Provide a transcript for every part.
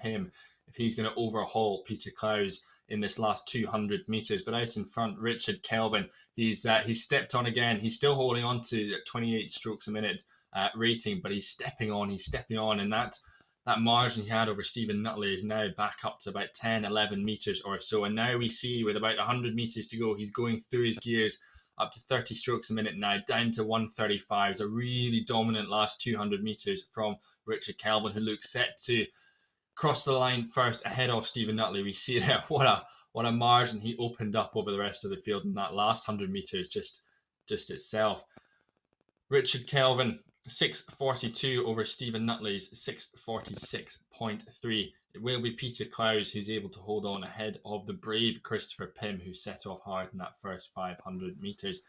him if he's going to overhaul Peter Klaus in this last 200 meters. But out in front, Richard Kelvin, he's stepped on again. He's still holding on to 28 strokes a minute rating, but he's stepping on, and that margin he had over Stephen Nutley is now back up to about 10, 11 meters or so. And now we see, with about 100 meters to go, he's going through his gears up to 30 strokes a minute now, down to 135. It's a really dominant last 200 meters from Richard Kelvin, who looks set to cross the line first ahead of Stephen Nutley. We see there what a margin he opened up over the rest of the field in that last 100 meters just itself. Richard Kelvin, 6:42 over Stephen Nutley's 6:46.3. It will be Peter Klaus who's able to hold on ahead of the brave Christopher Pym, who set off hard in that first 500 meters.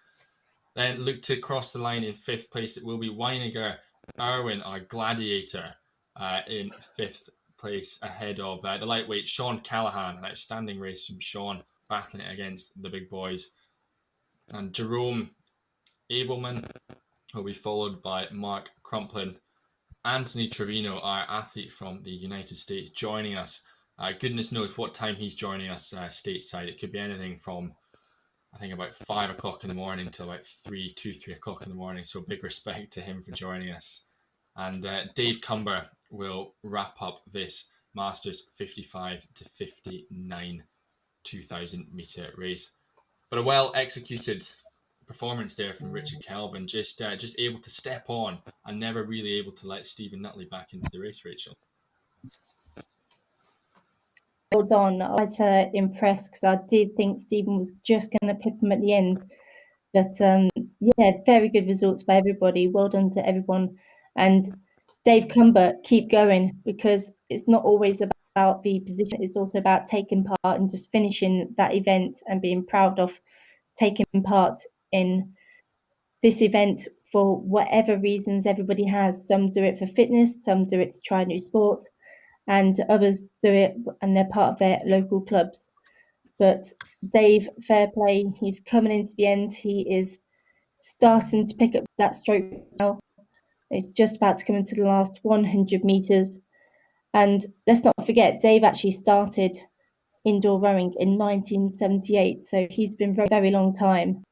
Then look to cross the line in 5th place. It will be Weiniger Erwin, our gladiator, in 5th place ahead of the lightweight Sean Callahan. An outstanding race from Sean, battling against the big boys. And Jerome Abelman will be followed by Mark Crumplin. Anthony Trevino, our athlete from the United States, joining us. Goodness knows what time he's joining us stateside. It could be anything from, I think, about 5 o'clock in the morning till about 3 o'clock in the morning. So big respect to him for joining us. And Dave Cumber will wrap up this Masters 55 to 59 2,000 meter race. But a well executed performance there from Richard Kelvin, just able to step on and never really able to let Stephen Nutley back into the race, Rachel. Well done. I was impressed because I did think Stephen was just going to pip him at the end. But yeah, very good results by everybody. Well done to everyone. And Dave Cumber, keep going, because it's not always about the position. It's also about taking part and just finishing that event and being proud of taking part in this event for whatever reasons everybody has. Some do it for fitness, some do it to try a new sport, and others do it and they're part of their local clubs. But Dave, fair play. He's coming into the end. He is starting to pick up that stroke now. It's just about to come into the last 100 meters. And let's not forget, Dave actually started indoor rowing in 1978. So he's been very, very long time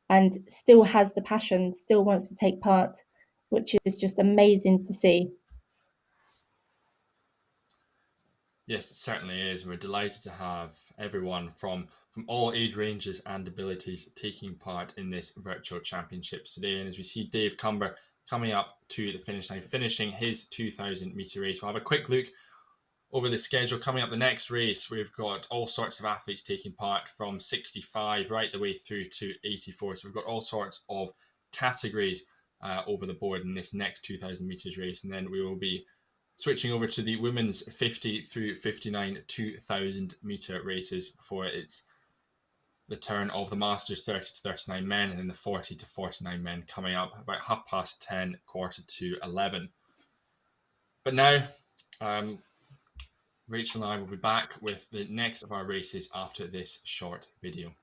and still has the passion, still wants to take part, which is just amazing to see. Yes, it certainly is. We're delighted to have everyone from all age ranges and abilities taking part in this virtual championships today. And as we see Dave Cumber coming up to the finish line, finishing his 2,000 meter race, we'll have a quick look over the schedule. Coming up the next race, we've got all sorts of athletes taking part from 65 right the way through to 84. So we've got all sorts of categories over the board in this next 2,000 meters race. And then we will be switching over to the women's 50 through 59 2,000 meter races before it's the turn of the Masters 30 to 39 men, and then the 40 to 49 men coming up about 10:30, 11:15. But now, Rachel and I will be back with the next of our races after this short video.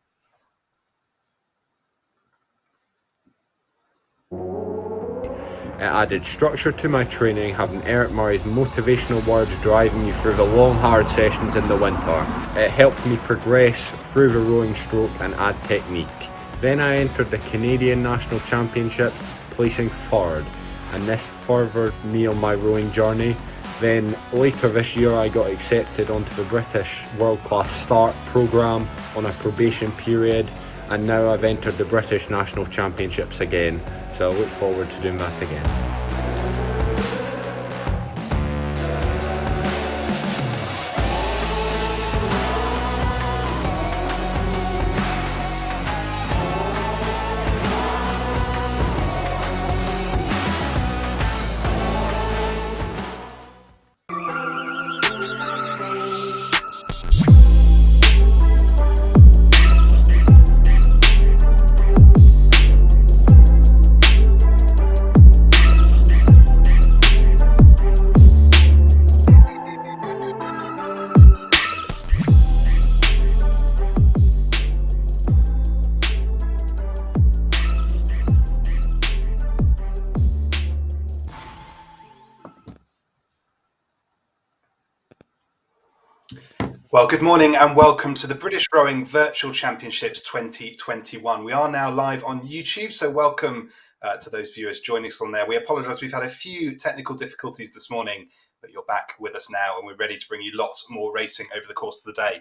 It added structure to my training, having Eric Murray's motivational words driving me through the long hard sessions in the winter. It helped me progress through the rowing stroke and add technique. Then I entered the Canadian National Championships, placing third, and this furthered me on my rowing journey. Then later this year I got accepted onto the British World Class Start programme on a probation period, and now I've entered the British National Championships again, so I look forward to doing that again. Well, good morning and welcome to the British Rowing Virtual Championships 2021. We are now live on YouTube, so welcome to those viewers joining us on there. We apologise, we've had a few technical difficulties this morning, but you're back with us now and we're ready to bring you lots more racing over the course of the day.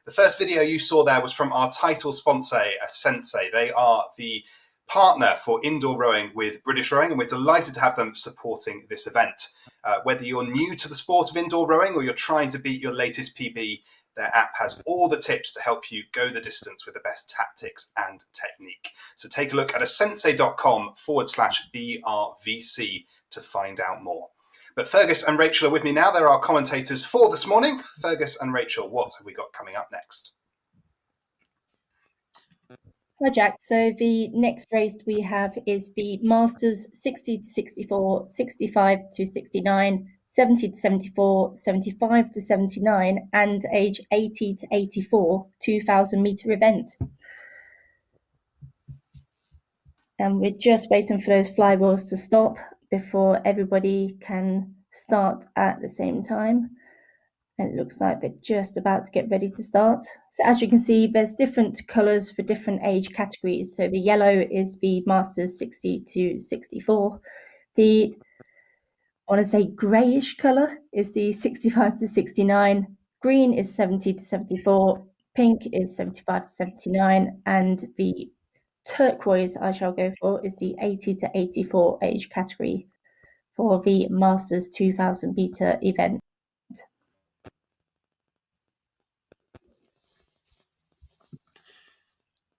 The first video you saw there was from our title sponsor, Asensei. They are the partner for indoor rowing with British Rowing, and we're delighted to have them supporting this event. Whether you're new to the sport of indoor rowing or you're trying to beat your latest PB, their app has all the tips to help you go the distance with the best tactics and technique. So take a look at asensei.com/BRVC to find out more. But Fergus and Rachel are with me now. They're our commentators for this morning. Fergus and Rachel, what have we got coming up next? Hi Jack, so the next race we have is the Masters 60 to 64, 65 to 69, 70 to 74, 75 to 79 and age 80 to 84 2,000 metre event. And we're just waiting for those flywheels to stop before everybody can start at the same time. And it looks like they're just about to get ready to start. So as you can see, there's different colours for different age categories. So the yellow is the Masters 60 to 64. The, I want to say greyish colour is the 65 to 69. Green is 70 to 74. Pink is 75 to 79. And the turquoise I shall go for is the 80 to 84 age category for the Masters 2,000 metre event.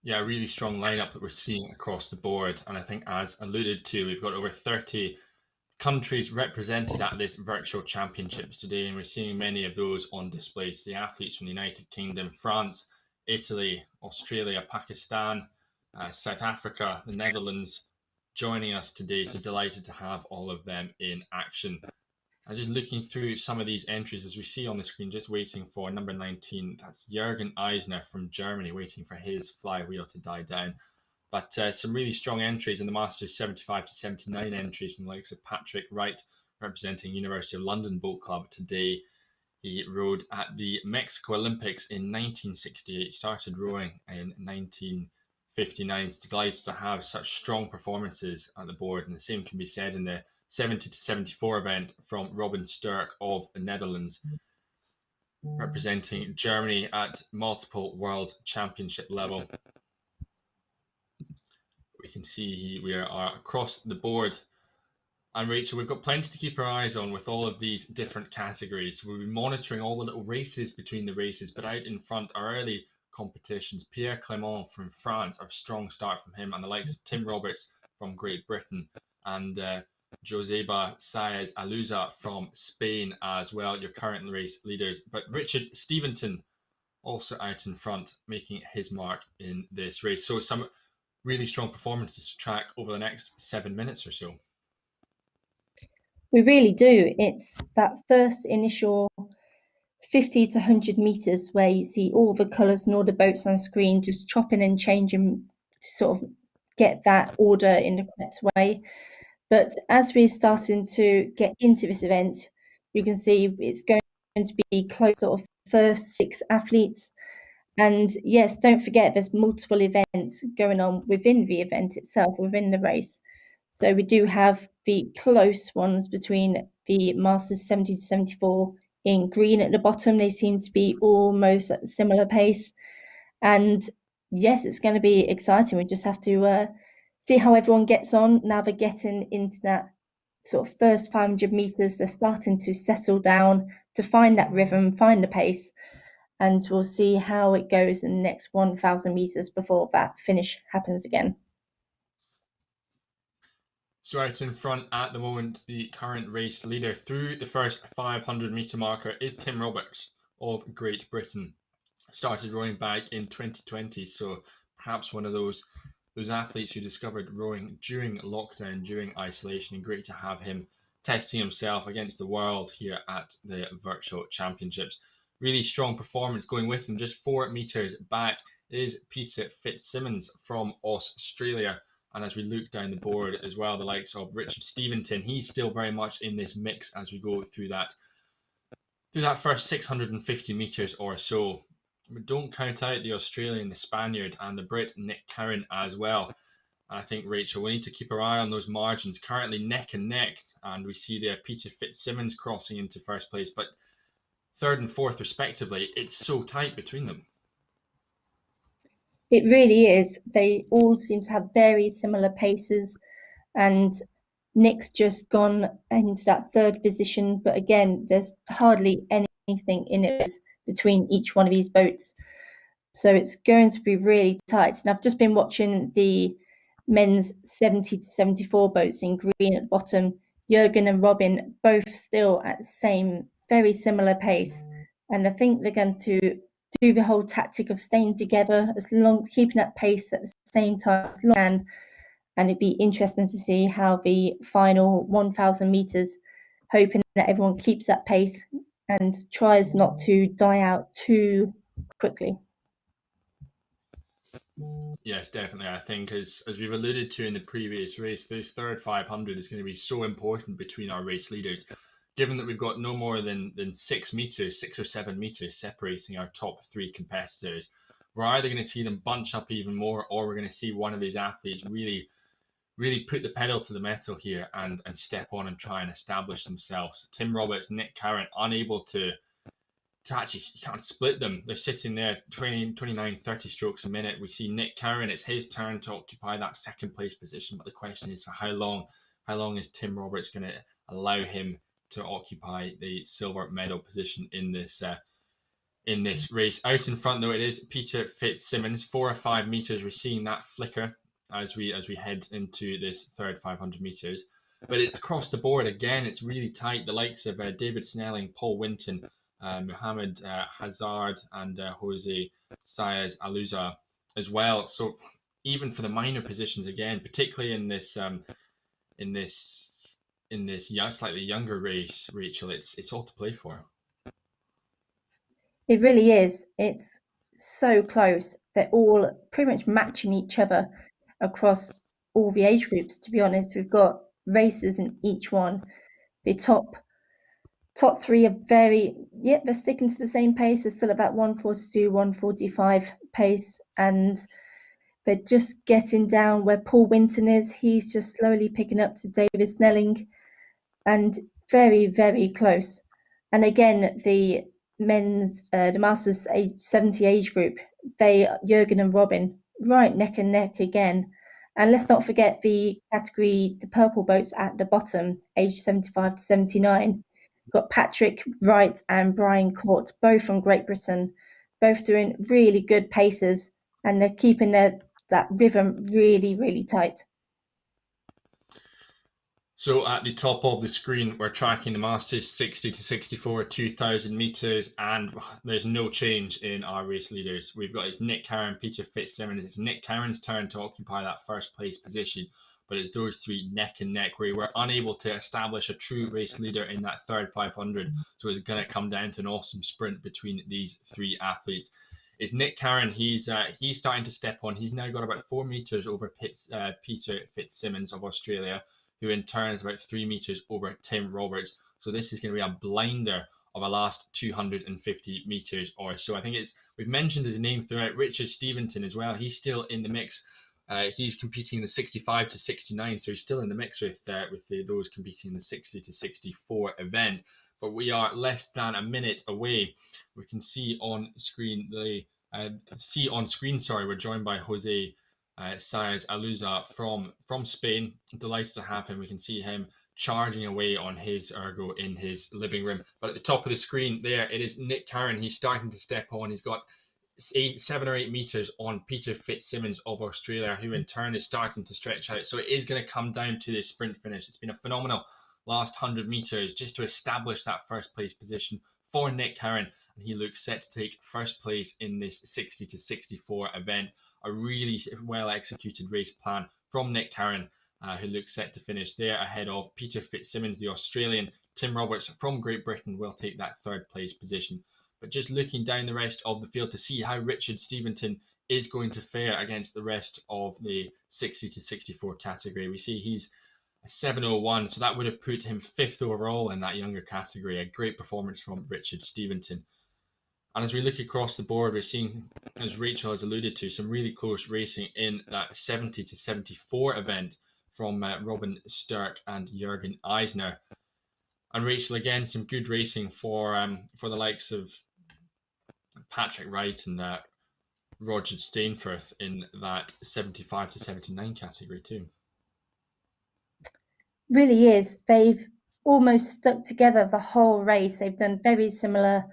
Yeah, a really strong lineup that we're seeing across the board. And I think, as alluded to, we've got over 30 countries represented at this virtual championships today, and we're seeing many of those on display. So the athletes from the United Kingdom, France, Italy, Australia, Pakistan, South Africa, the Netherlands joining us today. So delighted to have all of them in action. And just looking through some of these entries, as we see on the screen, just waiting for number 19, that's Jürgen Eisner from Germany, waiting for his flywheel to die down. But some really strong entries in the Masters 75 to 79 entries from the likes of Patrick Wright, representing University of London Boat Club today. He rowed at the Mexico Olympics in 1968, started rowing in 1959. It's delighted to have such strong performances on the board, and the same can be said in the 70 to 74 event from Robin Sturck of the Netherlands, representing Germany at multiple world championship level. We can see we are across the board. And Rachel, we've got plenty to keep our eyes on with all of these different categories. We'll be monitoring all the little races between the races, but out in front are early competitions. Pierre Clement from France, a strong start from him, and the likes of Tim Roberts from Great Britain, and Joseba Saez Aluza from Spain as well, your current race leaders. But Richard Steventon also out in front, making his mark in this race. So some really strong performances to track over the next 7 minutes or so. We really do. It's that first initial 50 to 100 meters where you see all the colours and all the boats on screen just chopping and changing to sort of get that order in the correct way. But as we're starting to get into this event, you can see it's going to be close sort of first 6 athletes. And yes, don't forget there's multiple events going on within the event itself, within the race. So we do have the close ones between the Masters 70 to 74 in green at the bottom. They seem to be almost at a similar pace. And yes, it's going to be exciting. We just have to see how everyone gets on. Now they're getting into that sort of first 500 meters. They're starting to settle down to find that rhythm, find the pace. And we'll see how it goes in the next 1,000 meters before that finish happens again. So out in front at the moment, the current race leader through the first 500 metre marker is Tim Roberts of Great Britain. Started rowing back in 2020, so perhaps one of those athletes who discovered rowing during lockdown, during isolation, and great to have him testing himself against the world here at the Virtual Championships. Really strong performance going with him. Just 4 metres back is Peter Fitzsimmons from Australia. And as we look down the board as well, the likes of Richard Steventon, he's still very much in this mix as we go through that through that first 650 metres or so. We don't count out the Australian, the Spaniard, and the Brit Nick Cowan as well. And I think, Rachel, we need to keep our eye on those margins. Currently neck and neck, and we see there Peter Fitzsimmons crossing into first place, but third and fourth respectively. It's so tight between them. It really is. They all seem to have very similar paces, and Nick's just gone into that third position, but again, there's hardly anything in it between each one of these boats. So it's going to be really tight. And I've just been watching the men's 70 to 74 boats in green at the bottom. Jürgen and Robin both still at the same, very similar pace. And I think they're going to do the whole tactic of staying together, as long keeping that pace at the same time as long. And it'd be interesting to see how the final 1,000 meters, hoping that everyone keeps that pace and tries not to die out too quickly. Yes, definitely. I think as we've alluded to in the previous race, this third 500 is going to be so important between our race leaders, given that we've got no more than 6 meters, 6 or 7 meters separating our top three competitors. We're either going to see them bunch up even more, or we're going to see one of these athletes really put the pedal to the metal here and step on and try and establish themselves. Tim Roberts, Nick Cowan, unable to actually, you can't split them. They're sitting there 20, 29, 30 strokes a minute. We see Nick Cowan, it's his turn to occupy that second place position. But the question is for how long? How long is Tim Roberts going to allow him to occupy the silver medal position in this race? Out in front, though, it is Peter Fitzsimmons. 4 or 5 meters. We're seeing that flicker as we head into this third 500 meters. But across the board, again, it's really tight. The likes of David Snelling, Paul Winton, Mohamed Hazard, and Jose Saez Aluza as well. So even for the minor positions, again, particularly in this slightly younger race, Rachel, it's all to play for. It really is. It's so close. They're all pretty much matching each other across all the age groups, to be honest. We've got racers in each one. The top three are they're sticking to the same pace. They're still about 142, 145 pace, and they're just getting down where Paul Winton is. He's just slowly picking up to David Snelling, and very, very close. And again, the men's, the masters age 70 age group, Jürgen and Robin, right neck and neck again. And let's not forget the category, the purple boats at the bottom, age 75 to 79. We've got Patrick Wright and Brian Court, both from Great Britain, both doing really good paces, and they're keeping that rhythm really, really tight. So at the top of the screen, we're tracking the Masters 60 to 64, 2,000 metres, and there's no change in our race leaders. We've got it's Nick Cowan, Peter Fitzsimmons. It's Nick Cowan's turn to occupy that first place position, but it's those three neck and neck where we're unable to establish a true race leader in that third 500. So it's going to come down to an awesome sprint between these three athletes. Is Nick Cowan, he's starting to step on. He's now got about 4 metres over Peter Fitzsimmons of Australia, who in turn is about 3 meters over Tim Roberts. So this is going to be a blinder of a last 250 meters or so. I think we've mentioned his name throughout. Richard Steventon as well. He's still in the mix. He's competing in the 65 to 69, so he's still in the mix with those competing in the 60 to 64 event. But we are less than a minute away. We can see on screen we're joined by Jose Saez Aluza from Spain. Delighted to have him. We can see him charging away on his ergo in his living room. But at the top of the screen there, it is Nick Cowan. He's starting to step on. He's got 7 or 8 meters on Peter Fitzsimmons of Australia, who in turn is starting to stretch out. So it is going to come down to this sprint finish. It's been a phenomenal last 100 meters just to establish that first place position for Nick Cowan, and he looks set to take first place in this 60 to 64 event. A really well executed race plan from Nick Cowan, who looks set to finish there ahead of Peter Fitzsimmons, the Australian. Tim Roberts from Great Britain will take that third place position. But just looking down the rest of the field to see how Richard Steventon is going to fare against the rest of the 60 to 64 category. We see he's a 7:01. So that would have put him 5th overall in that younger category. A great performance from Richard Stevenson. And as we look across the board, we're seeing, as Rachel has alluded to, some really close racing in that 70 to 74 event from Robin Sturck and Jürgen Eisner. And Rachel, again, some good racing for the likes of Patrick Wright and Roger Stainforth in that 75 to 79 category too. Really is. They've almost stuck together the whole race. They've done very similar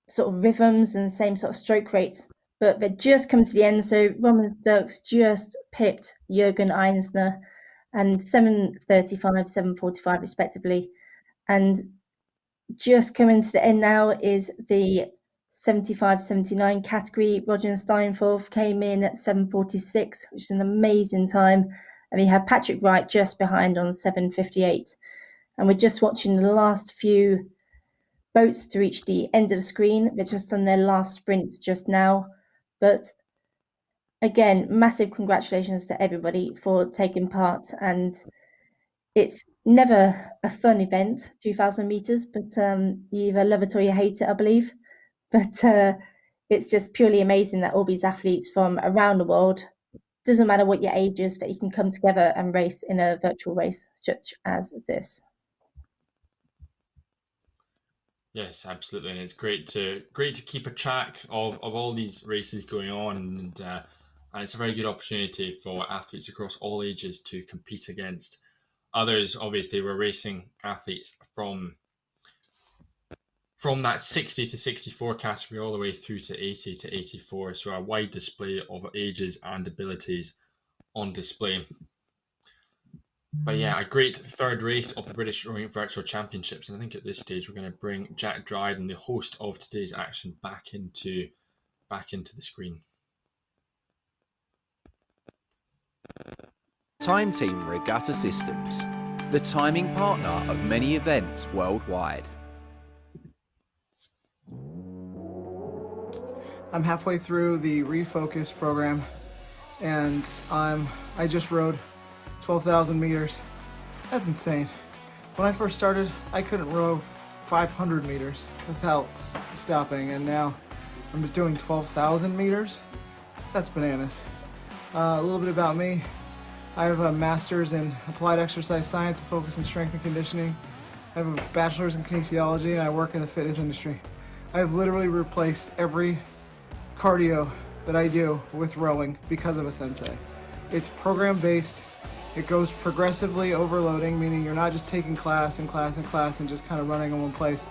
sort of rhythms and same sort of stroke rates, but they're just coming to the end. So Roman Sturck's just pipped Jürgen Eisner, and 7:35, 7:45 respectively. And just coming to the end now is the 75-79 category. Roger Steinforth came in at 7:46, which is an amazing time. And we have Patrick Wright just behind on 7:58. And we're just watching the last few boats to reach the end of the screen. They're just on their last sprints just now. But again, massive congratulations to everybody for taking part. And it's never a fun event, 2,000 meters, but you either love it or you hate it, I believe. But it's just purely amazing that all these athletes from around the world, doesn't matter what your age is, that you can come together and race in a virtual race such as this. Yes, absolutely, and it's great to keep a track of all these races going on, and it's a very good opportunity for athletes across all ages to compete against others. Obviously, we're racing athletes from that 60 to 64 category all the way through to 80 to 84, so a wide display of ages and abilities on display. But yeah, a great third race of the British Rowing Virtual Championships, and I think at this stage we're going to bring Jack Dryden, the host of today's action, back into the screen. Time Team Regatta Systems, the timing partner of many events worldwide. I'm halfway through the Refocus program, and I just rode 12,000 meters. That's insane. When I first started, I couldn't row 500 meters without stopping, and now I'm doing 12,000 meters. That's bananas. A little bit about me. I have a master's in applied exercise science, a focus on strength and conditioning. I have a bachelor's in kinesiology, and I work in the fitness industry. I've literally replaced every cardio that I do with rowing because of asensei. It's program-based. It goes progressively overloading, meaning you're not just taking class and class and class and just kind of running in one place.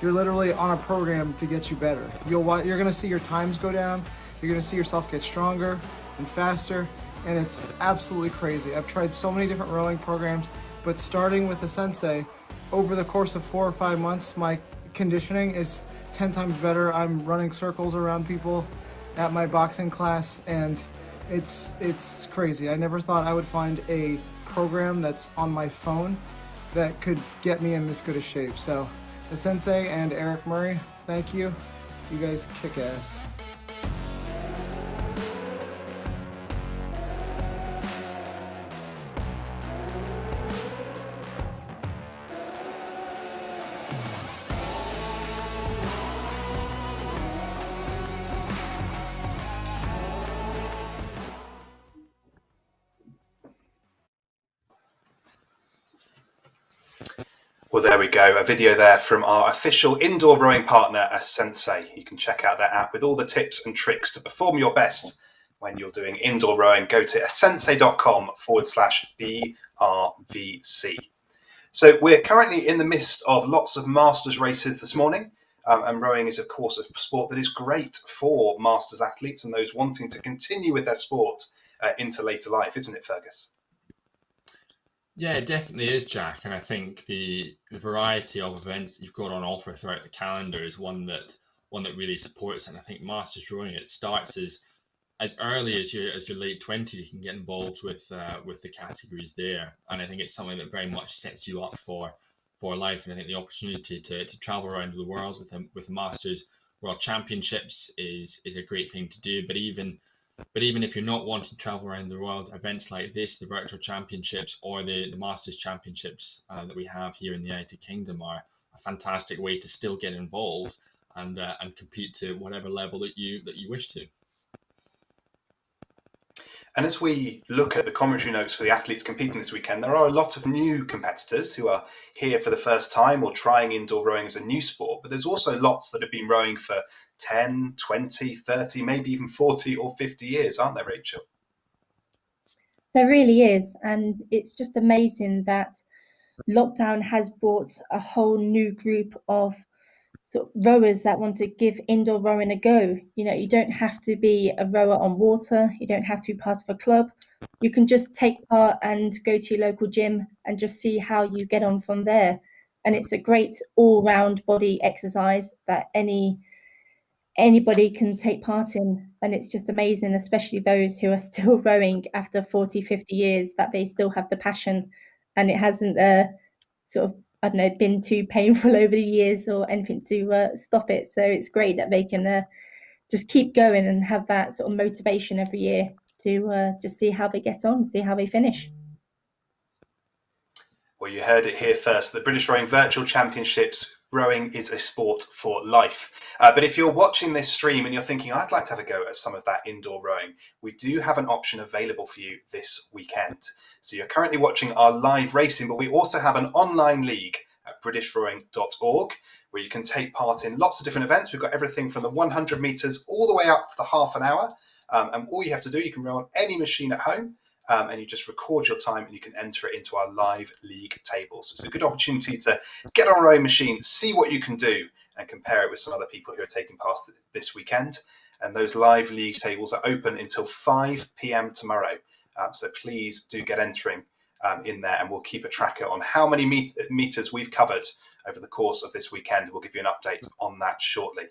You're literally on a program to get you better. You're going to see your times go down. You're going to see yourself get stronger and faster, and it's absolutely crazy. I've tried so many different rowing programs, but starting with asensei, over the course of 4 or 5 months, my conditioning is 10 times better. I'm running circles around people at my boxing class, and it's crazy. I never thought I would find a program that's on my phone that could get me in this good a shape. So, asensei and Eric Murray, thank you. You guys kick ass. Well, there we go. A video there from our official indoor rowing partner, asensei. You can check out their app with all the tips and tricks to perform your best when you're doing indoor rowing. Go to asensei.com/BRVC. So we're currently in the midst of lots of Masters races this morning. And rowing is, of course, a sport that is great for Masters athletes and those wanting to continue with their sport into later life, isn't it, Fergus? Yeah, it definitely is, Jack. And I think the variety of events that you've got on offer throughout the calendar is one that really supports it. And I think Masters rowing, it starts as early as your late 20s. You can get involved with the categories there, and I think it's something that very much sets you up for life. And I think the opportunity to travel around the world with Masters World Championships is a great thing to do. But even But even if you're not wanting to travel around the world, events like this, the virtual championships or the Masters Championships that we have here in the United Kingdom, are a fantastic way to still get involved and compete to whatever level that you wish to. And as we look at the commentary notes for the athletes competing this weekend, there are a lot of new competitors who are here for the first time or trying indoor rowing as a new sport. But there's also lots that have been rowing for 10, 20, 30, maybe even 40 or 50 years, aren't there, Rachel? There really is. And it's just amazing that lockdown has brought a whole new group of sort of rowers that want to give indoor rowing a go. You know, you don't have to be a rower on water. You don't have to be part of a club. You can just take part and go to your local gym and just see how you get on from there. And it's a great all-round body exercise that anybody can take part in. And it's just amazing, especially those who are still rowing after 40, 50 years, that they still have the passion and it hasn't sort of, I don't know, been too painful over the years or anything to stop it. So it's great that they can just keep going and have that sort of motivation every year to just see how they get on, see how they finish. Well, you heard it here first. The British Rowing Virtual Championships, rowing is a sport for life. But if you're watching this stream and you're thinking, I'd like to have a go at some of that indoor rowing, we do have an option available for you this weekend. So you're currently watching our live racing, but we also have an online league at britishrowing.org where you can take part in lots of different events. We've got everything from the 100 metres all the way up to the half an hour. And all you have to do, you can row on any machine at home. And you just record your time and you can enter it into our live league tables. So it's a good opportunity to get on a rowing machine, see what you can do and compare it with some other people who are taking part this weekend. And those live league tables are open until 5 p.m. tomorrow. So please do get entering in there and we'll keep a tracker on how many meters we've covered over the course of this weekend. We'll give you an update on that shortly.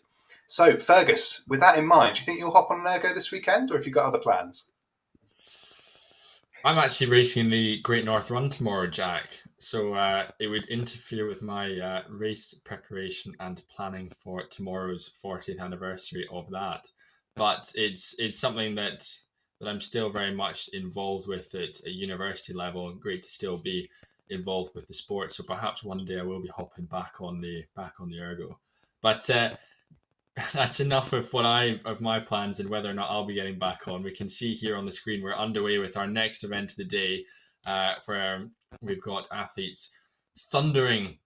So Fergus, with that in mind, do you think you'll hop on an ergo this weekend or have you got other plans? I'm actually racing the Great North Run tomorrow, Jack. So it would interfere with my race preparation and planning for tomorrow's 40th anniversary of that. But it's something that I'm still very much involved with at a university level, and great to still be involved with the sport. So perhaps one day I will be hopping back on the ergo. But that's enough of my plans and whether or not I'll be getting back on. We can see here on the screen we're underway with our next event of the day, where we've got athletes thundering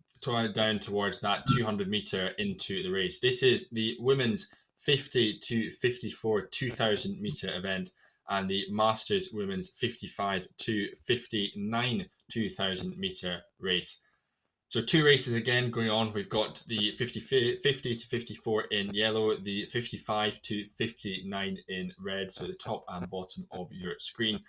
down towards that 200 meter into the race. This is the women's 50 to 54 2000 meter event and the Masters women's 55 to 59 2000 meter race. So two races again going on. We've got the 50 to 54 in yellow, the 55 to 59 in red, so the top and bottom of your screen.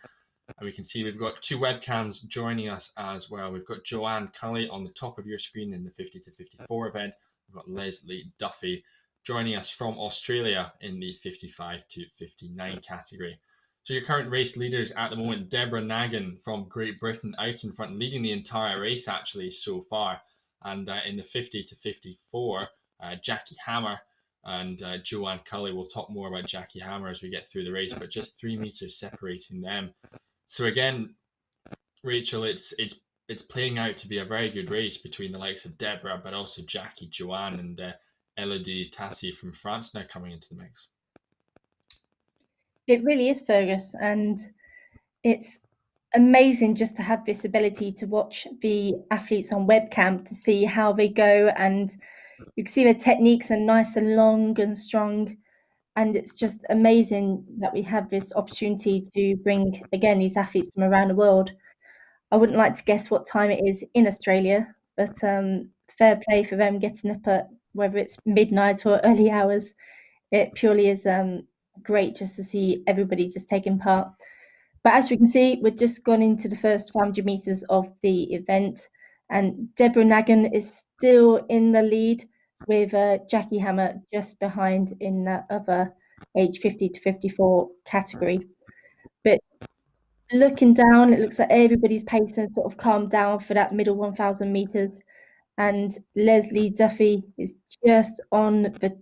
And we can see we've got two webcams joining us as well. We've got Joanne Cully on the top of your screen in the 50 to 54 event. We've got Leslie Duffy joining us from Australia in the 55 to 59 category. So your current race leaders at the moment, Deborah Nagin from Great Britain out in front, leading the entire race actually so far. And in the 50 to 54, Jackie Hammer and Joanne Cully. We'll talk more about Jackie Hammer as we get through the race, but just 3 meters separating them. So again, Rachel, it's playing out to be a very good race between the likes of Deborah, but also Jackie, Joanne, and Elodie Tassi from France now coming into the mix. It really is, Fergus, and it's amazing just to have this ability to watch the athletes on webcam to see how they go, and you can see their techniques are nice and long and strong, and it's just amazing that we have this opportunity to bring again these athletes from around the world. I wouldn't like to guess what time it is in Australia, but fair play for them getting up at whether it's midnight or early hours. It purely is great just to see everybody just taking part. But as we can see, we've just gone into the first 500 meters of the event, and Deborah Nagin is still in the lead with Jackie Hammer just behind in that other age 50 to 54 category. But looking down, it looks like everybody's pace has sort of calmed down for that middle 1000 meters, and Leslie Duffy is just on the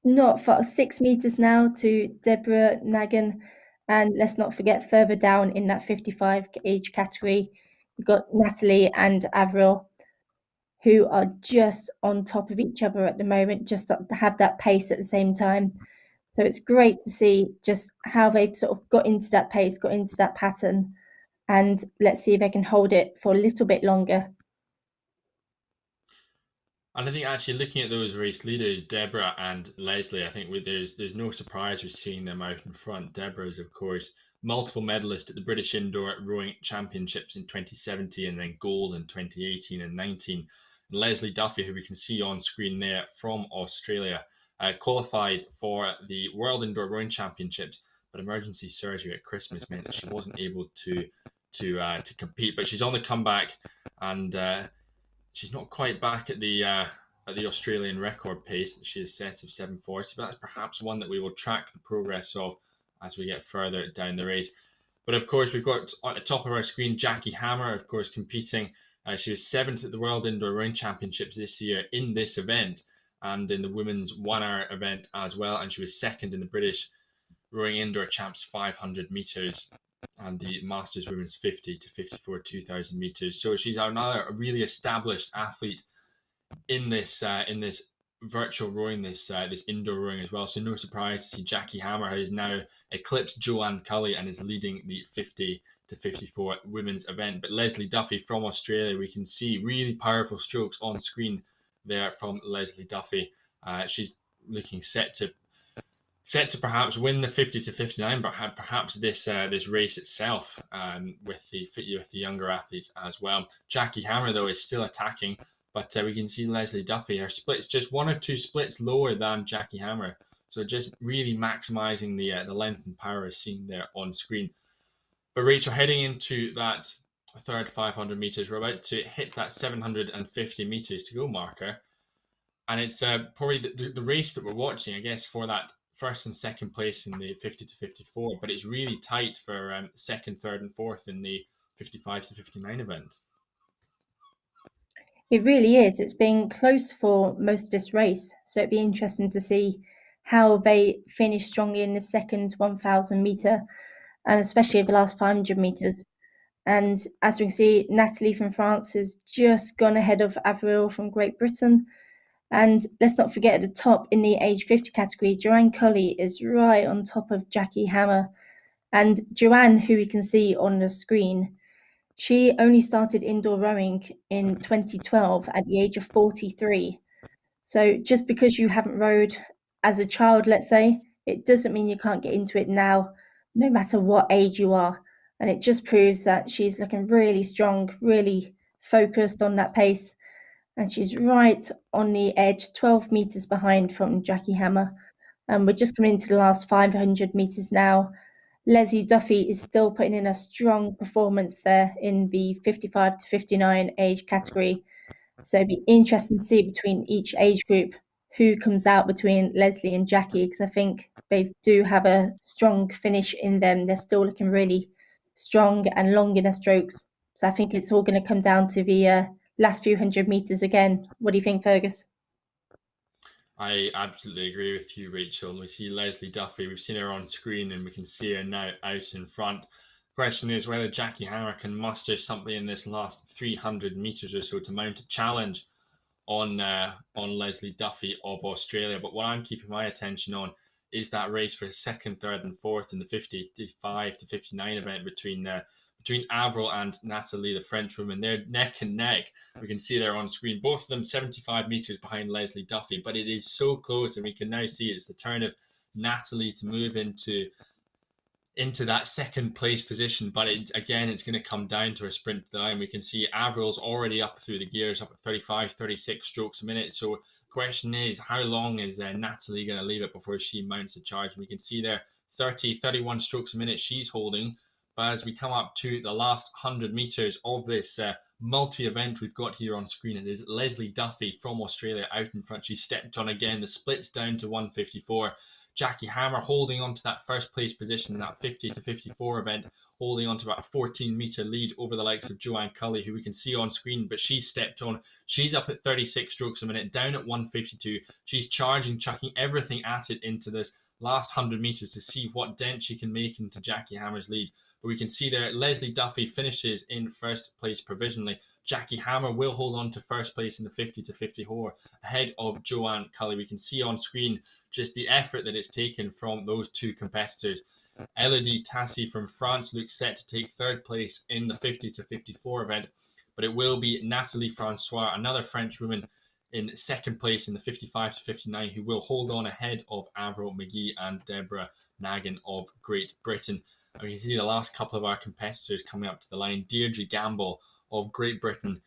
not far, 6 meters now to Deborah Nagan. And let's not forget further down in that 55 age category, you've got Natalie and Avril, who are just on top of each other at the moment, just to have that pace at the same time. So it's great to see just how they've sort of got into that pace, got into that pattern, and let's see if they can hold it for a little bit longer. And I think actually looking at those race leaders, Deborah and Leslie, I think there's no surprise with seeing them out in front. Deborah is, of course, multiple medalist at the British Indoor Rowing Championships in 2017 and then gold in 2018 and 19. And Leslie Duffy, who we can see on screen there from Australia, qualified for the World Indoor Rowing Championships, but emergency surgery at Christmas meant that she wasn't able to compete. But she's on the comeback, and she's not quite back at the Australian record pace that she has set of 7:40, but that's perhaps one that we will track the progress of as we get further down the race. But of course, we've got at the top of our screen Jackie Hammer, of course, competing. She was 7th at the World Indoor Rowing Championships this year in this event and in the women's 1 hour event as well. And she was 2nd in the British Rowing Indoor Champs 500 metres and the Masters Women's 50 to 54 2,000 meters. So she's another really established athlete in this virtual rowing, this indoor rowing as well. So no surprise to see Jackie Hammer has now eclipsed Joanne Cully and is leading the 50 to 54 women's event. But Leslie Duffy from Australia, we can see really powerful strokes on screen there from Leslie Duffy. She's looking set to perhaps win the 50 to 59, but perhaps this race itself with the younger athletes as well. Jackie Hammer, though, is still attacking, but we can see Leslie Duffy, her split's just 1 or 2 splits lower than Jackie Hammer. So just really maximising the length and power as seen there on screen. But Rachel, heading into that third 500 metres, we're about to hit that 750 metres to go marker. And it's probably the race that we're watching, I guess, for that first and second place in the 50 to 54, but it's really tight for second, third, and fourth in the 55 to 59 event. It really is. It's been close for most of this race, so it'd be interesting to see how they finish strongly in the second 1,000 metre, and especially over the last 500 metres. And as we can see, Natalie from France has just gone ahead of Avril from Great Britain. And let's not forget at the top in the age 50 category, Joanne Cully is right on top of Jackie Hammer. And Joanne, who we can see on the screen, she only started indoor rowing in 2012 at the age of 43. So just because you haven't rowed as a child, let's say, it doesn't mean you can't get into it now, no matter what age you are. And it just proves that she's looking really strong, really focused on that pace. And she's right on the edge, 12 metres behind from Jackie Hammer. And we're just coming into the last 500 metres now. Leslie Duffy is still putting in a strong performance there in the 55 to 59 age category. So it'd be interesting to see between each age group who comes out between Leslie and Jackie, because I think they do have a strong finish in them. They're still looking really strong and long in their strokes. So I think it's all going to come down to the last few hundred metres again. What do you think, Fergus? I absolutely agree with you, Rachel. We see Leslie Duffy, we've seen her on screen and we can see her now out in front. The question is whether Jackie Hammer can muster something in this last 300 metres or so to mount a challenge on Leslie Duffy of Australia. But what I'm keeping my attention on is that race for second, third and fourth in the 55 to 59 event between Avril and Natalie, the French woman. They're neck and neck. We can see there on screen, both of them 75 metres behind Leslie Duffy, but it is so close, and we can now see it's the turn of Natalie to move into that second place position. But it's going to come down to a sprint to the line. We can see Avril's already up through the gears, up at 35, 36 strokes a minute. So the question is, how long is Natalie going to leave it before she mounts a charge? And we can see there 30, 31 strokes a minute she's holding. But as we come up to the last 100 metres of this multi-event we've got here on screen. It is Leslie Duffy from Australia out in front. She stepped on again. The split's down to 154. Jackie Hammer holding on to that first place position in that 50 to 54 event, holding on to about a 14-metre lead over the likes of Joanne Cully, who we can see on screen, but she stepped on. She's up at 36 strokes a minute, down at 152. She's charging, chucking everything at it into this last 100 metres to see what dent she can make into Jackie Hammer's lead. But we can see there, Leslie Duffy finishes in first place provisionally. Jackie Hammer will hold on to first place in the 50 to 54 ahead of Joanne Cully. We can see on screen just the effort that it's taken from those two competitors. Elodie Tassi from France looks set to take third place in the 50 to 54 event, but it will be Nathalie Francois, another French woman, in second place in the 55 to 59, who will hold on ahead of Avril McGee and Deborah Nagin of Great Britain. And we can see the last couple of our competitors coming up to the line. Deirdre Gamble of Great Britain,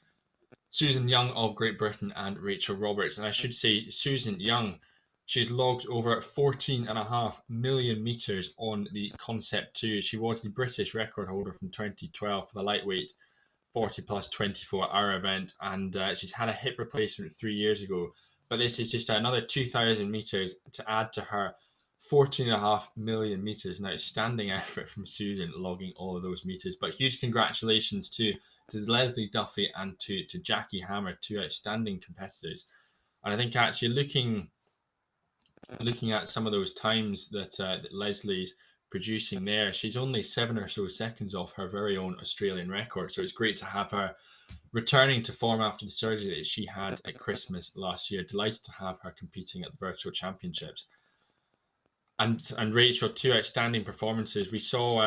Susan Young of Great Britain, and Rachel Roberts. And I should say, Susan Young, she's logged over 14.5 million metres on the Concept 2. She was the British record holder from 2012 for the lightweight 40 plus 24-hour event, and she's had a hip replacement 3 years ago. But this is just another 2,000 metres to add to her 14.5 million metres. An outstanding effort from Susan, logging all of those metres. But huge congratulations to Leslie Duffy and to Jackie Hammer, two outstanding competitors. And I think actually looking at some of those times that Leslie's producing there, she's only 7 or so seconds off her very own Australian record. So it's great to have her returning to form after the surgery that she had at Christmas last year. Delighted to have her competing at the Virtual Championships. And Rachel, two outstanding performances. We saw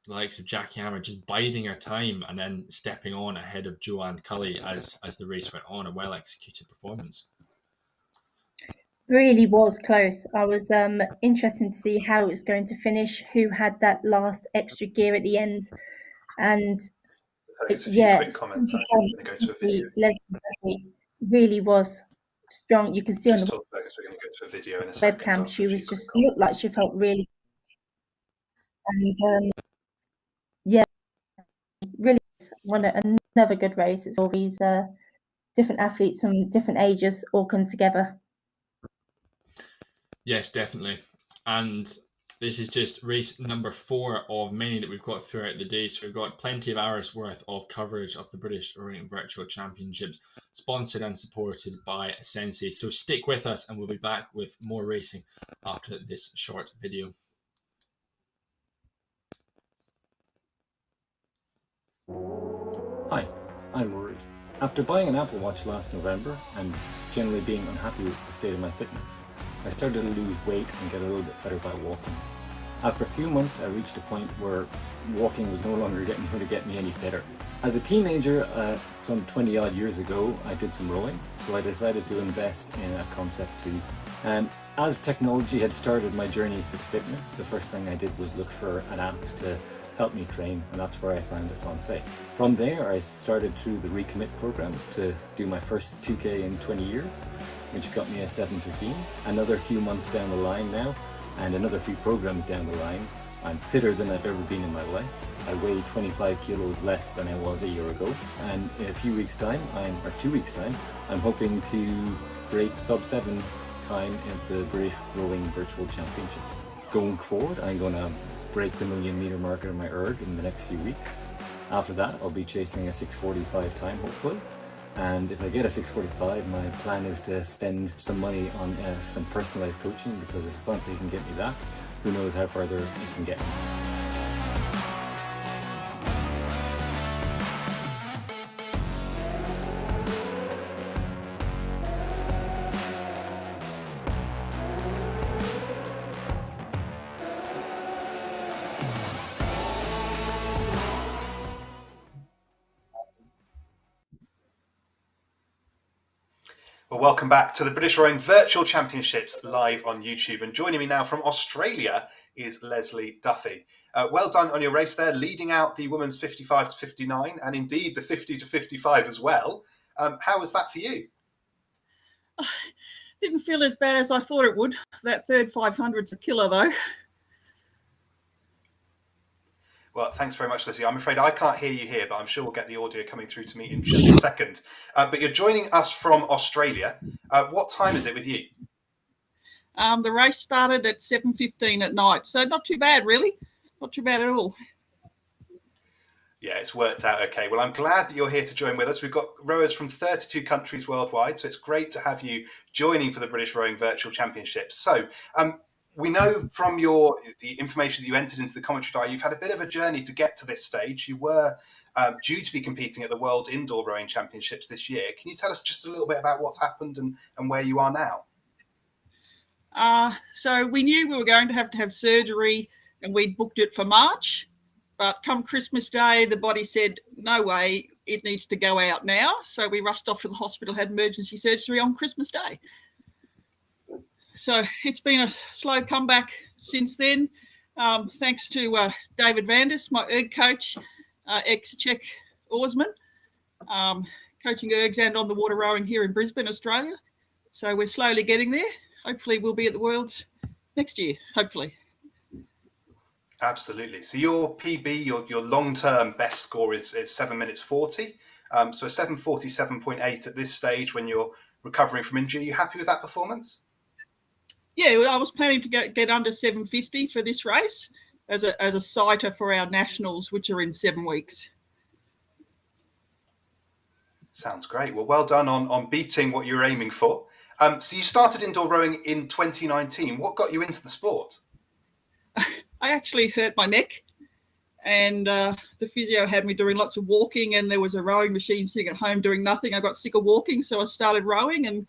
the likes of Jackie Hammer just biding her time and then stepping on ahead of Joanne Cully as the race went on. A well executed performance. Really was close. I was interested to see how it was going to finish, who had that last extra gear at the end. And just a few quick comments. I'm going to go to a video. Leslie really was strong. You can see just on the Fergus, we're going to go to a video in a webcam, she was just looked like she felt really, and yeah, really won another good race. It's all these different athletes from different ages all come together. Yes, definitely. And this is just race number 4 of many that we've got throughout the day. So we've got plenty of hours worth of coverage of the British Rowing Virtual Championships, sponsored and supported by asensei. So stick with us and we'll be back with more racing after this short video. Hi, I'm Rory. After buying an Apple Watch last November and generally being unhappy with the state of my fitness, I started to lose weight and get a little bit fitter by walking. After a few months, I reached a point where walking was no longer going to get me any fitter. As a teenager, some 20 odd years ago, I did some rowing, so I decided to invest in a Concept 2. And as technology had started my journey for fitness, the first thing I did was look for an app to help me train, and that's where I found asensei. From there, I started through the Recommit program to do my first 2K in 20 years, which got me a 7:15. Another few months down the line now, and another few programs down the line, I'm fitter than I've ever been in my life. I weigh 25 kilos less than I was a year ago, and in a few weeks' time, or 2 weeks' time, I'm hoping to break sub-7 time at the British Rowing Virtual Championships. Going forward, I'm going to break the 1,000,000 meter mark in my erg in the next few weeks. After that, I'll be chasing a 6:45 time, hopefully. And if I get a 6:45, my plan is to spend some money on some personalized coaching, because if asensei can get me that, who knows how further it can get me. Well, welcome back to the British Rowing Virtual Championships live on YouTube. And joining me now from Australia is Leslie Duffy. Well done on your race there, leading out the women's 55 to 59 and indeed the 50 to 55 as well. How was that for you? Didn't feel as bad as I thought it would. That third 500's a killer though. Well, thanks very much, Lizzie. I'm afraid I can't hear you here, but I'm sure we'll get the audio coming through to me in just a second. But you're joining us from Australia. What time is it with you? The race started at 7:15 at night, so not too bad, really. Not too bad at all. Yeah, it's worked out okay. Well, I'm glad that you're here to join with us. We've got rowers from 32 countries worldwide, so it's great to have you joining for the British Rowing Virtual Championships. So, we know from the information that you entered into the commentary diary, you've had a bit of a journey to get to this stage. You were due to be competing at the World Indoor Rowing Championships this year. Can you tell us just a little bit about what's happened and where you are now? So we knew we were going to have surgery, and we'd booked it for March. But come Christmas Day, the body said, no way, it needs to go out now. So we rushed off to the hospital, had emergency surgery on Christmas Day. So it's been a slow comeback since then. Thanks to David Vandis, my erg coach, ex-Czech oarsman, coaching ergs and on the water rowing here in Brisbane, Australia. So we're slowly getting there. Hopefully we'll be at the Worlds next year, hopefully. Absolutely. So your PB, your long-term best score is 7 minutes 40. So a 7:47.8 at this stage when you're recovering from injury. Are you happy with that performance? Yeah, I was planning to get under 7:50 for this race as a sighter for our nationals, which are in 7 weeks. Sounds great. Well done on beating what you were aiming for. So you started indoor rowing in 2019. What got you into the sport? I actually hurt my neck, and the physio had me doing lots of walking, and there was a rowing machine sitting at home doing nothing. I got sick of walking, so I started rowing and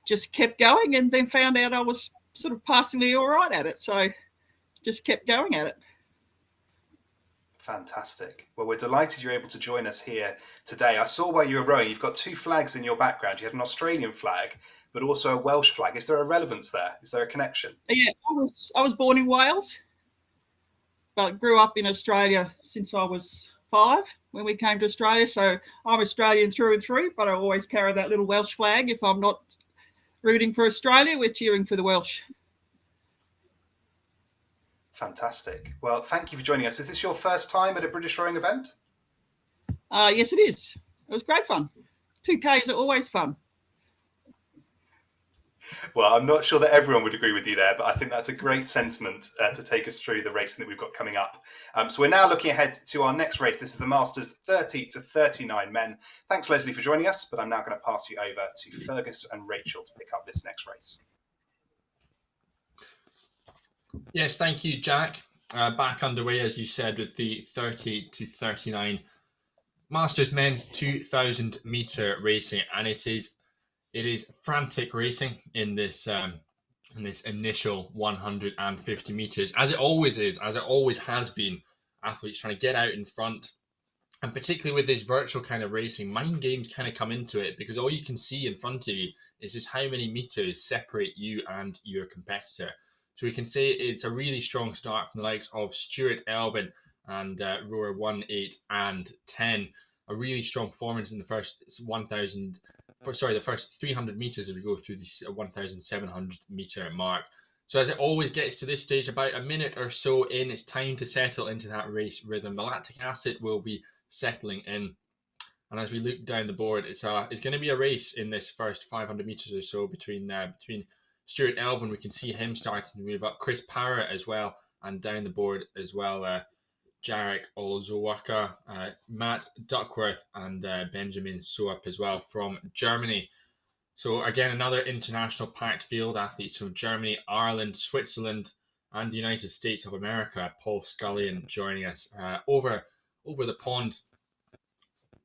just kept going, and then found out I was sort of passingly all right at it. So just kept going at it. Fantastic. Well, we're delighted you're able to join us here today. I saw while you were rowing, you've got 2 flags in your background. You had an Australian flag, but also a Welsh flag. Is there a relevance there? Is there a connection? Yeah, I was born in Wales, but grew up in Australia since I was 5 when we came to Australia. So I'm Australian through and through, but I always carry that little Welsh flag. If I'm not rooting for Australia, we're cheering for the Welsh. Fantastic. Well, thank you for joining us. Is this your first time at a British rowing event? Yes, it is. It was great fun. 2Ks are always fun. Well, I'm not sure that everyone would agree with you there, but I think that's a great sentiment to take us through the racing that we've got coming up. So we're now looking ahead to our next race. This is the Masters 30 to 39 men. Thanks, Leslie, for joining us, but I'm now going to pass you over to Fergus and Rachel to pick up this next race. Yes, thank you, Jack. Back underway, as you said, with the 30 to 39 Masters men's 2,000 meter racing, and it is frantic racing in this initial 150 meters, as it always is, as it always has been. Athletes trying to get out in front, and particularly with this virtual kind of racing, mind games kind of come into it, because all you can see in front of you is just how many meters separate you and your competitor. So we can say it's a really strong start from the likes of Stuart Elvin and rower 1, 8 and 10. A really strong performance in the first 300 meters as we go through the 1,700 meter mark. So as it always gets to this stage, about a minute or so in, it's time to settle into that race rhythm. The lactic acid will be settling in. And as we look down the board, it's going to be a race in this first 500 meters or so between Stuart Elvin. We can see him starting to move up. Chris Parrott as well, and down the board as well, Jarek Olzowaka, Matt Duckworth, and Benjamin Soap as well from Germany. So again, another international packed field, athletes from Germany, Ireland, Switzerland, and the United States of America. Paul Scullion joining us over the pond.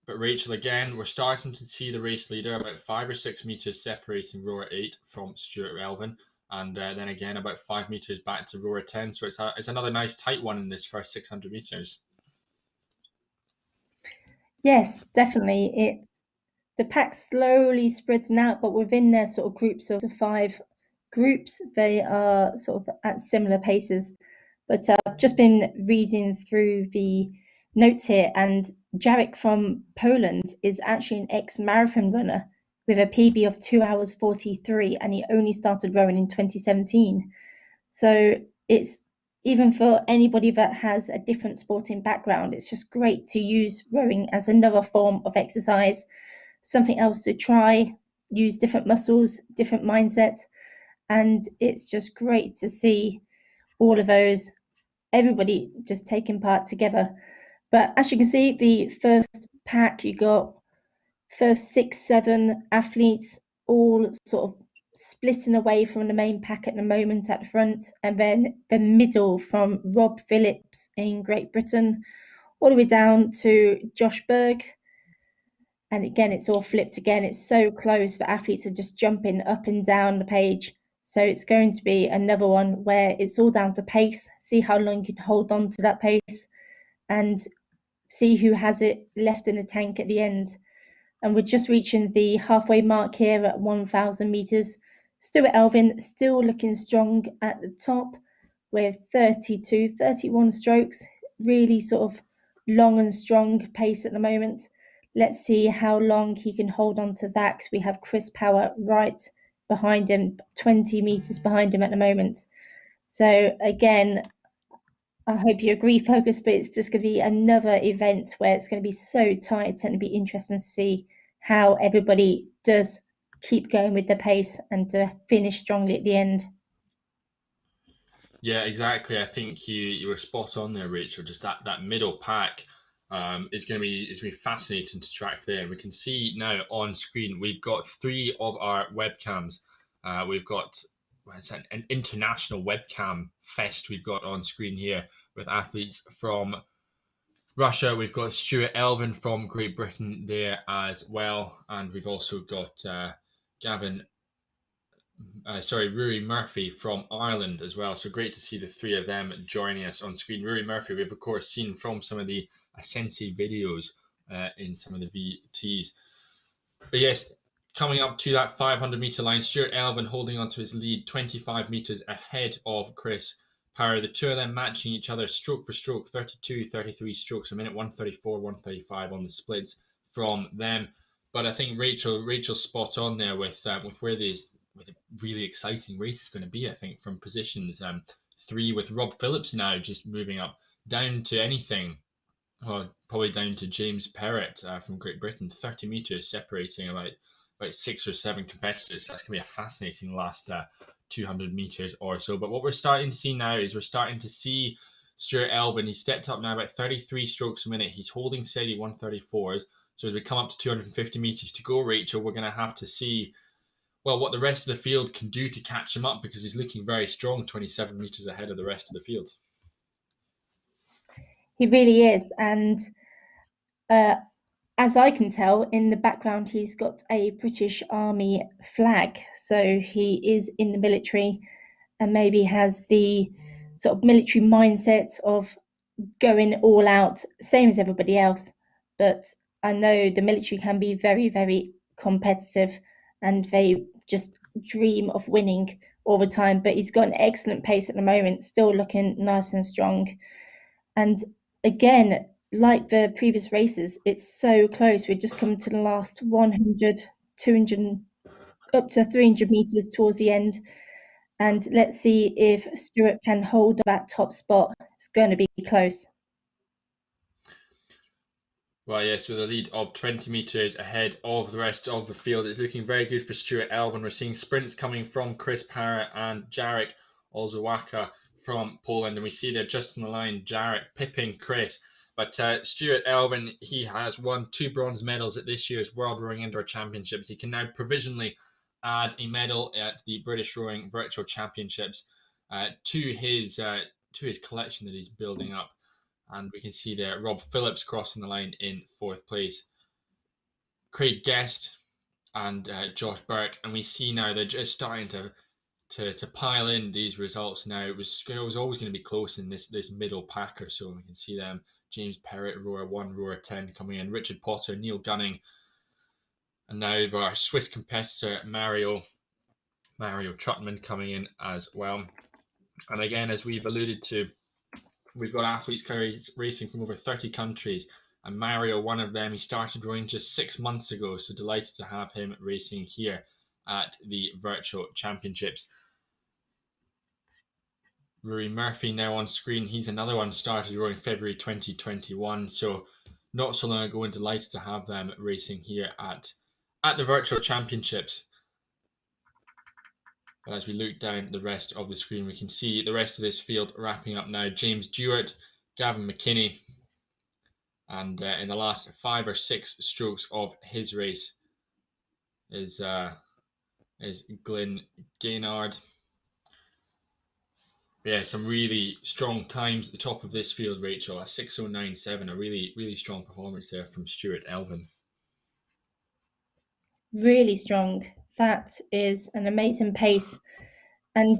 But Rachel, again, we're starting to see the race leader about 5 or 6 meters separating rower 8 from Stuart Elvin, and then again about 5 meters back to rower 10. So it's another nice tight one in this first 600 meters. Yes, definitely. The pack slowly spreads out, but within their sort of groups of 5 groups, they are sort of at similar paces. But I've just been reading through the notes here, and Jarek from Poland is actually an ex-marathon runner with a PB of 2 hours 43, and he only started rowing in 2017. So it's even for anybody that has a different sporting background, it's just great to use rowing as another form of exercise, something else to try, use different muscles, different mindset. And it's just great to see all of those, everybody just taking part together. But as you can see, the first pack, you got first 6-7 athletes all sort of splitting away from the main pack at the moment at the front, and then the middle from Rob Phillips in Great Britain all the way down to Josh Berg. And again, it's all flipped again. It's so close that athletes are just jumping up and down the page. So it's going to be another one where it's all down to pace, see how long you can hold on to that pace and see who has it left in the tank at the end. And we're just reaching the halfway mark here at 1,000 meters. Stuart Elvin still looking strong at the top with 31 strokes, really sort of long and strong pace at the moment. Let's see how long he can hold on to that, because we have Chris Power right behind him, 20 meters behind him at the moment. So again, I hope you agree, Focus, but it's just going to be another event where it's going to be so tight, and it'll be interesting to see how everybody does keep going with the pace and to finish strongly at the end. Yeah, exactly. I think you were spot on there, Rachel. Just that middle pack is going to be fascinating to track there. And we can see now on screen we've got 3 of our webcams. We've got an international webcam fest we've got on screen here with athletes from Russia. We've got Stuart Elvin from Great Britain there as well, and we've also got Rory Murphy from Ireland as well. So great to see the 3 of them joining us on screen. Rory Murphy, we've of course seen from some of the asensei videos in some of the VTs. But yes, coming up to that 500-meter line, Stuart Elvin holding on to his lead, 25 meters ahead of Chris Power. The 2 of them matching each other stroke for stroke, 32, 33 strokes a minute, 134, 135 on the splits from them. But I think Rachel's spot on there with where with a really exciting race is going to be, I think, from positions 3 with Rob Phillips now just moving up down to anything, well, probably down to James Perrott from Great Britain, 30 meters separating about 6 or 7 competitors. That's going to be a fascinating last 200 meters or so. But what we're starting to see now is we're starting to see Stuart Elvin. He stepped up now about 33 strokes a minute. He's holding steady 134s. So as we come up to 250 meters to go, Rachel, we're going to have to see what the rest of the field can do to catch him up, because he's looking very strong, 27 meters ahead of the rest of the field. He really is. And as I can tell, in the background, he's got a British Army flag. So he is in the military and maybe has the sort of military mindset of going all out, same as everybody else. But I know the military can be very, very competitive, and they just dream of winning all the time. But he's got an excellent pace at the moment, still looking nice and strong. And again, like the previous races, it's so close. We're just coming to the last 100, 200, up to 300 meters towards the end. And let's see if Stuart can hold that top spot. It's going to be close. Well, yes, with a lead of 20 metres ahead of the rest of the field. It's looking very good for Stuart Elvin. We're seeing sprints coming from Chris Power and Jarek Olzawaka from Poland. And we see there just on the line, Jarek pipping Chris. But Stuart Elvin, he has won 2 bronze medals at this year's World Rowing Indoor Championships. He can now provisionally add a medal at the British Rowing Virtual Championships to his collection that he's building up. And we can see there Rob Phillips crossing the line in 4th place. Craig Guest and Josh Burke. And we see now they're just starting to pile in these results now. It was always going to be close in this middle pack or so. We can see them. James Perrott, rower 1, rower 10 coming in. Richard Potter, Neil Gunning. And now our Swiss competitor, Mario Trutman coming in as well. And again, as we've alluded to, we've got athletes racing from over 30 countries, and Mario, one of them, he started rowing just 6 months ago, so delighted to have him racing here at the Virtual Championships. Rory Murphy now on screen. He's another one started rowing February 2021, so not so long ago, and delighted to have them racing here at the Virtual Championships. But as we look down the rest of the screen, we can see the rest of this field wrapping up now. James Dewart, Gavin McKinney, and in the last 5 or 6 strokes of his race is Glyn Gaynard. Yeah, some really strong times at the top of this field, Rachel. A 6:09.7, a really, really strong performance there from Stuart Elvin. Really strong. That is an amazing pace. And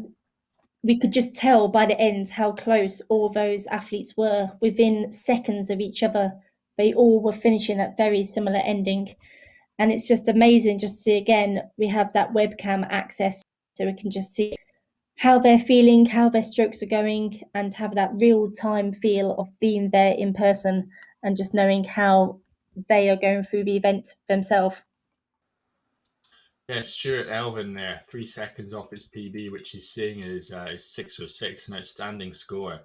we could just tell by the end how close all those athletes were. Within seconds of each other, they all were finishing at very similar ending. And it's just amazing just to see again, we have that webcam access so we can just see how they're feeling, how their strokes are going, and have that real-time feel of being there in person and just knowing how they are going through the event themselves. Yeah, Stuart Elvin there, 3 seconds off his PB, which he's seeing is 6:06, an outstanding score.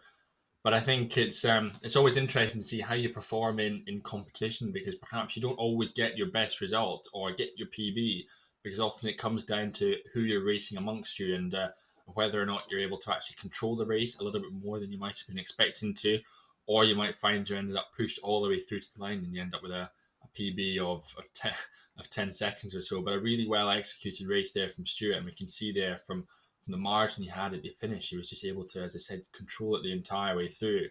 But I think it's always interesting to see how you perform in competition, because perhaps you don't always get your best result or get your PB, because often it comes down to who you're racing amongst you and whether or not you're able to actually control the race a little bit more than you might have been expecting to, or you might find you ended up pushed all the way through to the line and you end up with a PB of 10 seconds or so. But a really well executed race there from Stuart, and we can see there from the margin he had at the finish, he was just able to, as I said, control it the entire way through,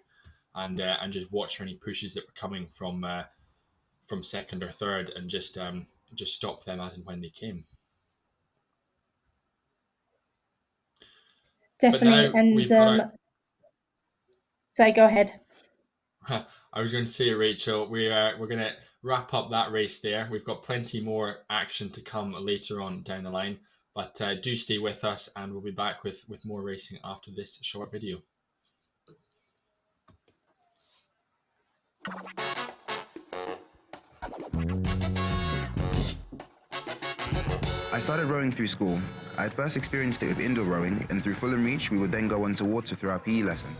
and just watch for any pushes that were coming from second or third, and just stop them as and when they came. Definitely, and sorry, go ahead. I was going to say, Rachel, we're going to wrap up that race there. We've got plenty more action to come later on down the line, but do stay with us, and we'll be back with more racing after this short video. I started rowing through school. I had first experienced it with indoor rowing, and through Fulham Reach we would then go on to water through our PE lessons.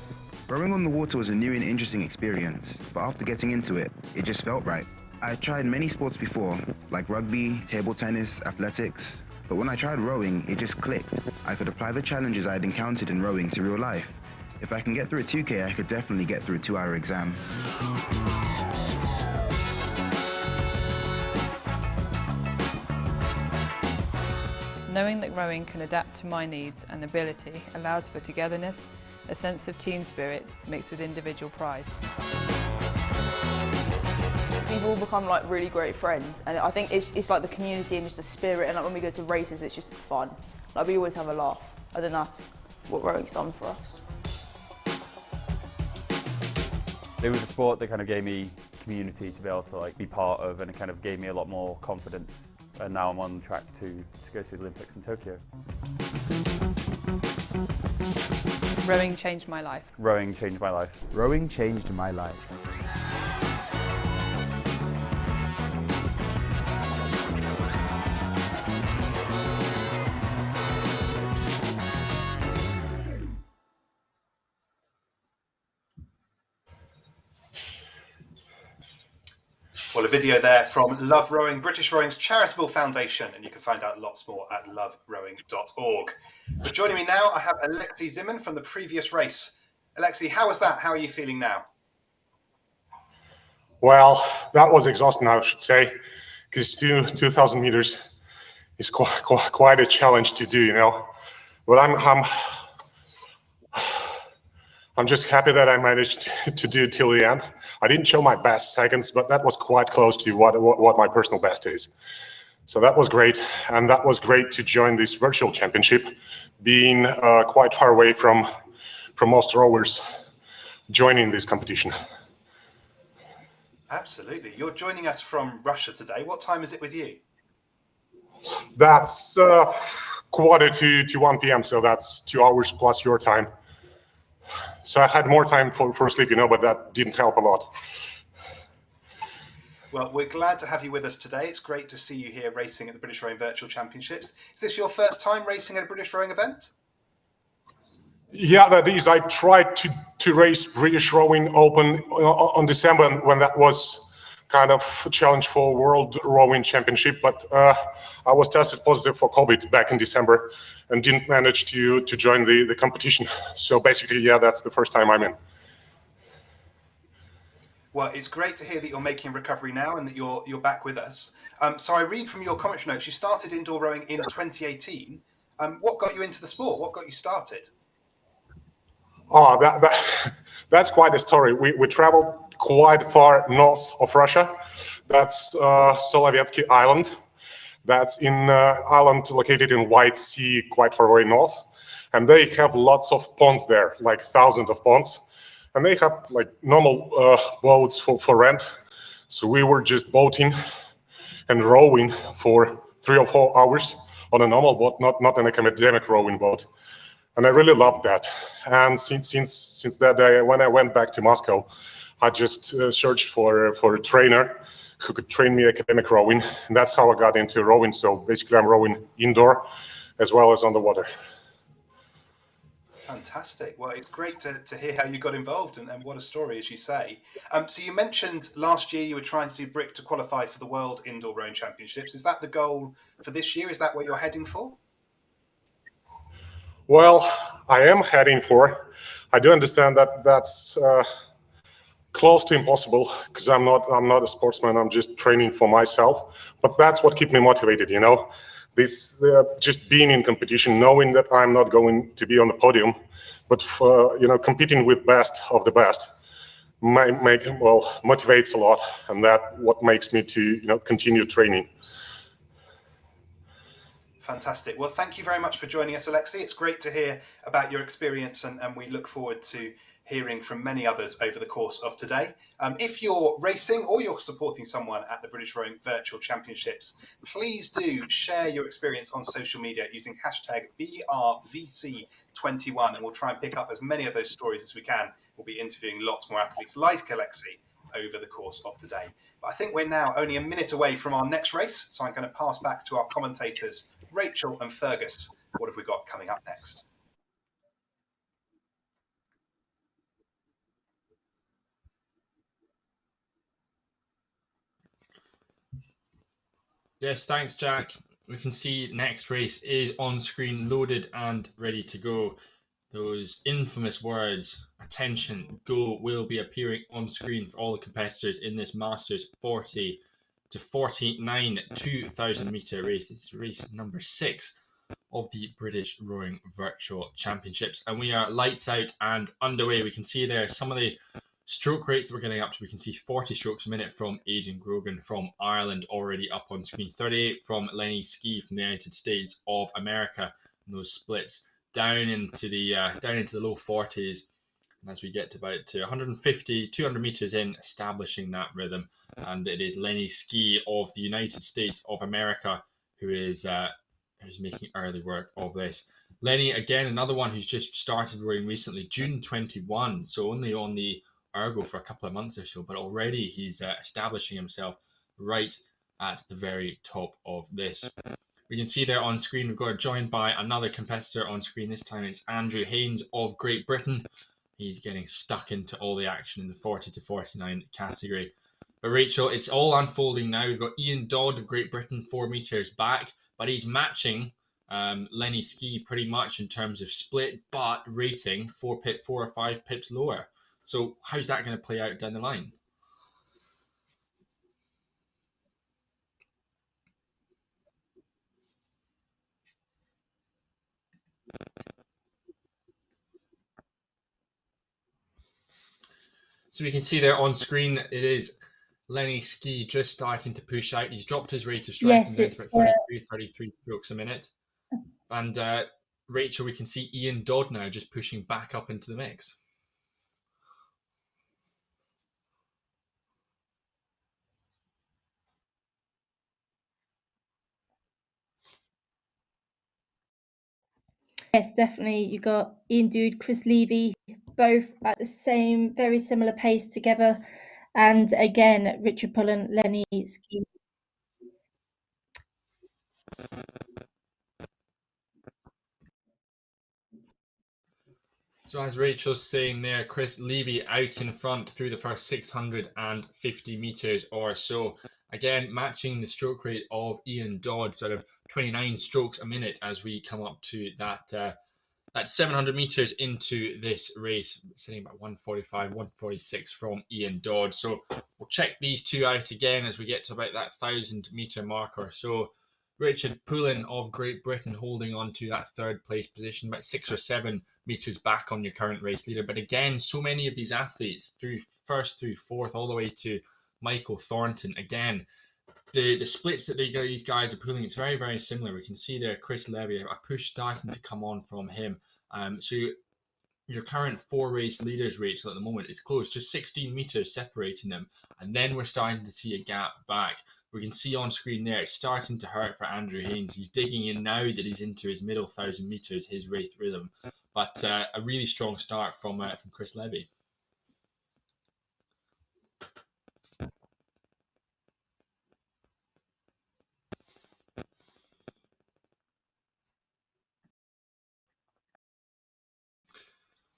Rowing on the water was a new and interesting experience, but after getting into it, it just felt right. I had tried many sports before, like rugby, table tennis, athletics, but when I tried rowing, it just clicked. I could apply the challenges I had encountered in rowing to real life. If I can get through a 2K, I could definitely get through a 2-hour exam. Knowing that rowing can adapt to my needs and ability allows for togetherness, a sense of team spirit mixed with individual pride. We've all become like really great friends, and I think it's like the community and just the spirit, and like when we go to races it's just fun. Like we always have a laugh. I think that's what rowing's done for us. It was a sport that kind of gave me community to be able to like be part of, and it kind of gave me a lot more confidence. And now I'm on track to go to the Olympics in Tokyo. Rowing changed my life. Rowing changed my life. Rowing changed my life. Well, a video there from Love Rowing, British Rowing's charitable foundation, and you can find out lots more at loverowing.org. But joining me now, I have Alexei Zimin from the previous race. Alexei, how was that? How are you feeling now? Well, that was exhausting, I should say, because 2,000 meters is quite a challenge to do, you know. But I'm just happy that I managed to do it till the end. I didn't show my best seconds, but that was quite close to what my personal best is. So that was great, and that was great to join this virtual championship, being quite far away from most rowers joining this competition. Absolutely. You're joining us from Russia today. What time is it with you? That's quarter to 1 p.m., so that's 2 hours plus your time. So I had more time for sleep, you know, but that didn't help a lot. Well, we're glad to have you with us today. It's great to see you here racing at the British Rowing Virtual Championships. Is this your first time racing at a British Rowing event? Yeah, that is. I tried to race British Rowing Open on December when that was kind of a challenge for World Rowing Championship, but I was tested positive for COVID back in December and didn't manage to join the competition. So basically, yeah, that's the first time I'm in. Well, it's great to hear that you're making recovery now and that you're back with us. So I read from your commentary notes, you started indoor rowing in 2018. What got you into the sport? What got you started? Oh, that's quite a story. We traveled quite far north of Russia. That's Solovetsky Island. That's in island located in White Sea, quite far away north. And they have lots of ponds there, like thousands of ponds. And they have like normal boats for rent. So we were just boating and rowing for 3 or 4 hours on a normal boat, not an academic rowing boat. And I really loved that. And since that day, when I went back to Moscow, I just searched for a trainer who could train me academic rowing. And that's how I got into rowing. So basically I'm rowing indoor as well as on the water. Fantastic. Well, it's great to hear how you got involved and what a story, as you say. So you mentioned last year you were trying to do brick to qualify for the World Indoor Rowing Championships. Is that the goal for this year? Is that what you're heading for? Well, I am heading for. I do understand that that's close to impossible because I'm not a sportsman. I'm just training for myself. But that's what keeps me motivated, you know. This just being in competition, knowing that I'm not going to be on the podium, but you know, competing with best of the best, motivates a lot, and that what makes me to continue training. Fantastic. Well, thank you very much for joining us, Alexei. It's great to hear about your experience, and we look forward to hearing from many others over the course of today. If you're racing or you're supporting someone at the British Rowing Virtual Championships, please do share your experience on social media using hashtag BRVC21, and we'll try and pick up as many of those stories as we can. We'll be interviewing lots more athletes like Alexei over the course of today. But I think we're now only a minute away from our next race, so I'm going to pass back to our commentators, Rachel and Fergus. What have we got coming up next? Yes, thanks, Jack. We can see next race is on screen, loaded and ready to go. Those infamous words, attention, go, will be appearing on screen for all the competitors in this Masters 40 to 49 2,000 metre race. This is race number 6 of the British Rowing Virtual Championships. And we are lights out and underway. We can see there some of the stroke rates that we're getting up to. We can see 40 strokes a minute from Aidan Grogan from Ireland already up on screen. 38 from Lenny Ski from the United States of America. And those splits down into the low 40s. And as we get to about 150, 200 meters in, establishing that rhythm. And it is Lenny Ski of the United States of America who's making early work of this. Lenny, again, another one who's just started rowing recently, June 21, so only on the Ergo for a couple of months or so, but already he's establishing himself right at the very top of this. We can see there on screen we've got joined by another competitor on screen. This time it's Andrew Haynes of Great Britain. He's getting stuck into all the action in the 40 to 49 category. But Rachel, it's all unfolding now. We've got Ian Dodd of Great Britain 4 meters back, but he's matching Lenny Ski pretty much in terms of split, but rating 4 or 5 pips lower. So how's that going to play out down the line? So we can see there on screen, it is Lenny Ski just starting to push out. He's dropped his rate of striking down to about 33 strokes a minute. And Rachel, we can see Ian Dodd now just pushing back up into the mix. Yes, definitely. You got Ian Dodd, Chris Levy, both at the same, very similar pace together. And again, Richard Pullen, Lenny Ski. So as Rachel's saying there, Chris Levy out in front through the first 650 metres or so. Again, matching the stroke rate of Ian Dodd, sort of 29 strokes a minute as we come up to that 700 metres into this race, sitting about 145, 146 from Ian Dodd. So we'll check these two out again as we get to about that 1,000 metre mark or so. Richard Poulin of Great Britain holding on to that third place position, about 6 or 7 metres back on your current race leader. But again, so many of these athletes through first through fourth, all the way to Michael Thornton. Again, the splits that these guys are pulling, it's very, very similar. We can see there Chris Levy, a push starting to come on from him. So your current 4 race leaders, Rachel, at the moment is close, just 16 metres separating them. And then we're starting to see a gap back. We can see on screen there, it's starting to hurt for Andrew Haynes. He's digging in now that he's into his middle 1,000 metres, his race rhythm. But a really strong start from Chris Levy.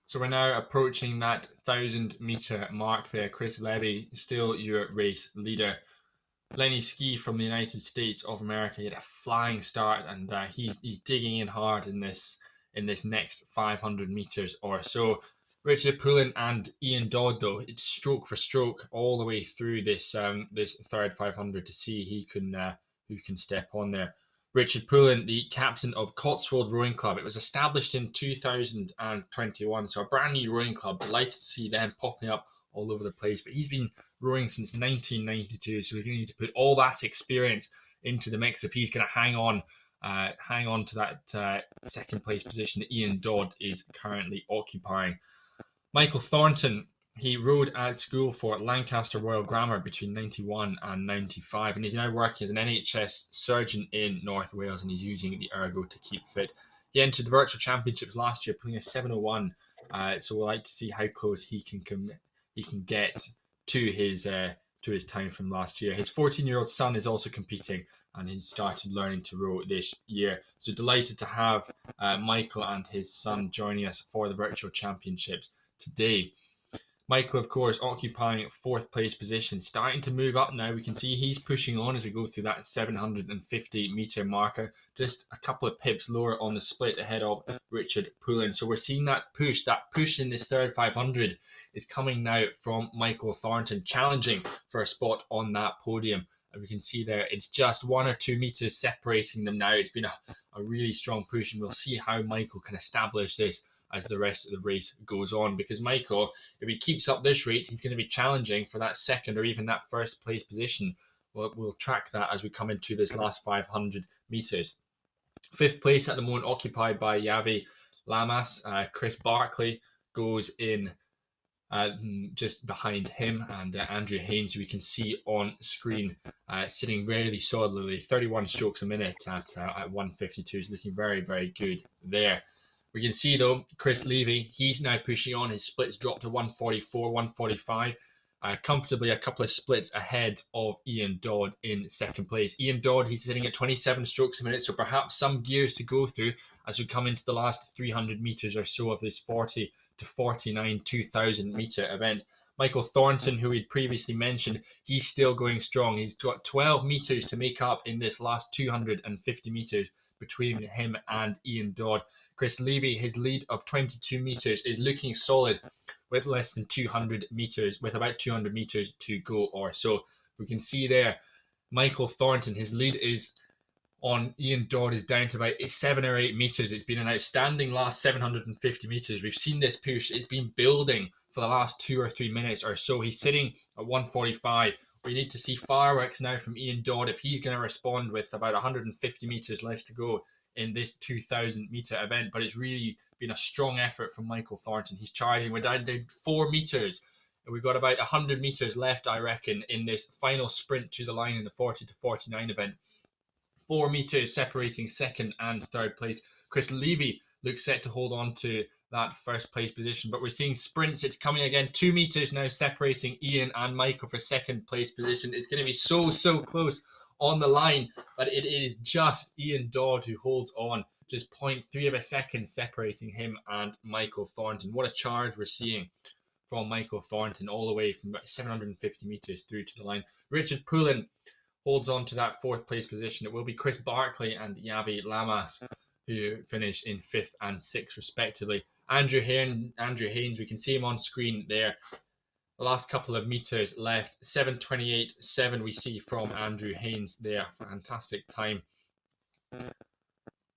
So we're now approaching that 1,000 metre mark there. Chris Levy, still your race leader. Lenny Ski from the United States of America, he had a flying start, and he's digging in hard in this next 500 metres or so. Richard Poulin and Ian Dodd, though, it's stroke for stroke all the way through this this third 500 to see who can step on there. Richard Poulin, the captain of Cotswold Rowing Club. It was established in 2021, so a brand new rowing club. Delighted to see them popping up all over the place. But he's been rowing since 1992, so we're going to need to put all that experience into the mix if he's going to hang on to that second place position that Ian Dodd is currently occupying. Michael Thornton, he rowed at school for Lancaster Royal Grammar between 91 and 95, and he's now working as an NHS surgeon in North Wales, and he's using the ergo to keep fit. He entered the Virtual Championships last year, pulling a 7:01, so we'll like to see how close he can get to his time from last year. His 14-year-old son is also competing, and he started learning to row this year. So delighted to have Michael and his son joining us for the Virtual Championships today. Michael, of course, occupying 4th place position, starting to move up now. We can see he's pushing on as we go through that 750 metre marker, just a couple of pips lower on the split ahead of Richard Poulin. So we're seeing that push in this third 500 is coming now from Michael Thornton, challenging for a spot on that podium. And we can see there, it's just 1 or 2 metres separating them now. It's been a really strong push, and we'll see how Michael can establish this as the rest of the race goes on, because Michael, if he keeps up this rate, he's going to be challenging for that second or even that first place position. We'll track that as we come into this last 500 metres. 5th place at the moment occupied by Yavi Lamas. Chris Barkley goes in just behind him, and Andrew Haynes, who we can see on screen, sitting really solidly, 31 strokes a minute at 152, is looking very, very good there. We can see, though, Chris Levy, he's now pushing on. His splits dropped to 144, 145, comfortably a couple of splits ahead of Ian Dodd in second place. Ian Dodd, he's sitting at 27 strokes a minute, so perhaps some gears to go through as we come into the last 300 metres or so of this 40 to 49 2,000 metre event. Michael Thornton, who we'd previously mentioned, he's still going strong. He's got 12 metres to make up in this last 250 metres between him and Ian Dodd. Chris Levy, his lead of 22 metres is looking solid with less than 200 metres, with about 200 metres to go or so. We can see there, Michael Thornton, his lead is on Ian Dodd is down to about 7 or 8 metres. It's been an outstanding last 750 metres. We've seen this push. It's been building for the last 2 or 3 minutes or so. He's sitting at 145. We need to see fireworks now from Ian Dodd if he's going to respond with about 150 metres left to go in this 2,000 metre event. But it's really been a strong effort from Michael Thornton. He's charging. We're down to 4 metres. And we've got about 100 metres left, I reckon, in this final sprint to the line in the 40 to 49 event. 4 metres separating second and third place. Chris Levy looks set to hold on to that first place position, but we're seeing sprints. It's coming again. 2 metres now separating Ian and Michael for second place position. It's going to be so close on the line, but it is just Ian Dodd who holds on just 0.3 of a second separating him and Michael Thornton. What a charge we're seeing from Michael Thornton all the way from about 750 metres through to the line. Richard Poulin holds on to that 4th place position. It will be Chris Barkley and Yavi Lamas who finish in 5th and 6th respectively. Andrew Haynes, we can see him on screen there. The last couple of meters left, 7:28.7 we see from Andrew Haynes there. Fantastic time.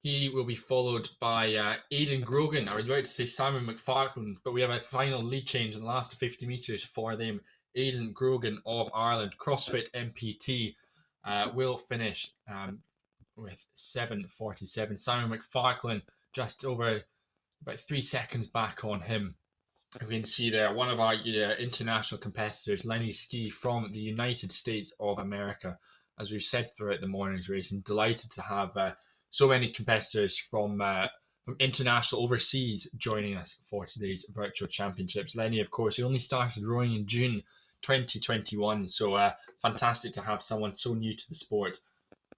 He will be followed by Aidan Grogan. I was about to say Simon McFarland, but we have a final lead change in the last 50 metres for them. Aidan Grogan of Ireland, CrossFit MPT, will finish with 7:47. Simon McFarland just over about 3 seconds back on him. We can see there one of our international competitors, Lenny Ski from the United States of America. As we've said throughout the morning's race, and delighted to have so many competitors from international overseas joining us for today's virtual championships. Lenny, of course, he only started rowing in June 2021, so fantastic to have someone so new to the sport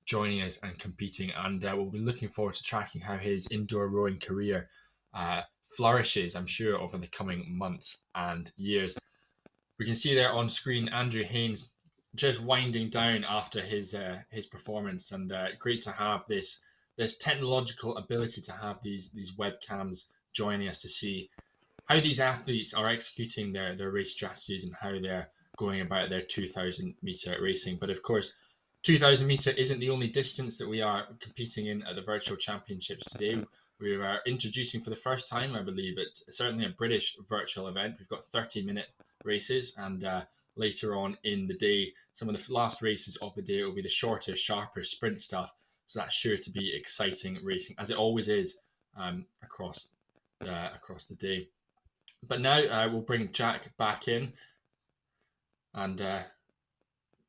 joining us and competing, and we'll be looking forward to tracking how his indoor rowing career flourishes, I'm sure, over the coming months and years. We can see there on screen Andrew Haynes just winding down after his performance, and great to have this technological ability to have these webcams joining us to see how these athletes are executing their race strategies and how they're going about their 2,000 meter racing. But of course, 2,000 meter isn't the only distance that we are competing in at the virtual championships today. We are introducing for the first time, I believe, it's certainly a British virtual event. We've got 30-minute races, and later on in the day, some of the last races of the day will be the shorter, sharper sprint stuff. So that's sure to be exciting racing, as it always is across the day. But now we'll bring Jack back in, and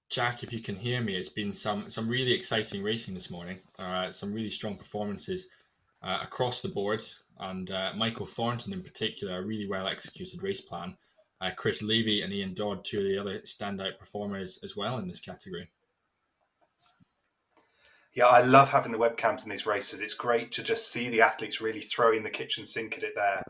Jack, if you can hear me, it's been some really exciting racing this morning. Some really strong performances across the board, and Michael Thornton in particular, a really well executed race plan. Chris Levy and Ian Dodd, two of the other standout performers as well in this category. Yeah, I love having the webcams in these races. It's great to just see the athletes really throwing the kitchen sink at it there.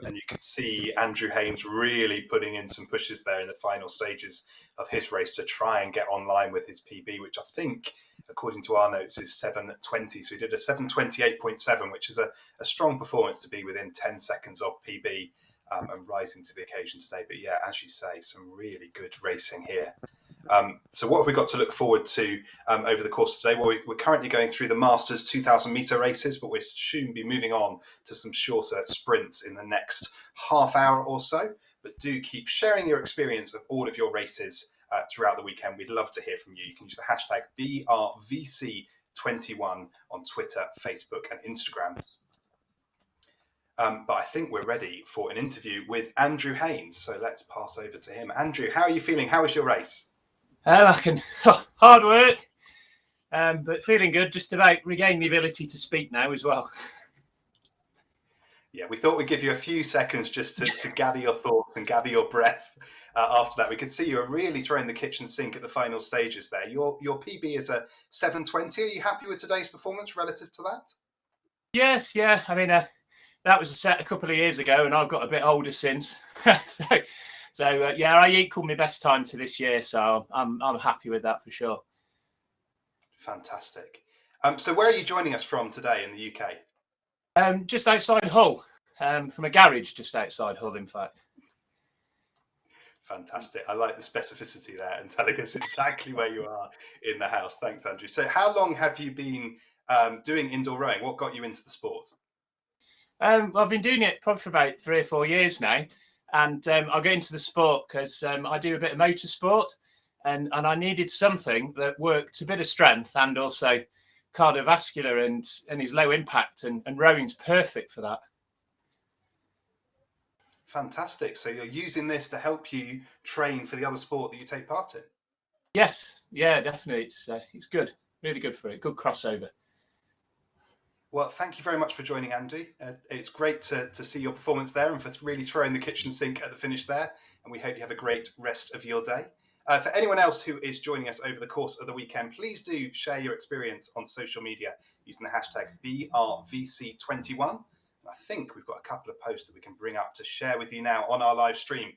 And you can see Andrew Haynes really putting in some pushes there in the final stages of his race to try and get online with his PB, which I think, according to our notes, is 7:20. So he did a 7:28.7, which is a strong performance to be within 10 seconds of PB and rising to the occasion today. But yeah, as you say, some really good racing here. So what have we got to look forward to over the course of today? Well, we're currently going through the Masters 2,000 metre races, but we'll soon be moving on to some shorter sprints in the next half hour or so. But do keep sharing your experience of all of your races throughout the weekend. We'd love to hear from you. You can use the hashtag BRVC21 on Twitter, Facebook and Instagram. But I think we're ready for an interview with Andrew Haynes. So let's pass over to him. Andrew, how are you feeling? How was your race? Hard work, but feeling good. Just about regain the ability to speak now as well. Yeah, we thought we'd give you a few seconds just to gather your thoughts and gather your breath. After that, we could see you were really throwing the kitchen sink at the final stages there. Your PB is a 7:20. Are you happy with today's performance relative to that? Yes, yeah. I mean, that was a set a couple of years ago, and I've got a bit older since. So yeah, I equal my best time to this year, so I'm happy with that for sure. Fantastic. So where are you joining us from today in the UK? Just outside Hull, from a garage just outside Hull, in fact. Fantastic. I like the specificity there and telling us exactly where you are in the house. Thanks, Andrew. So how long have you been doing indoor rowing? What got you into the sport? I've been doing it probably for about 3 or 4 years now. And I got into the sport because I do a bit of motorsport, and I needed something that worked a bit of strength and also cardiovascular and is low impact, and rowing's perfect for that. Fantastic. So you're using this to help you train for the other sport that you take part in? Yes, yeah, definitely. It's good, really good for it. Good crossover. Well, thank you very much for joining, Andy. It's great to see your performance there and for really throwing the kitchen sink at the finish there. And we hope you have a great rest of your day. For anyone else who is joining us over the course of the weekend, please do share your experience on social media using the hashtag BRVC21. I think we've got a couple of posts that we can bring up to share with you now on our live stream.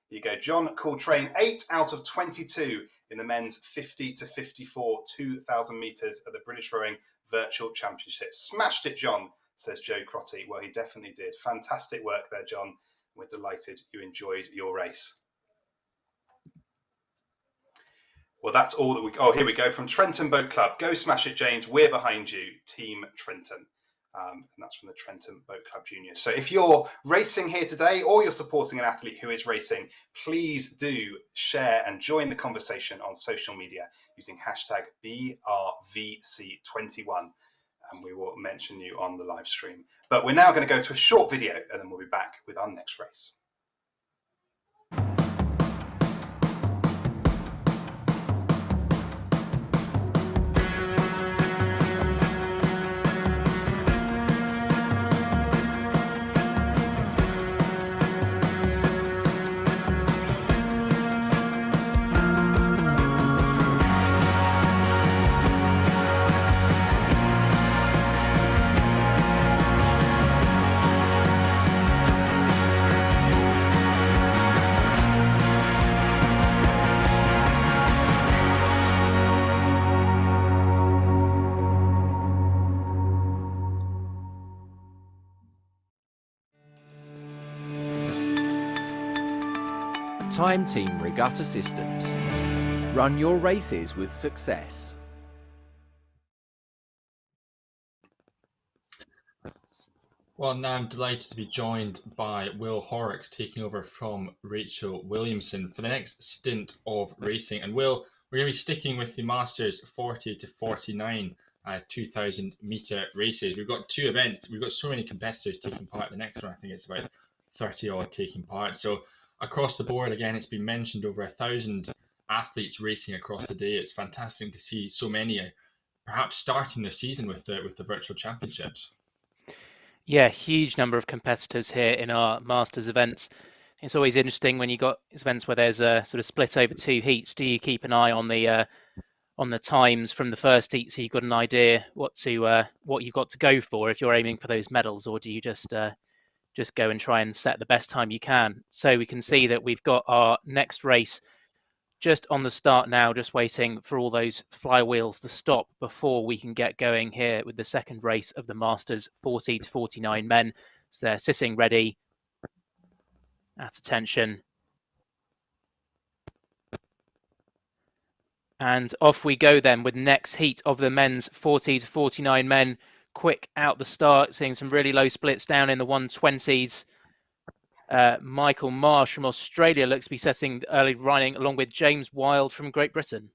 Here you go. John Coltrane, 8 out of 22 in the men's 50 to 54 2,000 metres at the British Rowing Virtual Championship. Smashed it, John, says Joe Crotty. Well, he definitely did. Fantastic work there, John. We're delighted you enjoyed your race. Well, that's all that we... Oh, here we go. From Trenton Boat Club. Go smash it, James. We're behind you. Team Trenton. And that's from the Trenton Boat Club Juniors. So if you're racing here today or you're supporting an athlete who is racing, please do share and join the conversation on social media using hashtag BRVC21. And we will mention you on the live stream. But we're now going to go to a short video and then we'll be back with our next race. Time Team Regatta Systems. Run your races with success. Well, now I'm delighted to be joined by Will Horrocks, taking over from Rachel Williamson for the next stint of racing. And Will, we're going to be sticking with the Masters 40 to 49 2,000 metre races. We've got two events. We've got so many competitors taking part. The next one, I think it's about 30 odd taking part. So across the board, again, it's been mentioned, over 1,000 athletes racing across the day. It's fantastic to see so many perhaps starting their season with the virtual championships. Yeah, huge number of competitors here in our Masters events. It's always interesting when you got events where there's a sort of split over two heats. Do you keep an eye on the times from the first heat, so you've got an idea what you've got to go for if you're aiming for those medals, or do you just go and try and set the best time you can? So we can see that we've got our next race just on the start now, just waiting for all those flywheels to stop before we can get going here with the second race of the Masters 40 to 49 men. So they're sitting ready, at attention. And off we go then with the next heat of the men's 40 to 49 men. Quick out the start, seeing some really low splits down in the 120s. Michael Marsh from Australia looks to be setting early running, along with James Wild from Great Britain.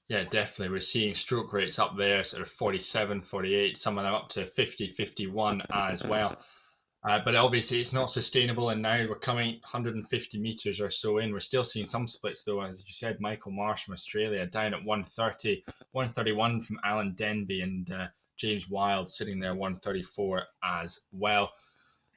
Yeah, definitely. We're seeing stroke rates up there, sort of 47, 48, some of them up to 50, 51 as well. But obviously it's not sustainable, and now we're coming 150 metres or so in. We're still seeing some splits though, as you said. Michael Marsh from Australia down at 130, 131 from Alan Denby, and James Wild sitting there 134 as well.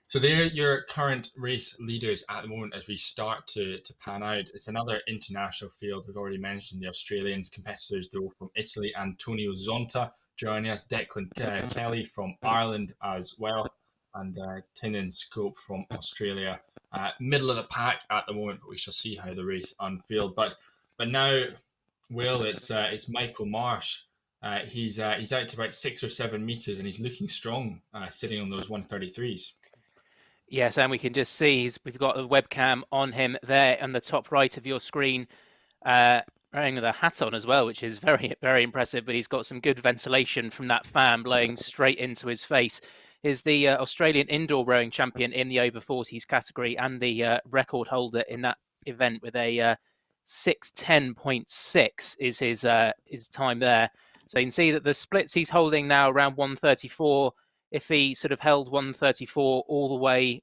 So they're your current race leaders at the moment as we start to pan out. It's another international field. We've already mentioned the Australians competitors though from Italy. Antonio Zonta joining us, Declan Kelly from Ireland as well, and Tynan Scope from Australia. Middle of the pack at the moment, but we shall see how the race unfolds. But now, Will, it's Michael Marsh. He's out to about 6 or 7 metres and he's looking strong, sitting on those 133s. Yes, and we can just see we've got a webcam on him there on the top right of your screen, wearing the hat on as well, which is very, very impressive. But he's got some good ventilation from that fan blowing straight into his face. Is the Australian indoor rowing champion in the over 40s category and the record holder in that event with a 6:10.6 is his time there. So you can see that the splits he's holding now around 134. If he sort of held 134 all the way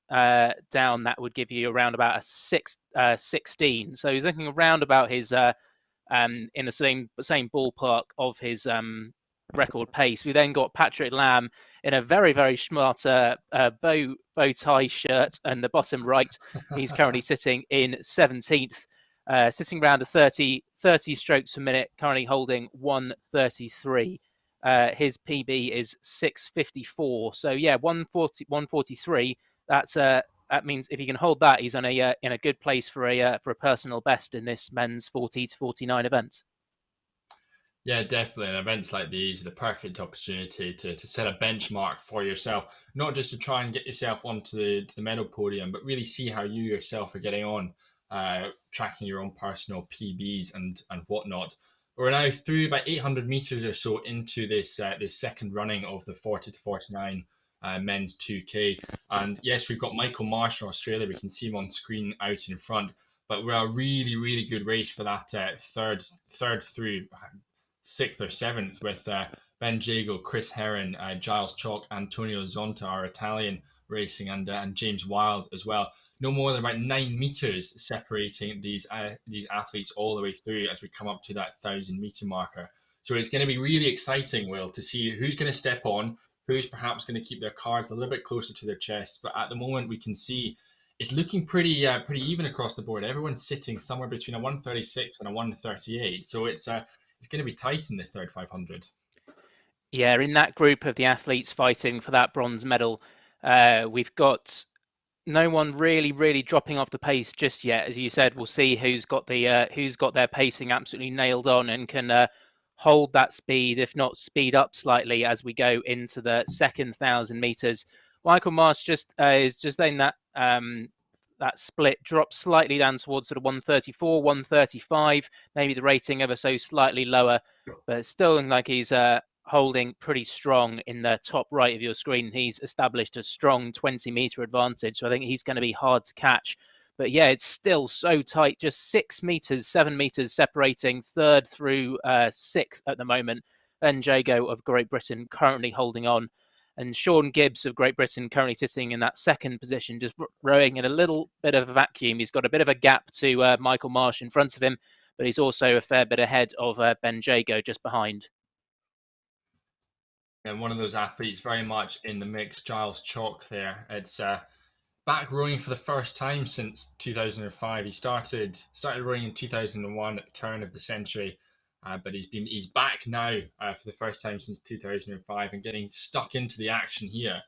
down, that would give you around about a 16. So he's looking around about his in the same ballpark of his record pace. We then got Patrick Lamb in a very, very smart bow tie shirt, and the bottom right, he's currently sitting in 17th. sitting around the 30 strokes per minute, currently holding 1:33. His PB is 6:54. So yeah, 143. That means if he can hold that, he's in a good place for a personal best in this men's 40 to 49 event. Yeah, definitely. And events like these are the perfect opportunity to set a benchmark for yourself, not just to try and get yourself onto the medal podium, but really see how you yourself are getting on, tracking your own personal PBs and whatnot. We're now through about 800 meters or so into this second running of the 40 to 49 men's 2K. And yes, we've got Michael Marsh from Australia. We can see him on screen out in front. But we're a really, really good race for that third through sixth or seventh with Ben Jago, Chris Herron, Giles Chalk, Antonio Zonta, our Italian racing, and James Wild as well. No more than about 9 meters separating these athletes all the way through as we come up to that 1,000-meter marker. So it's going to be really exciting, Will, to see who's going to step on, who's perhaps going to keep their cards a little bit closer to their chests. But at the moment, we can see it's looking pretty even across the board. Everyone's sitting somewhere between a 136 and a 138. So it's going to be tight in this third 500. Yeah, in that group of the athletes fighting for that bronze medal, we've got no one really dropping off the pace just yet. As you said, we'll see who's got their pacing absolutely nailed on and can hold that speed, if not speed up slightly as we go into the second 1,000 meters. Michael Marsh is just letting that split drop slightly down towards sort of 134, 135, maybe the rating ever so slightly lower, but it's still like he's holding pretty strong in the top right of your screen. He's established a strong 20-meter advantage, so I think he's going to be hard to catch. But yeah, it's still so tight, just 6 meters, 7 meters separating third through sixth at the moment. Ben Jago of Great Britain currently holding on. And Sean Gibbs of Great Britain currently sitting in that second position, just rowing in a little bit of a vacuum. He's got a bit of a gap to Michael Marsh in front of him, but he's also a fair bit ahead of Ben Jago just behind. And one of those athletes very much in the mix, Giles Chalk there. It's back rowing for the first time since 2005. He started rowing in 2001 at the turn of the century. But he's back now for the first time since 2005 and getting stuck into the action here.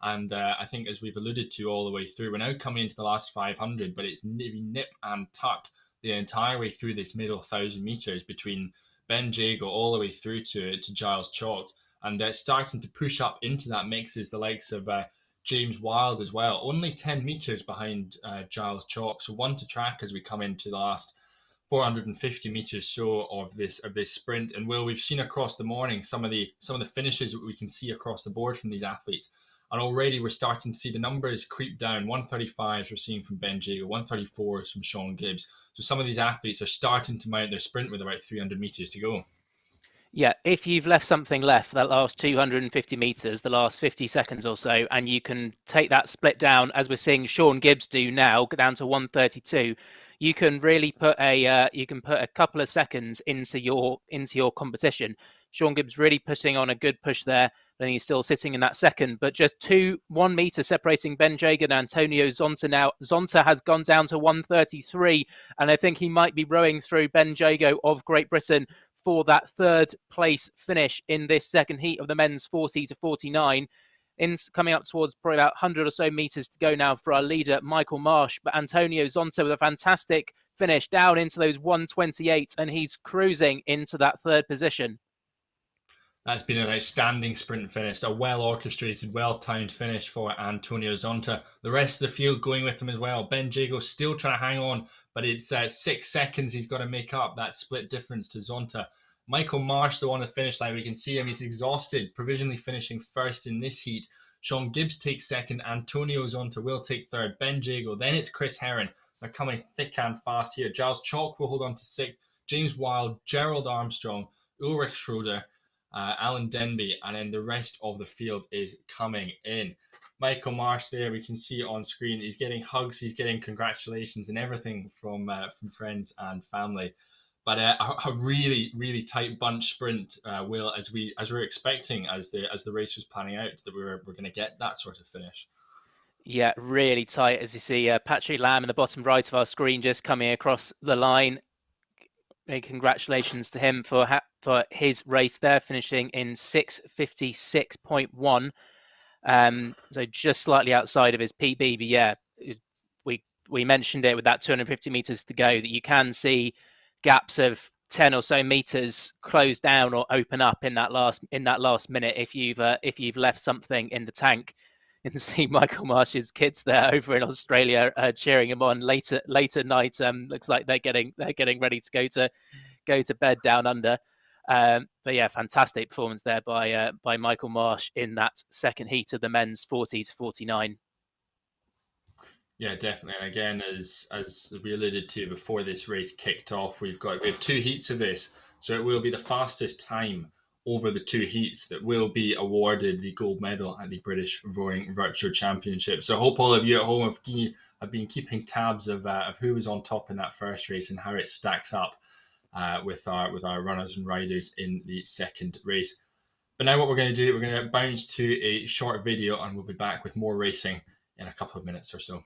And I think, as we've alluded to all the way through, we're now coming into the last 500, but it's nip and tuck the entire way through this middle 1,000 meters between Ben Jago all the way through to Giles Chalk. And starting to push up into that mix is the likes of James Wild as well, only 10 meters behind Giles Chalk. So one to track as we come into the last 450 meters so of this sprint. And Will, we've seen across the morning some of the finishes that we can see across the board from these athletes, and already we're starting to see the numbers creep down. 135s we're seeing from Ben Jago, 134s from Sean Gibbs. So some of these athletes are starting to mount their sprint with about 300 meters to go. Yeah, if you've left something left that last 250 meters, the last 50 seconds or so, and you can take that split down, as we're seeing Sean Gibbs do now, down to 132, you can really put a couple of seconds into your competition. Sean Gibbs really putting on a good push there, and he's still sitting in that second, but just 1 meter separating Ben Jago and Antonio Zonta now. Zonta has gone down to 133, and I think he might be rowing through Ben Jago of Great Britain for that third place finish in this second heat of the men's 40 to 49. Coming up towards probably about 100 or so meters to go now for our leader, Michael Marsh. But Antonio Zonta with a fantastic finish down into those 128, and he's cruising into that third position. That's been an outstanding sprint finish, a well-orchestrated, well-timed finish for Antonio Zonta. The rest of the field going with him as well. Ben Jago still trying to hang on, but it's 6 seconds he's got to make up that split difference to Zonta. Michael Marsh, though, on the finish line, we can see him. He's exhausted, provisionally finishing first in this heat. Sean Gibbs takes second. Antonio Zonta will take third. Ben Jago. Then it's Chris Herron. They're coming thick and fast here. Giles Chalk will hold on to sixth. James Wild, Gerald Armstrong, Ulrich Schroeder, Alan Denby, and then the rest of the field is coming in. Michael Marsh there, we can see on screen, he's getting hugs, he's getting congratulations and everything from friends and family. But a really tight bunch sprint, Will, as we're expecting as the race was planning out, that we're going to get that sort of finish. Yeah, really tight, as you see Patrick Lamb in the bottom right of our screen just coming across the line. Congratulations to him for his race there, finishing in 6:56.1. So just slightly outside of his PB, but yeah, we mentioned it with that 250 meters to go that you can see gaps of 10 or so meters close down or open up in that last minute if you've left something in the tank. You can see Michael Marsh's kids there over in Australia cheering him on late at night. Looks like they're getting ready to go to bed down under. But yeah, fantastic performance there by Michael Marsh in that second heat of the men's 40 to 49. Yeah, definitely. And again, as we alluded to before this race kicked off, we have 2 heats of this, so it will be the fastest time over the 2 heats that will be awarded the gold medal at the British Rowing Virtual Championship. So I hope all of you at home have been keeping tabs of who was on top in that first race and how it stacks up with our runners and riders in the second race. But now what we're going to do, we're going to bounce to a short video and we'll be back with more racing in a couple of minutes or so.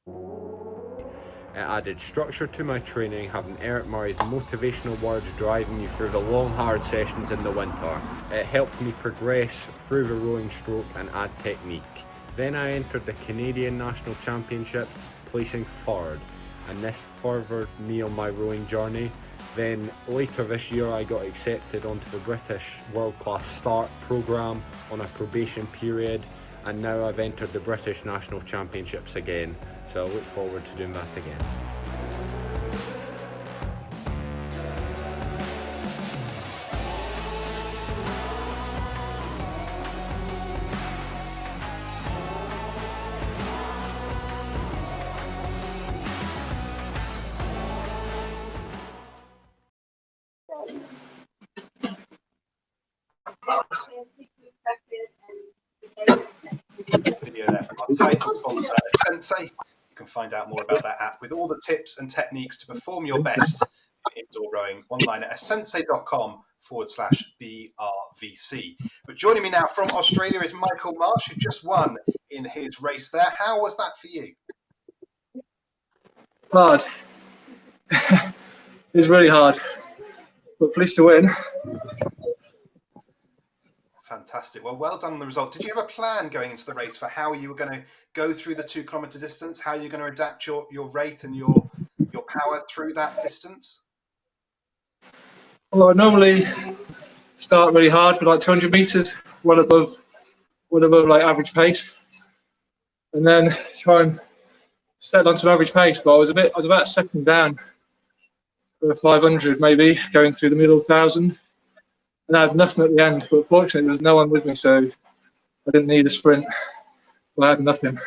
It added structure to my training, having Eric Murray's motivational words driving you through the long hard sessions in the winter. It helped me progress through the rowing stroke and add technique. Then I entered the Canadian National Championships, placing third, and this furthered me on my rowing journey. Then later this year I got accepted onto the British World Class Start programme on a probation period, and now I've entered the British National Championships again, so I look forward to doing that again. Video there from our title sponsor, Asensei. You can find out more about that app with all the tips and techniques to perform your best in indoor rowing online at asensei.com/BRVC. But joining me now from Australia is Michael Marsh, who just won in his race there. How was that for you? Hard. It was really hard, but pleased to win. Fantastic. Well done on the result. Did you have a plan going into the race for how you were going to go through the 2 kilometre distance, how you're going to adapt your rate and your power through that distance? Well, I normally start really hard with like 200 metres, well above like average pace, and then try and settle onto an average pace. But I was about a second down for 500, maybe going through the middle 1,000. And I had nothing at the end, but fortunately there was no one with me, so I didn't need a sprint. I had nothing.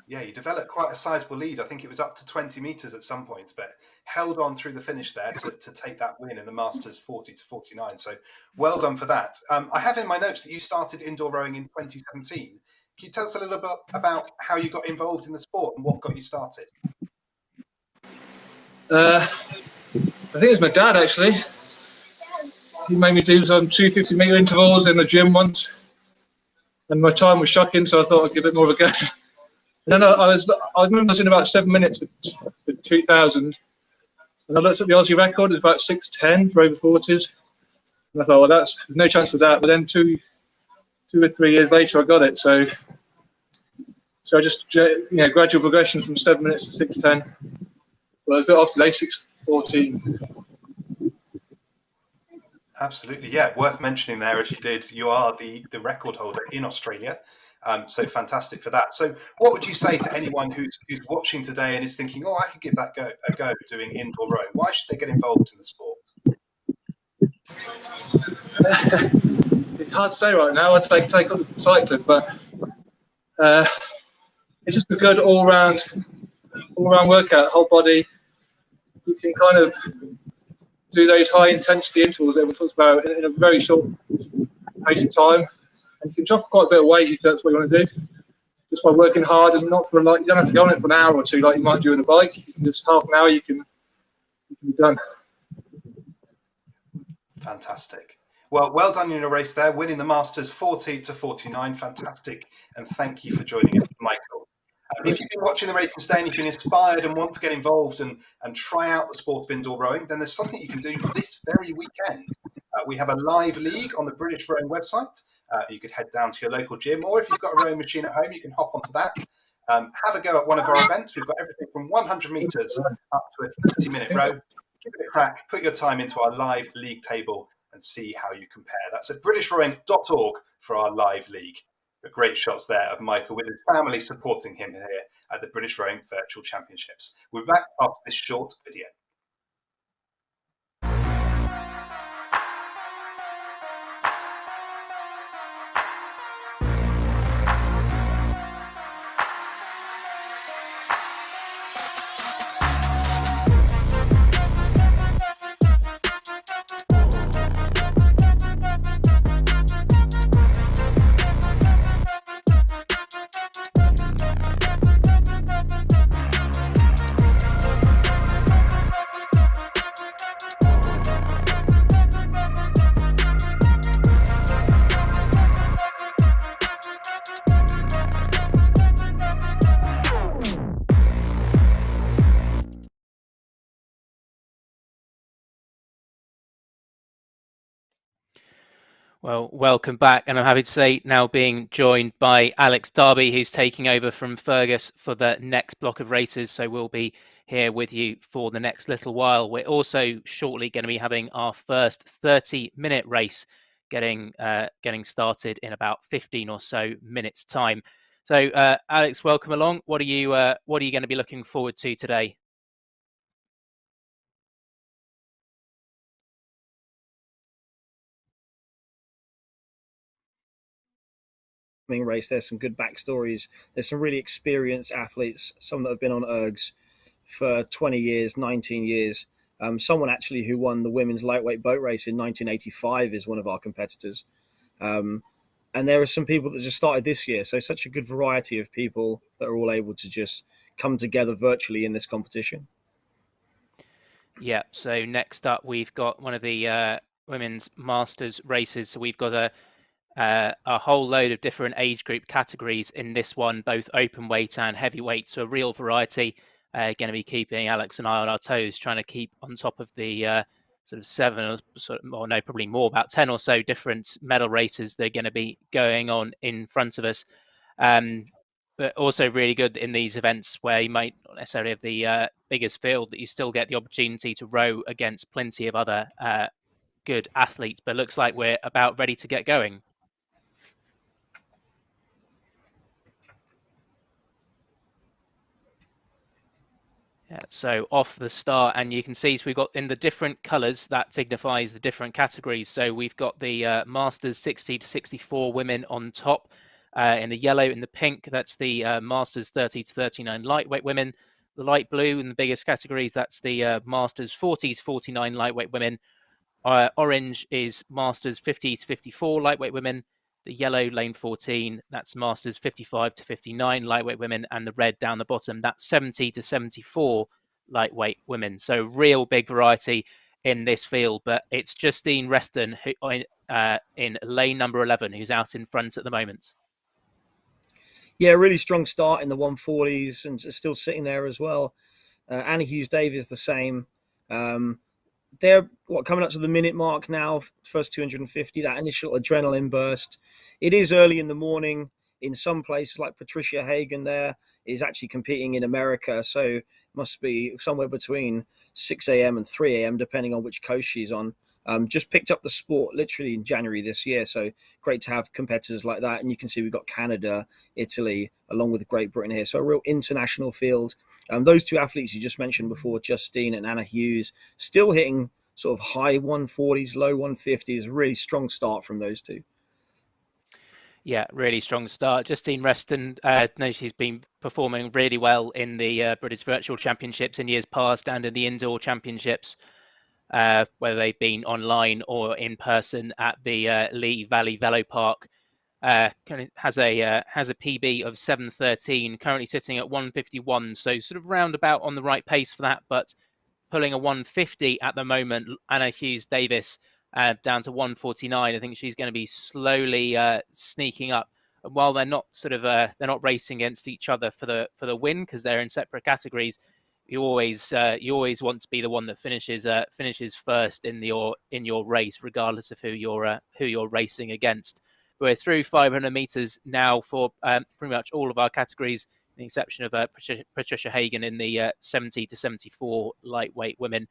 Yeah, you developed quite a sizable lead. I think it was up to 20 metres at some points, but held on through the finish there to take that win in the Masters 40 to 49. So well done for that. I have in my notes that you started indoor rowing in 2017. Can you tell us a little bit about how you got involved in the sport and what got you started? I think it was my dad, actually. He made me do some 250-metre intervals in the gym once, and my time was shocking, so I thought I'd give it more of a go. And then I remember I was in about 7 minutes for 2,000, and I looked at the Aussie record. It was about 6:10 for over 40s, and I thought, well, there's no chance of that. But then two or 3 years later, I got it. So I just gradual progression from 7 minutes to 6:10. Well, I got off today 6:14. Absolutely, yeah. Worth mentioning there, as you did, you are the record holder in Australia. So fantastic for that. So what would you say to anyone who's watching today and is thinking, oh, I could give that a go doing indoor rowing? Why should they get involved in the sport? It's hard to say right now. I'd say take up cycling, but it's just a good all-round workout, whole body. You can kind of do those high intensity intervals that everyone talks about in a very short pace of time, and you can drop quite a bit of weight if that's what you want to do, just by working hard, and not for you don't have to go on it for an hour or two like you might do on a bike. You can just half an hour, you can be done. Fantastic. Well done in your race there, winning the Masters 40 to 49. Fantastic. And thank you for joining us, Michael. If you've been watching the racing today and you've been inspired and want to get involved and try out the sport of indoor rowing, then there's something you can do this very weekend. We have a live league on the British Rowing website. You could head down to your local gym, or if you've got a rowing machine at home, you can hop onto that. Have a go at one of our events. We've got everything from 100 metres up to a 30-minute row. Give it a crack, put your time into our live league table and see how you compare. That's at britishrowing.org for our live league. But great shots there of Michael with his family supporting him here at the British Rowing Virtual Championships. We'll be back after this short video. Well, welcome back, and I'm happy to say now being joined by Alex Darby, who's taking over from Fergus for the next block of races. So we'll be here with you for the next little while. We're also shortly going to be having our first 30-minute race getting started in about 15 or so minutes time. So Alex, welcome along. What are you going to be looking forward to today? Race, there's some good backstories. There's some really experienced athletes, some that have been on ergs for 20 years, 19 years. Someone actually who won the women's lightweight boat race in 1985 is one of our competitors. And there are some people that just started this year. So such a good variety of people that are all able to just come together virtually in this competition. Yeah, so next up we've got one of the women's masters races. So we've got a whole load of different age group categories in this one, both open weight and heavyweight. So a real variety. Going to be keeping Alex and I on our toes, trying to keep on top of the sort of 7 or no, probably more, about 10 or so different medal races that are going to be going on in front of us. But also really good in these events where you might not necessarily have the biggest field, that you still get the opportunity to row against plenty of other good athletes. But looks like we're about ready to get going. Yeah, so off the start, and you can see, so we've got in the different colours that signifies the different categories. So we've got the Masters 60 to 64 women on top. In the yellow, in the pink, that's the Masters 30 to 39 lightweight women. The light blue in the biggest categories, that's the Masters 40 to 49 lightweight women. Orange is Masters 50 to 54 lightweight women. The yellow, lane 14, that's Masters 55 to 59 lightweight women, and the red down the bottom, that's 70 to 74 lightweight women. So real big variety in this field, but it's Justine Reston who, in lane number 11 who's out in front at the moment. Yeah, really strong start in the 140s and still sitting there as well. Anna Hughes-Davies the same. They're coming up to the minute mark now, first 250, that initial adrenaline burst. It is early in the morning. In some places, like Patricia Hagen there is actually competing in America, so must be somewhere between 6 a.m. and 3 a.m. depending on which coast she's on. Just picked up the sport literally in January this year, so great to have competitors like that. And you can see we've got Canada, Italy, along with Great Britain here, so a real international field. Those two athletes you just mentioned before, Justine and Anna Hughes, still hitting sort of high 140s, low 150s. Really strong start from those two. Yeah, really strong start. Justine Reston, she's been performing really well in the British Virtual Championships in years past and in the indoor championships, whether they've been online or in person at the Lee Valley Velo Park. Has a PB of 7:13, currently sitting at 1:51, so sort of roundabout on the right pace for that, but pulling a 1:50 at the moment. Anna Hughes-Davies down to 1:49. I think she's going to be slowly sneaking up. And while they're not they're not racing against each other for the win because they're in separate categories, you always want to be the one that finishes first in your race, regardless of who you're racing against. We're through 500 meters now for pretty much all of our categories, with the exception of Patricia Hagen in the 70 to 74 lightweight women.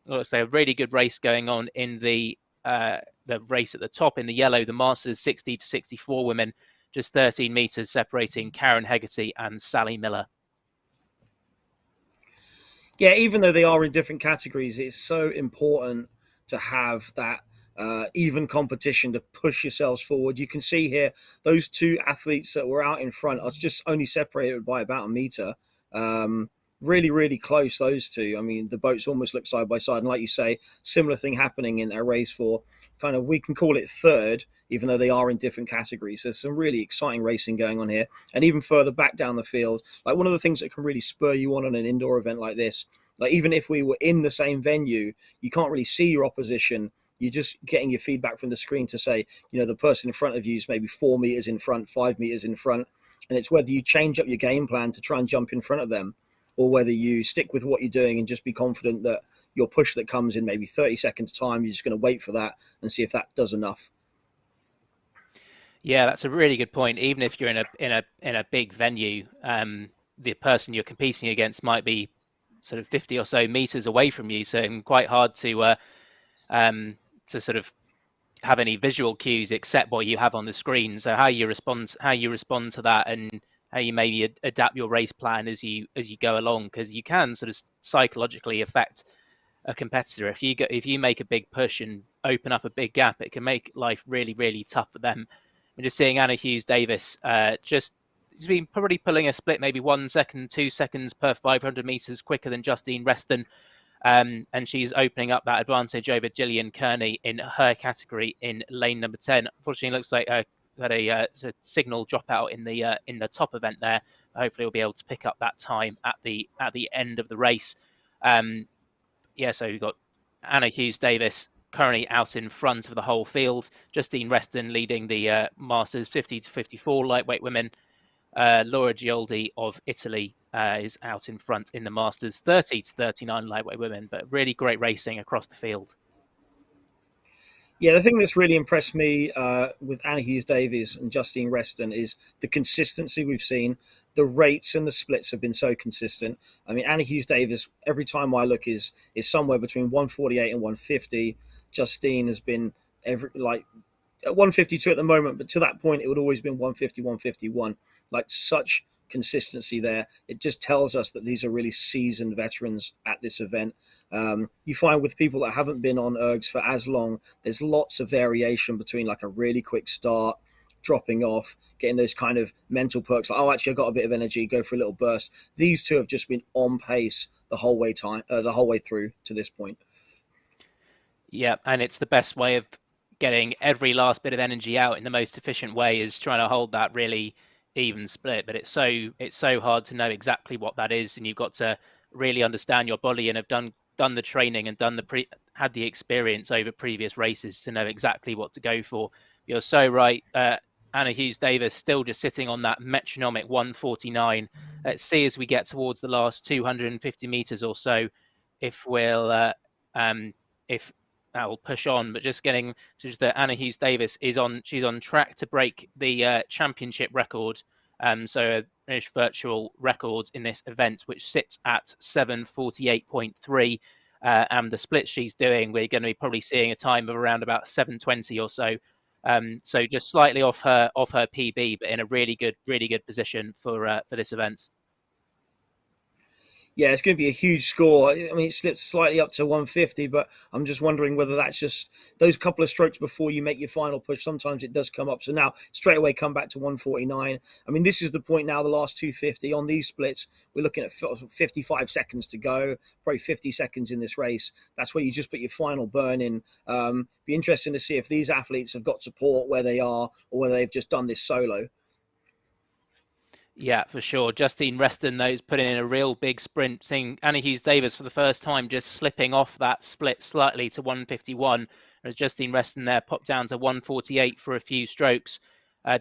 Looks like a really good race going on in the race at the top in the yellow, the Masters 60 to 64 women, just 13 meters separating Karen Hegarty and Sally Miller. Yeah, even though they are in different categories, it's so important to have that even competition to push yourselves forward. You can see here those two athletes that were out in front are just only separated by about a meter. Really, really close, those two. I mean, the boats almost look side by side. And like you say, similar thing happening in their race for kind of, we can call it third, even though they are in different categories. There's some really exciting racing going on here. And even further back down the field, like one of the things that can really spur you on an indoor event like this, like even if we were in the same venue, you can't really see your opposition. You're just getting your feedback from the screen to say, you know, the person in front of you is maybe 4 meters in front, 5 meters in front. And it's whether you change up your game plan to try and jump in front of them, or whether you stick with what you're doing and just be confident that your push that comes in maybe 30 seconds time, you're just going to wait for that and see if that does enough. Yeah, that's a really good point. Even if you're in a big venue, the person you're competing against might be sort of 50 or so meters away from you, so it's quite hard to sort of have any visual cues except what you have on the screen. So how you respond to that, and how you maybe adapt your race plan as you go along, because you can sort of psychologically affect a competitor. If you make a big push and open up a big gap, it can make life really, really tough for them. I'm just seeing Anna Hughes Davis she's been probably pulling a split maybe 1 second, 2 seconds per 500 meters quicker than Justine Reston. And she's opening up that advantage over Gillian Kearney in her category in lane number 10. Unfortunately, it looks like had a signal dropout in the top event there. Hopefully, we'll be able to pick up that time at the end of the race. So we've got Anna Hughes Davis currently out in front of the whole field. Justine Reston leading the Masters 50 to 54 lightweight women. Laura Gioldi of Italy is out in front in the Masters 30 to 39 lightweight women, but really great racing across the field. Yeah, the thing that's really impressed me with Anna Hughes Davies and Justine Reston is the consistency we've seen. The rates and the splits have been so consistent. I mean, Anna Hughes Davies, every time I look, is somewhere between 148 and 150. Justine has been at 152 at the moment, but to that point, it would always been 150, 151. Like, such consistency there. It just tells us that these are really seasoned veterans at this event. You find with people that haven't been on ergs for as long, there's lots of variation between like a really quick start, dropping off, getting those kind of mental perks like, oh, actually I got a bit of energy, go for a little burst. These two have just been on pace the whole way through to this point. Yeah, and it's the best way of getting every last bit of energy out in the most efficient way, is trying to hold that really even split. But it's so hard to know exactly what that is, and you've got to really understand your body and have done the training and had the experience over previous races to know exactly what to go for. You're so right. Anna Hughes Davis still just sitting on that metronomic 149. Let's see as we get towards the last 250 meters or so if that will push on. But just getting to just that Anna Hughes Davis she's on track to break the championship record. So a British virtual record in this event, which sits at 7:48.3. And the split she's doing, we're going to be probably seeing a time of around about 7:20 or so. So just slightly off her PB, but in a really good position for this event. Yeah, it's going to be a huge score. I mean, it slipped slightly up to 150, but I'm just wondering whether that's just those couple of strokes before you make your final push. Sometimes it does come up. So now straight away come back to 149. I mean, this is the point now, the last 250 on these splits. We're looking at 55 seconds to go, probably 50 seconds in this race. That's where you just put your final burn in. Be interesting to see if these athletes have got support where they are or whether they've just done this solo. Yeah, for sure. Justine Reston, though, is putting in a real big sprint. Seeing Anna Hughes Davis for the first time just slipping off that split slightly to 151. Whereas Justine Reston there popped down to 1:48 for a few strokes.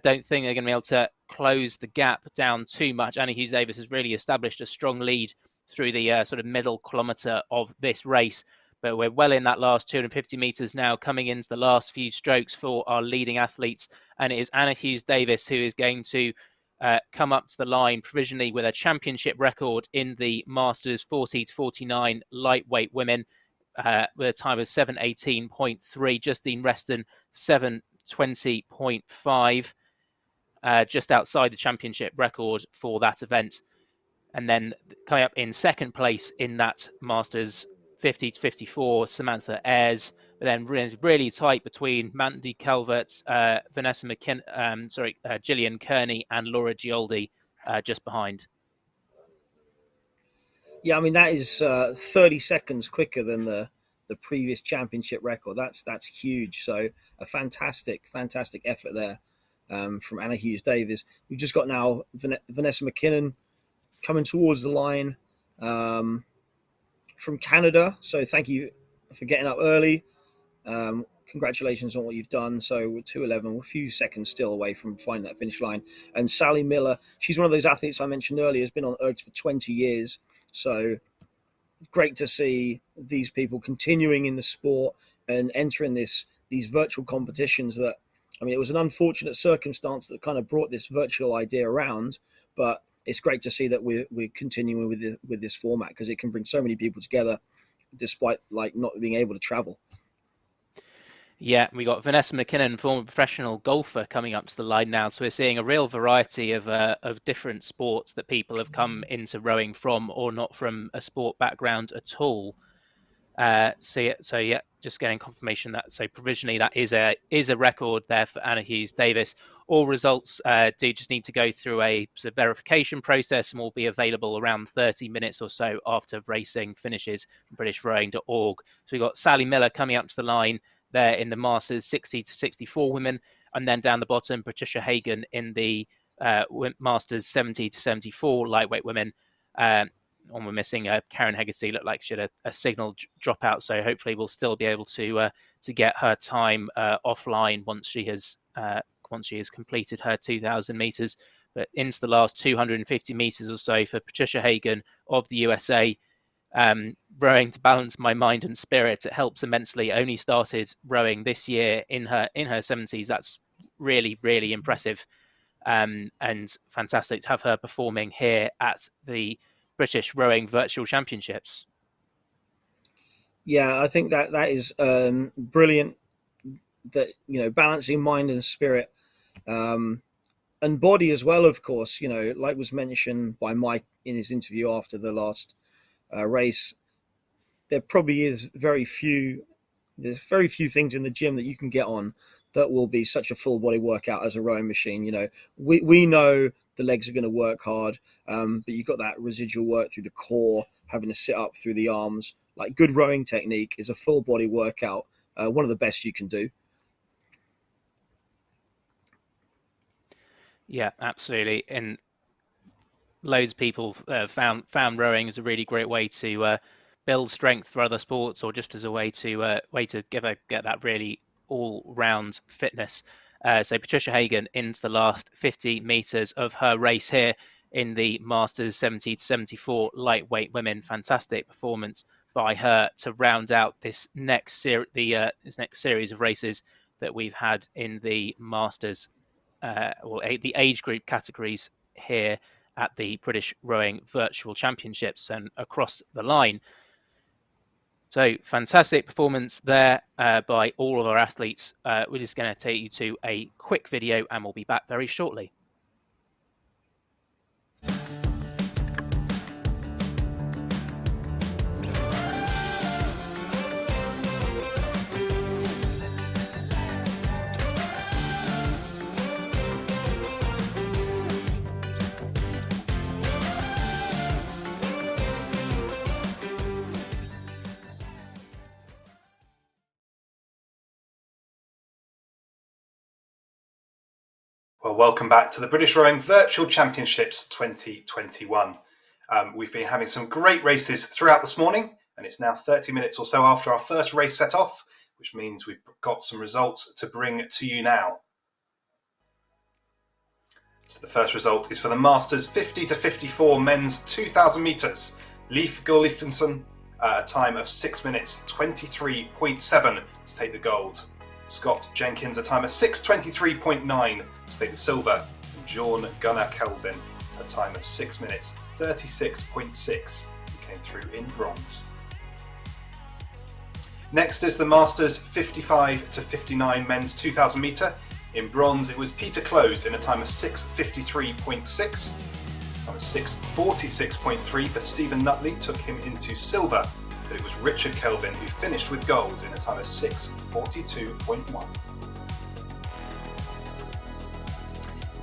Don't think they're going to be able to close the gap down too much. Anna Hughes-Davis has really established a strong lead through the sort of middle kilometre of this race. But we're well in that last 250 metres now, coming into the last few strokes for our leading athletes. And it is Anna Hughes-Davis who is going to come up to the line provisionally with a championship record in the Masters 40 to 49 lightweight women with a time of 7:18.3. Justine Reston 7:20.5, just outside the championship record for that event. And then coming up in second place in that Masters 50 to 54, Samantha Ayres. But then really tight between Mandy Calvert, Vanessa Gillian Kearney and Laura Gioldi just behind. Yeah, I mean, that is 30 seconds quicker than the previous championship record. That's huge. So a fantastic effort there from Anna Hughes-Davis. We've just got now Vanessa McKinnon coming towards the line from Canada. So thank you for getting up early. Congratulations on what you've done. So we're 2:11, a few seconds still away from finding that finish line. And Sally Miller, she's one of those athletes I mentioned earlier, has been on ergs for 20 years. So great to see these people continuing in the sport and entering these virtual competitions that, I mean, it was an unfortunate circumstance that kind of brought this virtual idea around, but it's great to see that we're continuing with this format because it can bring so many people together despite like not being able to travel. Yeah, we got Vanessa McKinnon, former professional golfer, coming up to the line now. So we're seeing a real variety of different sports that people have come into rowing from or not from a sport background at all. So yeah, just getting confirmation that provisionally that is a record there for Anna Hughes-Davis. All results do just need to go through a sort of verification process and will be available around 30 minutes or so after racing finishes from BritishRowing.org. So we've got Sally Miller coming up to the line there in the Masters 60 to 64 women, and then down the bottom Patricia Hagan in the Masters 70 to 74 lightweight women. We're missing Karen Hegarty. Looked like she had a signal drop out, so hopefully we'll still be able to get her time offline once she has completed her 2,000 meters. But into the last 250 meters or so for Patricia Hagan of the USA. Rowing to balance my mind and spirit. It helps immensely. Only started rowing this year in her 70s. That's really, really impressive, and fantastic to have her performing here at the British Rowing Virtual Championships. Yeah, I think that is brilliant. That, you know, balancing mind and spirit, and body as well. Of course, you know, like was mentioned by Mike in his interview after the last race, there probably is very few things in the gym that you can get on that will be such a full body workout as a rowing machine. You know, we know the legs are going to work hard, but you've got that residual work through the core, having to sit up through the arms. Like, good rowing technique is a full body workout, one of the best you can do. Yeah, absolutely. And loads of people found rowing as a really great way to build strength for other sports, or just as a way to get that really all-round fitness. So Patricia Hagan into the last 50 meters of her race here in the Masters 70 to 74 lightweight women. Fantastic performance by her to round out this next series of races that we've had in the Masters, the age group categories here at the British Rowing Virtual Championships and across the line. So fantastic performance there by all of our athletes. We're just going to take you to a quick video and we'll be back very shortly. Well, welcome back to the British Rowing Virtual Championships 2021. We've been having some great races throughout this morning, and it's now 30 minutes or so after our first race set off which means we've got some results to bring to you now. So the first result is for the Masters 50 to 54 men's 2,000 metres. Leif Gullifinson, a time of 6 minutes 23.7 to take the gold. Scott Jenkins, a time of 6:23.9 to take the silver. And John Gunnar Kelvin, a time of 6 minutes 36.6, who came through in bronze. Next is the Masters 55 to 59 men's 2,000 metre. In bronze, it was Peter Close in a time of 6:53.6. A time of 6:46.3 for Stephen Nutley took him into silver, but it was Richard Kelvin who finished with gold in a time of 6:42.1.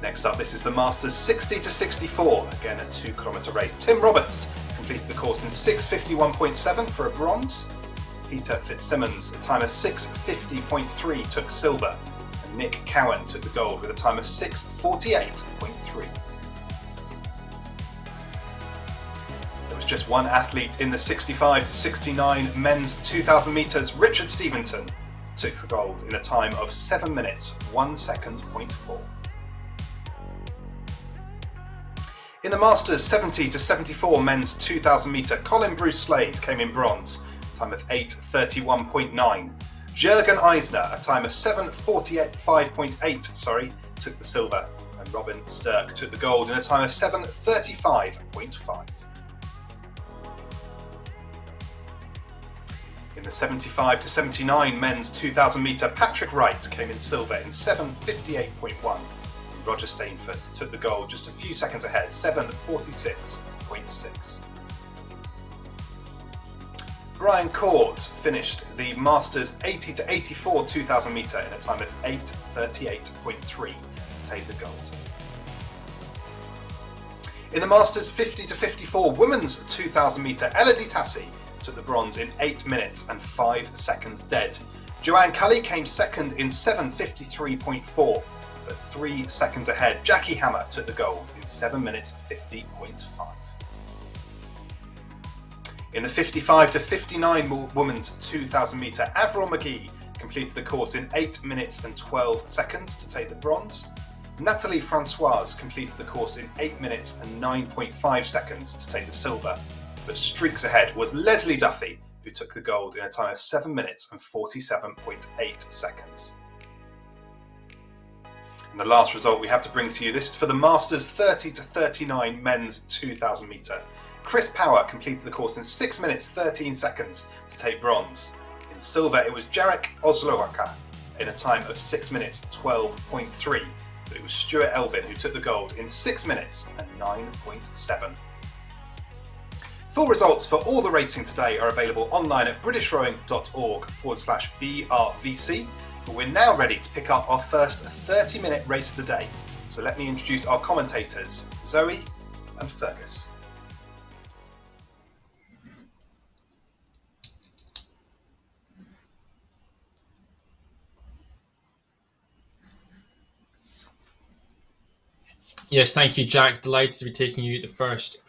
Next up, this is the Masters 60 to 64, again a 2-kilometre race. Tim Roberts completed the course in 6:51.7 for a bronze. Peter Fitzsimmons, a time of 6:50.3, took silver. And Nick Cowan took the gold with a time of 6:48.3. There was just one athlete in the 65 to 69 men's 2,000 metres. Richard Stevenson took the gold in a time of 7 minutes 1 second.4. In the Masters 70 to 74 men's 2,000 metre, Colin Bruce Slade came in bronze, a time of 8:31.9. Jürgen Eisner, a time of 7:45.8, took the silver, and Robin Sturck took the gold in a time of 7:35.5. In the 75 to 79 men's 2,000 metre, Patrick Wright came in silver in 7:58.1. Roger Stainforth took the gold just a few seconds ahead, 7:46.6. Brian Court finished the Masters 80 to 84 2,000 metre in a time of 8:38.3 to take the gold. In the Masters 50 to 54 women's 2,000 metre, Elodie Tassi took the bronze in 8 minutes and 5 seconds dead. Joanne Cully came second in 7:53.4. But 3 seconds ahead. Jackie Hammer took the gold in 7 minutes 50.5. In the 55 to 59 women's 2,000 metre, Avril McGee completed the course in 8 minutes and 12 seconds to take the bronze. Natalie Francoise completed the course in 8 minutes and 9.5 seconds to take the silver. But streaks ahead was Leslie Duffy, who took the gold in a time of 7 minutes and 47.8 seconds. And the last result we have to bring to you, this is for the Masters 30 to 39 men's 2,000 metre. Chris Power completed the course in 6 minutes 13 seconds to take bronze. In silver, it was Jarek Oslowaker in a time of 6 minutes 12.3, but it was Stuart Elvin who took the gold in 6 minutes and 9.7. Full results for all the racing today are available online at britishrowing.org/BRVC. But we're now ready to pick up our first 30-minute race of the day. So let me introduce our commentators, Zoe and Fergus. Yes, thank you, Jack. Delighted to be taking you the first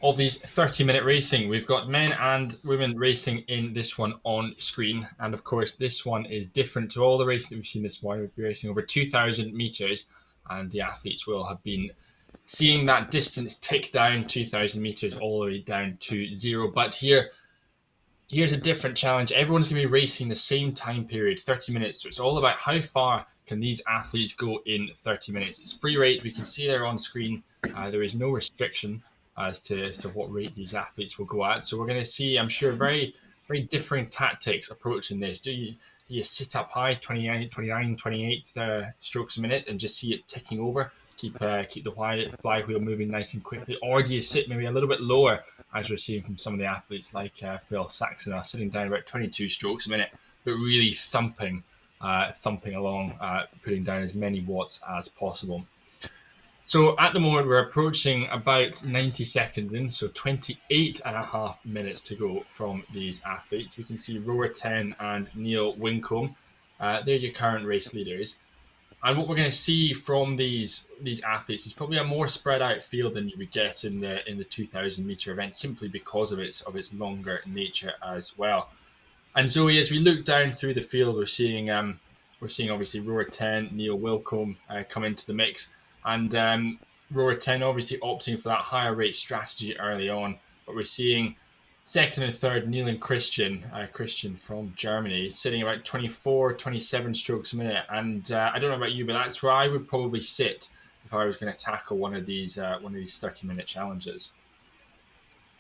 of these 30-minute racing. We've got men and women racing in this one on screen. And of course, this one is different to all the racing that we've seen this morning. We'll be racing over 2,000 metres, and the athletes will have been seeing that distance tick down 2,000 metres all the way down to 0. But here's a different challenge. Everyone's going to be racing the same time period, 30 minutes. So it's all about how far can these athletes go in 30 minutes. It's free rate. We can see there on screen. There is no restriction as to what rate these athletes will go at. So we're going to see, I'm sure, very, very differing tactics approaching this. Do you sit up high, 29, 28 strokes a minute and just see it ticking over? Keep the flywheel moving nice and quickly, or do you sit maybe a little bit lower, as we're seeing from some of the athletes like Phil Saxon, sitting down about 22 strokes a minute, but really thumping along, putting down as many watts as possible. So at the moment we're approaching about 90 seconds in, so 28.5 minutes to go from these athletes. We can see rower 10 and Neil Wincombe. They're your current race leaders. And what we're going to see from these athletes is probably a more spread out field than you would get in the 2,000 metre event, simply because of its longer nature as well. And Zoe, as we look down through the field, we're seeing obviously rower 10 Neil Wilcombe come into the mix, and rower 10 obviously opting for that higher rate strategy early on. But we're seeing second and third Neil and Christian from Germany, sitting about 24, 27 strokes a minute. And I don't know about you, but that's where I would probably sit if I was going to tackle one of these 30-minute challenges.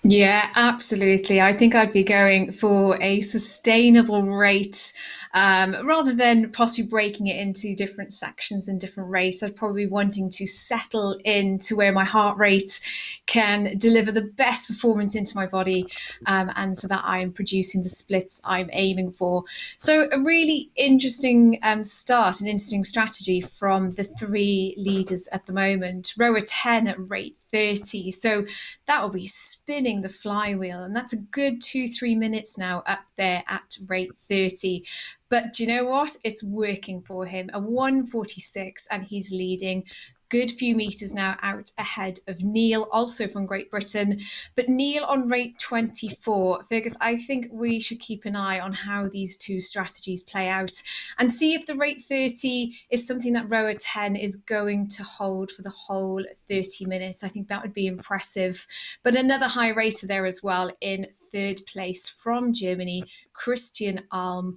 Yeah, absolutely. I think I'd be going for a sustainable rate rather than possibly breaking it into different sections and different rates. I'd probably be wanting to settle into where my heart rate can deliver the best performance into my body, and so that I'm producing the splits I'm aiming for. So a really interesting start, an interesting strategy from the three leaders at the moment. Rower 10 at rate 30. So that will be spinning the flywheel, and that's a good 2-3 minutes now up there at rate 30. But do you know what? It's working for him. A 1:46, and he's leading. Good few meters now out ahead of Neil, also from Great Britain. But Neil on rate 24. Fergus, I think we should keep an eye on how these two strategies play out and see if the rate 30 is something that rower 10 is going to hold for the whole 30 minutes. I think that would be impressive. But another high rater there as well in third place from Germany, Christian Alm,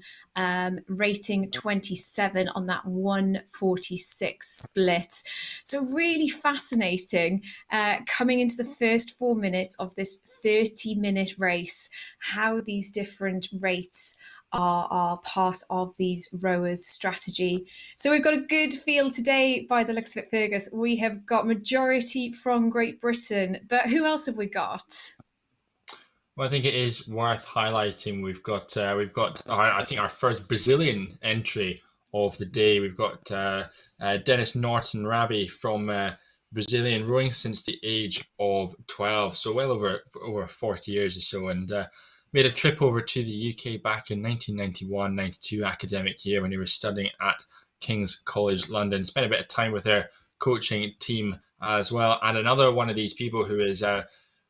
rating 27 on that 1:46 split. So really fascinating coming into the first 4 minutes of this 30-minute race, how these different rates are part of these rowers' strategy. So we've got a good feel today by the looks of it, Fergus. We have got majority from Great Britain, but who else have we got? Well, I think it is worth highlighting. We've got I think our first Brazilian entry of the day. We've got Dennis Norton Rabi from Brazilian, rowing since the age of 12, so well over 40 years or so, and made a trip over to the UK back in 1991-92 academic year when he was studying at King's College London. Spent a bit of time with their coaching team as well, and another one of these people who is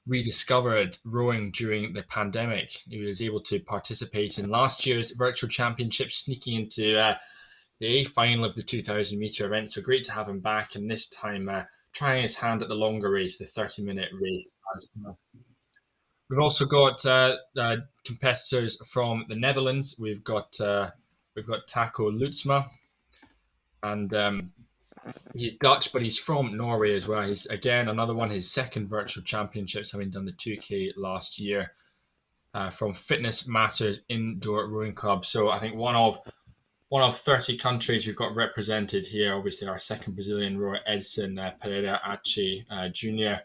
rediscovered rowing during the pandemic. He was able to participate in last year's virtual championships, sneaking into the A final of the 2,000 meter event. So great to have him back, and this time trying his hand at the longer race, the 30-minute race. We've also got competitors from the Netherlands. We've got Taco Lutsma, and he's Dutch, but he's from Norway as well. He's again another one, his second virtual championships, having done the 2K last year from Fitness Matters Indoor Rowing Club. So I think one of 30 countries we've got represented here. Obviously, our second Brazilian rower, Edson Pereira Ache Jr.,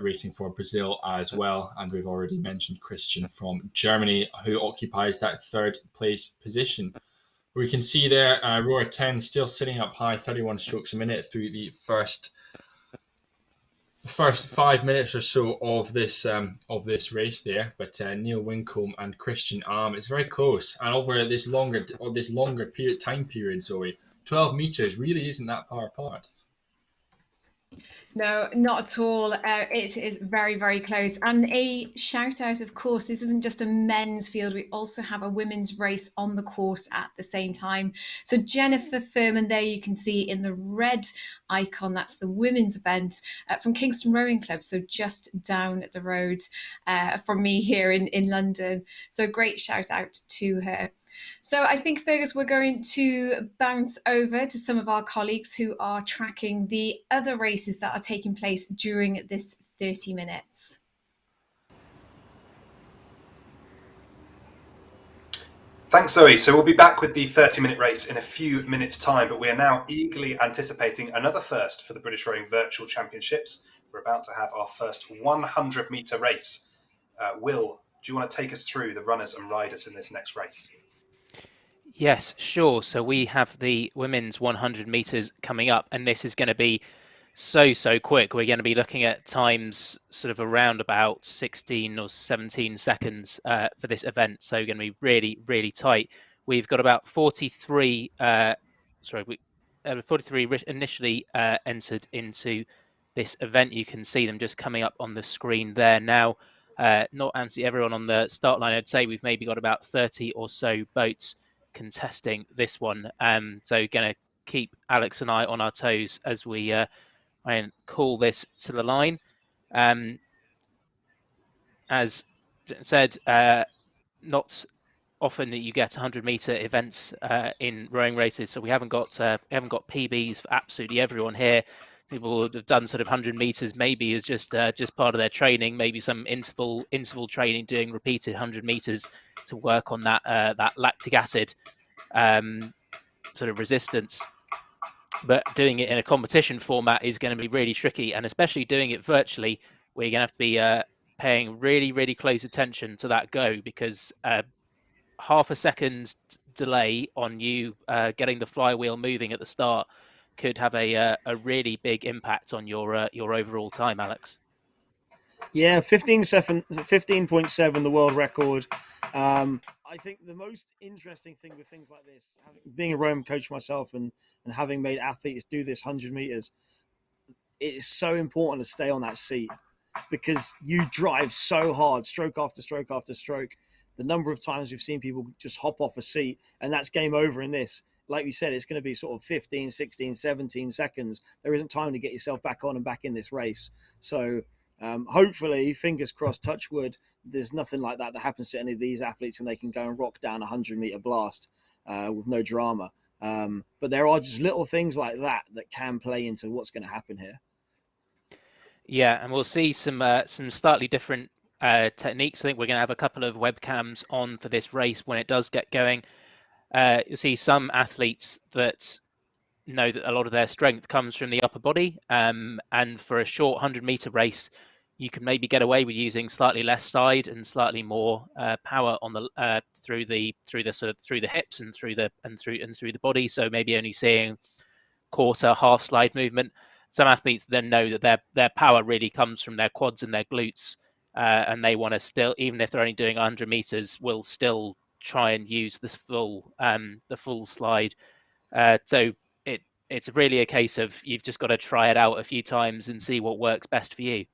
racing for Brazil as well. And we've already mentioned Christian from Germany, who occupies that third place position. We can see there, rower 10 still sitting up high, 31 strokes a minute through the first 5 minutes or so of this race there. But Neil Wincombe and Christian Alm, it's very close, and over this longer time period, Zoe, 12 meters really isn't that far apart. No, not at all. It is very, very close. And a shout out, of course, this isn't just a men's field. We also have a women's race on the course at the same time. So Jennifer Furman there you can see in the red icon. That's the women's event from Kingston Rowing Club. So just down the road from me here in London. So great shout out to her. So I think, Fergus, we're going to bounce over to some of our colleagues who are tracking the other races that are taking place during this 30 minutes. Thanks, Zoe. So we'll be back with the 30-minute race in a few minutes' time, but we are now eagerly anticipating another first for the British Rowing Virtual Championships. We're about to have our first 100-metre race. Will, do you want to take us through the runners and riders in this next race? Yes, sure. So we have the women's 100 meters coming up, and this is going to be so quick. We're going to be looking at times sort of around about 16 or 17 seconds for this event. So going to be really tight. We've got about 43 initially entered into this event. You can see them just coming up on the screen there now. not absolutely everyone on the start line. I'd say we've maybe got about 30 or so boats contesting this one. So going to keep Alex and I on our toes as we try and call this to the line. As said, not often that you get 100-meter events in rowing races, so we haven't got PBs for absolutely everyone here. People would have done sort of 100 meters maybe as just part of their training, maybe some interval training, doing repeated 100 meters to work on that lactic acid sort of resistance. But doing it in a competition format is going to be really tricky, and especially doing it virtually, where you're going to have to be paying really, really close attention to that go, because half a second's delay on you getting the flywheel moving at the start could have a really big impact on your overall time, Alex. Yeah, 15.7, the world record. I think the most interesting thing with things like this, being a rowing coach myself and having made athletes do this 100 meters, it is so important to stay on that seat, because you drive so hard, stroke after stroke after stroke. The number of times we've seen people just hop off a seat, and that's game over in this. Like we said, it's going to be sort of 15, 16, 17 seconds. There isn't time to get yourself back on and back in this race. So hopefully, fingers crossed, touch wood, there's nothing like that happens to any of these athletes, and they can go and rock down a 100-meter blast with no drama. But there are just little things like that can play into what's going to happen here. Yeah, and we'll see some slightly different techniques. I think we're going to have a couple of webcams on for this race when it does get going. You'll see some athletes that know that a lot of their strength comes from the upper body, and for a short 100-meter race, you can maybe get away with using slightly less side and slightly more power on the through the hips and through the body. So maybe only seeing quarter, half slide movement. Some athletes then know that their power really comes from their quads and their glutes, and they want to still, even if they're only doing 100 meters, will still try and use the full slide. So it's really a case of you've just got to try it out a few times and see what works best for you.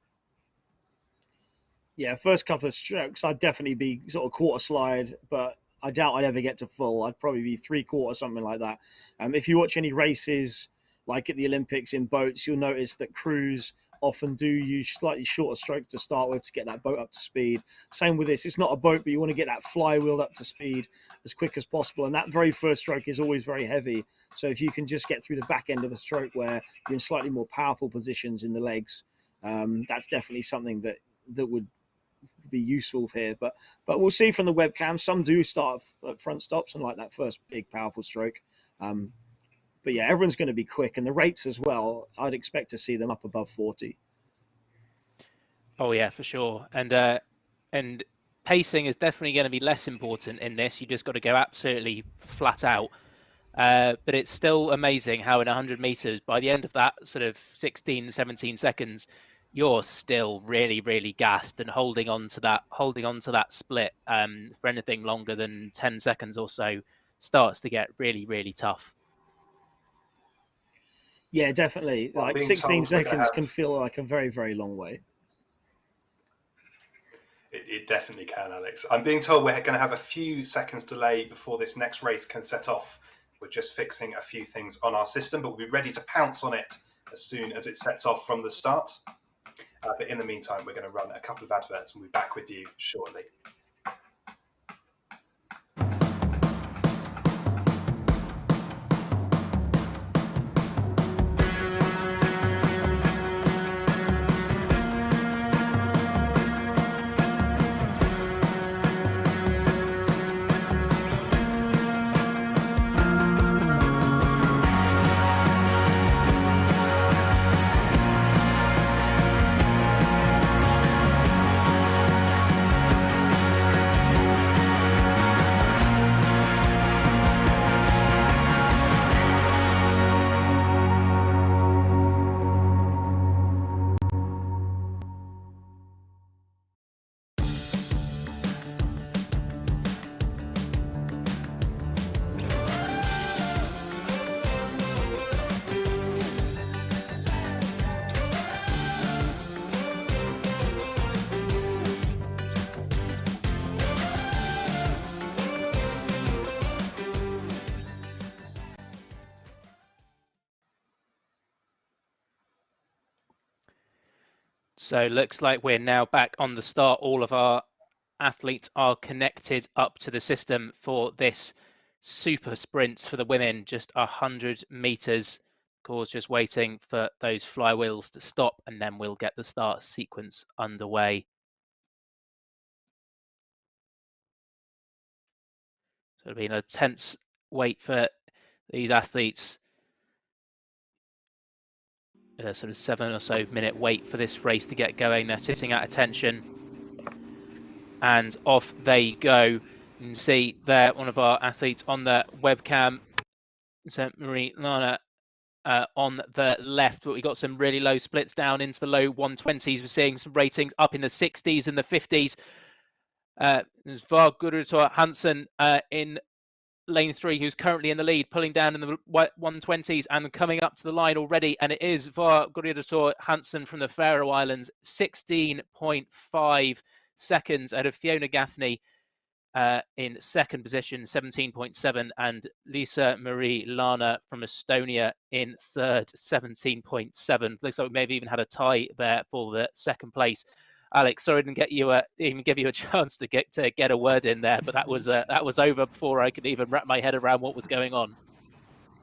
Yeah, first couple of strokes, I'd definitely be sort of quarter slide, but I doubt I'd ever get to full. I'd probably be 3/4, something like that. If you watch any races like at the Olympics in boats, you'll notice that crews often do use slightly shorter strokes to start with to get that boat up to speed. Same with this. It's not a boat, but you want to get that flywheel up to speed as quick as possible. And that very first stroke is always very heavy. So if you can just get through the back end of the stroke where you're in slightly more powerful positions in the legs, that's definitely something that would be useful here. But we'll see from the webcam. Some do start at front stops and like that first big powerful stroke. But yeah, everyone's going to be quick, and the rates as well, I'd expect to see them up above 40. Oh yeah, for sure. And pacing is definitely going to be less important in this. You just got to go absolutely flat out. But it's still amazing how in 100 meters, by the end of that sort of 16, 17 seconds, you're still really, really gassed and holding on to that split for anything longer than 10 seconds or so starts to get really, really tough. Yeah, definitely. Well, like 16 seconds can feel like a very, very long way. It definitely can, Alex. I'm being told we're going to have a few seconds delay before this next race can set off. We're just fixing a few things on our system, but we'll be ready to pounce on it as soon as it sets off from the start. But in the meantime, we're going to run a couple of adverts and we'll be back with you shortly. So looks like we're now back on the start. All of our athletes are connected up to the system for this super sprint for the women, just 100 meters. Of course, just waiting for those flywheels to stop, and then we'll get the start sequence underway. So it'll be a tense wait for these athletes. A sort of 7 or so minute wait for this race to get going. They're sitting at attention, and off they go. You can see there one of our athletes on the webcam, so Marie Lana on the left, but we got some really low splits down into the low 120s. We're seeing some ratings up in the 60s and the 50s. There's Var Gurutor Hansen in lane 3, who's currently in the lead, pulling down in the 120s and coming up to the line already. And it is Var Gurutor Hansen from the Faroe Islands, 16.5 seconds out of Fiona Gaffney in second position, 17.7, and Lisa Marie Lana from Estonia in third, 17.7. Looks like we may have even had a tie there for the second place. Alex, sorry I didn't get you even give you a chance to get a word in there, but that was over before I could even wrap my head around what was going on.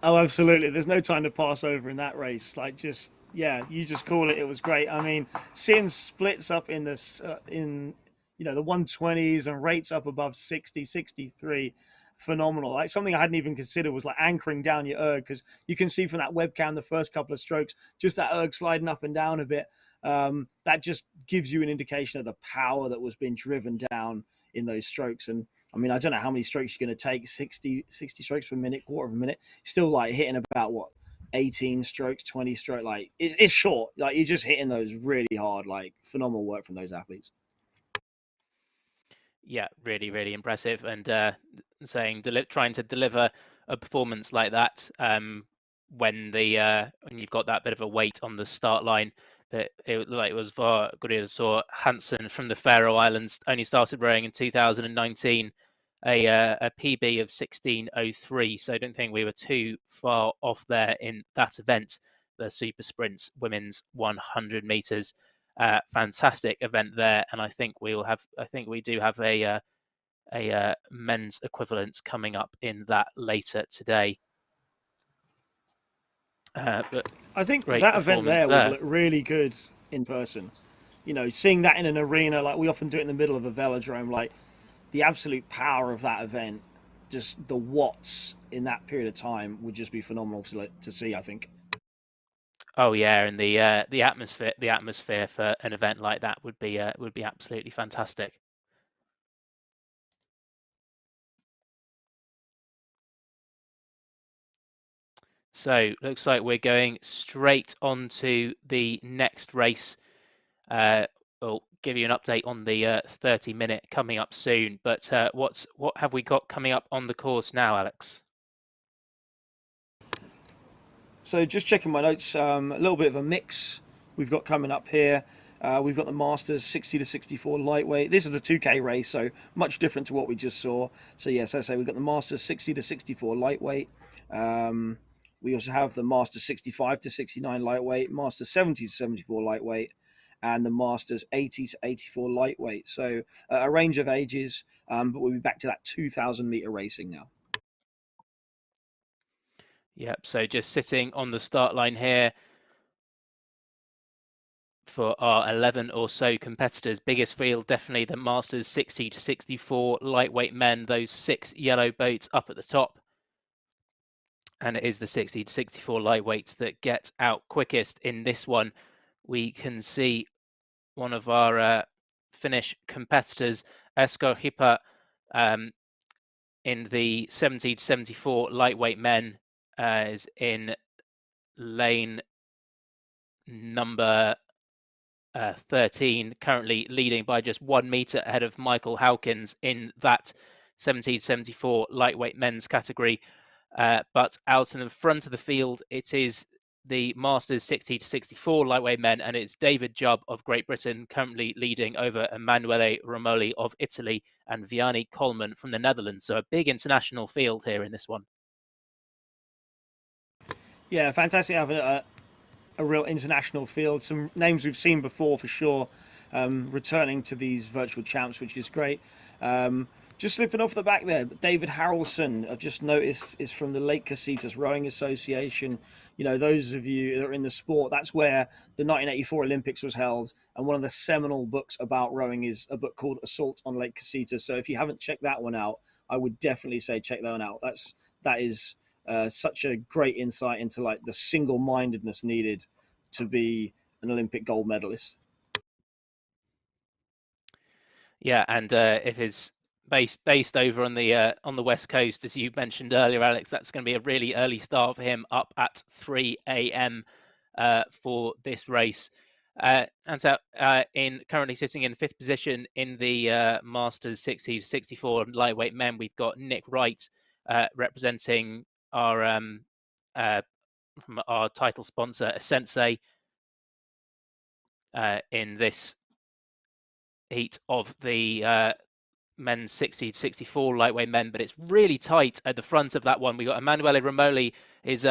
Oh, absolutely. There's no time to pass over in that race. Like, just, yeah, you just call it. It was great. I mean, seeing splits up in this in the 120s and rates up above 60, 63, phenomenal. Like, something I hadn't even considered was like anchoring down your erg, because you can see from that webcam the first couple of strokes, just that erg sliding up and down a bit. That just gives you an indication of the power that was being driven down in those strokes. And I mean, I don't know how many strokes you're going to take, 60 strokes per minute, quarter of a minute, still like hitting about what, 18 strokes, 20 strokes. Like, it's short. Like, you're just hitting those really hard. Like, phenomenal work from those athletes. Yeah, really, really impressive. And trying to deliver a performance like that when you've got that bit of a weight on the start line. But it was for Gurutor Hansen from the Faroe Islands, only started rowing in 2019, a PB of 16:03. So I don't think we were too far off there in that event, the Super Sprints Women's 100 meters. Fantastic event there, and I think we do have a men's equivalent coming up in that later today. But I think that event there would look really good in person. Seeing that in an arena, like we often do it in the middle of a velodrome, like the absolute power of that event, just the watts in that period of time would just be phenomenal to see, I think. Oh yeah, and the atmosphere for an event like that would be absolutely fantastic. So looks like we're going straight on to the next race. We'll give you an update on the 30-minute coming up soon. But what have we got coming up on the course now, Alex? So just checking my notes, a little bit of a mix we've got coming up here. We've got the Masters 60 to 64 lightweight. This is a 2K race, so much different to what we just saw. So yes, as I say, we've got the Masters 60 to 64 lightweight. We also have the Masters 65 to 69 lightweight, Masters 70 to 74 lightweight, and the Masters 80 to 84 lightweight. So a range of ages, but we'll be back to that 2,000 meter racing now. Yep, so just sitting on the start line here for our 11 or so competitors. Biggest field, definitely the Masters 60 to 64 lightweight men, those 6 yellow boats up at the top. And it is the 60 to 64 lightweights that get out quickest in this one. We can see one of our Finnish competitors, Esko Hippa, in the 70 to 74 lightweight men, is in lane number 13, currently leading by just 1 meter ahead of Michael Hawkins in that 70 to 74 lightweight men's category. But out in the front of the field, it is the Masters 60 to 64 lightweight men, and it's David Jubb of Great Britain currently leading over Emanuele Romoli of Italy and Vianney Coleman from the Netherlands. So a big international field here in this one. Yeah, fantastic having a real international field. Some names we've seen before for sure, returning to these virtual champs, which is great. Just slipping off the back there, David Harrelson, I've just noticed, is from the Lake Casitas Rowing Association. You know, those of you that are in the sport, that's where the 1984 Olympics was held. And one of the seminal books about rowing is a book called Assault on Lake Casitas. So if you haven't checked that one out, I would definitely say check that one out. That is such a great insight into like the single-mindedness needed to be an Olympic gold medalist. Yeah, and if it's based over on the West Coast, as you mentioned earlier, Alex, that's going to be a really early start for him, up at 3 a.m. For this race. And so, currently sitting in 5th position in the Masters 60 to 64 lightweight men, we've got Nick Wright representing our from our title sponsor, asensei, in this heat of the men's 60 to 64 lightweight men, but it's really tight at the front of that one. We got Emanuele Romoli is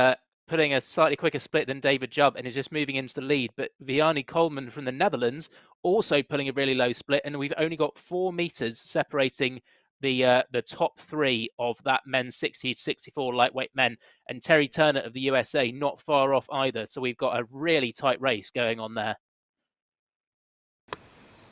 putting a slightly quicker split than David Jubb and is just moving into the lead, but Vianney Coleman from the Netherlands also pulling a really low split, and we've only got 4 meters separating the top 3 of that men's 60 to 64 lightweight men, and Terry Turner of the USA not far off either. So we've got a really tight race going on there.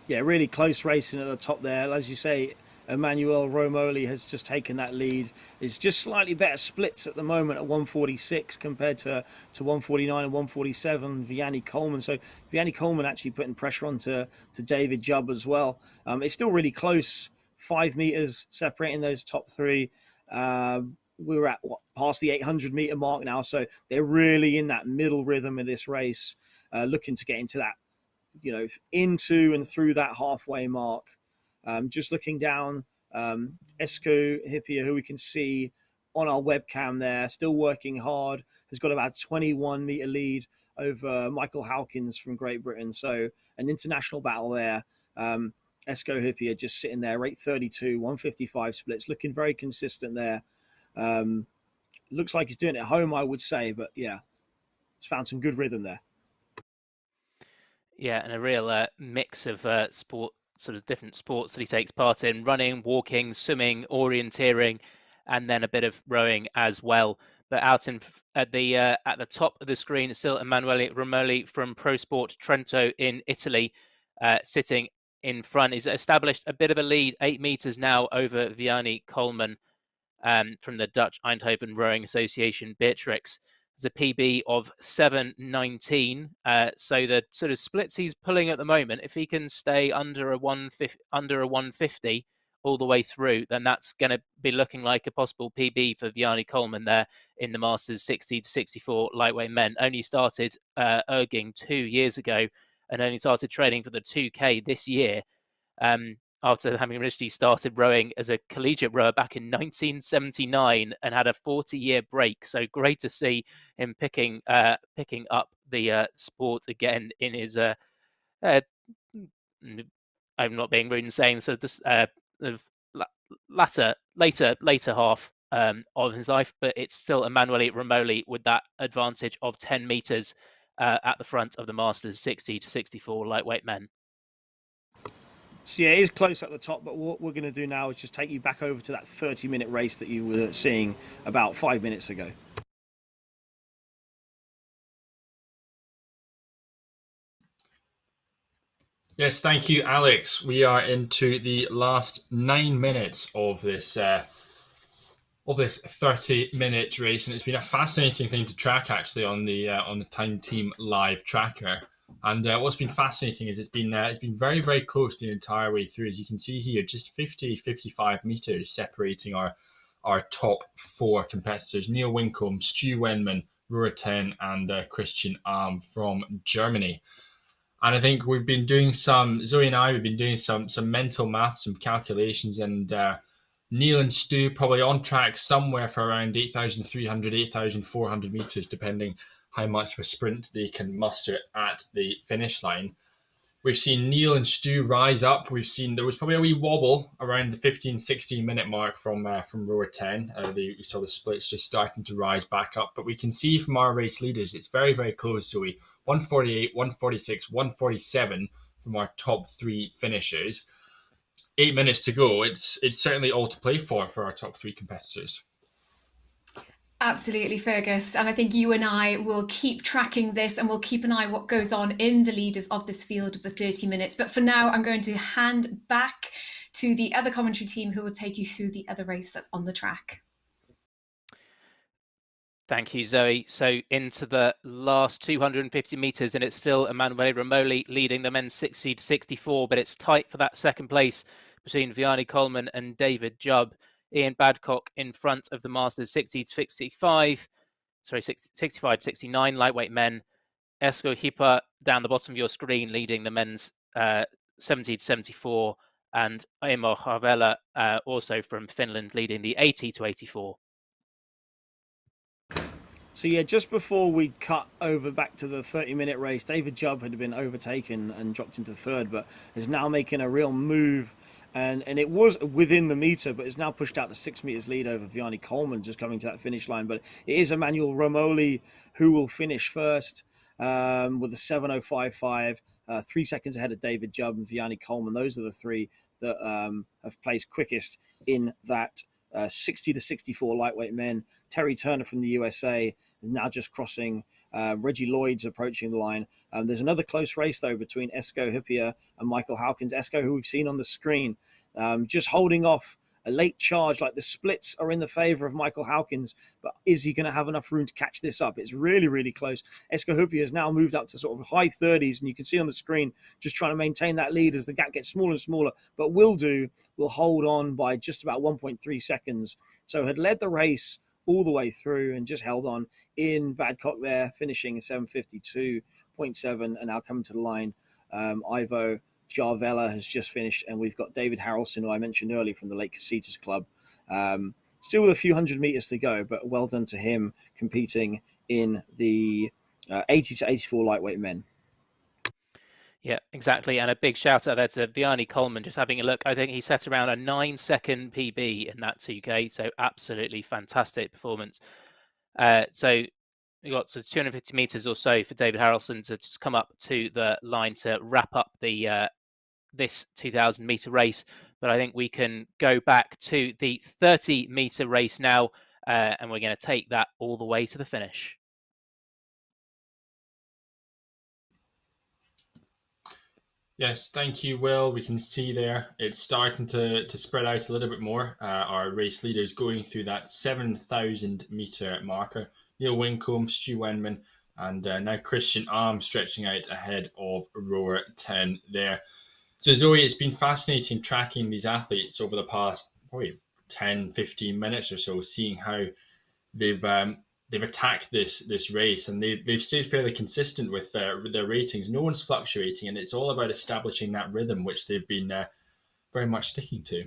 Yeah, really close racing at the top there. As you say, Emanuele Romoli has just taken that lead. It's just slightly better splits at the moment at 146 compared to 149 and 147, Vianney Coleman. So Vianney Coleman actually putting pressure on to David Jubb as well. It's still really close, 5 meters separating those top 3. We're at past the 800 meter mark now, so they're really in that middle rhythm of this race, looking to get into that, you know, into and through that halfway mark. Just looking down, Esko Hippia, who we can see on our webcam there, still working hard, has got about a 21 meter lead over Michael Hawkins from Great Britain. So an international battle there. Esko Hippia just sitting there, rate 32, 155 splits, looking very consistent there. Looks like he's doing it at home, I would say, but yeah, it's found some good rhythm there. Yeah, and a real mix of sport, sort of different sports that he takes part in: running, walking, swimming, orienteering, and then a bit of rowing as well. But out at the top of the screen is still Emanuele Romoli from Pro Sport Trento in Italy, sitting in front. He's established a bit of a lead, 8 meters now over Vianney Coleman from the Dutch Eindhoven Rowing Association, Beatrix. There's a PB of 7:19. So the sort of splits he's pulling at the moment, if he can stay under a 150 all the way through, then that's going to be looking like a possible PB for Vianney Coleman there in the Masters 60 to 64 lightweight men. Only started erging 2 years ago and only started training for the 2K this year. After having originally started rowing as a collegiate rower back in 1979 and had a 40-year break. So great to see him picking up the sport again in his I'm not being rude in saying so this later half of his life, but it's still Emanuele Romoli with that advantage of 10 meters at the front of the Masters 60 to 64 lightweight men. So yeah, it is close at the top, but what we're going to do now is just take you back over to that 30-minute race that you were seeing about 5 minutes ago. Yes, thank you, Alex. We are into the last 9 minutes of this 30-minute race, and it's been a fascinating thing to track actually on the Time Team Live tracker. And what's been fascinating is it's been very, very close the entire way through. As you can see here, just 55 meters separating our top 4 competitors: Neil Wincombe, Stu Wenman, Rura Ten, and Christian Alm from Germany. And I think Zoe and I, we've been doing some mental maths, some calculations, and Neil and Stu probably on track somewhere for around 8,300, 8,400 meters, depending how much of a sprint they can muster at the finish line. We've seen Neil and Stu rise up. We've seen there was probably a wee wobble around the 15-16 minute mark from rower 10. We saw the splits just starting to rise back up. But we can see from our race leaders, it's very, very close. So 148, 146, 147 from our top three finishers. 8 minutes to go. It's certainly all to play for our top three competitors. Absolutely, Fergus. And I think you and I will keep tracking this, and we'll keep an eye what goes on in the leaders of this field of the 30 minutes. But for now, I'm going to hand back to the other commentary team who will take you through the other race that's on the track. Thank you, Zoe. So into the last 250 metres, and it's still Emanuele Romoli leading the men's 60-64, but it's tight for that second place between Vianney Coleman and David Jubb. Ian Badcock in front of the Masters 65-69 lightweight men. Esko Hipa down the bottom of your screen leading the men's 70-74, and Aimo Harvela also from Finland leading the 80-84. So yeah, just before we cut over back to the 30-minute race, David Jubb had been overtaken and dropped into third, but is now making a real move. And it was within the meter, but it's now pushed out to 6 meters lead over Vianney Coleman, just coming to that finish line. But it is Emanuele Romoli who will finish first with a 7:05.5, 3 seconds ahead of David Jubb and Vianney Coleman. Those are the three that have placed quickest in that 60-64 lightweight men. Terry Turner from the USA is now just crossing. Reggie Lloyd's approaching the line. There's another close race, though, between Esko Hippia and Michael Howkins. Esko, who we've seen on the screen, just holding off a late charge. Like, the splits are in the favour of Michael Howkins, but is he going to have enough room to catch this up? It's really, really close. Esko Hippia has now moved up to sort of high 30s, and you can see on the screen just trying to maintain that lead as the gap gets smaller and smaller, but will hold on by just about 1.3 seconds. So had led the race all the way through and just held on. In Badcock there, finishing 7:52.7, and now coming to the line. Ivo Jarvella has just finished, and we've got David Harrelson, who I mentioned earlier, from the Lake Casitas Club. Still with a few hundred meters to go, but well done to him competing in the 80-84 lightweight men. Yeah, exactly. And a big shout out there to Vianney Coleman, just having a look. I think he set around a 9-second PB in that 2K. So absolutely fantastic performance. So we got 250 meters or so for David Harrelson to just come up to the line to wrap up the this 2,000 meter race. But I think we can go back to the 30 meter race now, and we're going to take that all the way to the finish. Yes, thank you, Will. We can see there it's starting to spread out a little bit more. Our race leaders going through that 7,000 meter marker. Neil Wincombe, Stu Wenman, and now Christian Arm stretching out ahead of rower 10 there. So Zoe, it's been fascinating tracking these athletes over the past probably 10, 15 minutes or so, seeing how they've attacked this race, and they've stayed fairly consistent with their ratings. No one's fluctuating, and it's all about establishing that rhythm, which they've been very much sticking to.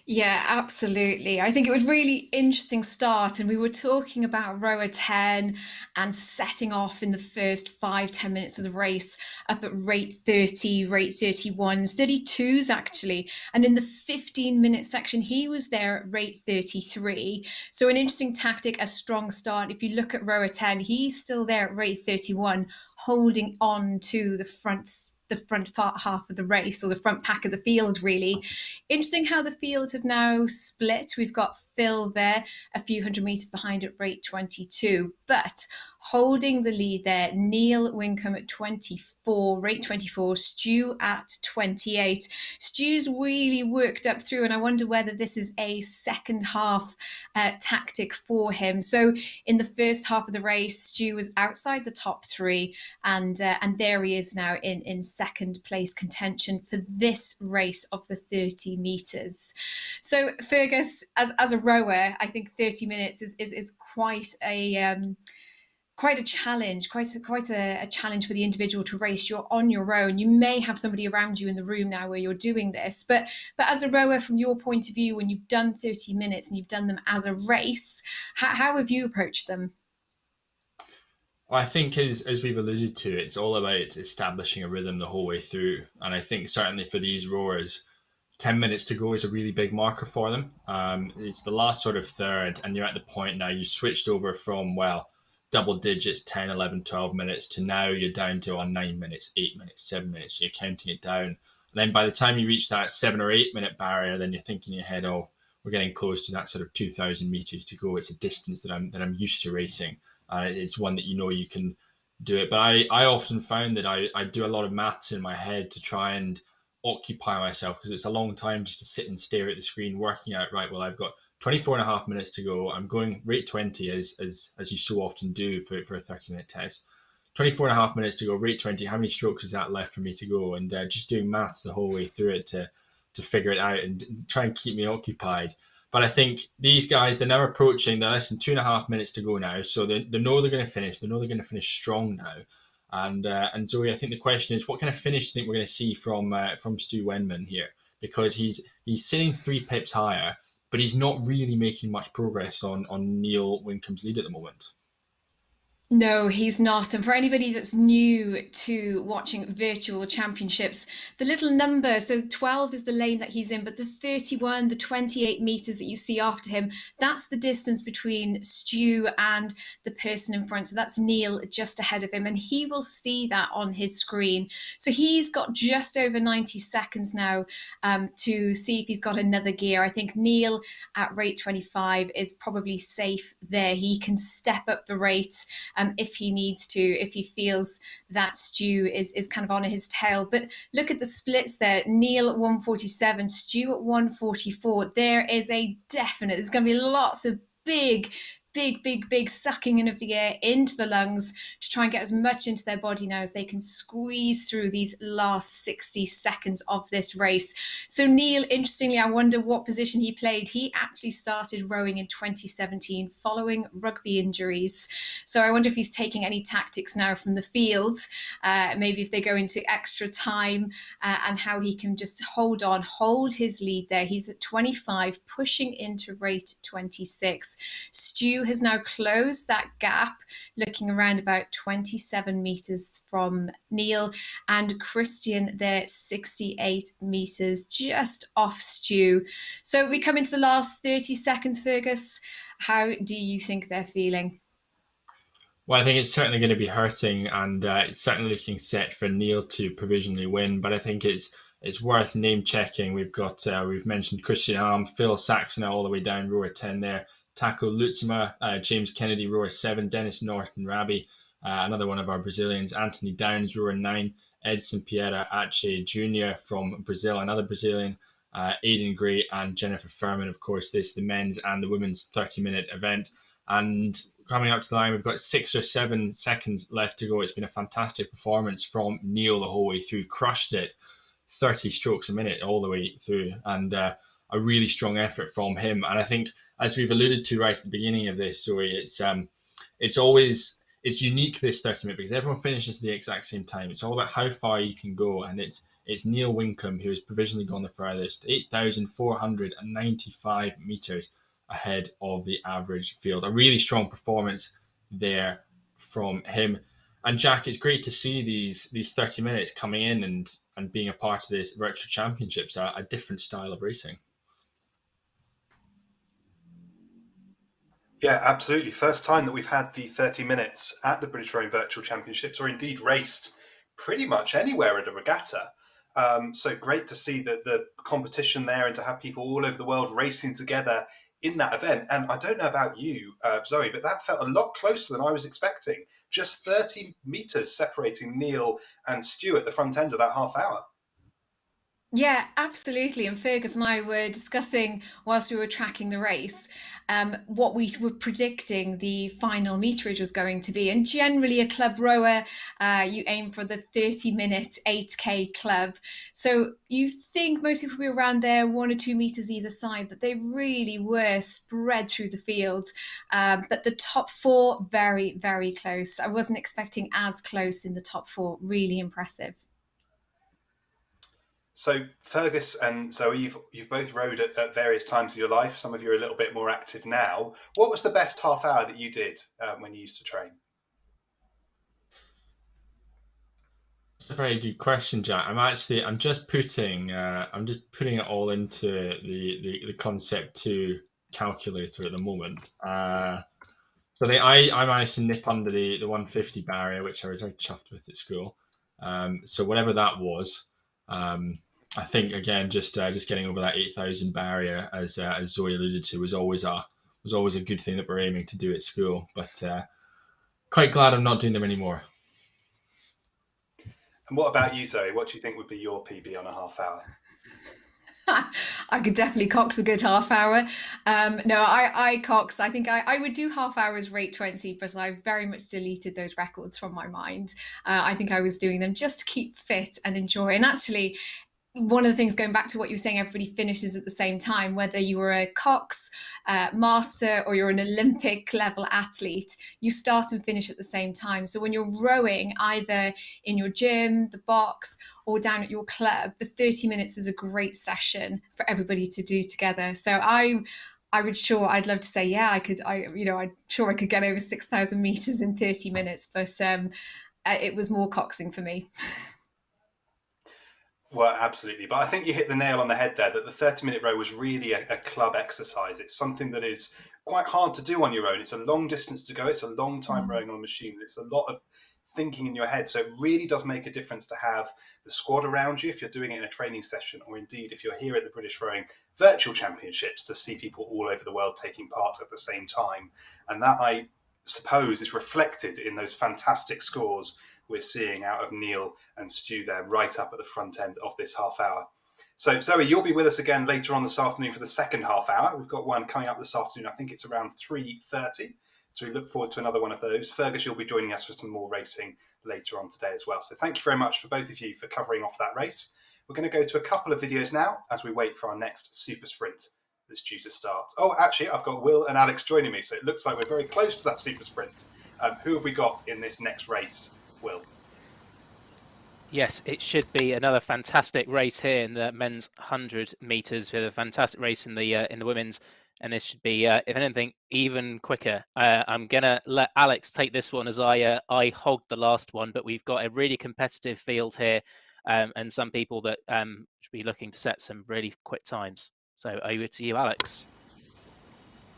Yeah, absolutely. I think it was really interesting start, and we were talking about rower 10 and setting off in the first 5-10 minutes of the race up at rate 30, rate 31s, 32s actually. And in the 15-minute section, he was there at rate 33. So an interesting tactic, a strong start. If you look at rower 10, he's still there at rate 31, holding on to the front half of the race, or the front pack of the field, really. Interesting how the field have now split. We've got Phil there a few hundred meters behind at rate 22, but holding the lead there, Neil Wincombe at 24, rate 24, Stu at 28. Stu's really worked up through, and I wonder whether this is a second half tactic for him. So in the first half of the race, Stu was outside the top three, and there he is now in second place contention for this race of the 30 meters. So Fergus, as a rower, I think 30 minutes is quite a challenge, quite a challenge for the individual to race. You're on your own. You may have somebody around you in the room now where you're doing this, but as a rower, from your point of view, when you've done 30 minutes and you've done them as a race, how have you approached them? Well, I think as we've alluded to, it's all about establishing a rhythm the whole way through. And I think certainly for these rowers, 10 minutes to go is a really big marker for them. It's the last sort of third, and you're at the point now you switched over from, well, double digits, 10, 11, 12 minutes, to now you're down to 9 minutes, 8 minutes, 7 minutes. So you're counting it down. And then by the time you reach that 7 or 8 minute barrier, then you're thinking in your head, oh, we're getting close to that sort of 2,000 meters to go. It's a distance that I'm used to racing. It's one that you can do it. But I often found that I do a lot of maths in my head to try and occupy myself, because it's a long time just to sit and stare at the screen working out, right, well, I've got 24 and a half minutes to go. I'm going rate 20 as you so often do for a 30-minute test. 24 and a half minutes to go, rate 20. How many strokes is that left for me to go? And just doing maths the whole way through it to figure it out and try and keep me occupied. But I think these guys, they're now approaching, they're less than 2.5 minutes to go now. So they know they're going to finish. They know they're going to finish strong now. And Zoe, I think the question is, what kind of finish do you think we're going to see from Stu Wenman here? Because he's sitting 3 pips higher, but he's not really making much progress on Neil Wincomb's lead at the moment. No, he's not. And for anybody that's new to watching virtual championships, the little number, so 12 is the lane that he's in, but the 31, the 28 meters that you see after him, that's the distance between Stu and the person in front. So that's Neil just ahead of him, and he will see that on his screen. So he's got just over 90 seconds now to see if he's got another gear. I think Neil at rate 25 is probably safe there. He can step up the rates if he needs to, if he feels that Stu is kind of on his tail. But look at the splits there. Neil at 147, Stu at 144. There is a definite, there's going to be lots of big sucking in of the air into the lungs to try and get as much into their body now as they can squeeze through these last 60 seconds of this race. So Neil, interestingly, I wonder what position he played. He actually started rowing in 2017 following rugby injuries. So I wonder if he's taking any tactics now from the field, maybe if they go into extra time, and how he can just hold his lead there. He's at 25, pushing into rate 26. Stu has now closed that gap, looking around about 27 meters from Neil, and Christian there 68 meters just off Stu. So we come into the last 30 seconds, Fergus. How do you think they're feeling? Well, I think it's certainly going to be hurting, and it's certainly looking set for Neil to provisionally win. But I think it's worth name checking. We've mentioned Christian Alm, Phil Saxon all the way down rower 10 there. Taco Lutzema, James Kennedy, rower 7, Dennis Norton Rabi, another one of our Brazilians, Anthony Downs, rower 9, Edson Piera Ache Jr. from Brazil, another Brazilian, Aidan Gray and Jennifer Furman. Of course, this is the men's and the women's 30-minute event. And coming up to the line, we've got 6 or 7 seconds left to go. It's been a fantastic performance from Neil the whole way through, crushed it, 30 strokes a minute all the way through, and a really strong effort from him. And I think, as we've alluded to right at the beginning of this, Zoe, it's unique, this 30-minute, because everyone finishes at the exact same time. It's all about how far you can go, and it's Neil Wincombe who has provisionally gone the furthest, 8,495 meters ahead of the average field. A really strong performance there from him. And Jack, it's great to see these 30 minutes coming in and being a part of this virtual championships, a different style of racing. Yeah, absolutely. First time that we've had the 30 minutes at the British Rowing Virtual Championships, or indeed raced pretty much anywhere at a regatta. So great to see the competition there and to have people all over the world racing together in that event. And I don't know about you, Zoe, but that felt a lot closer than I was expecting. Just 30 meters separating Neil and Stu at the front end of that half hour. Yeah, absolutely. And Fergus and I were discussing whilst we were tracking the race, what we were predicting the final meterage was going to be. And generally a club rower, you aim for the 30-minute 8K club. So you think most people will be around there, 1 or 2 meters either side, but they really were spread through the field. But the top 4, very, very close. I wasn't expecting as close in the top 4. Really impressive. So Fergus and Zoe, you've both rowed at various times of your life. Some of you are a little bit more active now. What was the best half hour that you did when you used to train? That's a very good question, Jack. I'm just putting it all into the Concept 2 calculator at the moment. So I managed to nip under the 150 barrier, which I was very chuffed with at school. So whatever that was, I think again just getting over that 8,000 barrier, as Zoe alluded to, was always a good thing that we're aiming to do at school. But quite glad I'm not doing them anymore. And what about you, Zoe? What do you think would be your PB on a half hour? I could definitely cox a good half hour. No, I cox. I think I would do half hours rate 20, but I very much deleted those records from my mind. I think I was doing them just to keep fit and enjoy. And actually, one of the things, going back to what you were saying, everybody finishes at the same time, whether you were a Cox master or you're an Olympic level athlete, you start and finish at the same time. So when you're rowing, either in your gym, the box, or down at your club, the 30 minutes is a great session for everybody to do together. So I'd love to say, yeah, I'm sure I could get over 6,000 meters in 30 minutes, but it was more coxing for me. Well, absolutely. But I think you hit the nail on the head there, that the 30-minute row was really a club exercise. It's something that is quite hard to do on your own. It's a long distance to go. It's a long time rowing on a machine. It's a lot of thinking in your head. So it really does make a difference to have the squad around you if you're doing it in a training session, or indeed if you're here at the British Rowing Virtual Championships, to see people all over the world taking part at the same time. And that, I suppose, is reflected in those fantastic scores we're seeing out of Neil and Stu there, right up at the front end of this half hour. So Zoe, you'll be with us again later on this afternoon for the second half hour. We've got one coming up this afternoon. I think it's around 3:30. So we look forward to another one of those. Fergus, you'll be joining us for some more racing later on today as well. So thank you very much for both of you for covering off that race. We're going to go to a couple of videos now as we wait for our next super sprint that's due to start. Oh, actually, I've got Will and Alex joining me, so it looks like we're very close to that super sprint. Who have we got in this next race, Will? Yes, it should be another fantastic race here in the men's 100 meters, with a fantastic race in the women's, and this should be, if anything, even quicker. I'm gonna let Alex take this one, as I hogged the last one, but we've got a really competitive field here, and some people that should be looking to set some really quick times. So over to you, Alex.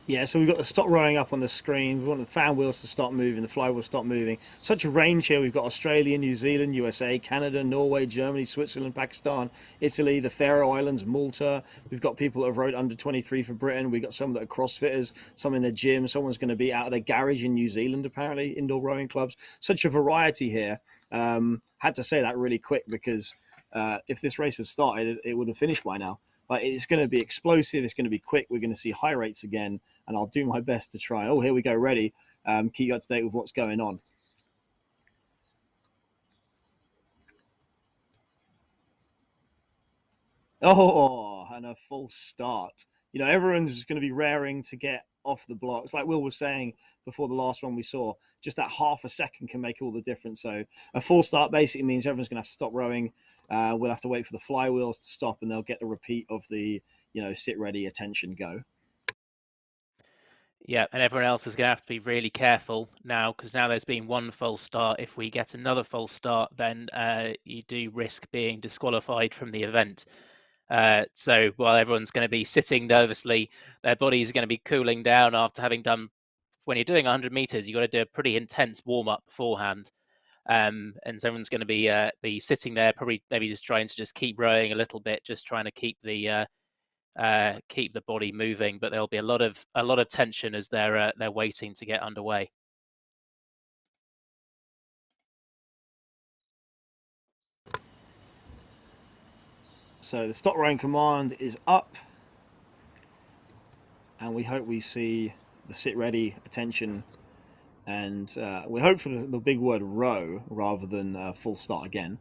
Yeah, so we've got the stop rowing up on the screen. We want the fan wheels to stop moving, the flywheels stop moving. Such a range here. We've got Australia, New Zealand, USA, Canada, Norway, Germany, Switzerland, Pakistan, Italy, the Faroe Islands, Malta. We've got people that have rowed under 23 for Britain. We've got some that are CrossFitters, some in their gym. Someone's going to be out of their garage in New Zealand, apparently, indoor rowing clubs. Such a variety here. Had to say that really quick, because if this race had started, it would have finished by now. But it's going to be explosive. It's going to be quick. We're going to see high rates again, and I'll do my best to try. Oh, here we go. Ready. Keep you up to date with what's going on. Oh, and a false start. You know, everyone's just going to be raring to get off the blocks. Like Will was saying before the last one we saw, just that half a second can make all the difference. So a false start basically means everyone's going to have to stop rowing. We'll have to wait for the flywheels to stop, and they'll get the repeat of the, sit ready, attention, go. Yeah, and everyone else is going to have to be really careful now, because now there's been one false start. If we get another false start, then you do risk being disqualified from the event. So while everyone's going to be sitting nervously, their bodies are going to be cooling down after having done, when you're doing 100 meters, you've got to do a pretty intense warm-up beforehand. And so everyone's going to be sitting there, probably maybe just trying to just keep rowing a little bit, just trying to keep the body moving. But there'll be a lot of tension as they're waiting to get underway. So the stop rowing command is up, and we hope we see the sit ready, attention, and we hope for the big word row rather than full start again.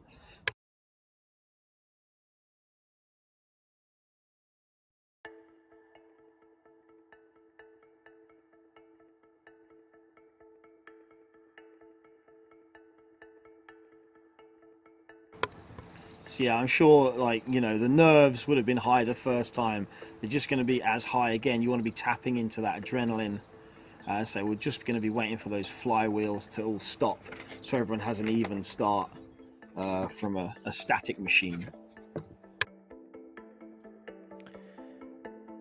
So yeah, I'm sure, the nerves would have been high the first time. They're just going to be as high again. You want to be tapping into that adrenaline. So we're just going to be waiting for those flywheels to all stop, so everyone has an even start. from a static machine.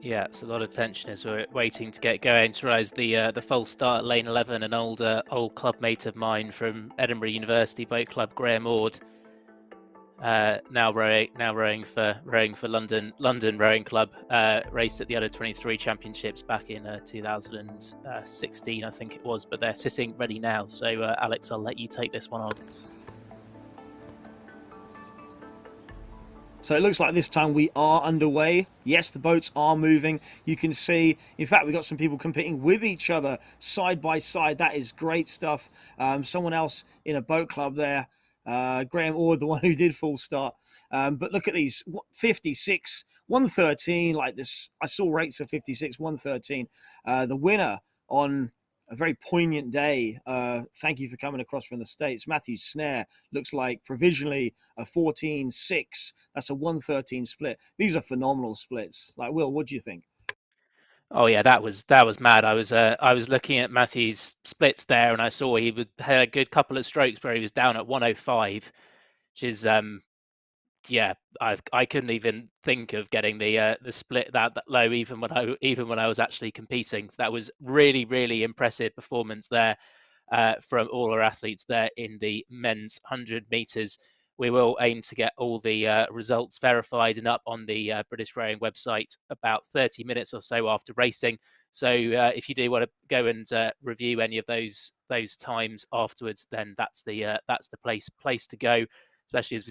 Yeah, it's a lot of tension as we're waiting to get going. To realise the false start at lane 11, an old club mate of mine from Edinburgh University Boat Club, Graham Ord, now rowing for London Rowing Club, raced at the Under-23 Championships back in 2016, I think it was. But they're sitting ready now. So Alex, I'll let you take this one on. So it looks like this time we are underway. Yes, the boats are moving. You can see, in fact, we've got some people competing with each other side by side. That is great stuff. Someone else in a boat club there, Graham Ord, the one who did full start. But look at these, 56, 113, like this. I saw rates of 56, 113. The winner on a very poignant day. Thank you for coming across from the States. Matthew Snare looks like provisionally a 14.6. That's a 113 split. These are phenomenal splits. Like, Will, what do you think? Oh yeah, that was mad. I was looking at Matthew's splits there, and I saw he had a good couple of strokes where he was down at 105, which is yeah, I couldn't even think of getting the split that low even when I was actually competing. So that was really impressive performance there from all our athletes there in the men's 100 meters. We will aim to get all the results verified and up on the British Rowing website about 30 minutes or so after racing. So if you do want to go and review any of those times afterwards, then that's the place to go. Especially as we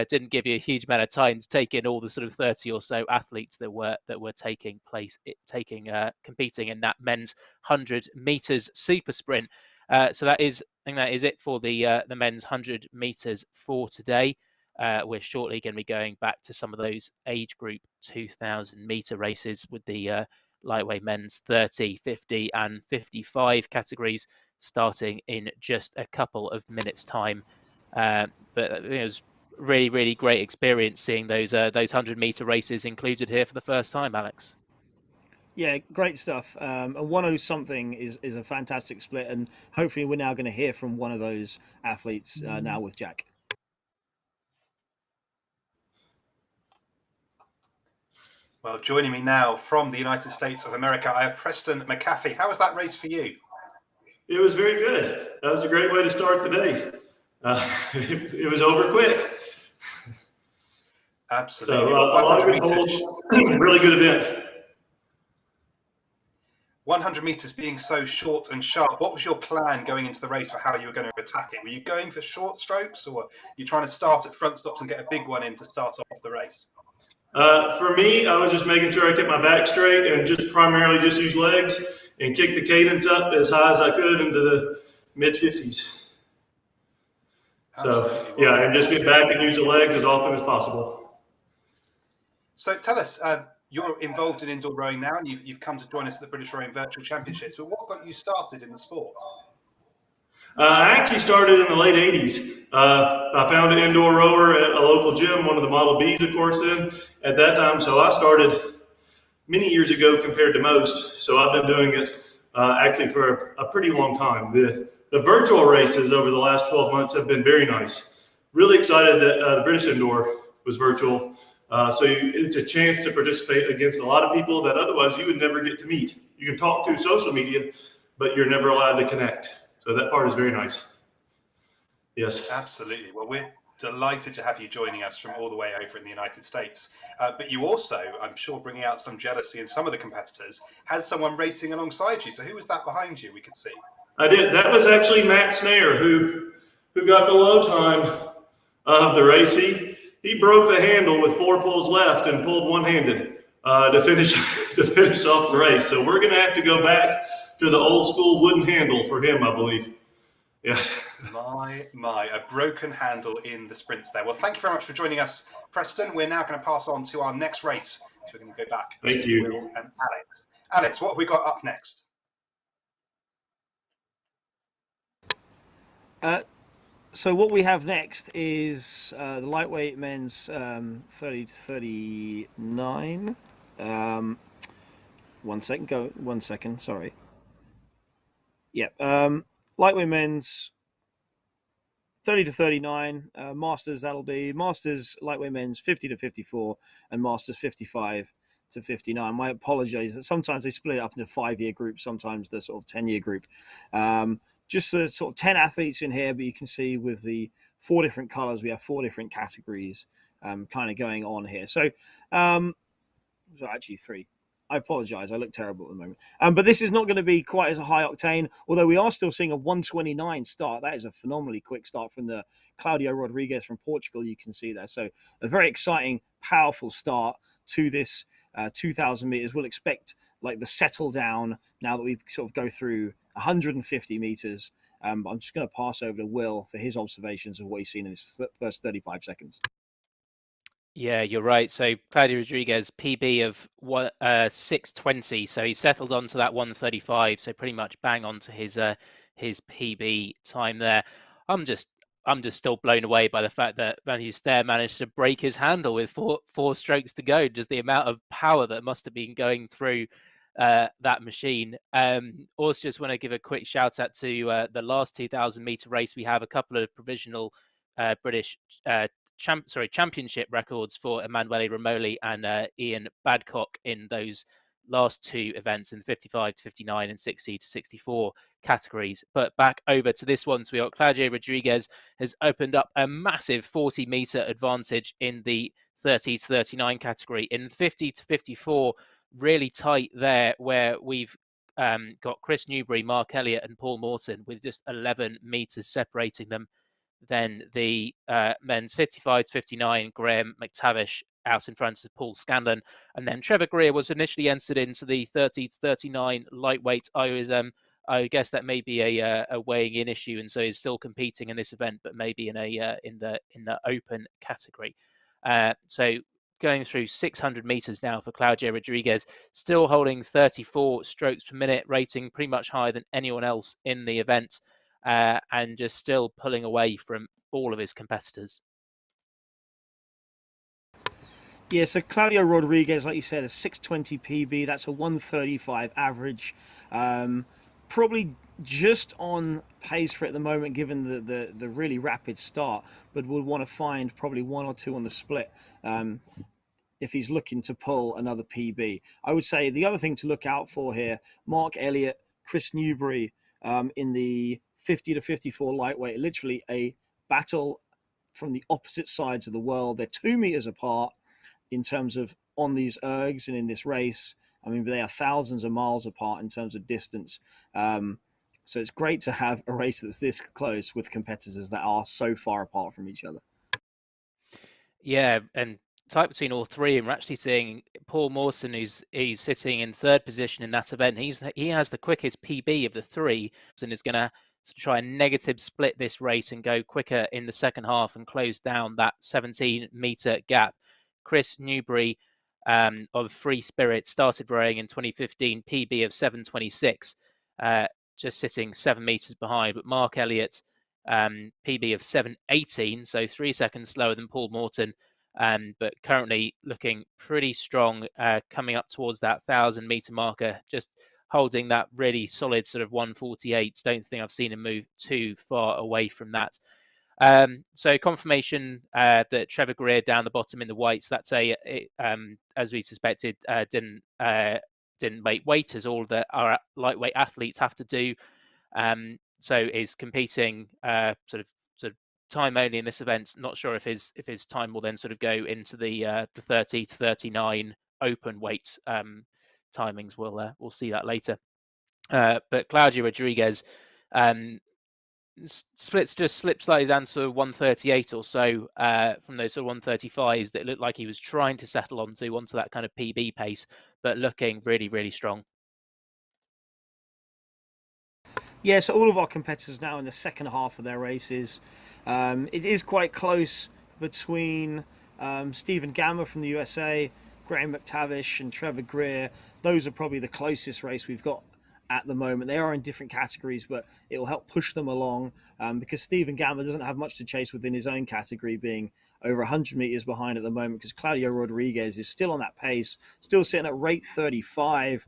didn't give you a huge amount of time to take in all the sort of 30 or so athletes that were competing in that men's 100 meters super sprint. So I think that is it for the men's 100 meters for today. We're shortly going to be going back to some of those age group 2,000 meter races with the lightweight men's 30, 50, and 55 categories starting in just a couple of minutes' time. But it was really great experience seeing those 100-meter races included here for the first time, Alex. Yeah, great stuff. And 10-something is a fantastic split, and hopefully we're now going to hear from one of those athletes now with Jack. Well, joining me now from the United States of America, I have Preston McAfee. How was that race for you? It was very good. That was a great way to start the day. It was over quick. Absolutely. So a lot of good holds, really good event. 100 meters being so short and sharp, what was your plan going into the race for how you were going to attack it? Were you going for short strokes, or were you trying to start at front stops and get a big one in to start off the race? For me, I was just making sure I kept my back straight and just primarily just use legs and kick the cadence up as high as I could into the mid-50s. So, yeah, and just get back and use the legs as often as possible. So tell us, you're involved in indoor rowing now, and you've come to join us at the British Rowing Virtual Championships. But what got you started in the sport? I actually started in the late 80s. I found an indoor rower at a local gym, one of the Model Bs, of course, then at that time. So I started many years ago compared to most. So I've been doing it actually for a pretty long time. The virtual races over the last 12 months have been very nice. Really excited that the British Indoor was virtual. So it's a chance to participate against a lot of people that otherwise you would never get to meet. You can talk to social media, but you're never allowed to connect. So that part is very nice. Yes. Absolutely. Well, we're delighted to have you joining us from all the way over in the United States. But you also, I'm sure, bringing out some jealousy in some of the competitors, had someone racing alongside you. So who was that behind you we could see? I did. That was actually Matt Snare, who got the low time of the race. He broke the handle with 4 pulls left and pulled one-handed to finish off the race. So we're going to have to go back to the old school wooden handle for him, I believe. Yeah. My, a broken handle in the sprints there. Well, thank you very much for joining us, Preston. We're now going to pass on to our next race. So we're going to go back to Will and Alex. Alex, what have we got up next? So what we have next is the lightweight men's 30 to 39. 1 second, 1 second, sorry. Yeah, lightweight men's 30 to 39. Masters, that'll be Masters lightweight men's 50 to 54 and Masters 55 to 59. My apologies that sometimes they split it up into 5-year groups, sometimes the sort of 10-year group. Just the sort of 10 athletes in here, but you can see with the 4 different colors, we have 4 different categories kind of going on here. So actually 3. I apologize. I look terrible at the moment. But this is not going to be quite as a high octane, although we are still seeing a 1:29 start. That is a phenomenally quick start from the Claudio Rodriguez from Portugal. You can see there. So a very exciting, powerful start to this 2,000 meters. We'll expect like the settle down now that we sort of go through 150 meters. I'm just going to pass over to Will for his observations of what he's seen in his first 35 seconds. Yeah, you're right. So Claudio Rodriguez, PB of 6:20. So he settled onto that 1:35. So pretty much bang onto his PB time there. I'm just still blown away by the fact that Van Ster managed to break his handle with four strokes to go. Just the amount of power that must have been going through that machine. Also, just want to give a quick shout out to the last 2,000 meter race. We have a couple of provisional British championship records for Emanuele Romoli and Ian Badcock in those last 2 events in the 55 to 59 and 60 to 64 categories. But back over to this one, so we got Claudio Rodriguez has opened up a massive 40-meter advantage in the 30 to 39 category. In 50 to 54, really tight there, where we've got Chris Newbury, Mark Elliott and Paul Morton with just 11 meters separating them. Then the men's 55 to 59, Graham McTavish out in front of Paul Scanlon. And then Trevor Greer was initially entered into the 30 to 39 lightweight. I guess that may be a weighing in issue, and so he's still competing in this event, but maybe in the open category. So going through 600 meters now for Claudio Rodriguez, still holding 34 strokes per minute, rating pretty much higher than anyone else in the event. And just still pulling away from all of his competitors. Yeah, so Claudio Rodriguez, like you said, a 6:20 PB. That's a 1:35 average. Probably just on pace for it at the moment, given the really rapid start, but would want to find probably 1 or 2 on the split if he's looking to pull another PB. I would say the other thing to look out for here, Mark Elliott, Chris Newbury, in the 50 to 54 lightweight, literally a battle from the opposite sides of the world. They're 2 meters apart in terms of on these ergs and in this race. I mean, they are thousands of miles apart in terms of distance. So it's great to have a race that's this close with competitors that are so far apart from each other. Yeah, and tight between all 3, and we're actually seeing Paul Morton, he's sitting in 3rd position in that event. He has the quickest PB of the 3, and is going to try and negative split this race and go quicker in the second half and close down that 17-meter gap. Chris Newbury of Free Spirit started rowing in 2015, PB of 7:26, just sitting 7 meters behind. But Mark Elliott, PB of 7:18, so 3 seconds slower than Paul Morton. But currently looking pretty strong, coming up towards that 1,000-meter marker, just holding that really solid sort of 1:48. Don't think I've seen him move too far away from that. So confirmation that Trevor Greer down the bottom in the whites, that's as we suspected, didn't make weight, as all that our lightweight athletes have to do. So is competing sort of time only in this event. Not sure if his time will then sort of go into the 30 to 39 open weight timings. We'll see that later. But Claudio Rodriguez slipped slightly down to 1:38 or so from those sort of 1:35s that looked like he was trying to settle onto that kind of PB pace, but looking really, really strong. Yeah, so all of our competitors now in the second half of their races. It is quite close between Stephen Gamma from the USA, Graham McTavish and Trevor Greer. Those are probably the closest race we've got at the moment. They are in different categories, but it will help push them along because Stephen Gamma doesn't have much to chase within his own category, being over 100 meters behind at the moment, because Claudio Rodriguez is still on that pace, still sitting at rate 35.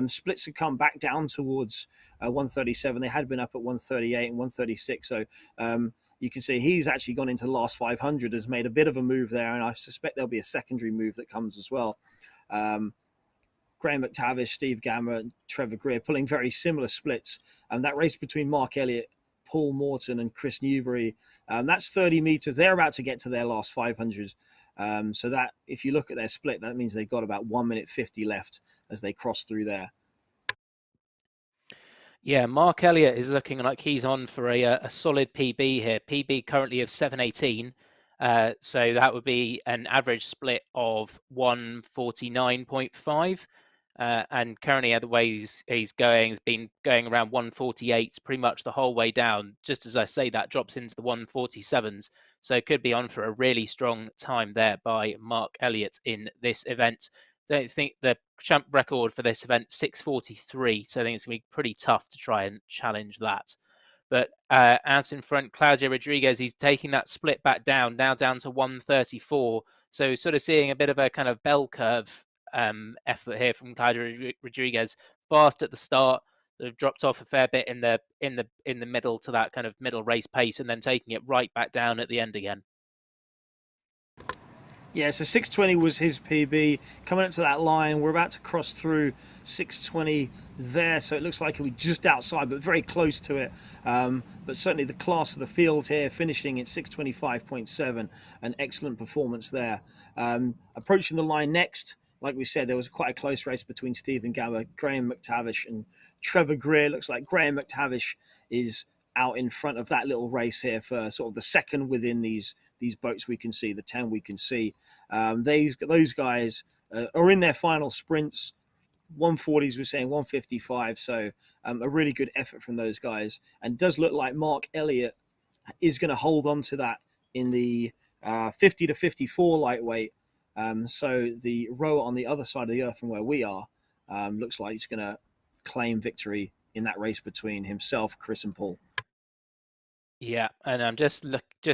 Splits have come back down towards 137. They had been up at 138 and 136. So you can see he's actually gone into the last 500, has made a bit of a move there, and I suspect there'll be a secondary move that comes as well. Graham McTavish, Steve Gamma, and Trevor Greer pulling very similar splits. And that race between Mark Elliott, Paul Morton, and Chris Newbury, that's 30 meters. They're about to get to their last 500. So that, if you look at their split, that means they've got about 1 minute 50 left as they cross through there. Yeah, Mark Elliott is looking like he's on for a solid PB here. PB currently of 7:18. So that would be an average split of 149.5. And currently, the way he's going, has been going around 148 pretty much the whole way down. Just as I say, that drops into the 147s. So it could be on for a really strong time there by Mark Elliott in this event. Don't think the champ record for this event 6:43, so I think it's going to be pretty tough to try and challenge that. But as in front, Claudio Rodriguez, he's taking that split back down, now down to 134. So sort of seeing a bit of a kind of bell curve effort here from Claudio Rodriguez. Fast at the start, they've dropped off a fair bit in the middle to that kind of middle race pace, and then taking it right back down at the end again. Yeah, so 6:20 was his PB. Coming up to that line, we're about to cross through 6:20 there, so it looks like he'll be just outside, but very close to it. But certainly the class of the field here, finishing at 6:25.7, an excellent performance there. Approaching the line next, like we said, there was quite a close race between Stephen Gamma, Graham McTavish, and Trevor Greer. Looks like Graham McTavish is out in front of that little race here for sort of the second within these boats we can see, the 10 we can see. Those guys are in their final sprints. 140s, we're saying 155. So a really good effort from those guys. And does look like Mark Elliott is going to hold on to that in the 50 to 54 lightweight. So the rower on the other side of the earth from where we are looks like he's going to claim victory in that race between himself, Chris, and Paul. Yeah, and I'm just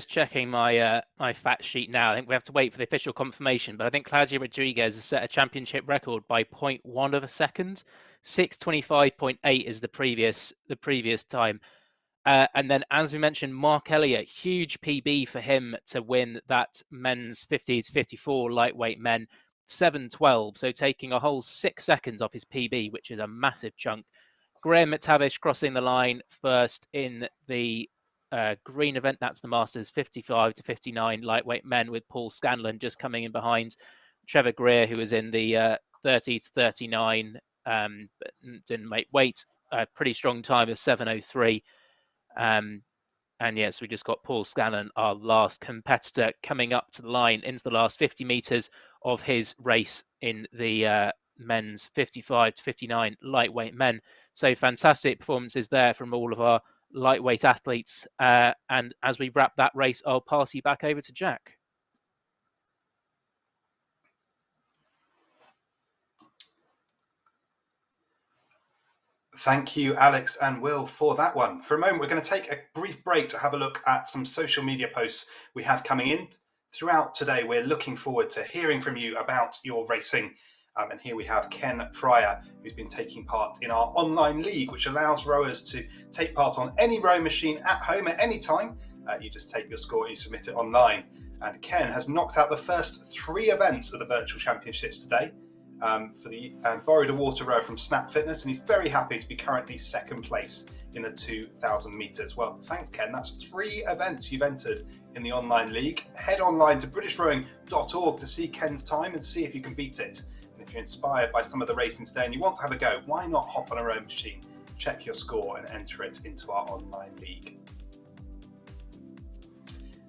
checking my my fact sheet now. I think we have to wait for the official confirmation, but I think Claudio Rodriguez has set a championship record by 0.1 of a second. 6:25.8 is the previous time. And then, as we mentioned, Mark Elliott, huge PB for him to win that men's 50 to 54 lightweight men, 7:12. So taking a whole 6 seconds off his PB, which is a massive chunk. Graham McTavish crossing the line first in the green event. That's the Masters 55 to 59 lightweight men, with Paul Scanlon just coming in behind. Trevor Greer, who was in the 30 to 39, but didn't make weight. A pretty strong time of 7:03. And yes, we just got Paul Scanlon, our last competitor, coming up to the line into the last 50 meters of his race in the men's 55 to 59 lightweight men. So fantastic performances there from all of our lightweight athletes. And as we wrap that race, I'll pass you back over to Jack. Thank you, Alex and Will, for that one. For a moment, we're going to take a brief break to have a look at some social media posts we have coming in. Throughout today, we're looking forward to hearing from you about your racing. And here we have Ken Pryor, who's been taking part in our online league, which allows rowers to take part on any rowing machine at home at any time. You just take your score and you submit it online. And Ken has knocked out the first 3 events of the Virtual Championships today. Borrowed a water rower from Snap Fitness, and he's very happy to be currently second place in the 2,000 meters. Well, thanks, Ken. That's 3 events you've entered in the online league. Head online to britishrowing.org to see Ken's time and see if you can beat it. And if you're inspired by some of the racing today and you want to have a go, why not hop on a rowing machine, check your score and enter it into our online league.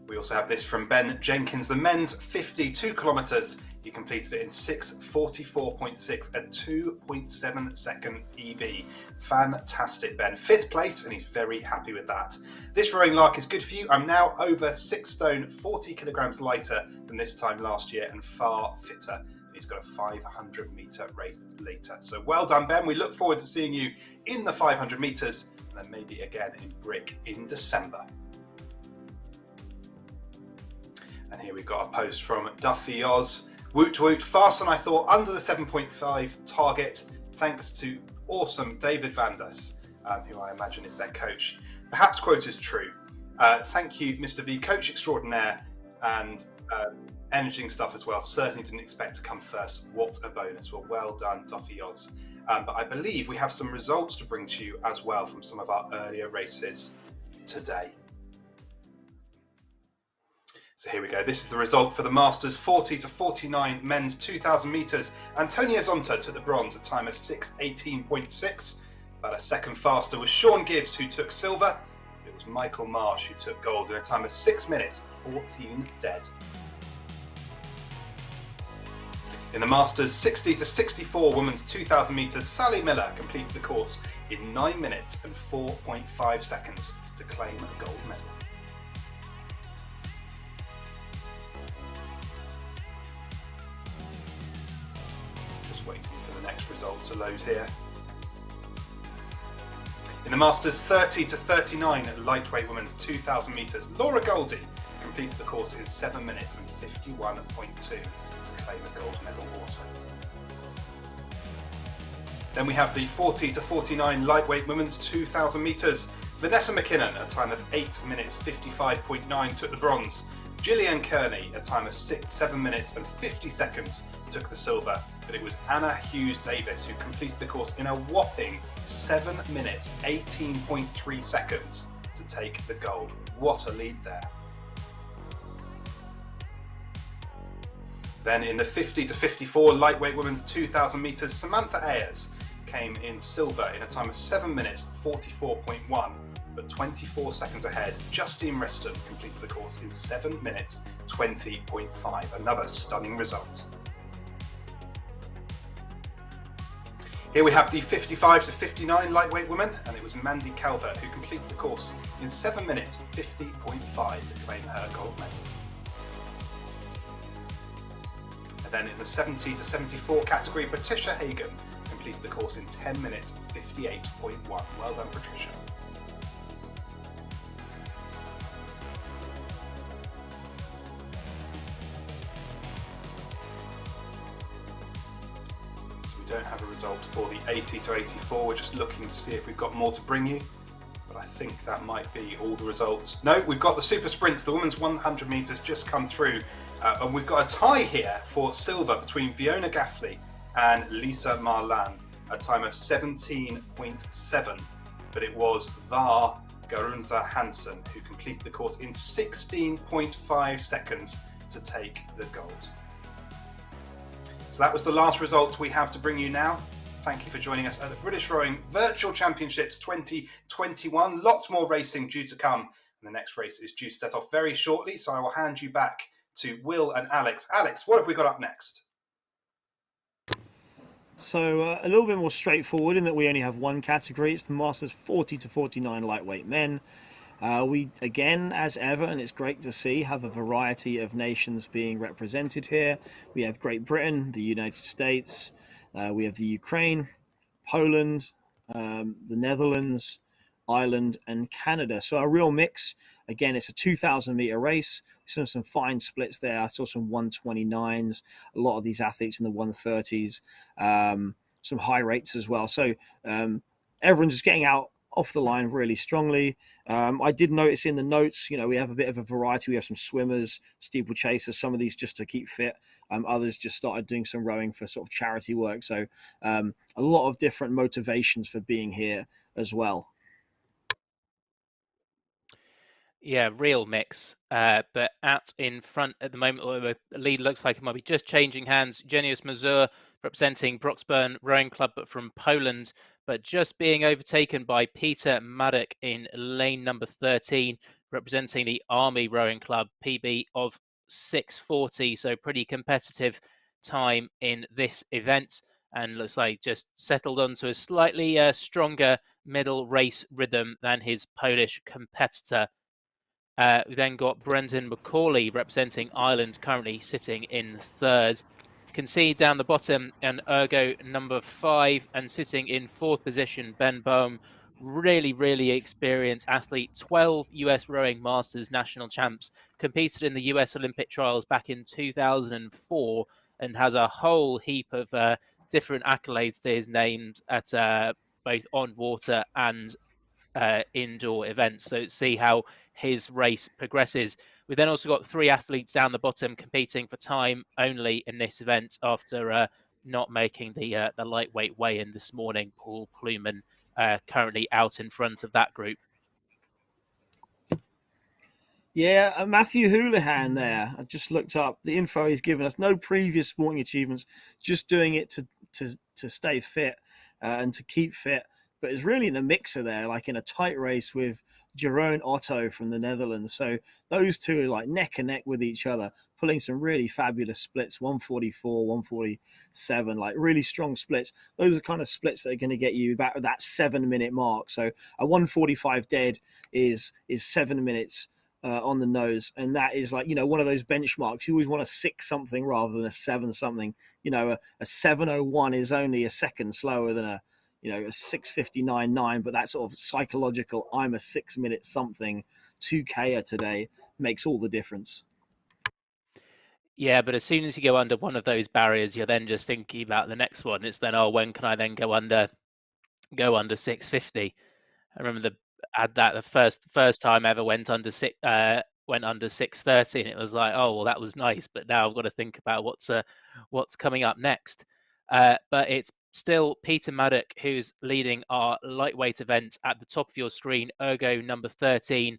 We also have this from Ben Jenkins, the men's 52 kilometres. He completed it in 6:44.6, a 2.7 second EB. Fantastic, Ben. 5th place, and he's very happy with that. This rowing lark is good for you. I'm now over 6 stone, 40 kilograms lighter than this time last year, and far fitter. He's got a 500 metre race later. So well done, Ben. We look forward to seeing you in the 500 metres, and then maybe again in Brick in December. And here we've got a post from Duffy Oz. Woot woot, faster than I thought, under the 7.5 target, thanks to awesome David Vanders, who I imagine is their coach. Perhaps quote is true. Thank you, Mr. V, coach extraordinaire, and energy stuff as well. Certainly didn't expect to come first. What a bonus. Well done, Duffy Oz. But I believe we have some results to bring to you as well from some of our earlier races today. So here we go. This is the result for the Masters 40 to 49 men's 2,000 metres. Antonio Zonta took the bronze at a time of 6:18.6. About a second faster was Sean Gibbs, who took silver. It was Michael Marsh who took gold in a time of 6 minutes 14 dead. In the Masters 60 to 64 women's 2,000 metres, Sally Miller completed the course in 9 minutes and 4.5 seconds to claim a gold medal. Just waiting for the next result to load here. In the Masters 30 to 39 lightweight women's 2,000 metres, Laura Goldie completed the course in 7 minutes and 51.2 to claim a gold medal also. Then we have the 40 to 49 lightweight women's 2,000 metres. Vanessa McKinnon, a time of 8 minutes 55.9, took the bronze. Gillian Kearney, a time of 7 minutes and 50 seconds, took the silver. But it was Anna Hughes Davis who completed the course in a whopping 7 minutes 18.3 seconds to take the gold. What a lead there. Then in the 50 to 54 lightweight women's 2,000 metres, Samantha Ayers came in silver in a time of 7 minutes 44.1, but 24 seconds ahead. Justine Reston completed the course in 7 minutes 20.5. Another stunning result. Here we have the 55 to 59 lightweight women, and it was Mandy Calvert who completed the course in 7 minutes 50.5 to claim her gold medal. And then in the 70 to 74 category, Patricia Hagen completed the course in 10 minutes 58.1. Well done, Patricia. Don't have a result for the 80 to 84. We're just looking to see if we've got more to bring you, but I think that might be all the results. No, we've got the super sprints. The women's 100 metres just come through, and we've got a tie here for silver between Fiona Gaffley and Lisa Marlan, a time of 17.7, but it was Var Garunta Hansen who completed the course in 16.5 seconds to take the gold. So that was the last result we have to bring you now. Thank you for joining us at the British Rowing Virtual Championships 2021. Lots more racing due to come, and the next race is due to set off very shortly, so I will hand you back to Will and Alex. Alex, what have we got up next? So a little bit more straightforward in that we only have one category. It's the Masters 40 to 49 lightweight men. We, again, as ever, and it's great to see, have a variety of nations being represented here. We have Great Britain, the United States, we have the Ukraine, Poland, the Netherlands, Ireland, and Canada. So a real mix. Again, it's a 2,000 meter race. We saw some fine splits there. I saw some 129s, a lot of these athletes in the 130s, some high rates as well. So everyone's just getting out off the line really strongly. I did notice in the notes, we have a bit of a variety. We have some swimmers, steeplechasers, some of these just to keep fit. Others just started doing some rowing for sort of charity work. So a lot of different motivations for being here as well. Yeah, real mix. But in front at the moment, although the lead looks like it might be just changing hands, Genius Mazur representing Broxburn Rowing Club, but from Poland, but just being overtaken by Peter Maddock in lane number 13, representing the Army Rowing Club, PB of 6:40, so pretty competitive time in this event, and looks like just settled onto a slightly stronger middle race rhythm than his Polish competitor. We then got Brendan McCauley representing Ireland, currently sitting in third. Can see down the bottom an Ergo number 5, and sitting in fourth position, Ben Boehm, really experienced athlete, 12 US Rowing Masters national champs, competed in the US Olympic trials back in 2004, and has a whole heap of different accolades to his name at both on water and indoor events. So see how his race progresses. We then also got 3 athletes down the bottom competing for time only in this event after not making the lightweight weigh-in this morning. Paul Pluman currently out in front of that group. Yeah, Matthew Houlihan there. I just looked up the info he's given us. No previous sporting achievements, just doing it to stay fit and to keep fit. But it's really in the mixer there, like in a tight race with Jeroen Otto from the Netherlands. So those two are like neck and neck with each other, pulling some really fabulous splits, 144, 147, like really strong splits. Those are kind of splits that are going to get you about that 7-minute mark. So a 145 dead is 7 minutes on the nose, and that is like, you know, one of those benchmarks. You always want a 6 something rather than a 7 something. You know, a 7:01 is only a second slower than a 6:59.9, but that sort of psychological I'm a 6 minute something 2K today makes all the difference. Yeah, but as soon as you go under one of those barriers, you're then just thinking about the next one. It's then, oh, when can I then go under 650? I remember the first time I ever went under 630, and it was like, oh well, that was nice, but now I've got to think about what's coming up next. But it's still Peter Maddock who's leading our lightweight event at the top of your screen. Ergo number 13,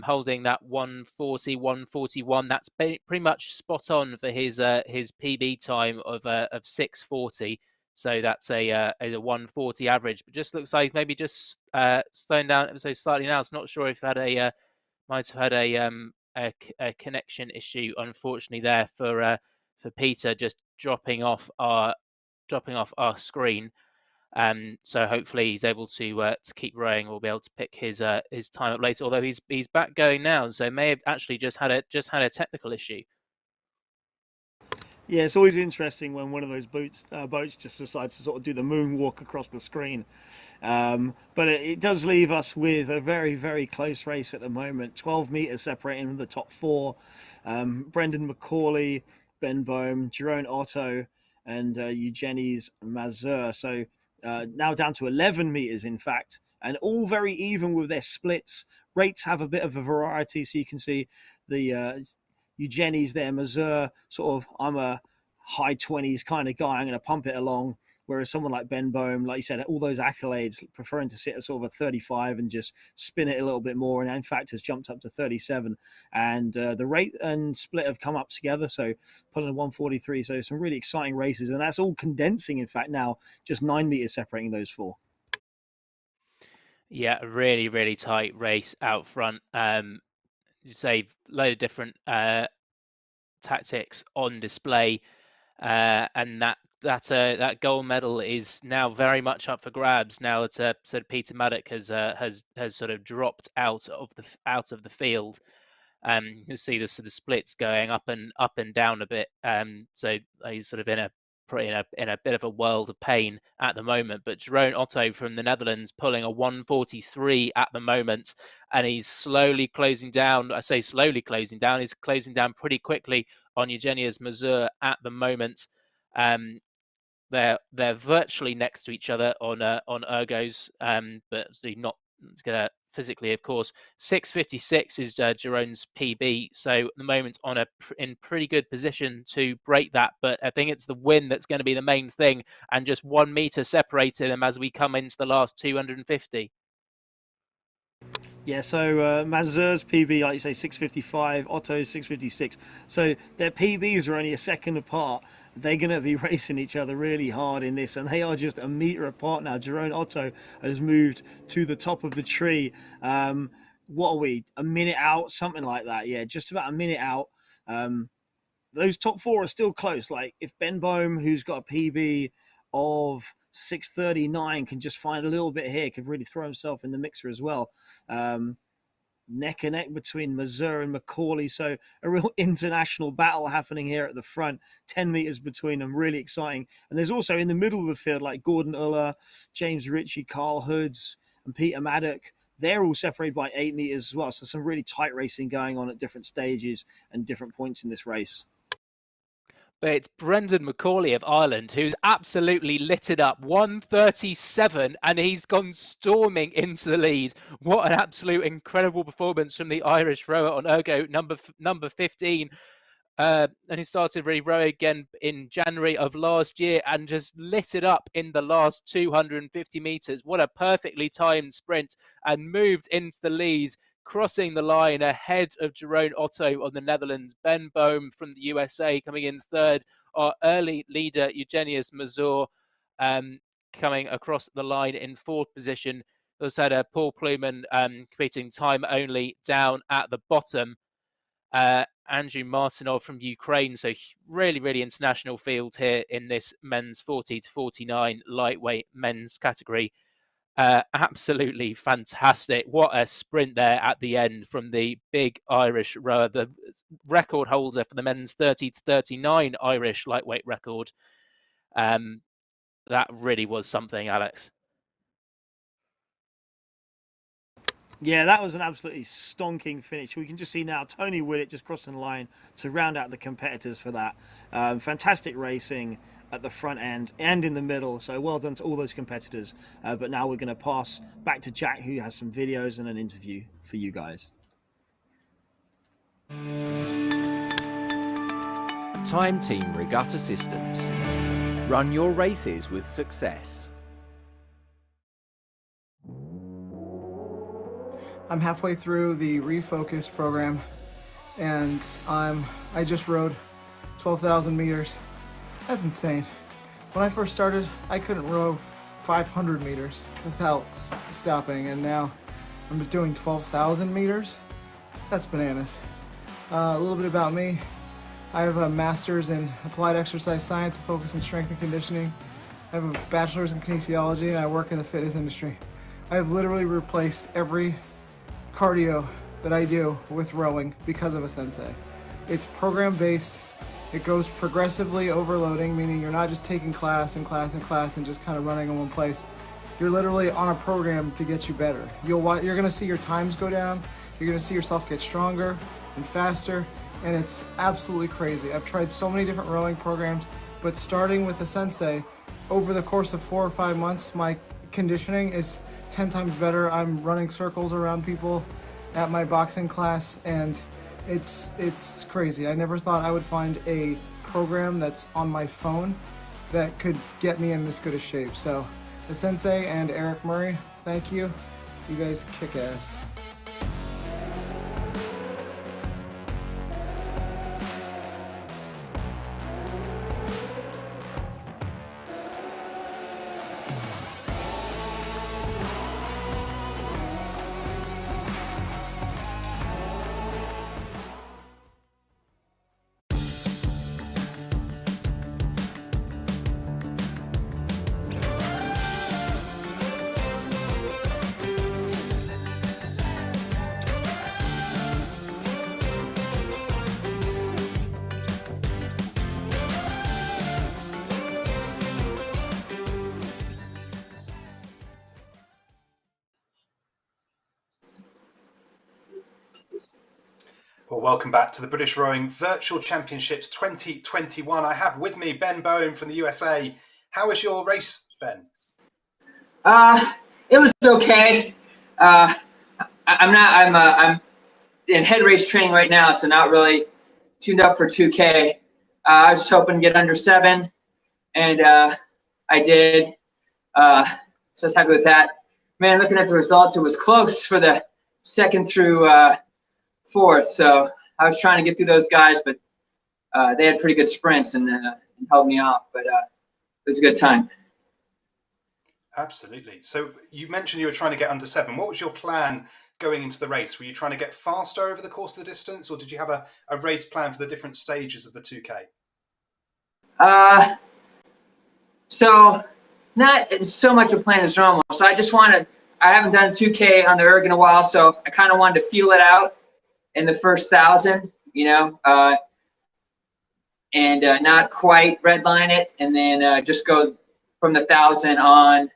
holding that 140, 141. That's pretty much spot on for his PB time of 640. So that's a 140 average, but just looks like maybe just slowing down ever so slightly now. It's not sure if might have had a connection issue, unfortunately, there for Peter, just dropping off our screen. So hopefully he's able to keep rowing. We'll be able to pick his time up later. Although he's back going now, so may have actually just had a technical issue. Yeah, it's always interesting when one of those boats just decides to sort of do the moonwalk across the screen. But it does leave us with a very, very close race at the moment. 12 metres separating the top 4. Brendan McCauley, Ben Bohm, Jeroen Otto, and Eugenis Mazur. So now down to 11 metres, in fact, and all very even with their splits. Rates have a bit of a variety, so you can see the Eugenis there, Mazur, sort of, I'm a high 20s kind of guy, I'm going to pump it along. Whereas someone like Ben Bohm, like you said, all those accolades, preferring to sit at sort of a 35 and just spin it a little bit more, and in fact has jumped up to 37. And the rate and split have come up together, so pulling a 143. So some really exciting races, and that's all condensing, in fact, now just 9 meters separating those 4. Yeah, a really, really tight race out front. You say a load of different tactics on display, and that gold medal is now very much up for grabs. Now that sort of Peter Maddock has sort of dropped out of the field. You can see the sort of splits going up and down a bit. So he's sort of in a bit of a world of pain at the moment. But Jeroen Otto from the Netherlands pulling a 143 at the moment, and he's slowly closing down. I say slowly closing down. He's closing down pretty quickly on Eugenis Mazur at the moment. They're virtually next to each other on ergos, but not physically, of course. 6:56 is Jeroen's PB, so at the moment in pretty good position to break that. But I think it's the win that's going to be the main thing, and just 1 meter separating them as we come into the last 250. Yeah, so Mazur's PB, like you say, 6:55, Otto's 6:56. So their PBs are only a second apart. They're going to be racing each other really hard in this, and they are just a meter apart now. Jeroen Otto has moved to the top of the tree. What are we, a minute out? Something like that. Yeah, just about a minute out. Those top 4 are still close. Like if Ben Bohm, who's got a PB of 6:39, can just find a little bit here, could really throw himself in the mixer as well. Neck and neck between Mazur and McCauley, so a real international battle happening here at the front. 10 meters between them, really exciting. And there's also in the middle of the field like Gordon Uller, James Ritchie, Carl Hoods, and Peter Maddock. They're all separated by 8 meters as well, so some really tight racing going on at different stages and different points in this race. but it's Brendan McCauley of Ireland who's absolutely lit it up. 1:37, and he's gone storming into the lead. What an absolute incredible performance from the Irish rower on ergo number 15. And he started really rowing again in January of last year and just lit it up in the last 250 meters. What a perfectly timed sprint, and moved into the lead, crossing the line ahead of Jerome Otto of the Netherlands. Ben Bohm from the USA coming in third. Our early leader, Eugenius Mazur, coming across the line in fourth position. We also had Paul Pluman competing time only down at the bottom. Andrew Martinov from Ukraine. So really, really international field here in this men's 40 to 49 lightweight men's category. Absolutely fantastic. What a sprint there at the end from the big Irish rower, the record holder for the men's 30 to 39 Irish lightweight record. That really was something, Alex. Yeah, that was an absolutely stonking finish. We can just see now Tony Willett just crossing the line to round out the competitors for that. Fantastic racing at the front end and in the middle, so well done to all those competitors. But now we're going to pass back to Jack, who has some videos and an interview for you guys. Time Team Regatta Systems. Run your races with success. I'm halfway through the refocus program, and I just rode 12,000 meters. That's insane. When I first started, I couldn't row 500 meters without stopping, and now I'm doing 12,000 meters. That's bananas. A little bit about me. I have a master's in applied exercise science, focus on strength and conditioning. I have a bachelor's in kinesiology, and I work in the fitness industry. I have literally replaced every cardio that I do with rowing because of asensei. It's program based. It goes progressively overloading, meaning you're not just taking class and class and class and just kind of running in one place. You're literally on a program to get you better. You're gonna see your times go down. You're gonna see yourself get stronger and faster, and it's absolutely crazy. I've tried so many different rowing programs, but starting with asensei, over the course of 4 or 5 months, my conditioning is 10 times better. I'm running circles around people at my boxing class, and it's crazy. I never thought I would find a program that's on my phone that could get me in this good a shape. So asensei and Eric Murray, thank you. You guys kick ass. Well, welcome back to the British Rowing Virtual Championships 2021. I have with me Ben Bohm from the USA. How was your race, Ben? It was okay. I'm in head race training right now, so not really tuned up for 2K. I was just hoping to get under 7, and I did. So I was happy with that. Man, looking at the results, it was close for the 2nd through 4th. So I was trying to get through those guys, but they had pretty good sprints and held me off. But it was a good time. Absolutely. So you mentioned you were trying to get under 7. What was your plan going into the race? Were you trying to get faster over the course of the distance, or did you have a race plan for the different stages of the 2K? So not so much a plan as normal. So I haven't done 2K on the erg in a while, so I kind of wanted to feel it out in the first 1,000, and not quite redline it, and then just go from the 1,000 on,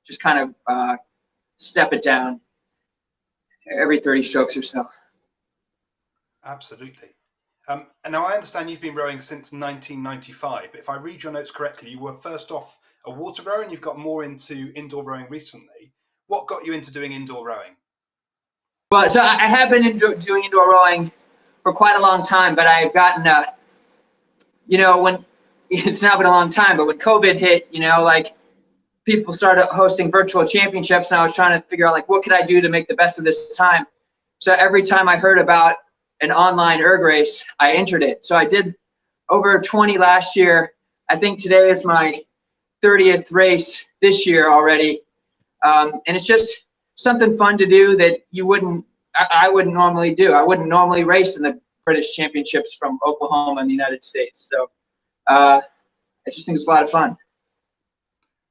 just kind of step it down every 30 strokes or so. Absolutely. And now I understand you've been rowing since 1995, but if I read your notes correctly, you were first off a water rower and you've got more into indoor rowing recently. What got you into doing indoor rowing? Well, so I have been doing indoor rowing for quite a long time, but I've gotten, when it's not been a long time, but when COVID hit, like people started hosting virtual championships, and I was trying to figure out like what could I do to make the best of this time. So every time I heard about an online erg race, I entered it. So I did over 20 last year. I think today is my 30th race this year already. And it's just something fun to do that I wouldn't normally do. I wouldn't normally race in the British Championships from Oklahoma in the United States. So I just think it's a lot of fun.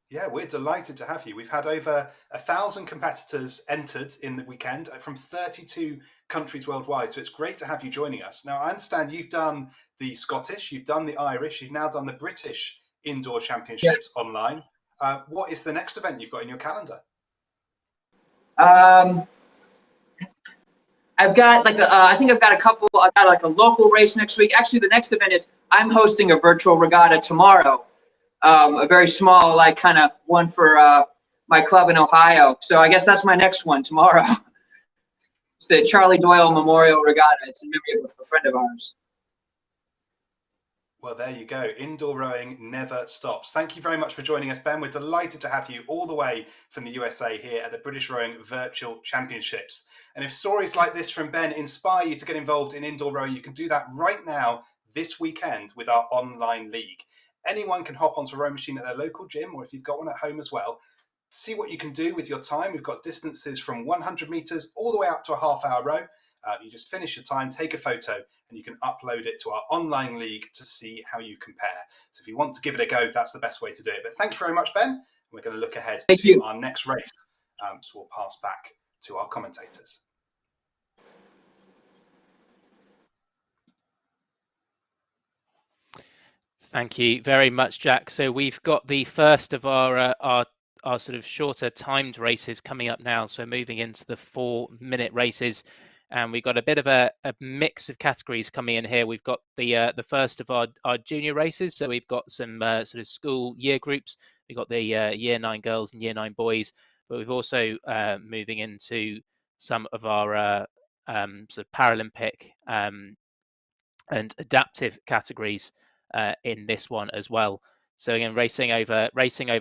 Yeah, we're delighted to have you. We've had over 1,000 competitors entered in the weekend from 32 countries worldwide. So it's great to have you joining us. Now, I understand you've done the Scottish, you've done the Irish, you've now done the British Indoor Championships online. What is the next event you've got in your calendar? I've got I think I've got a couple. I've got like a local race next week. Actually, the next event is I'm hosting a virtual regatta tomorrow. A very small, like kind of one for my club in Ohio. So I guess that's my next one tomorrow. It's the Charlie Doyle Memorial Regatta. It's in memory of a friend of ours. Well, there you go. Indoor rowing never stops. Thank you very much for joining us, Ben. We're delighted to have you all the way from the USA here at the British Rowing Virtual Championships. And if stories like this from Ben inspire you to get involved in indoor rowing, you can do that right now, this weekend, with our online league. Anyone can hop onto a rowing machine at their local gym, or if you've got one at home as well, see what you can do with your time. We've got distances from 100 meters all the way up to a half-hour row. You just finish your time, take a photo, and you can upload it to our online league to see how you compare. So if you want to give it a go, that's the best way to do it. But thank you very much, Ben. We're going to look ahead to our next race. So we'll pass back to our commentators. Thank you very much, Jack. So we've got the first of our sort of shorter timed races coming up now. So moving into the 4-minute races, and we've got a bit of a mix of categories coming in here. We've got the first of our junior races. So we've got some sort of school year groups. We've got the year 9 girls and year 9 boys, but we've also moving into some of our sort of Paralympic and adaptive categories in this one as well. So again, racing over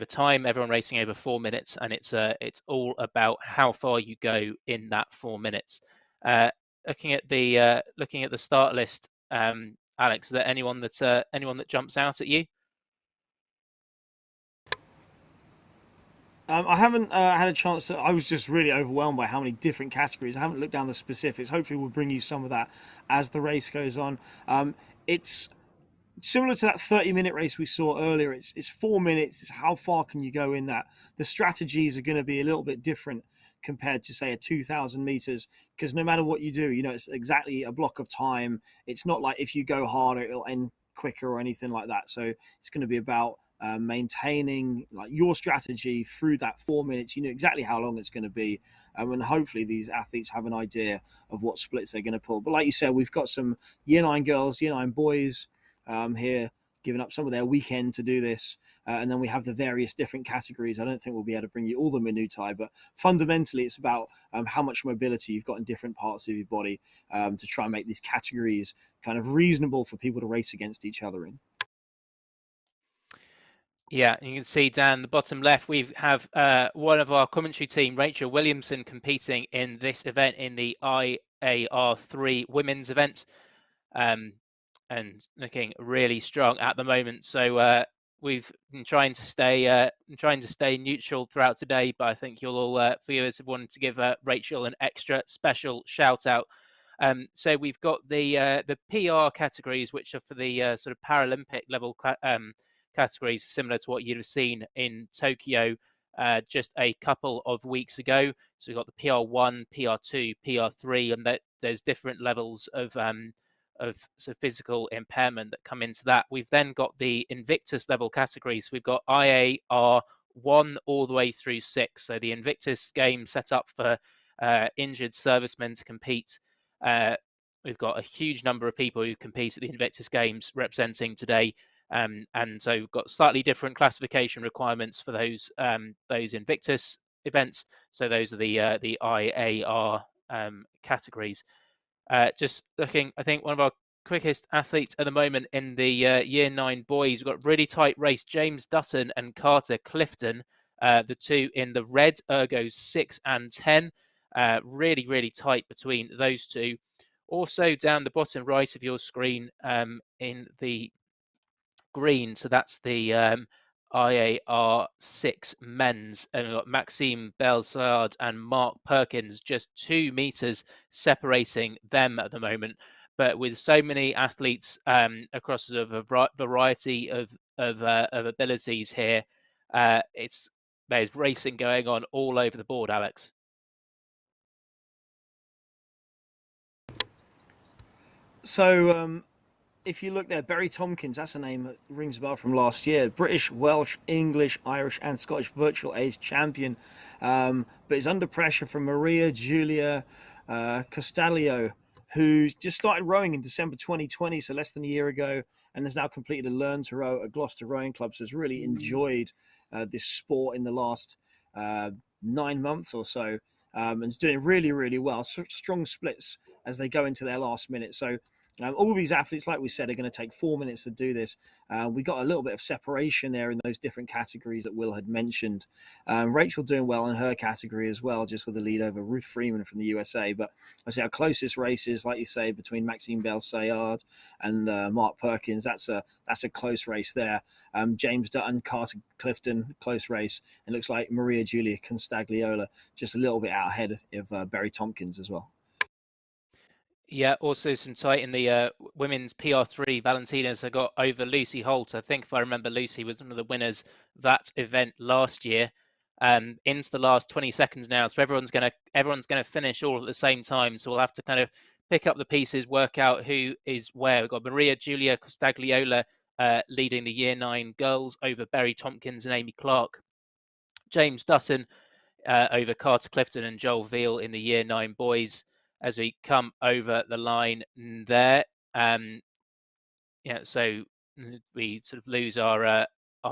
time, everyone racing over 4 minutes, and it's all about how far you go in that 4 minutes. Looking at the start list, Alex, is there anyone that jumps out at you? I haven't had a chance to. I was just really overwhelmed by how many different categories. I haven't looked down the specifics. Hopefully, we'll bring you some of that as the race goes on. It's similar to that 30-minute race we saw earlier. It's 4 minutes. It's how far can you go in that. The strategies are going to be a little bit different compared to, say, a 2,000 meters, because no matter what you do, it's exactly a block of time. It's not like if you go harder, it'll end quicker or anything like that. So it's going to be about maintaining like your strategy through that 4 minutes. You know exactly how long it's going to be, and hopefully these athletes have an idea of what splits they're going to pull. But like you said, we've got some year 9 girls, year 9 boys here giving up some of their weekend to do this, and then we have the various different categories. I don't think we'll be able to bring you all the minutiae, but fundamentally it's about how much mobility you've got in different parts of your body to try and make these categories kind of reasonable for people to race against each other in. Yeah, you can see down the bottom left, we have one of our commentary team, Rachel Williamson, competing in this event in the IAR3 women's event, and looking really strong at the moment. So we've been trying to stay neutral throughout today, but I think you'll all viewers have wanted to give Rachel an extra special shout out. So we've got the PR categories, which are for the sort of Paralympic level categories, similar to what you'd have seen in Tokyo just a couple of weeks ago. So we've got the PR1, PR2, PR3, and that there's different levels of sort of physical impairment that come into that. We've then got the Invictus level categories. We've got IAR 1 all the way through 6. So the Invictus game set up for injured servicemen to compete we've got a huge number of people who compete at the Invictus Games representing today. And so we've got slightly different classification requirements for those Invictus events. So those are the IAR categories. Just looking, I think one of our quickest athletes at the moment in the Year 9 boys. We've got a really tight race. James Dutton and Carter Clifton, the two in the red, ergos 6 and 10. Really, really tight between those two. Also down the bottom right of your screen in the green, so that's the IAR 6 men's, and we've got Maxime Belsard and Mark Perkins, just 2 meters separating them at the moment. But with so many athletes across a variety of abilities here, there's racing going on all over the board, Alex. So if you look there, Barry Tompkins, that's a name that rings a bell from last year. British, Welsh, English, Irish and Scottish virtual age champion. But is under pressure from Maria Giulia Costaglio, who just started rowing in December 2020, so less than a year ago, and has now completed a Learn to Row at Gloucester Rowing Club. So has really enjoyed this sport in the last 9 months or so, and is doing really, really well. Strong splits as they go into their last minute. So all these athletes, like we said, are going to take 4 minutes to do this. We got a little bit of separation there in those different categories that Will had mentioned. Rachel doing well in her category as well, just with a lead over Ruth Freeman from the USA. But I say our closest races, like you say, between Maxime Belsard and Mark Perkins, that's a close race there. James Dutton, Carter Clifton, close race. It looks like Maria Giulia Constagliola just a little bit out ahead of Barry Tompkins as well. Yeah, also some tight in the women's PR3. Valentina's got over Lucy Holt. I think if I remember, Lucy was one of the winners that event last year. Into the last 20 seconds now, so everyone's gonna finish all at the same time. So we'll have to kind of pick up the pieces, work out who is where. We've got Maria Giulia Costagliola leading the Year 9 girls over Barry Tompkins and Amy Clark. James Dutton over Carter Clifton and Joel Veal in the Year 9 boys. As we come over the line there, so we sort of lose our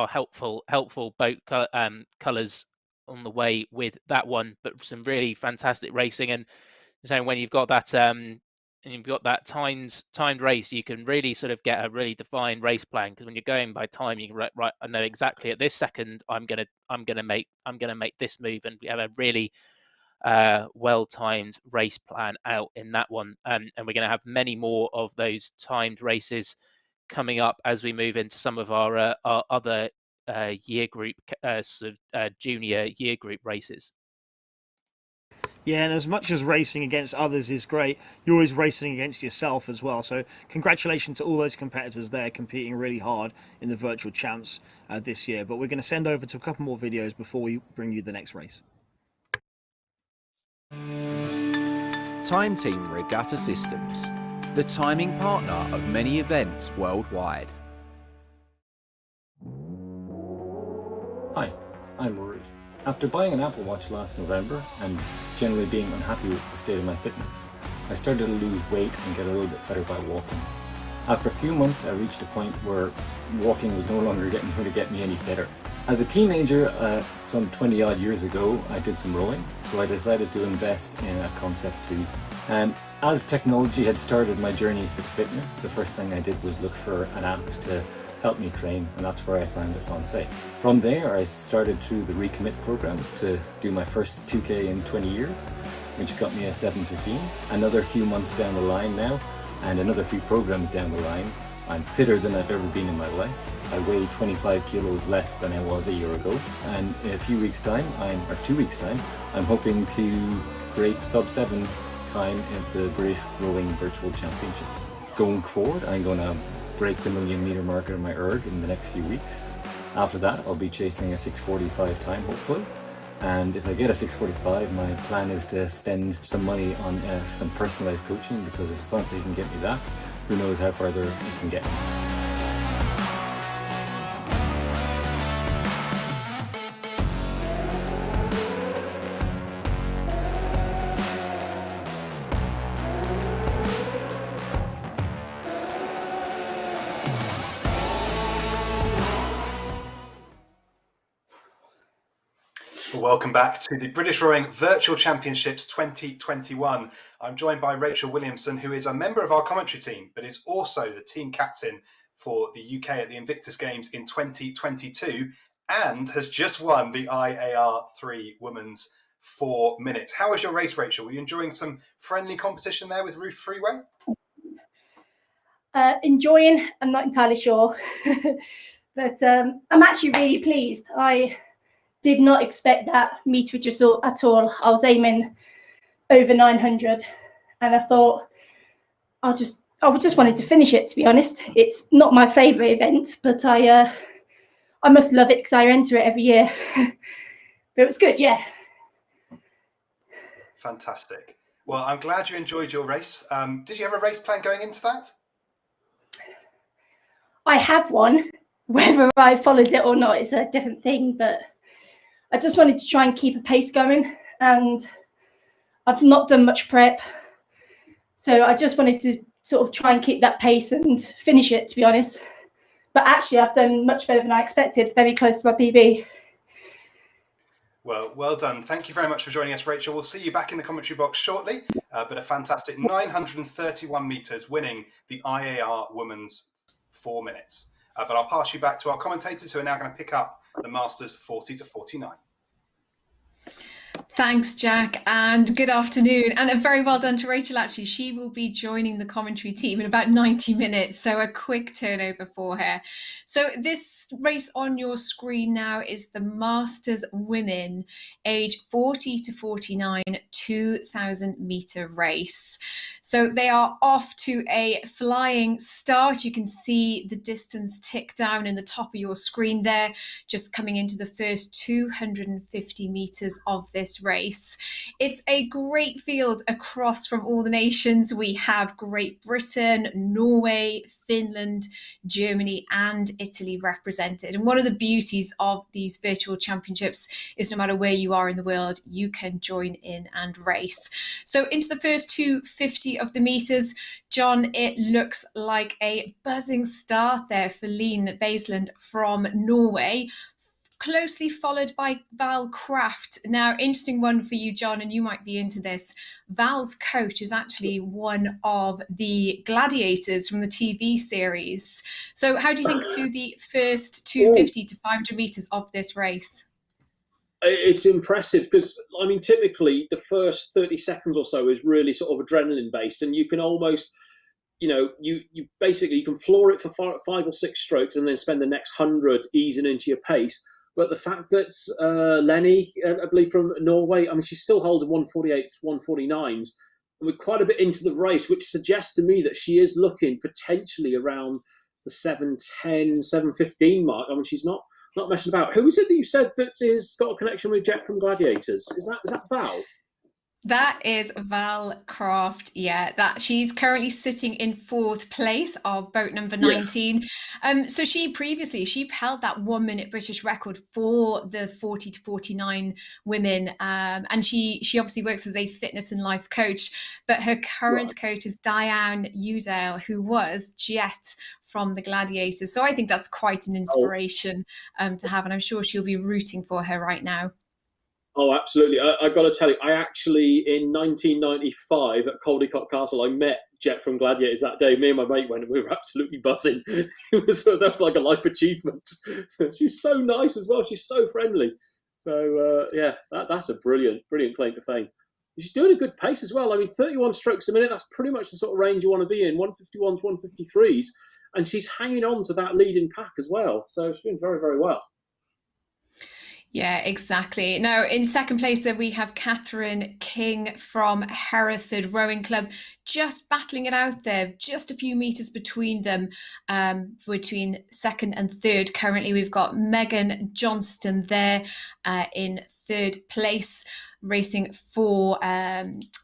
helpful boat colours on the way with that one, but some really fantastic racing. And so when you've got that timed race, you can really sort of get a really defined race plan, because when you're going by time, you can right, I know exactly at this second I'm gonna make this move, and we have a really well-timed race plan out in that one, and we're going to have many more of those timed races coming up as we move into some of our other year group junior year group races. Yeah, and as much as racing against others is great, you're always racing against yourself as well. So congratulations to all those competitors there competing really hard in the virtual champs this year. But we're going to send over to a couple more videos before we bring you the next race. Time Team Regatta Systems, the timing partner of many events worldwide. Hi, I'm Rory. After buying an Apple Watch last November and generally being unhappy with the state of my fitness, I started to lose weight and get a little bit fitter by walking. After a few months, I reached a point where walking was no longer going to get me any fitter. As a teenager, some 20 odd years ago, I did some rowing, so I decided to invest in a Concept 2. And as technology had started my journey for fitness, the first thing I did was look for an app to help me train, and that's where I found asensei. From there, I started through the Recommit program to do my first 2K in 20 years, which got me a 7:15. Another few months down the line now, and another few programs down the line, I'm fitter than I've ever been in my life. I weigh 25 kilos less than I was a year ago, and in a few weeks' time, 2 weeks' time, I'm hoping to break sub-7 time at the British Rowing Virtual Championships. Going forward, I'm going to break the 1 million meter mark in my erg in the next few weeks. After that, I'll be chasing a 6:45 time, hopefully. And if I get a 6:45, my plan is to spend some money on some personalized coaching, because if Asensei can get me that, who knows how further it can get me. Welcome back to the British Rowing Virtual Championships 2021. I'm joined by Rachel Williamson, who is a member of our commentary team, but is also the team captain for the UK at the Invictus Games in 2022 and has just won the IAR 3 Women's 4 minutes. How was your race, Rachel? Were you enjoying some friendly competition there with Ruth Freeway? Enjoying, I'm not entirely sure, but I'm actually really pleased. I did not expect that meterage at all. I was aiming over 900 and I thought I just wanted to finish it, to be honest. It's not my favourite event, but I must love it because I enter it every year. But it was good, yeah. Fantastic. Well, I'm glad you enjoyed your race. Did you have a race plan going into that? I have one. Whether I followed it or not is a different thing, but I just wanted to try and keep a pace going, and I've not done much prep. So I just wanted to sort of try and keep that pace and finish it, to be honest. But actually, I've done much better than I expected, very close to my PB. Well done. Thank you very much for joining us, Rachel. We'll see you back in the commentary box shortly, but a fantastic 931 metres, winning the IAR Women's 4 minutes. But I'll pass you back to our commentators who are now going to pick up the Masters 40 to 49. Thanks, Jack, and good afternoon. And a very well done to Rachel, actually. She will be joining the commentary team in about 90 minutes, so a quick turnover for her. So this race on your screen now is the Masters Women, age 40 to 49, 2,000 metre race. So they are off to a flying start. You can see the distance tick down in the top of your screen there, just coming into the first 250 metres of this race. It's a great field across from all the nations. We have Great Britain, Norway, Finland, Germany and Italy represented. And one of the beauties of these virtual championships is no matter where you are in the world, you can join in and race. So into the first 250 of the meters, John, it looks like a buzzing start there for Line Baseland from Norway, closely followed by Val Craft. Now, interesting one for you, John, and you might be into this. Val's coach is actually one of the gladiators from the TV series. So how do you think through the first 250 to 500 meters of this race? It's impressive because, I mean, typically the first 30 seconds or so is really sort of adrenaline based, and you can almost, you know, you basically you can floor it for 5 or 6 strokes and then spend the next 100 easing into your pace. But the fact that Lenny, I believe from Norway, I mean, she's still holding 148, 149s, and we're quite a bit into the race, which suggests to me that she is looking potentially around the 7:10, 7:15 mark. I mean, she's not messing about. Who is it that you said that is got a connection with Jet from Gladiators? Is that Val? That is Val Craft, yeah. That she's currently sitting in 4th place, our boat number 19. Yeah. So she held that 1 minute British record for the 40 to 49 women, and she obviously works as a fitness and life coach. But her current coach is Diane Udale, who was Jet from the Gladiators. So I think that's quite an inspiration to have, and I'm sure she'll be rooting for her right now. Oh, absolutely. I got to tell you, I actually, in 1995 at Caldecott Castle, I met Jet from Gladiators that day. Me and my mate went and we were absolutely buzzing. That was like a life achievement. She's so nice as well. She's so friendly. So, yeah, that's a brilliant claim to fame. She's doing a good pace as well. I mean, 31 strokes a minute, that's pretty much the sort of range you want to be in, 151s, 153s. And she's hanging on to that leading pack as well. So she's doing very, very well. Yeah, exactly. Now, in 2nd place, there we have Catherine King from Hereford Rowing Club, just battling it out there, just a few meters between them, between 2nd and 3rd. Currently, we've got Megan Johnston there in 3rd place, racing for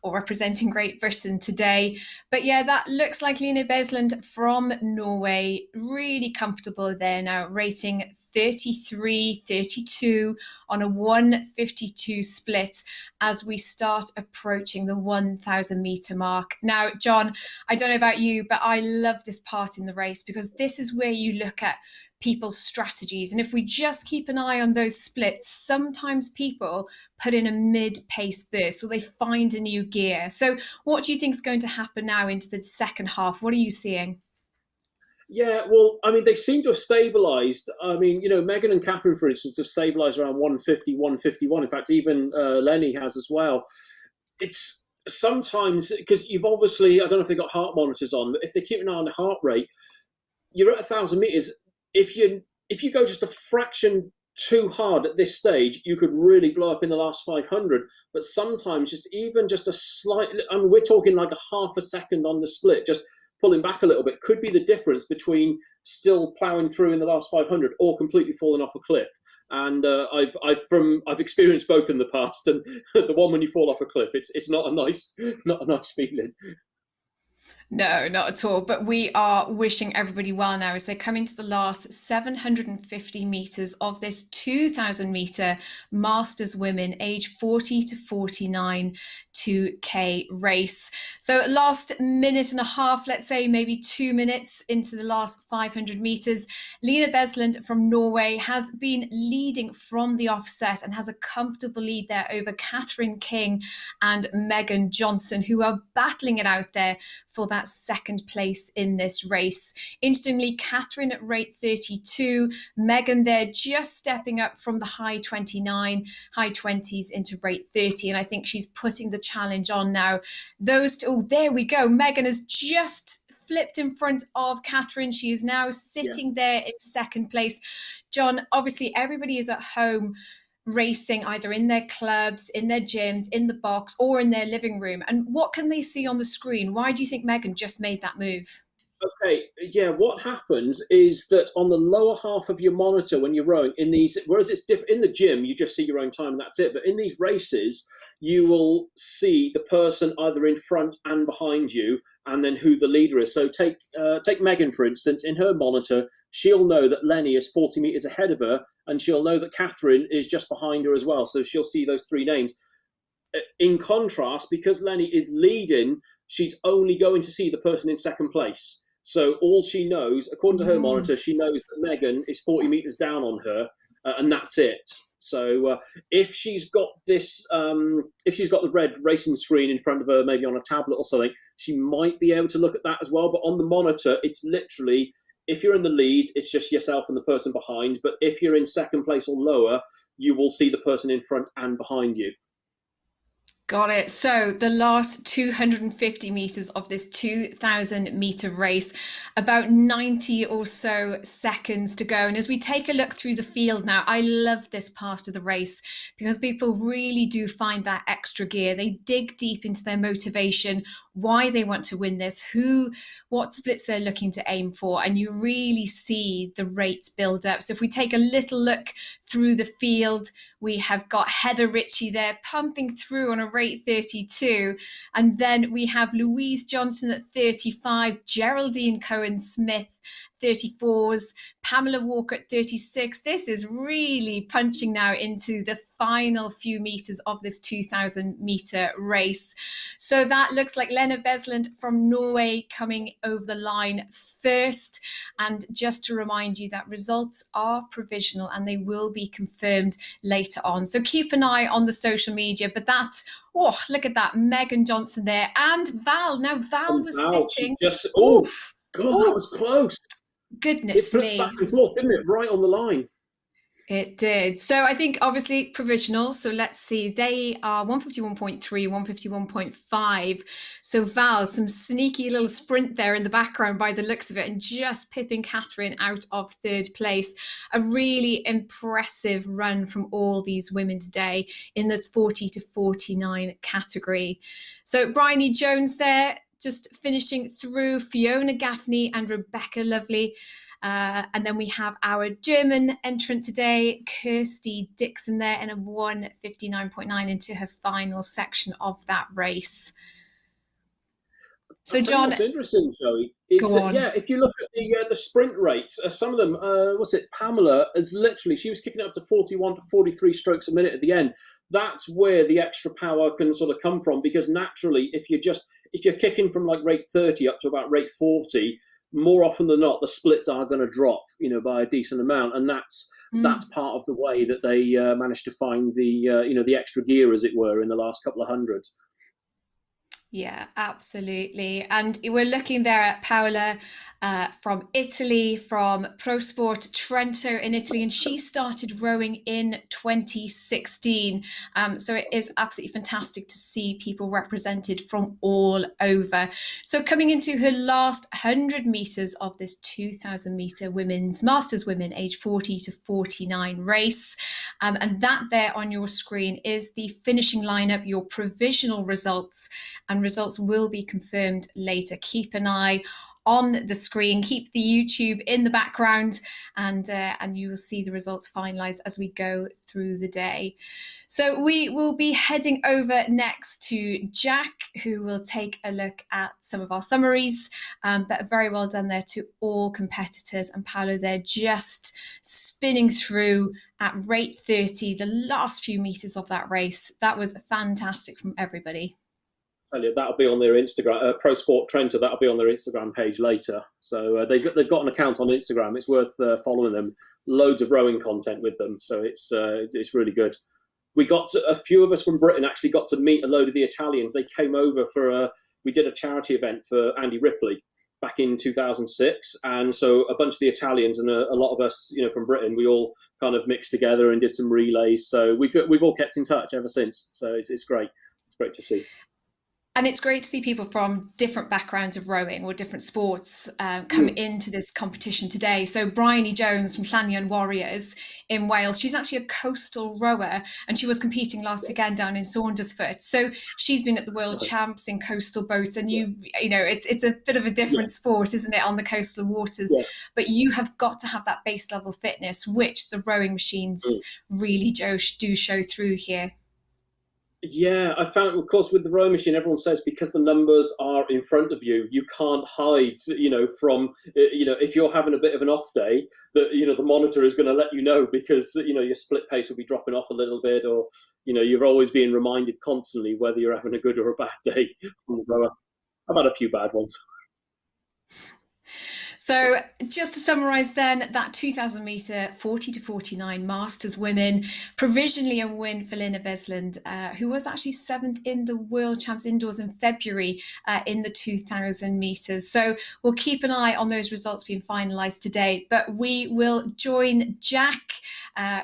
or representing Great Britain today. But yeah, that looks like Line Baseland from Norway, really comfortable there now, rating 33-32 on a 152 split as we start approaching the 1,000 meter mark. Now, John, I don't know about you, but I love this part in the race because this is where you look at people's strategies. And if we just keep an eye on those splits, sometimes people put in a mid-pace burst, so they find a new gear. So what do you think is going to happen now into the second half? What are you seeing? Yeah, well, I mean, they seem to have stabilised. I mean, Megan and Catherine, for instance, have stabilised around 150, 151. In fact, even Lenny has as well. It's sometimes, because you've obviously, I don't know if they've got heart monitors on, but if they keep an eye on the heart rate, you're at 1,000 metres. If you go just a fraction too hard at this stage, you could really blow up in the last 500. But sometimes just a slight, I mean, we're talking like a half a second on the split, just pulling back a little bit could be the difference between still ploughing through in the last 500 or completely falling off a cliff. And I've experienced both in the past, and the one when you fall off a cliff, it's not a nice feeling. No, not at all. But we are wishing everybody well now as they come into the last 750 metres of this 2,000 metre Masters Women age 40 to 49 2K race. So last minute and a half, let's say maybe 2 minutes into the last 500 metres, Lena Besland from Norway has been leading from the offset and has a comfortable lead there over Catherine King and Megan Johnson, who are battling it out there for that second place in this race. Interestingly, Catherine at rate 32, Megan there just stepping up from the high 29, high 20s into rate 30. And I think she's putting the challenge on now. Those two, oh, there we go. Megan has just flipped in front of Catherine. She is now sitting there in second place. John, obviously everybody is at home racing either in their clubs, in their gyms, in the box, or in their living room. And what can they see on the screen? Why do you think Megan just made that move? Okay, yeah, what happens is that on the lower half of your monitor when you're rowing, in these, whereas it's different in the gym, you just see your own time and that's it. But in these races, you will see the person either in front and behind you, and then who the leader is. So take Megan, for instance. In her monitor, she'll know that Lenny is 40 metres ahead of her, and she'll know that Catherine is just behind her as well. So she'll see those three names. In contrast, because Lenny is leading, she's only going to see the person in second place. So all she knows, according to her monitor, she knows that Megan is 40 metres down on her, and that's it. So if she's got this, if she's got the red racing screen in front of her, maybe on a tablet or something, she might be able to look at that as well. But on the monitor, it's literally, if you're in the lead, it's just yourself and the person behind. But if you're in second place or lower, you will see the person in front and behind you. Got it. So the last 250 metres of this 2,000 metre race, about 90 or so seconds to go. And as we take a look through the field now, I love this part of the race because people really do find that extra gear. They dig deep into their motivation, why they want to win this, what splits they're looking to aim for. And you really see the rates build up. So if we take a little look through the field, we have got Heather Ritchie there pumping through on a rate 32. And then we have Louise Johnson at 35, Geraldine Cohen-Smith, 34s, Pamela Walker at 36. This is really punching now into the final few metres of this 2,000 metre race. So that looks like Lena Besland from Norway coming over the line first. And just to remind you that results are provisional and they will be confirmed later on. So keep an eye on the social media. But that's, oh, look at that, Megan Johnson there and Val. Now Val was sitting. Oof. God, that was close. Goodness me. It flipped back and forth, didn't it? Right on the line. It did. So I think obviously provisional. So let's see. They are 151.3, 151.5. So Val, some sneaky little sprint there in the background by the looks of it, and just pipping Catherine out of third place. A really impressive run from all these women today in the 40 to 49 category. So Bryony Jones there, just finishing through, Fiona Gaffney and Rebecca Lovely. And then we have our German entrant today, Kirsty Dixon there in a 1:59.9 into her final section of that race. So John, what's interesting, Zoe, is that, yeah, if you look at the sprint rates, some of them, Pamela is literally, she was kicking up to 41 to 43 strokes a minute at the end. That's where the extra power can sort of come from, because naturally, if you're kicking from like rate 30 up to about rate 40, more often than not, the splits are going to drop, by a decent amount, and that's part of the way that they managed to find the the extra gear, as it were, in the last couple of hundred. Yeah, absolutely. And we're looking there at Paola from Italy, from Pro Sport Trento in Italy, and she started rowing in 2016. So it is absolutely fantastic to see people represented from all over. So coming into her last 100 meters of this 2,000 meter women's Masters Women age 40 to 49 race. And that there on your screen is the finishing lineup, your provisional results, and results will be confirmed later. Keep an eye on the screen, keep the YouTube in the background, and you will see the results finalized as we go through the day. So we will be heading over next to Jack, who will take a look at some of our summaries, but very well done there to all competitors. And Paolo, they're just spinning through at rate 30, the last few meters of that race. That was fantastic from everybody. That'll be on their Instagram, Pro Sport Trento. That'll be on their Instagram page later. So they've got an account on Instagram. It's worth following them. Loads of rowing content with them, so it's really good. We got a few of us from Britain actually got to meet a load of the Italians. They came over we did a charity event for Andy Ripley back in 2006, and so a bunch of the Italians and a lot of us, from Britain, we all kind of mixed together and did some relays. So we've all kept in touch ever since. So it's great. It's great to see. And it's great to see people from different backgrounds of rowing or different sports come into this competition today. So Bryony Jones from Llanyon Warriors in Wales, she's actually a coastal rower, and she was competing last weekend down in Saundersfoot. So she's been at the World Champs in coastal boats, and it's a bit of a different sport, isn't it, on the coastal waters? Yeah. But you have got to have that base level fitness, which the rowing machines really do show through here. Yeah, I found, of course, with the rowing machine, everyone says because the numbers are in front of you, you can't hide, from, if you're having a bit of an off day, that, the monitor is going to let you know because, your split pace will be dropping off a little bit, or, you're always being reminded constantly whether you're having a good or a bad day on the rower. I've had a few bad ones. So just to summarise then, that 2,000 metre 40 to 49 Masters Women, provisionally a win for Lina Besland, who was actually 7th in the World Champs Indoors in February in the 2,000 metres. So we'll keep an eye on those results being finalised today, but we will join Jack,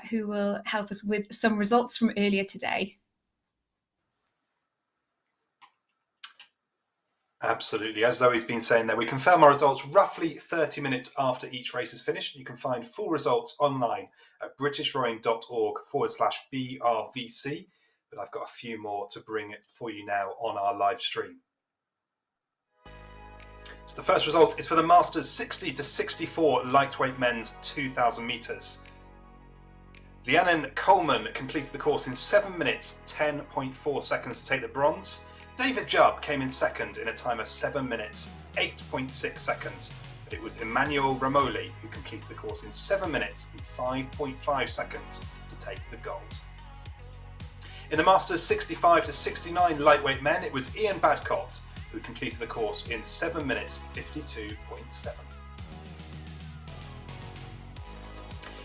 who will help us with some results from earlier today. Absolutely. As Zoe's been saying there, we confirm our results roughly 30 minutes after each race is finished. You can find full results online at britishrowing.org/BRVC, but I've got a few more to bring it for you now on our live stream. So the first result is for the Masters 60 to 64 lightweight men's 2,000 metres. Rhiannon Coleman completed the course in 7 minutes 10.4 seconds to take the bronze. David Jubb came in second in a time of 7 minutes 8.6 seconds, but it was Emmanuel Ramoli who completed the course in 7 minutes and 5.5 seconds to take the gold. In the Masters 65 to 69 lightweight men, it was Ian Badcott who completed the course in 7 minutes 52.7.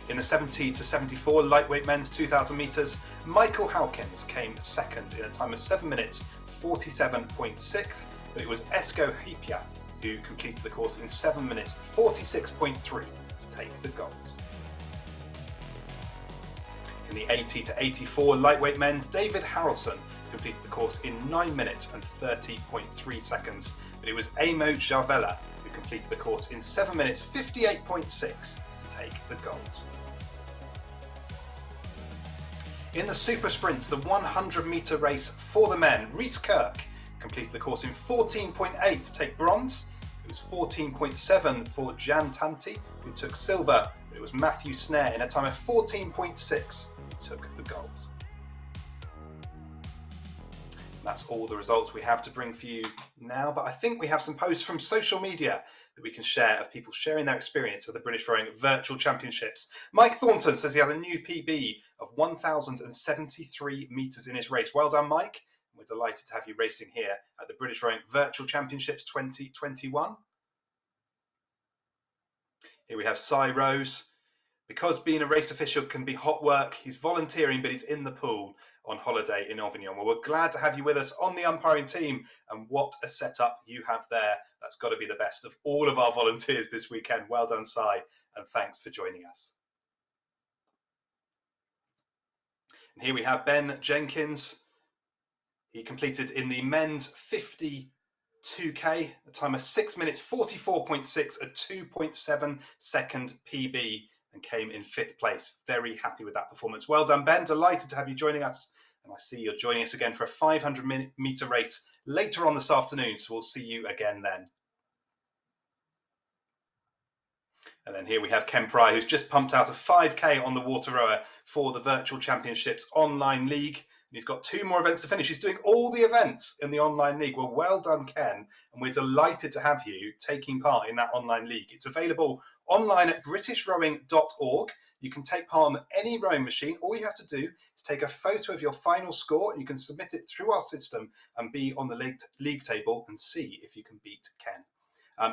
In the 70 to 74 lightweight men's 2,000 metres, Michael Hawkins came second in a time of 7 minutes 47.6, but it was Esko Hipia who completed the course in 7 minutes 46.3 to take the gold. In the 80 to 84 lightweight men's, David Harrelson completed the course in 9 minutes and 30.3 seconds, but it was Amo Jarvella who completed the course in 7 minutes 58.6 to take the gold. In the super sprints, the 100 metre race for the men, Rhys Kirk completed the course in 14.8 to take bronze. It was 14.7 for Jan Tanti, who took silver, but it was Matthew Snare in a time of 14.6 who took the gold. That's all the results we have to bring for you now, but I think we have some posts from social media that we can share of people sharing their experience of the British Rowing Virtual Championships. Mike Thornton says he had a new PB of 1,073 metres in his race. Well done, Mike. We're delighted to have you racing here at the British Rowing Virtual Championships 2021. Here we have Cy Rose. Because being a race official can be hot work, he's volunteering, but he's in the pool on holiday in Avignon. Well, we're glad to have you with us on the umpiring team, and what a setup you have there. That's got to be the best of all of our volunteers this weekend. Well done, Cy, and thanks for joining us. And here we have Ben Jenkins. He completed in the men's 52K, a time of 6 minutes 44.6, a 2.7 second PB, and came in 5th place. Very happy with that performance. Well done, Ben. Delighted to have you joining us. And I see you're joining us again for a 500-metre race later on this afternoon, so we'll see you again then. And then here we have Ken Pry, who's just pumped out a 5K on the water rower for the Virtual Championships Online League. And he's got 2 more events to finish. He's doing all the events in the online league. Well done, Ken. And we're delighted to have you taking part in that online league. It's available online at britishrowing.org. You can take part on any rowing machine. All you have to do is take a photo of your final score, and you can submit it through our system and be on the league table and see if you can beat Ken.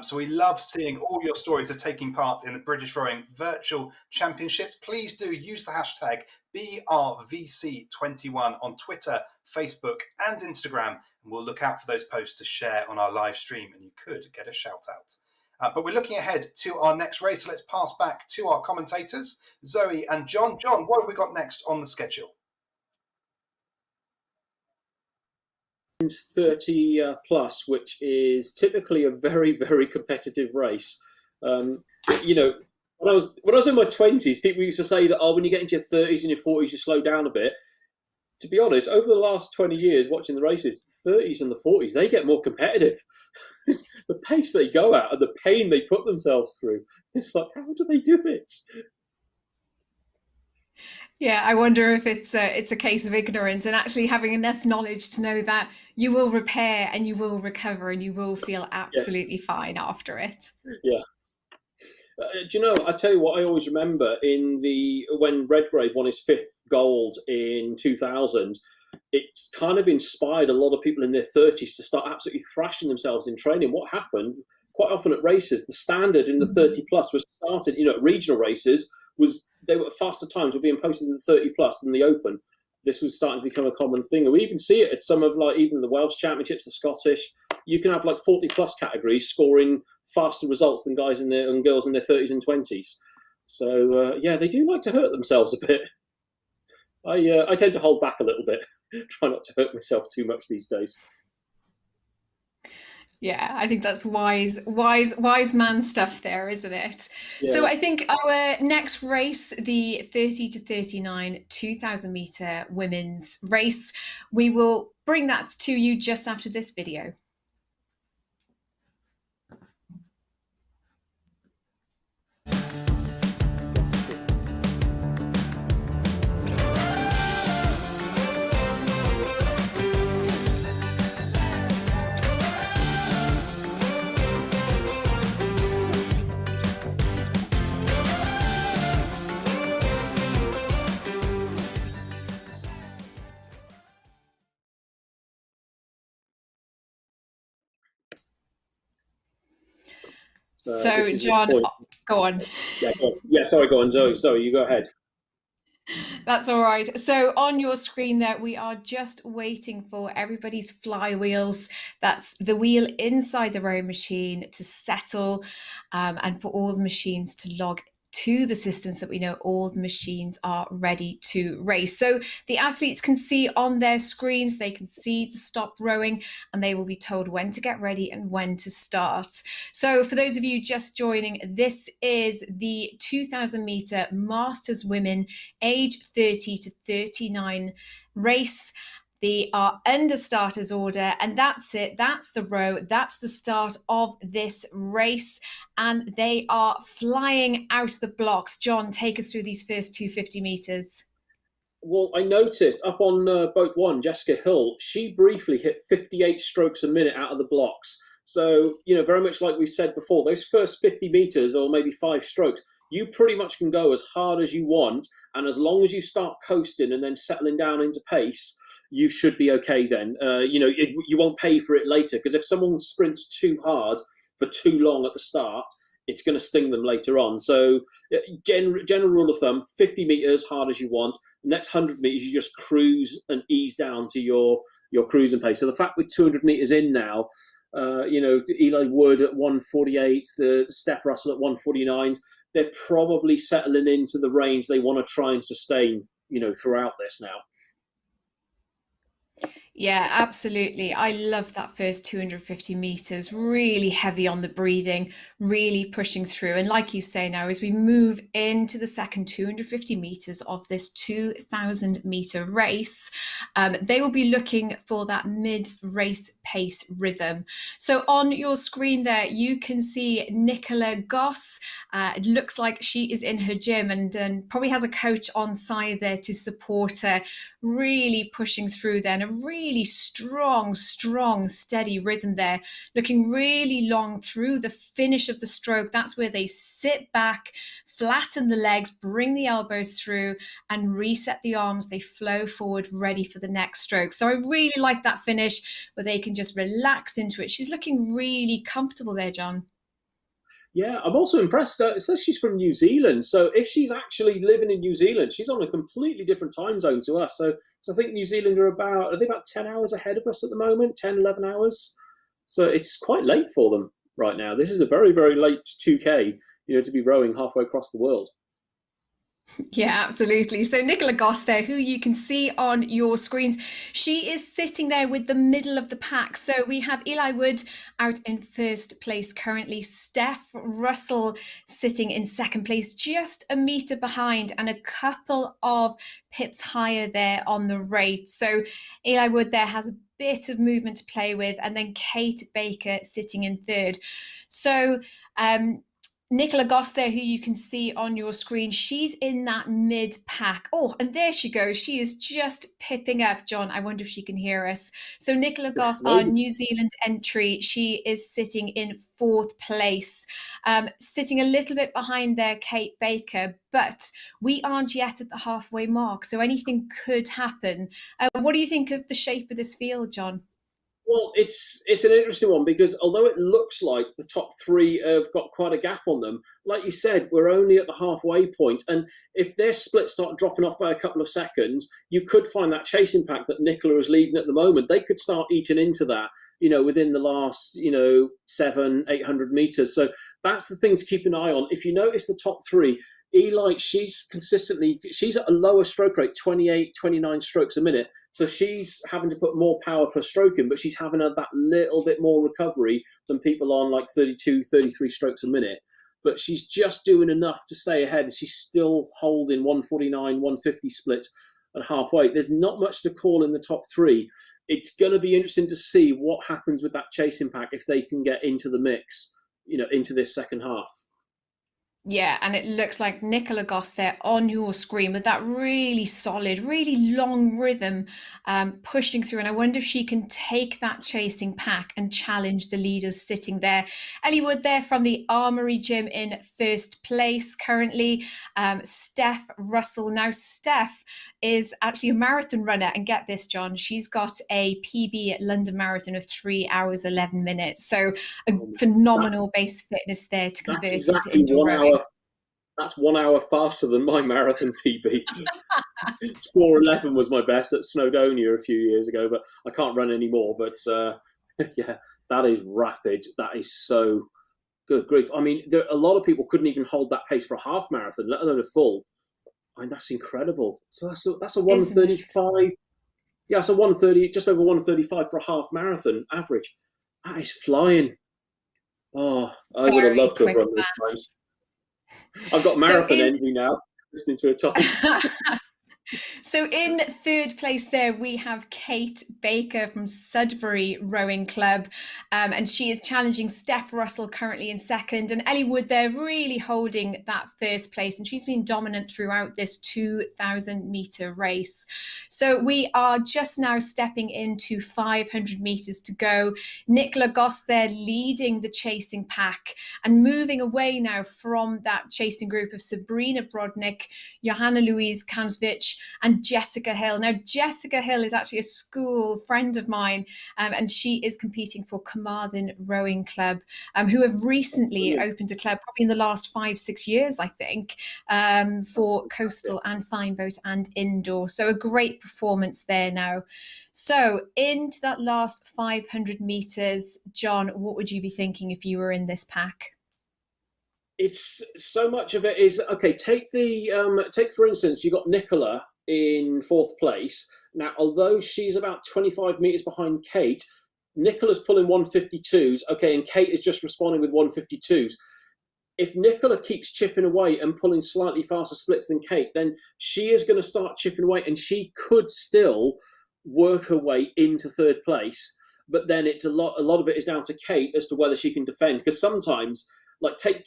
So we love seeing all your stories of taking part in the British Rowing Virtual Championships. Please do use the hashtag BRVC21 on Twitter, Facebook and Instagram, and we'll look out for those posts to share on our live stream, and you could get a shout out. But we're looking ahead to our next race, so let's pass back to our commentators, Zoe and John. John, what have we got next on the schedule? 30 plus, which is typically a very, very competitive race. You know, when I was in my 20s, people used to say that, oh, when you get into your 30s and your 40s, you slow down a bit. To be honest, over the last 20 years watching the races, the 30s and the 40s, they get more competitive. The pace they go at and the pain they put themselves through. It's like, how do they do it? Yeah, I wonder if it's a case of ignorance and actually having enough knowledge to know that you will repair and you will recover and you will feel absolutely fine after it. Yeah. Do you know, I tell you what I always remember when Redgrave won his 5th gold in 2000, it's kind of inspired a lot of people in their 30s to start absolutely thrashing themselves in training. What happened, quite often at races, the standard in the 30 plus was started, you know, at regional races, they were faster times were being posted in the 30 plus than the Open. This was starting to become a common thing. And we even see it at some of even the Welsh Championships, the Scottish. You can have 40 plus categories scoring faster results than guys and girls in their 30s and 20s. So yeah, they do like to hurt themselves a bit. I tend to hold back a little bit, try not to hurt myself too much these days. Yeah, I think that's wise man stuff there, isn't it? Yeah. So I think our next race, the 30 to 39 2,000 meter women's race, we will bring that to you just after this video. So, John, go on. Yeah, go on. Yeah, sorry, go on, Zoe. Sorry, you go ahead. That's all right. So on your screen there, we are just waiting for everybody's flywheels. That's the wheel inside the rowing machine to settle and for all the machines to log to the systems that we know all the machines are ready to race. So the athletes can see on their screens, they can see the stop rowing, and they will be told when to get ready and when to start. So for those of you just joining, this is the 2,000 meter Masters Women age 30 to 39 race. They are under starters order, and that's it. That's the row. That's the start of this race, and they are flying out the blocks. John, take us through these first 250 meters. Well, I noticed up on boat 1, Jessica Hill, she briefly hit 58 strokes a minute out of the blocks. So, you know, very much like we've said before, those first 50 meters or maybe 5 strokes, you pretty much can go as hard as you want, and as long as you start coasting and then settling down into pace, you should be okay then. You know, you won't pay for it later, because if someone sprints too hard for too long at the start, it's going to sting them later on. So general rule of thumb, 50 metres, hard as you want. The next 100 metres, you just cruise and ease down to your cruising pace. So the fact with 200 metres in now, Eli Wood at 148, the Steph Russell at 149, they're probably settling into the range they want to try and sustain, throughout this now. Yeah, absolutely. I love that first 250 meters, really heavy on the breathing, really pushing through. And like you say now, as we move into the second 250 meters of this 2,000 meter race, they will be looking for that mid-race pace rhythm. So on your screen there, you can see Nicola Goss. It looks like she is in her gym and probably has a coach on side there to support her, really pushing through then a really strong, steady rhythm there, looking really long through the finish of the stroke. That's where they sit back, flatten the legs, bring the elbows through and reset the arms. They flow forward, ready for the next stroke. So I really like that finish where they can just relax into it. She's looking really comfortable there, John. Yeah, I'm also impressed. It says she's from New Zealand. So if she's actually living in New Zealand, she's on a completely different time zone to us. So I think New Zealand are they about 10 hours ahead of us at the moment, 10, 11 hours. So it's quite late for them right now. This is a very, very late 2K, to be rowing halfway across the world. Yeah, absolutely. So Nicola Goss there, who you can see on your screens, she is sitting there with the middle of the pack. So we have Eli Wood out in first place currently, Steph Russell sitting in second place, just a metre behind and a couple of pips higher there on the rate. So Eli Wood there has a bit of movement to play with, and then Kate Baker sitting in third. So Nicola Goss there, who you can see on your screen, she's in that mid pack. Oh, and there she goes. She is just pipping up, John. I wonder if she can hear us. So Nicola Goss, our New Zealand entry, she is sitting in fourth place, sitting a little bit behind there, Kate Baker, but we aren't yet at the halfway mark. So anything could happen. What do you think of the shape of this field, John? Well, it's an interesting one because although it looks like the top three have got quite a gap on them, like you said, we're only at the halfway point. And if their splits start dropping off by a couple of seconds, you could find that chasing pack that Nicola is leading at the moment. They could start eating into that, within the last, 700-800 meters. So that's the thing to keep an eye on. If you notice the top three, Eli, she's at a lower stroke rate, 28, 29 strokes a minute. So she's having to put more power per stroke in, but she's having that little bit more recovery than people on like 32, 33 strokes a minute. But she's just doing enough to stay ahead. And she's still holding 149, 150 splits at halfway. There's not much to call in the top three. It's going to be interesting to see what happens with that chasing pack if they can get into the mix, into this second half. Yeah, and it looks like Nicola Goss there on your screen with that really solid, really long rhythm pushing through. And I wonder if she can take that chasing pack and challenge the leaders sitting there. Ellie Wood there from the Armory Gym in first place currently. Steph Russell. Now, Steph is actually a marathon runner. And get this, John, she's got a PB at London Marathon of 3 hours, 11 minutes. So a phenomenal base fitness there to convert into indoor rowing. That's 1 hour faster than my marathon PB. 4:11 was my best at Snowdonia a few years ago, but I can't run anymore. But yeah, that is rapid. That is so good grief. I mean, a lot of people couldn't even hold that pace for a half marathon, let alone a full. I mean, that's incredible. So that's a 1:35. Yeah, it's a 1:30, just over 1:35 for a half marathon average. That is flying. Oh, I would have loved to have run those times. I've got marathon envy now, listening to her times. So in third place there, we have Kate Baker from Sudbury Rowing Club. And she is challenging Steph Russell currently in second. And Ellie Wood there really holding that first place. And she's been dominant throughout this 2,000 metre race. So we are just now stepping into 500 metres to go. Nicola Goss there leading the chasing pack and moving away now from that chasing group of Sabrina Brodnik, Johanna Louise Kansvich, and Jessica Hill. Now, Jessica Hill is actually a school friend of mine, and she is competing for Carmarthen Rowing Club, who have recently opened a club, probably in the last 5-6 years, I think, for coastal and fine boat and indoor. So a great performance there now. So into that last 500 meters, John, what would you be thinking if you were in this pack? It's so much of it is okay. Take for instance, you got Nicola in 4th place. Now, although she's about 25 meters behind Kate, Nicola's pulling 152s. Okay, and Kate is just responding with 152s. If Nicola keeps chipping away and pulling slightly faster splits than Kate, then she is going to start chipping away, and she could still work her way into 3rd place. But then it's a lot of it is down to Kate as to whether she can defend, because sometimes, like take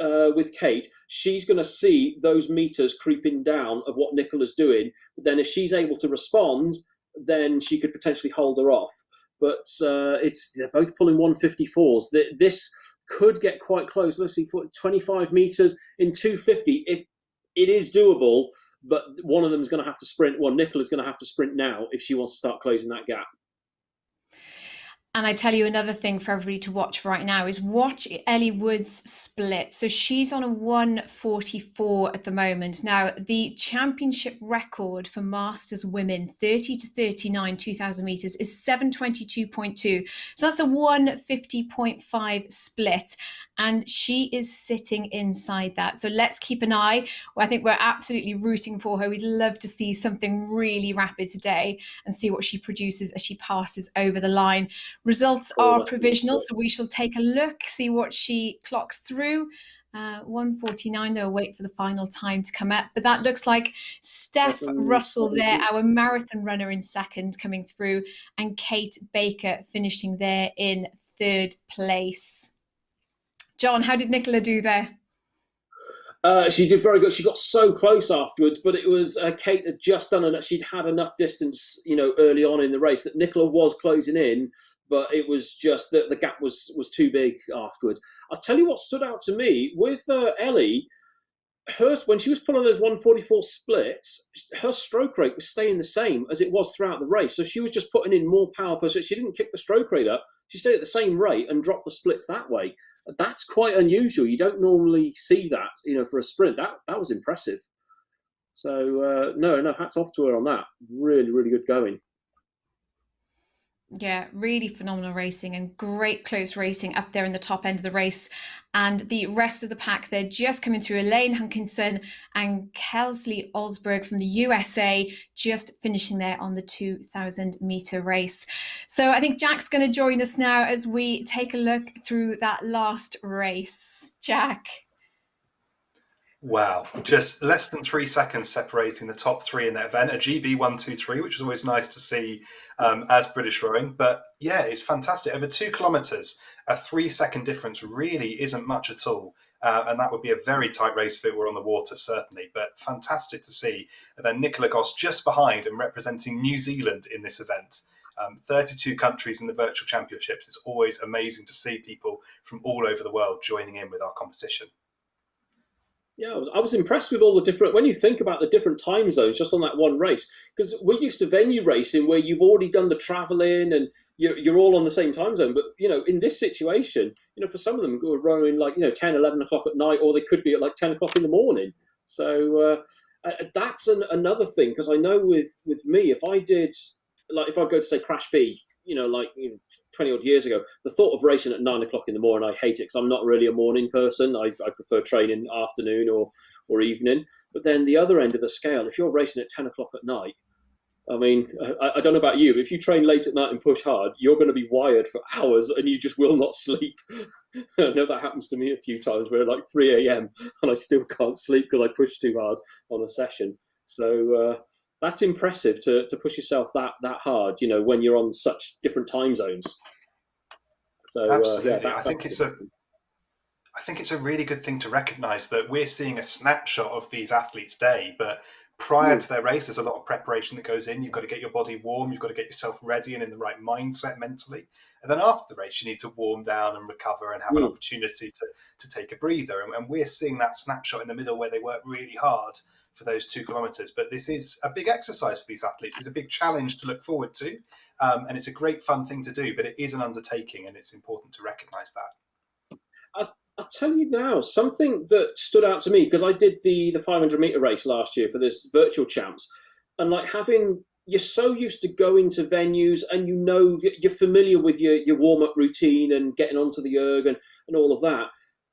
with Kate, she's going to see those meters creeping down of what Nicola's doing. But then if she's able to respond, then she could potentially hold her off. But they're both pulling 154s. This could get quite close. Let's see, 25 meters in 250. It is doable, but one of them is going to have to sprint. Well, Nicola's going to have to sprint now if she wants to start closing that gap. And I tell you, another thing for everybody to watch right now is watch Ellie Wood's split. So she's on a 144 at the moment. Now, the championship record for Masters women, 30 to 39, 2,000 meters, is 722.2. So that's a 150.5 split. And she is sitting inside that. So let's keep an eye. I think we're absolutely rooting for her. We'd love to see something really rapid today and see what she produces as she passes over the line. Results are provisional, so we shall take a look, see what she clocks through. 149, they'll wait for the final time to come up. But that looks like Steph Russell there, our marathon runner, in 2nd coming through, and Kate Baker finishing there in 3rd place. John, how did Nicola do there? She did very good. She got so close afterwards, but it was Kate had just done enough. She'd had enough distance, early on in the race that Nicola was closing in, but it was just that the gap was too big afterwards. I'll tell you what stood out to me with Ellie. When she was pulling those 144 splits, her stroke rate was staying the same as it was throughout the race. So she was just putting in more power per split. She didn't kick the stroke rate up. She stayed at the same rate and dropped the splits that way. That's quite unusual. You don't normally see that, for a sprint. That was impressive. So no, hats off to her on that. Really, really good going. Yeah, really phenomenal racing and great close racing up there in the top end of the race. And the rest of the pack, they're just coming through. Elaine Hunkinson and Kelsley Osberg from the USA just finishing there on the 2,000 meter race. So I think Jack's going to join us now as we take a look through that last race. Jack. Wow, just less than 3 seconds separating the top 3 in that event. A GB 123, which is always nice to see as British rowing. But yeah, it's fantastic. Over 2 kilometres, a 3-second difference really isn't much at all. And that would be a very tight race if it were on the water, certainly. But fantastic to see. And then Nicola Goss just behind and representing New Zealand in this event. 32 countries in the virtual championships. It's always amazing to see people from all over the world joining in with our competition. Yeah, I was impressed with all the different, when you think about the different time zones just on that one race, because we're used to venue racing where you've already done the travelling and you're all on the same time zone. But, in this situation, for some of them who are rowing 10, 11 o'clock at night, or they could be at 10 o'clock in the morning. So that's another thing, because I know with me, if I go to say Crash B, 20 odd years ago, the thought of racing at 9 o'clock in the morning, I hate it because I'm not really a morning person. I prefer training afternoon or evening. But then the other end of the scale, if you're racing at 10 o'clock at night, I mean, I don't know about you, but if you train late at night and push hard, you're going to be wired for hours and you just will not sleep. I know that happens to me a few times where 3 a.m. and I still can't sleep because I push too hard on a session. So that's impressive to push yourself that hard, when you're on such different time zones. So absolutely, I think it's a really good thing to recognise that we're seeing a snapshot of these athletes' day, but prior to their race, there's a lot of preparation that goes in. You've got to get your body warm, you've got to get yourself ready and in the right mindset mentally. And then after the race, you need to warm down and recover and have an opportunity to take a breather. And we're seeing that snapshot in the middle where they work really hard for those 2 kilometers. But this is a big exercise for these athletes. It's a big challenge to look forward to. And it's a great fun thing to do, but it is an undertaking, and it's important to recognize that. I'll tell you now, something that stood out to me, because I did the 500 meter race last year for this virtual champs, and like you're so used to going to venues and you're familiar with your warm-up routine and getting onto the erg and all of that.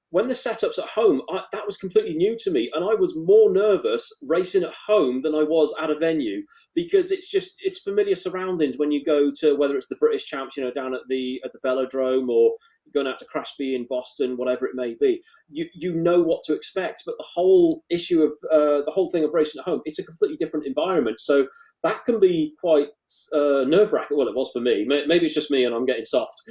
When the setup's at home, that was completely new to me, and I was more nervous racing at home than I was at a venue, because it's familiar surroundings when you go to, whether it's the British Champs, down at the Velodrome, or going out to Crashby in Boston, whatever it may be. You know what to expect, but the whole issue of the whole thing of racing at home, it's a completely different environment. So that can be quite nerve-wracking. Well, it was for me. Maybe it's just me and I'm getting soft.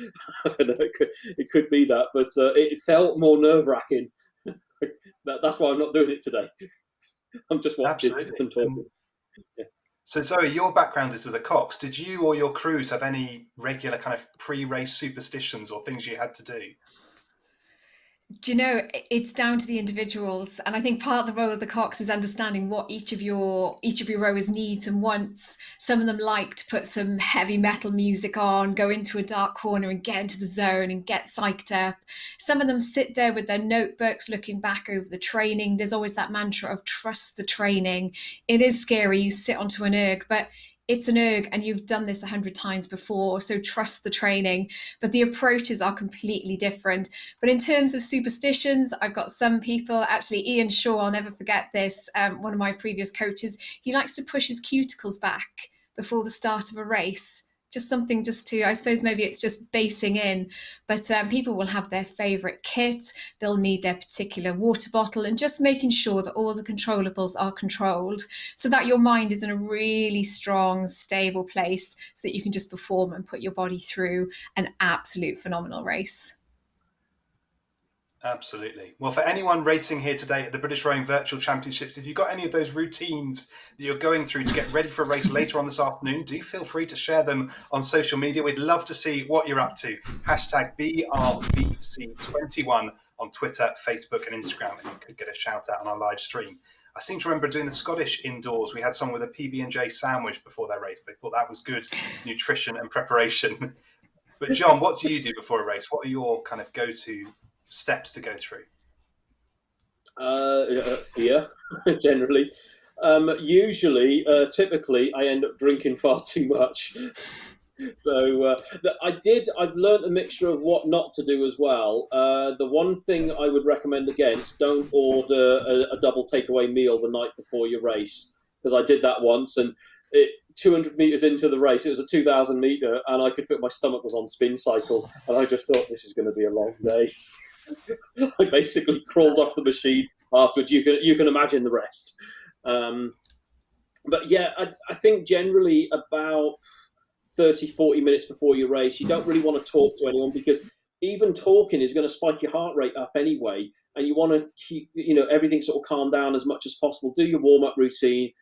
I don't know. It could be that, but it felt more nerve-wracking. That's why I'm not doing it today. I'm just watching and talking. Yeah. So Zoe, your background is as a cox. Did you or your crews have any regular kind of pre-race superstitions or things you had to do? Do you know, it's down to the individuals, and I think part of the role of the cox is understanding what each of your rowers needs and wants. Some of them like to put some heavy metal music on, go into a dark corner and get into the zone and get psyched up. Some of them sit there with their notebooks looking back over the training. There's always that mantra of trust the training. It is scary, you sit onto an erg, but it's an erg and you've done this 100 times before, so trust the training. But the approaches are completely different. But in terms of superstitions, I've got some people, actually Ian Shaw, I'll never forget this, one of my previous coaches, he likes to push his cuticles back before the start of a race. Just something I suppose maybe it's just basing in, but people will have their favourite kit, they'll need their particular water bottle, and just making sure that all the controllables are controlled so that your mind is in a really strong, stable place so that you can just perform and put your body through an absolute phenomenal race. Absolutely. Well, for anyone racing here today at the British Rowing Virtual Championships, if you've got any of those routines that you're going through to get ready for a race later on this afternoon, do feel free to share them on social media. We'd love to see what you're up to. Hashtag BRVC21 on Twitter, Facebook and Instagram, and you could get a shout out on our live stream. I seem to remember doing the Scottish indoors. We had someone with a PB&J sandwich before their race. They thought that was good nutrition and preparation. But John, what do you do before a race? What are your kind of go-to steps to go through? Fear, generally. Usually, typically, I end up drinking far too much. So I've learned a mixture of what not to do as well. The one thing I would recommend against, don't order a double takeaway meal the night before your race, because I did that once, and 200 meters into the race, it was a 2,000 meter, and I could feel my stomach was on spin cycle, and I just thought, this is going to be a long day. I basically crawled off the machine afterwards. You can imagine the rest. But yeah, I think generally about 30-40 minutes before your race, you don't really want to talk to anyone, because even talking is going to spike your heart rate up anyway, and you want to keep everything sort of calm down as much as possible. Do your warm-up routine,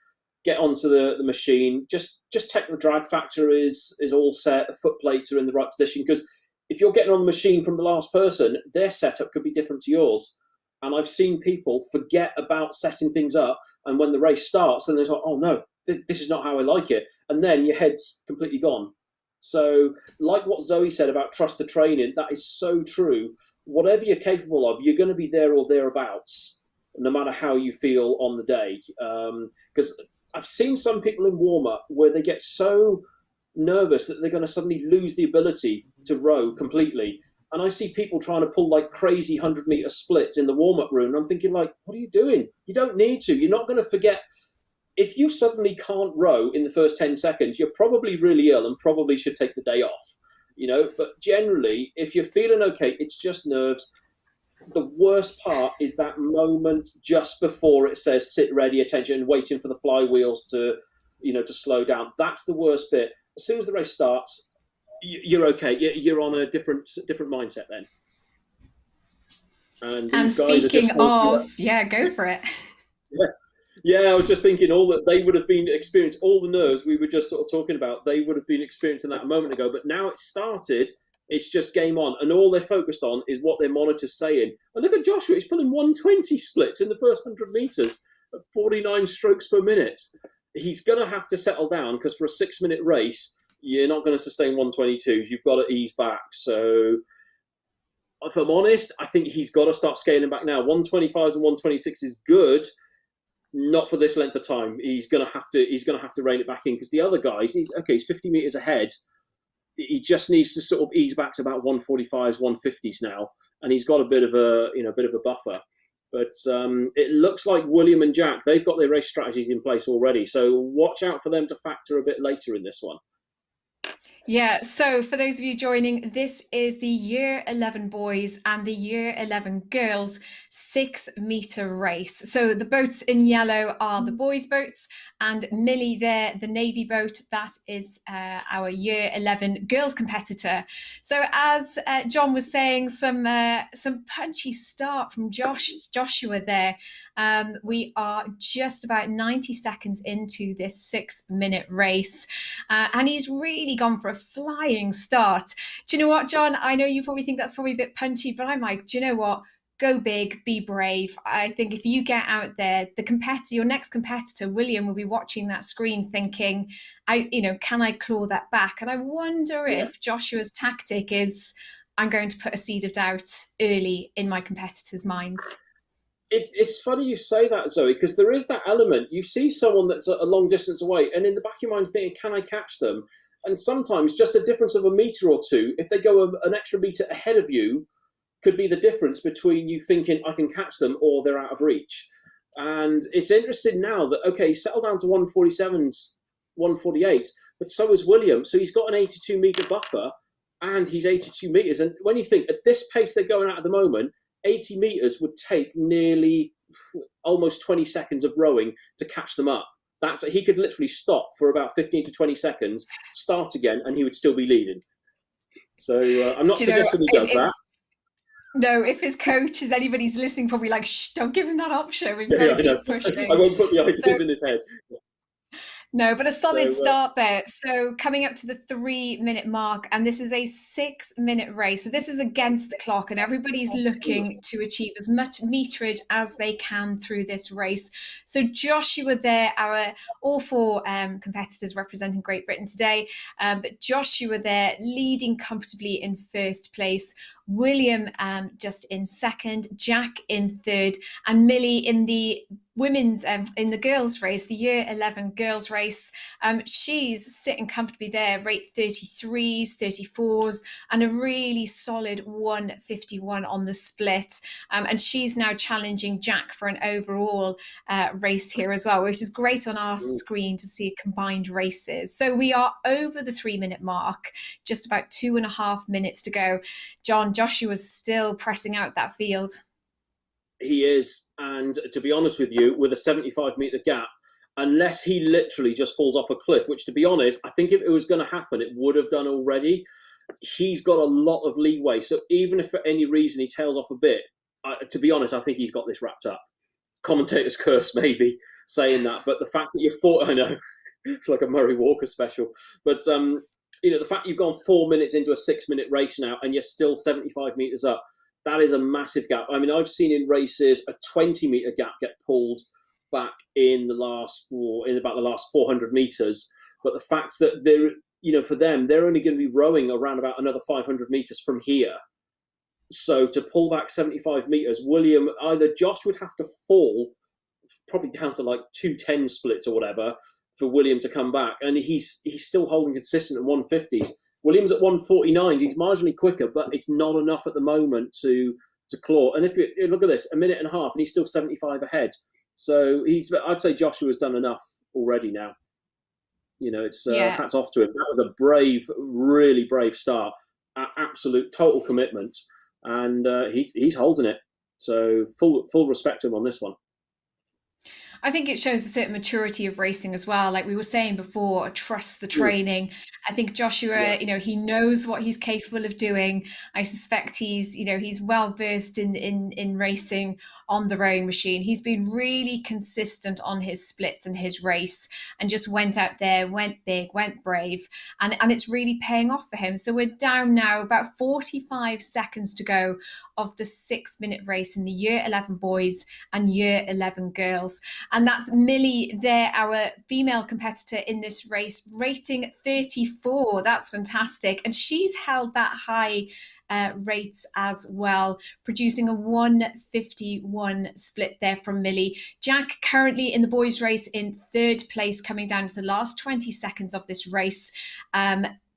get onto the machine, just check the drag factor is all set, the foot plates are in the right position, because if you're getting on the machine from the last person, their setup could be different to yours. And I've seen people forget about setting things up, and when the race starts, then they're like, oh no, this is not how I like it. And then your head's completely gone. So like what Zoe said about trust the training, that is so true. Whatever you're capable of, you're going to be there or thereabouts, no matter how you feel on the day. Because I've seen some people in warm-up where they get so nervous that they're going to suddenly lose the ability to row completely. And I see people trying to pull like crazy 100-meter splits in the warm-up room. And I'm thinking, like, what are you doing? You don't need to. You're not going to forget. If you suddenly can't row in the first 10 seconds, you're probably really ill and probably should take the day off. But generally, if you're feeling okay, it's just nerves. The worst part is that moment just before it says sit ready, attention, waiting for the flywheels to slow down. That's the worst bit. As soon as the race starts, you're okay. You're on a different mindset then. And speaking of, go for it. Yeah, Yeah, I was just thinking all that they would have been experienced, all the nerves we were just sort of talking about, they would have been experiencing that a moment ago. But now it's started, it's just game on. And all they're focused on is what their monitor's saying. And look at Joshua, he's pulling 120 splits in the first 100 metres at 49 strokes per minute. He's going to have to settle down because for a 6-minute race, you're not going to sustain 122s. You've got to ease back. So if I'm honest, I think he's got to start scaling back now. 125s and 126 is good. Not for this length of time. He's gonna have to rein it back in because the other guys, he's 50 meters ahead. He just needs to sort of ease back to about 145s, 150s now, and he's got a bit of a buffer. But it looks like William and Jack, they've got their race strategies in place already. So watch out for them to factor a bit later in this one. Yeah, so for those of you joining, this is the Year 11 boys and the Year 11 girls 6-meter race. So the boats in yellow are the boys' boats, and Millie there, the navy boat, that is our Year 11 girls competitor. So as John was saying, some punchy start from Joshua there. We are just about 90 seconds into this 6-minute race, and he's really gone for a flying start. Do you know what, John? I know you probably think that's probably a bit punchy, but I'm like, do you know what? Go big, be brave. I think if you get out there, your next competitor, William, will be watching that screen thinking, can I claw that back? And I wonder if Joshua's tactic is, I'm going to put a seed of doubt early in my competitors' minds. It's funny you say that, Zoe, because there is that element. You see someone that's a long distance away, and in the back of your mind thinking, can I catch them? And sometimes just a difference of a metre or two, if they go an extra metre ahead of you, could be the difference between you thinking, I can catch them, or they're out of reach. And it's interesting now that, okay, he's settled down to 147s, 148s, but so is William. So he's got an 82-metre buffer, and he's 82 metres. And when you think, at this pace they're going at the moment, 80 metres would take nearly almost 20 seconds of rowing to catch them up. He could literally stop for about 15 to 20 seconds, start again, and he would still be leading. So I'm not suggesting he does that. No, if his coach is anybody's listening, probably like, shh, don't give him that option. We've got to keep pushing. I won't put the ideas in his head. No, but a solid start there. So coming up to the 3-minute mark, and this is a 6-minute race. So this is against the clock, and everybody's looking to achieve as much meterage as they can through this race. So Joshua there, all 4 competitors representing Great Britain today, but Joshua there leading comfortably in first place. William just in second, Jack in third, and Millie in the women's in the girls race, the Year 11 girls race. She's sitting comfortably there, rate 33s, 34s, and a really solid 151 on the split. And she's now challenging Jack for an overall race here as well, which is great on our screen to see combined races. So we are over the 3-minute mark, just about 2.5 minutes to go. John, Joshua's still pressing out that field. He is, and to be honest with you, with a 75-metre gap, unless he literally just falls off a cliff, which to be honest, I think if it was going to happen, it would have done already. He's got a lot of leeway, so even if for any reason he tails off a bit, to be honest, I think he's got this wrapped up. Commentator's curse, maybe, saying that, but the fact that you've fought, I know, it's like a Murray Walker special, but the fact you've gone 4 minutes into a 6-minute race now and you're still 75 metres up, that is a massive gap. I mean, I've seen in races a 20-metre gap get pulled back in about the last 400 metres. But the fact that for them, they're only going to be rowing around about another 500 metres from here. So to pull back 75 metres, either Josh would have to fall probably down to like 210 splits or whatever for William to come back. And he's still holding consistent at 150s. Williams at 149s, he's marginally quicker, but it's not enough at the moment to claw. And if you look at this, 1.5 minutes, and he's still 75 ahead. So I'd say Joshua's done enough already now. It's hats off to him. That was a brave, really brave start. Absolute total commitment, and he's holding it. So full respect to him on this one. I think it shows a certain maturity of racing as well. Like we were saying before, trust the training. I think Joshua, he knows what he's capable of doing. I suspect he's well versed in racing on the rowing machine. He's been really consistent on his splits and his race, and just went out there, went big, went brave, and it's really paying off for him. So we're down now about 45 seconds to go of the 6-minute race in the year 11 boys and year 11 girls. And that's Millie there, our female competitor in this race, rating 34. That's fantastic. And she's held that high rates as well, producing a 1:51 split there from Millie. Jack currently in the boys race in 3rd place, coming down to the last 20 seconds of this race.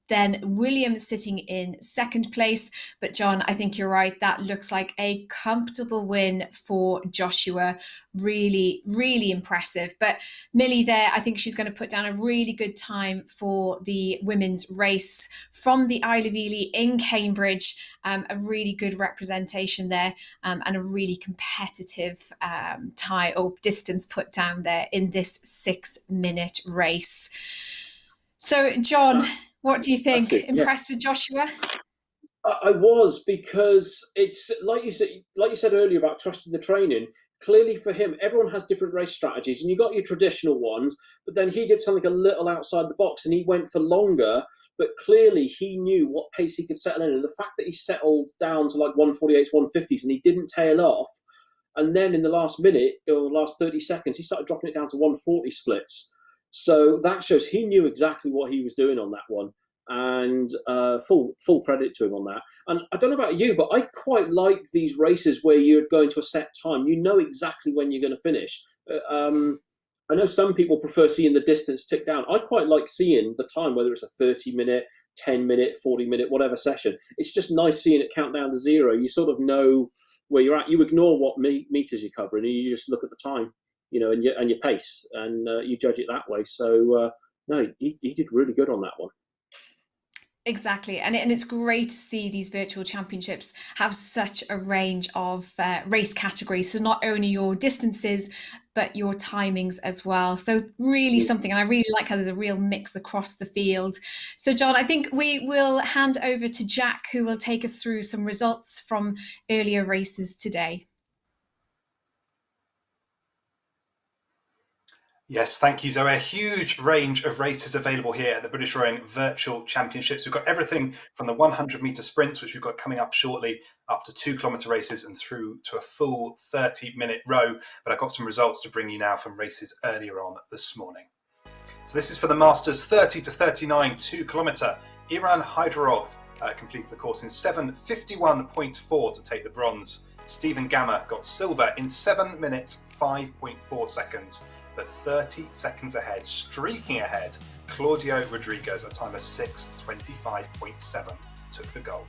Then William sitting in 2nd place. But John, I think you're right. That looks like a comfortable win for Joshua. Really, really impressive. But Millie there, I think she's going to put down a really good time for the women's race from the Isle of Ely in Cambridge. A really good representation there, and a really competitive time or distance put down there in this 6-minute race. So, John, what do you think? Impressed with Joshua? I was, because it's like you said earlier about trusting the training. Clearly for him, everyone has different race strategies, and you got your traditional ones, but then he did something a little outside the box and he went for longer, but clearly he knew what pace he could settle in. And the fact that he settled down to like 148s, 150s, and he didn't tail off, and then in the last minute or last 30 seconds, he started dropping it down to 140 splits. So that shows he knew exactly what he was doing on that one, and full credit to him on that. And I don't know about you, but I quite like these races where you're going to a set time. You know exactly when you're going to finish. I know some people prefer seeing the distance tick down. I quite like seeing the time, whether it's a 30-minute, 10-minute, 40-minute, whatever session. It's just nice seeing it count down to 0. You sort of know where you're at. You ignore what meters you're covering, and you just look at the time, and your pace, and you judge it that way. So no, he did really good on that one. Exactly, and it's great to see these virtual championships have such a range of race categories. So not only your distances, but your timings as well. So really something, and I really like how there's a real mix across the field. So John, I think we will hand over to Jack, who will take us through some results from earlier races today. Yes, thank you, Zoe. A huge range of races available here at the British Rowing Virtual Championships. We've got everything from the 100-metre sprints, which we've got coming up shortly, up to 2-kilometre races and through to a full 30-minute row. But I've got some results to bring you now from races earlier on this morning. So this is for the Masters 30 to 39 2-kilometre. Iran Hyderov completed the course in 7:51.4 to take the bronze. Stephen Gamma got silver in 7 minutes 5.4 seconds. But 30 seconds ahead, streaking ahead, Claudio Rodriguez, a time of 6:25.7, took the gold.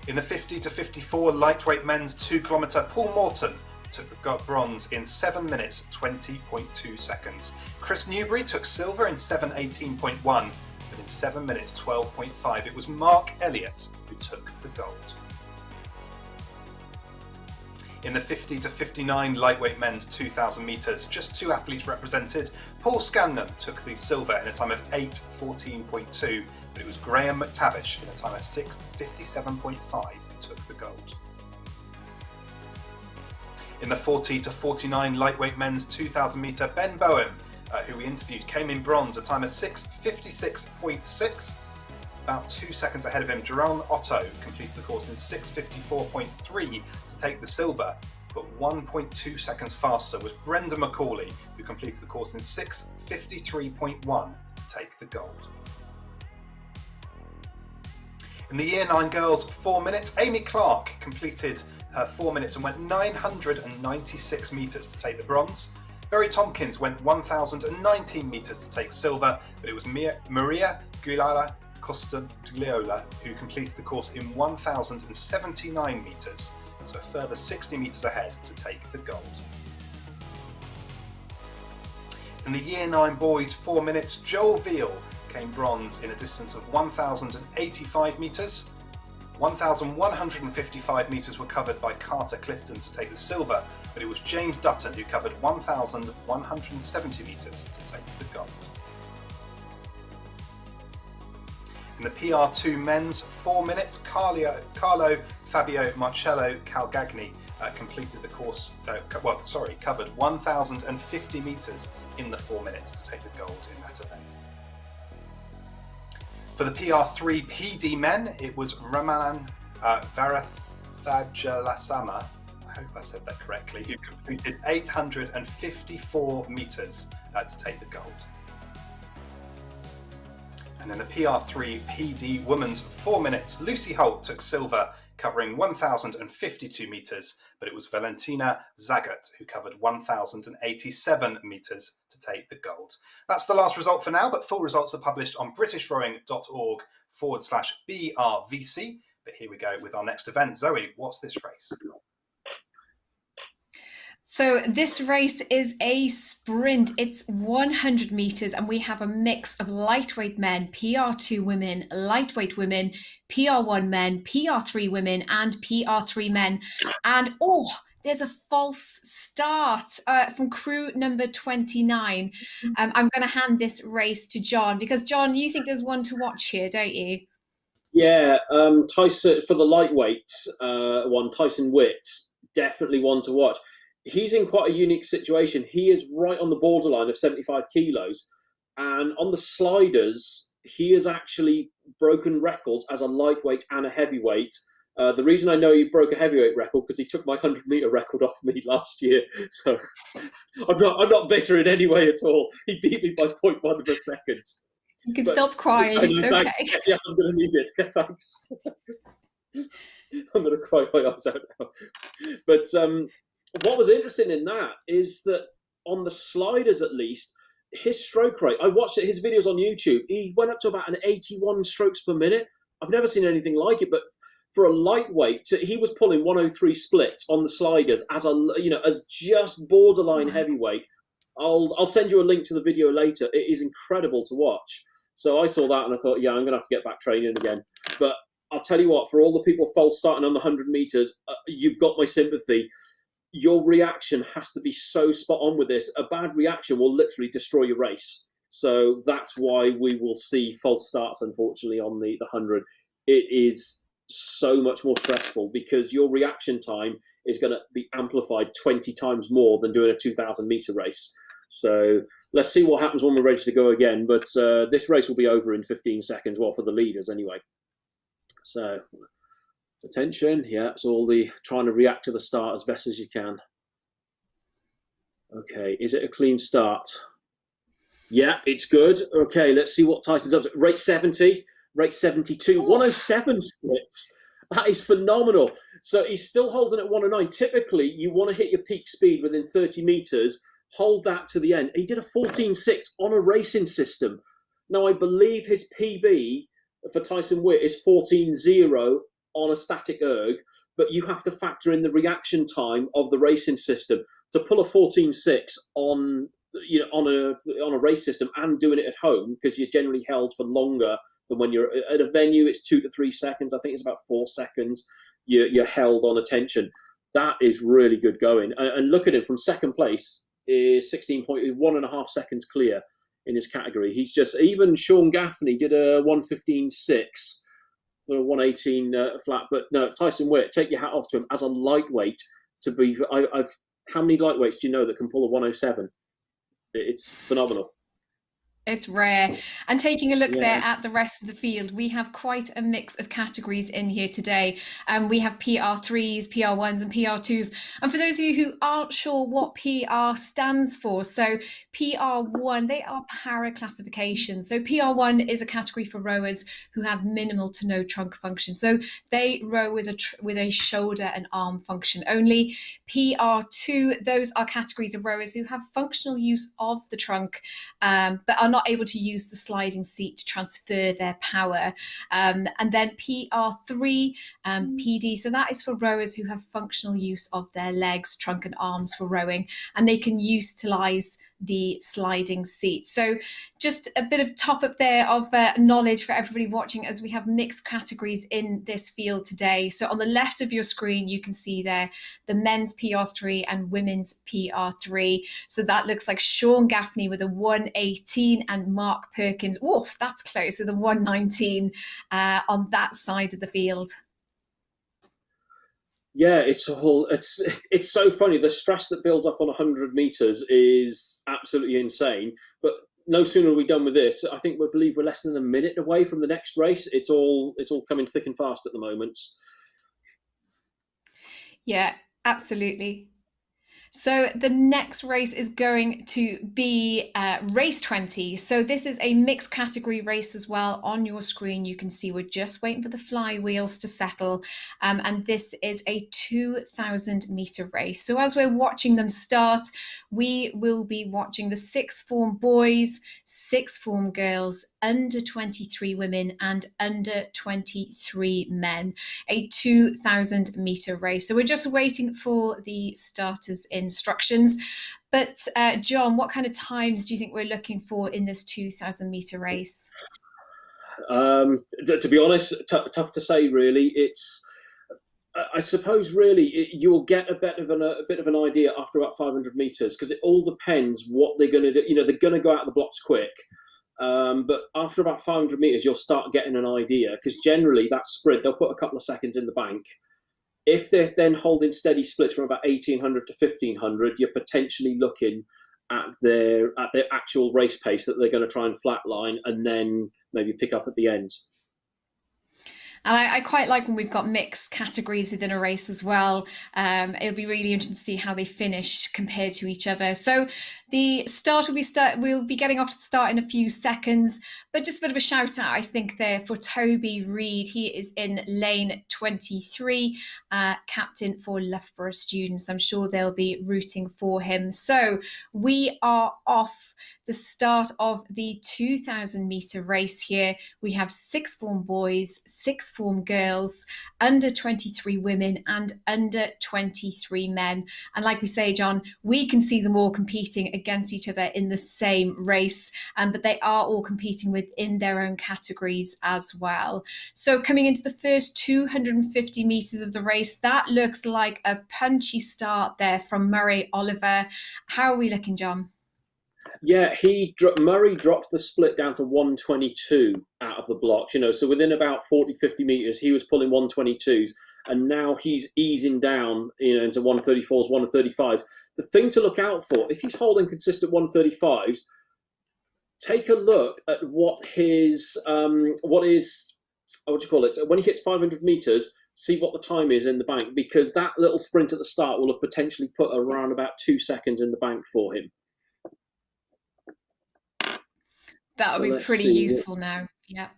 In the 50 to 54 lightweight men's 2-kilometre, Paul Morton took the bronze in 7 minutes 20.2 seconds. Chris Newbury took silver in 7:18.1, but in 7 minutes 12.5 it was Mark Elliott who took the gold. In the 50 to 59 lightweight men's 2,000 metres, just 2 athletes represented. Paul Scanlon took the silver in a time of 8:14.2, but it was Graham McTavish in a time of 6:57.5 who took the gold. In the 40 to 49 lightweight men's 2,000 metre, Ben Bowen, who we interviewed, came in bronze, a time of 6:56.6. About 2 seconds ahead of him, Jerome Otto completed the course in 6:54.3 to take the silver, but 1.2 seconds faster was Brenda McCauley, who completed the course in 6:53.1 to take the gold. In the Year 9 girls 4 minutes, Amy Clark completed her 4 minutes and went 996 metres to take the bronze. Berry Tompkins went 1,019 metres to take silver, but it was Maria Guilala Costagliola who completed the course in 1,079 metres, so a further 60 metres ahead to take the gold. In the Year 9 boys 4 minutes, Joel Veal came bronze in a distance of 1,085 metres. 1,155 metres were covered by Carter Clifton to take the silver, but it was James Dutton who covered 1,170 metres to take the gold. In the PR2 men's 4 minutes, Carlo Fabio Marcello Calgagni completed the course, covered 1,050 metres in the 4 minutes to take the gold in that event. For the PR3 PD men, it was Ramanan Varathajalasama, I hope I said that correctly, who completed 854 metres to take the gold. And in the PR3 PD women's 4 minutes, Lucy Holt took silver, covering 1,052 metres, but it was Valentina Zagat who covered 1,087 metres to take the gold. That's the last result for now, but full results are published on britishrowing.org/BRVC. But here we go with our next event. Zoe, what's this race? So this race is a sprint. It's 100 meters and we have a mix of lightweight men, PR2 women, lightweight women, PR1 men, PR3 women and PR3 men. And there's a false start from crew number 29. I'm going to hand this race to John because John, you think there's one to watch here, don't you? Yeah, Tyson for the lightweights one, Tyson Witt, definitely one to watch. He's in quite a unique situation. He is right on the borderline of 75 kilos. And on the sliders, he has actually broken records as a lightweight and a heavyweight. The reason I know he broke a heavyweight record because he took my 100-meter record off me last year. So I'm not bitter in any way at all. He beat me by 0.1 of a second. You can stop crying. It's okay. Yes, I'm going to need it. Thanks. I'm going to cry my eyes out now. But what was interesting in that is that on the sliders, at least, his stroke rate, I watched his videos on YouTube, he went up to about an 81 strokes per minute. I've never seen anything like it, but for a lightweight, he was pulling 103 splits on the sliders as as just borderline heavyweight. I'll send you a link to the video later. It is incredible to watch. So I saw that and I thought, yeah, I'm going to have to get back training again. But I'll tell you what, for all the people false starting on the 100 meters, you've got my sympathy. Your reaction has to be so spot on with this. A bad reaction will literally destroy your race. So that's why we will see false starts, unfortunately, on the 100. It is so much more stressful because your reaction time is going to be amplified 20 times more than doing a 2,000 meter race. So let's see what happens when we're ready to go again. But this race will be over in 15 seconds, well, for the leaders anyway. So attention, yeah, it's all the trying to react to the start as best as you can. Okay, is it a clean start? Yeah, it's good. Okay, let's see what Tyson's up to. Rate 70, rate 72, 107 splits. That is phenomenal. So he's still holding at 109. Typically, you want to hit your peak speed within 30 meters, hold that to the end. He did a 14.6 on a racing system. Now, I believe his PB for Tyson Witt is 14.0 on a static erg, but you have to factor in the reaction time of the racing system to pull a 14.6 on a race system and doing it at home, because you're generally held for longer than when you're at a venue. It's 2 to 3 seconds. I think it's about 4 seconds you're held on attention. That is really good going. And look at him from second place is 1.5 seconds clear in his category. He's just, even Sean Gaffney did a 1:15.6. 118 flat, but no, Tyson Witt, take your hat off to him as a lightweight. To be, how many lightweights do you know that can pull a 107? It's phenomenal. It's rare. And taking a look there at the rest of the field, we have quite a mix of categories in here today. We have PR3s, PR1s and PR2s. And for those of you who aren't sure what PR stands for, so PR1, they are para classifications. So PR1 is a category for rowers who have minimal to no trunk function. So they row with a shoulder and arm function only. PR2, those are categories of rowers who have functional use of the trunk, but are not able to use the sliding seat to transfer their power. And then PR3 PD, so that is for rowers who have functional use of their legs, trunk and arms for rowing, and they can utilize the sliding seat. So just a bit of top up there of knowledge for everybody watching, as we have mixed categories in this field today. So on the left of your screen, you can see there the men's PR3 and women's PR3. So that looks like Sean Gaffney with a 118 and Mark Perkins, woof, that's close, with a 119 on that side of the field. Yeah, it's so funny. The stress that builds up on 100 meters is absolutely insane. But no sooner are we done with this, I think we're less than a minute away from the next race. It's all coming thick and fast at the moment. Yeah, absolutely. So the next race is going to be race 20. So this is a mixed category race as well. On your screen, you can see we're just waiting for the flywheels to settle. And this is a 2,000 meter race. So as we're watching them start, we will be watching the sixth form boys, sixth form girls, under 23 women and under 23 men, a 2,000 meter race. So we're just waiting for the starters instructions. But John, what kind of times do you think we're looking for in this 2,000 meter race? To be honest, tough to say really. It's, I suppose really you'll get a bit of an idea after about 500 meters, because it all depends what they're going to do. You know, they're going to go out of the blocks quick. But after about 500 meters, you'll start getting an idea, because generally that sprint, they'll put a couple of seconds in the bank. If they're then holding steady splits from about 1,800 to 1,500, you're potentially looking at their actual race pace that they're going to try and flatline and then maybe pick up at the end. And I quite like when we've got mixed categories within a race as well. It'll be really interesting to see how they finish compared to each other. So the start we'll be getting off to the start in a few seconds, but just a bit of a shout out, I think, there for Toby Reid. He is in lane 23, captain for Loughborough students. I'm sure they'll be rooting for him. So we are off the start of the 2,000 meter race here. We have sixth form boys, sixth form girls, under 23 women and under 23 men. And like we say, John, we can see them all competing against each other in the same race, but they are all competing within their own categories as well. So coming into the first 250 meters of the race, that looks like a punchy start there from Murray Oliver. How are we looking, John? Yeah, Murray dropped the split down to 122 out of the blocks, you know, so within about 40, 50 metres, he was pulling 122s, and now he's easing down, you know, into 134s, 135s. The thing to look out for, if he's holding consistent 135s, take a look at what his, when he hits 500 metres, see what the time is in the bank, because that little sprint at the start will have potentially put around about 2 seconds in the bank for him. That would be pretty useful now. Yeah.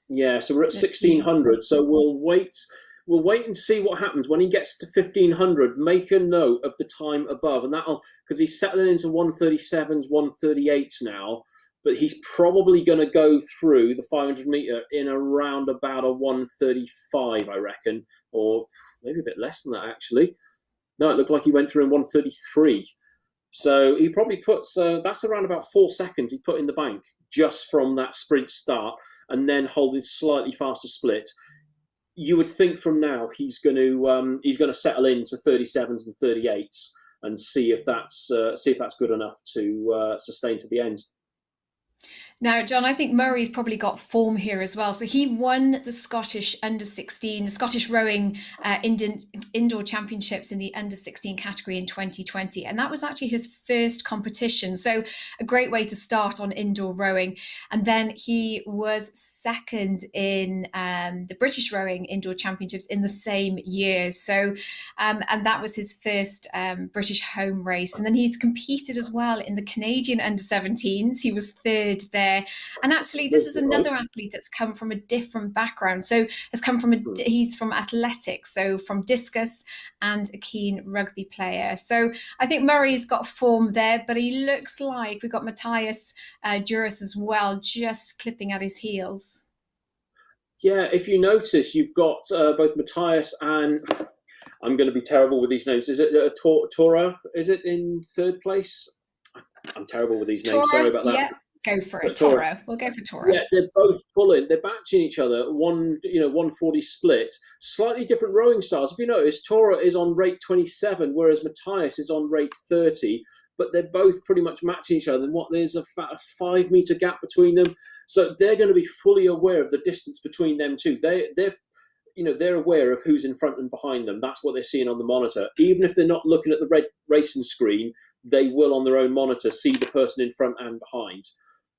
Yeah, so we're at 1,600. So we'll wait and see what happens when he gets to 1,500. Make a note of the time above, and that'll, because he's settling into 137s, 138s now. But he's probably going to go through the 500 meter in around about a 135, I reckon, or maybe a bit less than that actually. No, it looked like he went through in 133. So he probably puts, that's around about 4 seconds he put in the bank just from that sprint start, and then holding slightly faster splits. You would think from now he's going to settle into 37s and 38s and see if that's good enough to sustain to the end. Now, John, I think Murray's probably got form here as well. So he won the Scottish under-16, Scottish rowing indoor championships in the under-16 category in 2020. And that was actually his first competition. So a great way to start on indoor rowing. And then he was second in the British rowing indoor championships in the same year. So, and that was his first British home race. And then he's competed as well in the Canadian under-17s. He was third solid there. And actually, this is another athlete that's come from a different background. So he's from athletics, so from discus, and a keen rugby player. So I think Murray's got form there, but he looks like we've got Matthias Juris as well, just clipping at his heels. Yeah, if you notice, you've got both Matthias and, I'm going to be terrible with these names. Is it Tora? Is it in third place? I'm terrible with these names. Toro, Sorry about that. Yeah, go for it. Toro. We'll go for Toro. Yeah, they're both pulling. They're matching each other. 140 split. Slightly different rowing styles. If you notice, Tora is on rate 27, whereas Matthias is on rate 30. But they're both pretty much matching each other. And there's about a 5 meter gap between them. So they're going to be fully aware of the distance between them two. They're aware of who's in front and behind them. That's what they're seeing on the monitor. Even if they're not looking at the red racing screen, they will on their own monitor see the person in front and behind.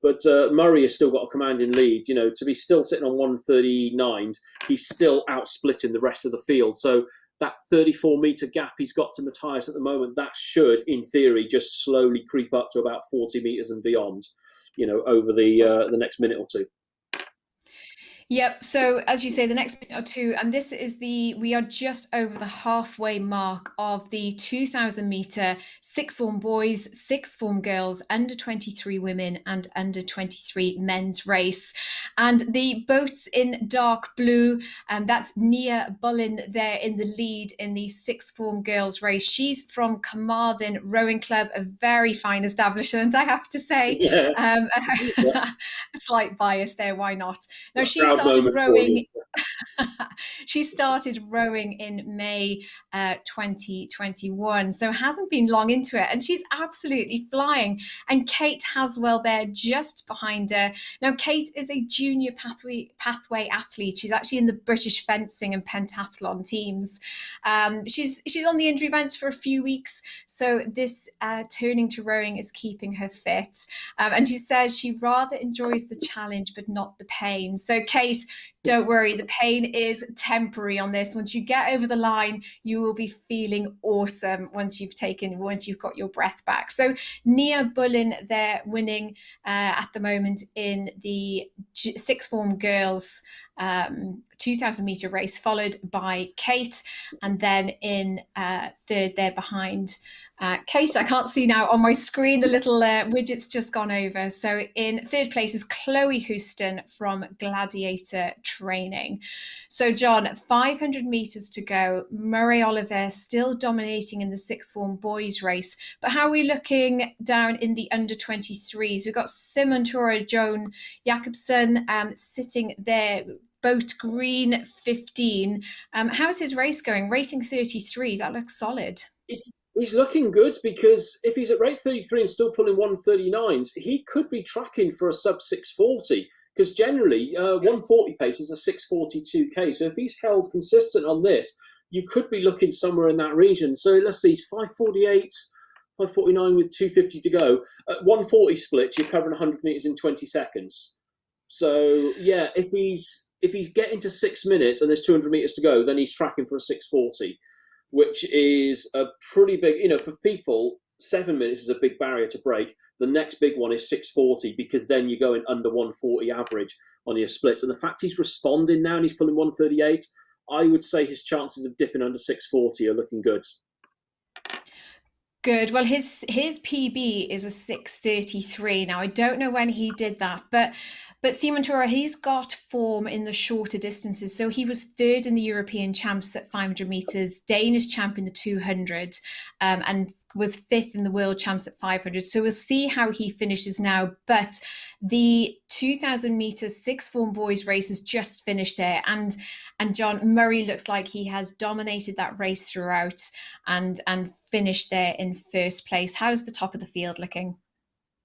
But Murray has still got a commanding lead. To be still sitting on 139s, he's still outsplitting the rest of the field. So that 34 meter gap he's got to Matthias at the moment, that should, in theory, just slowly creep up to about 40 meters and beyond, over the next minute or two. Yep. So as you say, the next minute or two, and this is we are just over the halfway mark of the 2,000 meter sixth form boys, sixth form girls, under 23 women, and under 23 men's race. And the boats in dark blue, that's Nia Bullen there in the lead in the sixth form girls race. She's from Carmarthen Rowing Club, a very fine establishment, I have to say. Yeah. A slight bias there. Why not? Now she started rowing. She started rowing in May 2021, so hasn't been long into it, and she's absolutely flying. And Kate Haswell there just behind her. Now Kate is a junior pathway athlete. She's actually in the British fencing and pentathlon teams. She's on the injury bench for a few weeks, so this turning to rowing is keeping her fit. And she says she rather enjoys the challenge but not the pain. So Kate, don't worry, the pain is temporary on this. Once you get over the line, you will be feeling awesome once you've got your breath back. So Nia Bullen there winning at the moment in the sixth form girls 2,000 meter race, followed by Kate, and then in third there behind Kate. I can't see now on my screen, the little widget's just gone over. So in third place is Chloe Houston from Gladiator Training. So John, 500 meters to go. Murray Oliver still dominating in the sixth form boys race. But how are we looking down in the under 23s? We've got Simon Tora Joan Jakobsen sitting there, boat green 15. How's his race going? Rating 33. That looks solid. He's looking good, because if he's at rate 33 and still pulling 139s, he could be tracking for a sub 640, because generally 140 pace is a 642k. So if he's held consistent on this, you could be looking somewhere in that region. So let's see, he's 548, 549 with 250 to go. At 140 split, you're covering 100 meters in 20 seconds. So yeah, if he's getting to 6 minutes and there's 200 meters to go, then he's tracking for a 640. Which is a pretty big, for people, 7 minutes is a big barrier to break. The next big one is 640, because then you're going under 140 average on your splits. And the fact he's responding now and he's pulling 138, I would say his chances of dipping under 640 are looking good. Good. Well, his PB is a 6:33. Now, I don't know when he did that, but Simon Tora, he's got form in the shorter distances. So he was third in the European champs at 500 meters, Danish champ in the 200, and was fifth in the world champs at 500. So we'll see how he finishes now. But the 2,000 meters sixth form boys race has just finished there, and John Murray looks like he has dominated that race throughout and finished there in first place. How's the top of the field looking?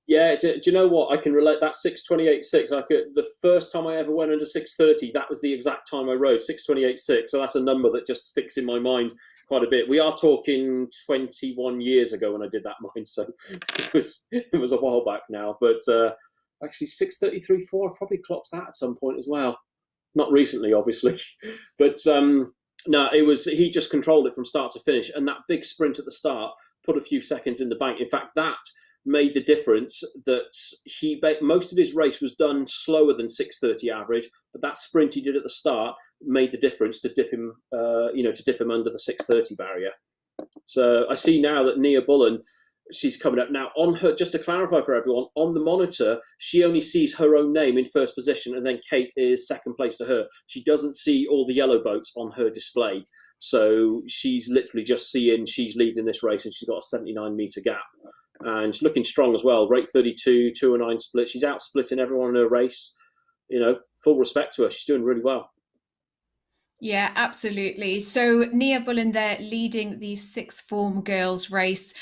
Yeah, do you know what? I can relate that 6:28.6. The first time I ever went under 6:30, that was the exact time I rode, 6:28.6. So that's a number that just sticks in my mind quite a bit. We are talking 21 years ago when I did that mine, so it was a while back now. But actually 6:33.4, I've probably clocked that at some point as well. Not recently, obviously, but no, he just controlled it from start to finish, and that big sprint at the start put a few seconds in the bank. In fact, that made the difference. That most of his race was done slower than 6:30 average, but that sprint he did at the start made the difference to dip him, to dip him under the 6:30 barrier. So I see now that Nia Bullen, she's coming up now on her. Just to clarify for everyone, on the monitor, she only sees her own name in first position, and then Kate is second place to her. She doesn't see all the yellow boats on her display. So she's literally just seeing she's leading this race, and she's got a 79-meter gap. And she's looking strong as well. Rate 32, 209 split. She's out splitting everyone in her race. Full respect to her. She's doing really well. Yeah, absolutely. So Nia Bullen there leading the sixth form girls race.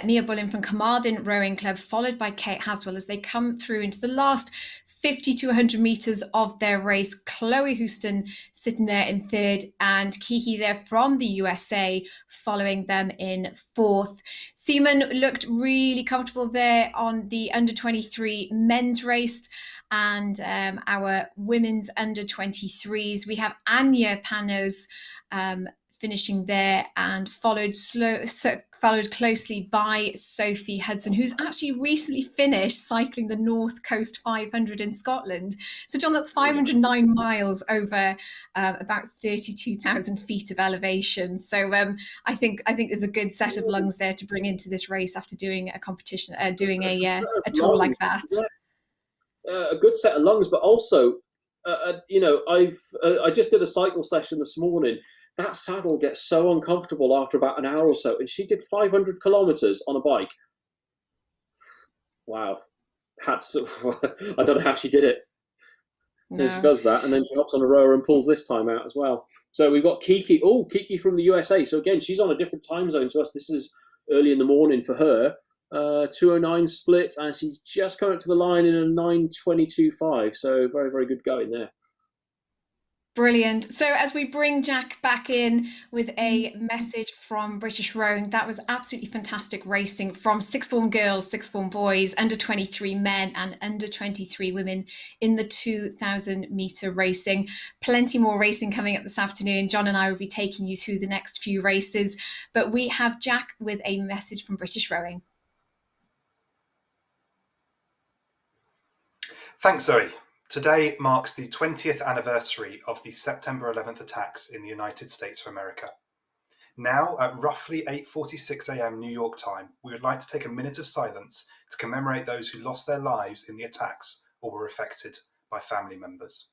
Nia Bullen from Carmarthen Rowing Club, followed by Kate Haswell as they come through into the last 50 to 100 metres of their race. Chloe Houston sitting there in third, and Kiki there from the USA following them in fourth. Seaman looked really comfortable there on the under 23 men's race. And our women's under 23s, we have Anya Panos finishing there, and followed closely by Sophie Hudson, who's actually recently finished cycling the North Coast 500 in Scotland. So John, that's 509 miles over about 32,000 feet of elevation. So I think there's a good set of lungs there to bring into this race after doing a competition, doing a tour like that. A good set of lungs, but also, I just did a cycle session this morning. That saddle gets so uncomfortable after about an hour or so, and she did 500 kilometers on a bike. Wow, I don't know how she did it. No. She does that, and then she hops on a rower and pulls this time out as well. So we've got Kiki. Oh, Kiki from the USA. So again, she's on a different time zone to us. This is early in the morning for her. 209 split, and she's just coming up to the line in a 9:22.5. So very, very good going there. Brilliant. So as we bring Jack back in with a message from British Rowing, that was absolutely fantastic racing from sixth form girls, sixth form boys, under 23 men and under 23 women in the 2,000 meter racing. Plenty more racing coming up this afternoon. John and I will be taking you through the next few races, but we have Jack with a message from British Rowing. Thanks, Zoe. Today marks the 20th anniversary of the September 11th attacks in the United States of America. Now, at roughly 8:46 a.m. New York time, we would like to take a minute of silence to commemorate those who lost their lives in the attacks or were affected by family members.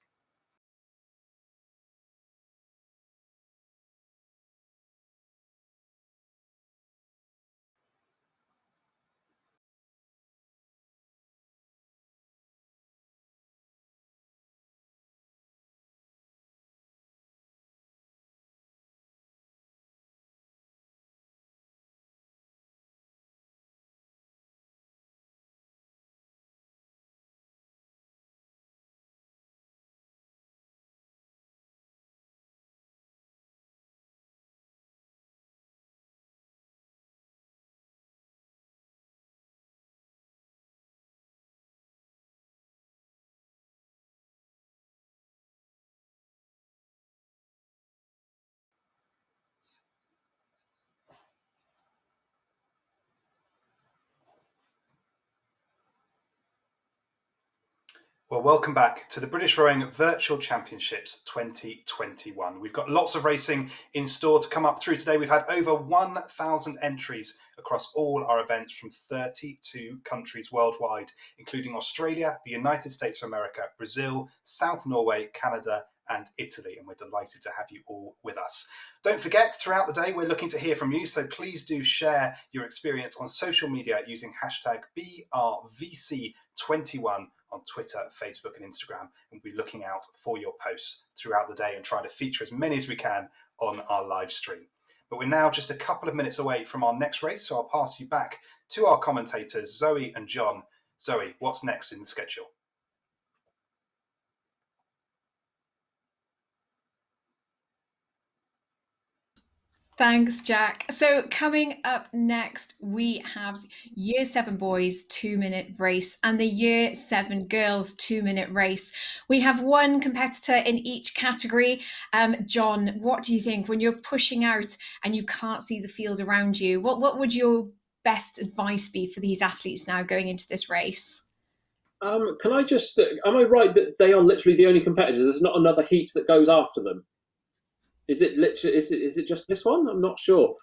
Well, welcome back to the British Rowing Virtual Championships 2021. We've got lots of racing in store to come up through today. We've had over 1,000 entries across all our events from 32 countries worldwide, including Australia, the United States of America, Brazil, South Norway, Canada, and Italy, and we're delighted to have you all with us. Don't forget, throughout the day, we're looking to hear from you, so please do share your experience on social media using hashtag BRVC21 on Twitter, Facebook, and Instagram, and we'll be looking out for your posts throughout the day and try to feature as many as we can on our live stream. But we're now just a couple of minutes away from our next race, so I'll pass you back to our commentators, Zoe and John. Zoe, what's next in the schedule? Thanks, Jack. So coming up next, we have Year 7 boys 2-minute race and the Year 7 girls 2-minute race. We have one competitor in each category. John, what do you think when you're pushing out and you can't see the field around you? What would your best advice be for these athletes now going into this race? Can I just, am I right that they are literally the only competitors? There's not another heat that goes after them? Is it literally, is it just this one? I'm not sure.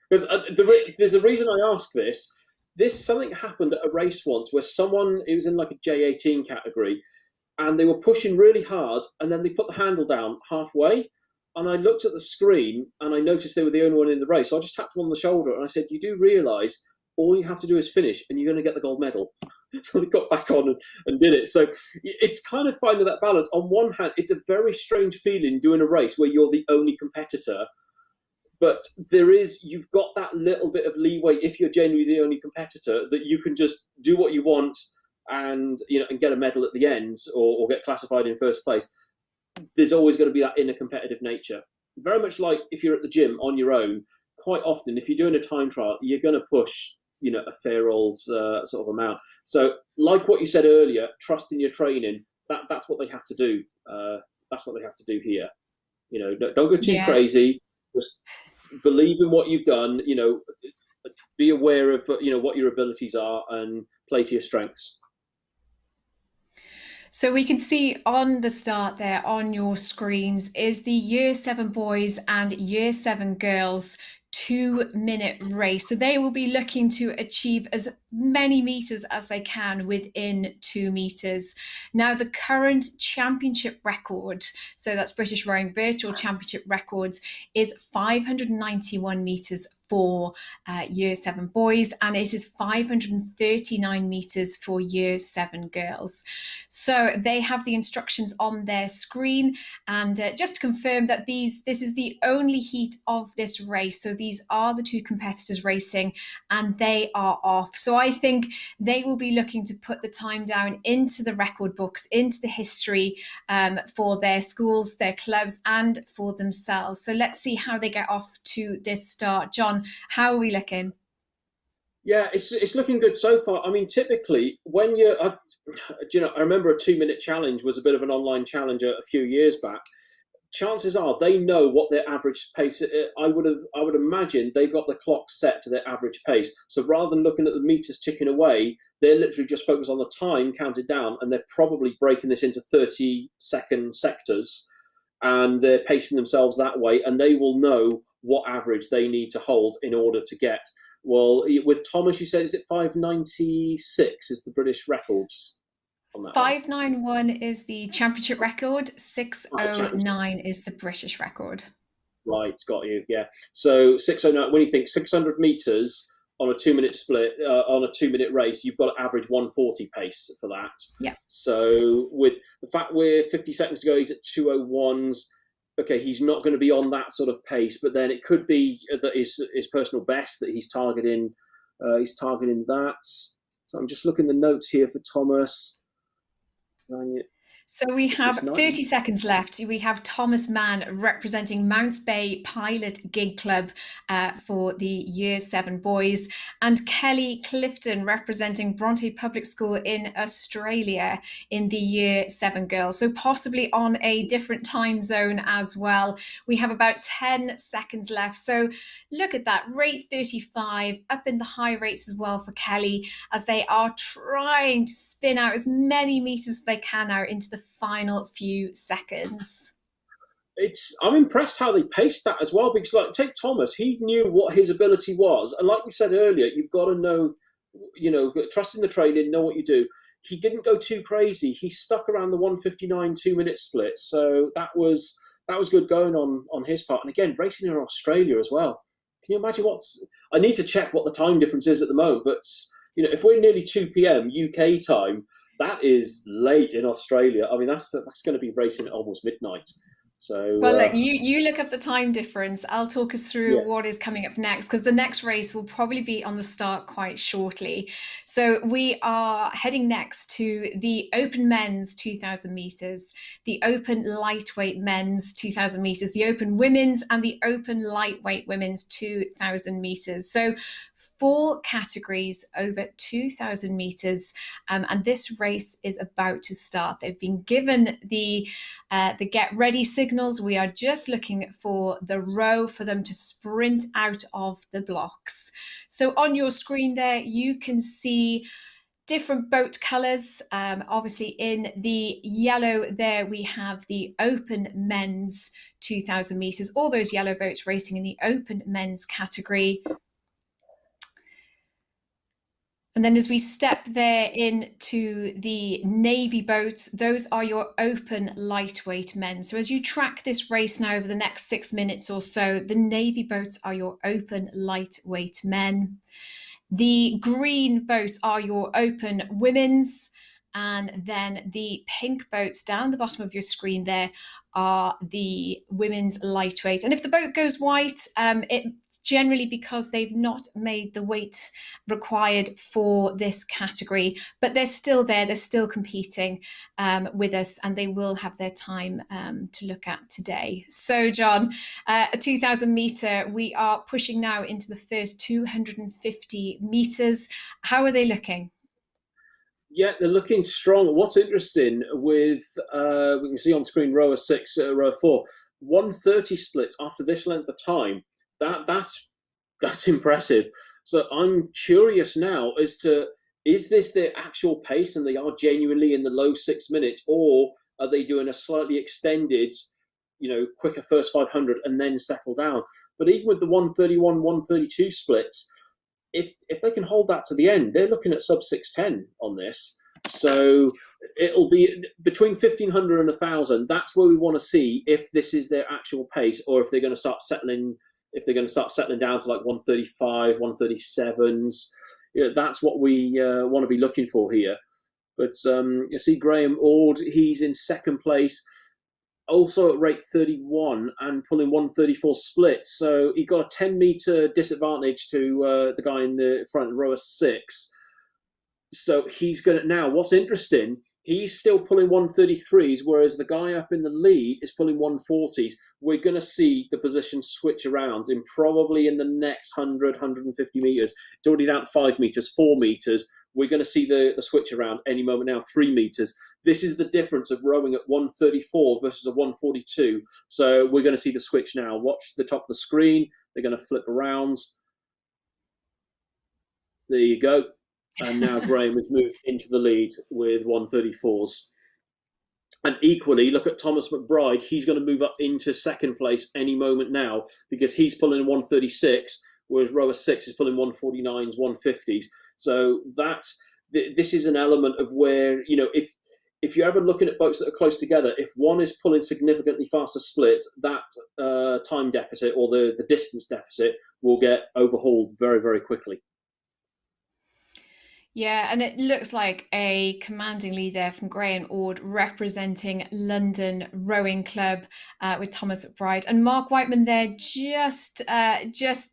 Because there's a reason I ask this. Something happened at a race once where someone, it was in like a J18 category, and they were pushing really hard, and then they put the handle down halfway. And I looked at the screen and I noticed they were the only one in the race. So I just tapped them on the shoulder and I said, you do realise all you have to do is finish and you're going to get the gold medal. So they got back on and did it. So it's kind of finding that balance. On one hand, it's a very strange feeling doing a race where you're the only competitor. But you've got that little bit of leeway if you're genuinely the only competitor, that you can just do what you want and get a medal at the end or get classified in first place. There's always going to be that inner competitive nature. Very much like if you're at the gym on your own, quite often, if you're doing a time trial, you're going to push, a fair old sort of amount. So like what you said earlier, trust in your training, that's what they have to do. That's what they have to do here. Don't go too crazy. Just believe in what you've done, be aware of, what your abilities are and play to your strengths. So we can see on the start there on your screens is the Year 7 boys and Year 7 girls 2-minute race. So they will be looking to achieve as many meters as they can within 2 meters. Now, the current championship record, so that's British Rowing Virtual Championship records, is 591 meters for Year 7 boys, and it is 539 meters for Year 7 girls. So they have the instructions on their screen, and just to confirm that this is the only heat of this race. So these are the 2 competitors racing, and they are off. So I think they will be looking to put the time down into the record books, into the history for their schools, their clubs, and for themselves. So let's see how they get off to this start. John, how are we looking? Yeah, it's looking good so far. I mean, typically when I remember a 2-minute challenge was a bit of an online challenge a few years back. Chances are they know what their average pace. I would imagine they've got the clock set to their average pace. So rather than looking at the meters ticking away, they're literally just focused on the time counted down, and they're probably breaking this into 30-second sectors, and they're pacing themselves that way, and they will know what average they need to hold in order to get. Well, with Thomas, you said, is it 596 is the British records? 591 is the championship record, 609 is the British record. Right, got you, yeah. So 609, when you think 600 metres on a 2-minute split, on a 2-minute race, you've got to average 140 pace for that. Yeah. So with the fact we're 50 seconds to go, he's at 201s. Okay, he's not going to be on that sort of pace, but then it could be that his personal best that he's targeting. He's targeting that. So I'm just looking at the notes here for Thomas. So we have 30 seconds left. We have Thomas Mann representing Mounts Bay Pilot Gig Club for the Year 7 boys, and Kelly Clifton representing Bronte Public School in Australia in the Year 7 girls. So possibly on a different time zone as well. We have about 10 seconds left. So look at that, rate 35, up in the high rates as well for Kelly, as they are trying to spin out as many meters as they can now into the final few seconds. I'm impressed how they paced that as well, because take Thomas, he knew what his ability was, and like we said earlier, you've got to know, trust in the training, know what you do. He didn't go too crazy. He stuck around the 159 2-minute split, so that was good going on his part. And again, racing in Australia as well. Can you imagine I need to check what the time difference is at the moment, but if we're nearly 2 p.m. UK time, that is late in Australia. I mean, that's going to be racing at almost midnight. So, well, look, you look up the time difference. I'll talk us through what is coming up next, because the next race will probably be on the start quite shortly. So we are heading next to the Open Men's 2,000 metres, the Open Lightweight Men's 2,000 metres, the Open Women's and the Open Lightweight Women's 2,000 metres. So 4 categories over 2,000 metres, and this race is about to start. They've been given the get ready signal signals. We are just looking for the row for them to sprint out of the blocks. So on your screen there, you can see different boat colours. Obviously in the yellow there, we have the open men's 2,000 metres, all those yellow boats racing in the open men's category. And then as we step there into the navy boats, those are your open lightweight men. So as you track this race now over the next 6 minutes or so, the navy boats are your open lightweight men. The green boats are your open women's, and then the pink boats down the bottom of your screen there are the women's lightweight. And if the boat goes white, it's generally because they've not made the weight required for this category, but they're still there, they're still competing with us, and they will have their time to look at today. So John, a 2,000 metre, we are pushing now into the first 250 metres. How are they looking? Yeah, they're looking strong. What's interesting with, we can see on screen rower 6, rower 4, 1:30 splits after this length of time. That's impressive. So I'm curious now as to, is this their actual pace and they are genuinely in the low 6 minutes, or are they doing a slightly extended, quicker first 500 and then settle down? But even with the 1:31, 1:32 splits, if they can hold that to the end, they're looking at sub 6:10 on this. So it'll be between 1,500 and 1,000. That's where we want to see if this is their actual pace, or if they're going to start settling. If they're going to start settling down to like 1:35, 1:37s. That's what we want to be looking for here. But you see Graham Ord, he's in second place, also at rate 31 and pulling 1:34 splits. So he got a 10-metre disadvantage to the guy in the front, rower 6. So he's going to, now what's interesting, he's still pulling 1:33s, whereas the guy up in the lead is pulling 1:40s. We're going to see the position switch around in probably in the next 100, 150 metres. It's already down 5 metres, 4 metres. We're going to see the switch around any moment now, 3 metres. This is the difference of rowing at 1:34 versus a 1:42. So we're going to see the switch now. Watch the top of the screen. They're going to flip around. There you go. And now Graham has moved into the lead with 1:34s. And equally, look at Thomas McBride. He's going to move up into second place any moment now because he's pulling 1:36, whereas rower 6 is pulling 1:49s, 1:50s. So this is an element of where, if you're ever looking at boats that are close together, if one is pulling significantly faster splits, that time deficit or the distance deficit will get overhauled very, very quickly. Yeah, and it looks like a commanding lead there from Graham Ord representing London Rowing Club with Thomas McBride and Mark Whiteman there just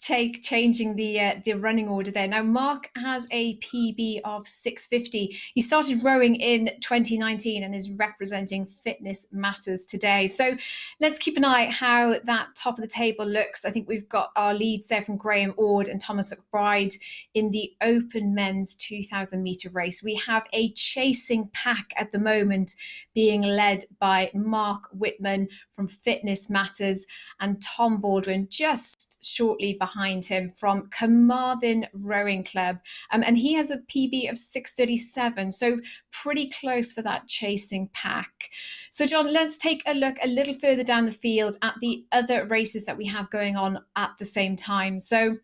changing the running order there. Now Mark has a PB of 6:50. He started rowing in 2019 and is representing Fitness Matters today. So let's keep an eye how that top of the table looks. I think we've got our leads there from Graham Ord and Thomas McBride in the open men's 2,000 metre race. We have a chasing pack at the moment being led by Mark Whitman from Fitness Matters and Tom Baldwin just shortly behind him from Carmarthen Rowing Club. And he has a PB of 6:37, so pretty close for that chasing pack. So John, let's take a look a little further down the field at the other races that we have going on at the same time. So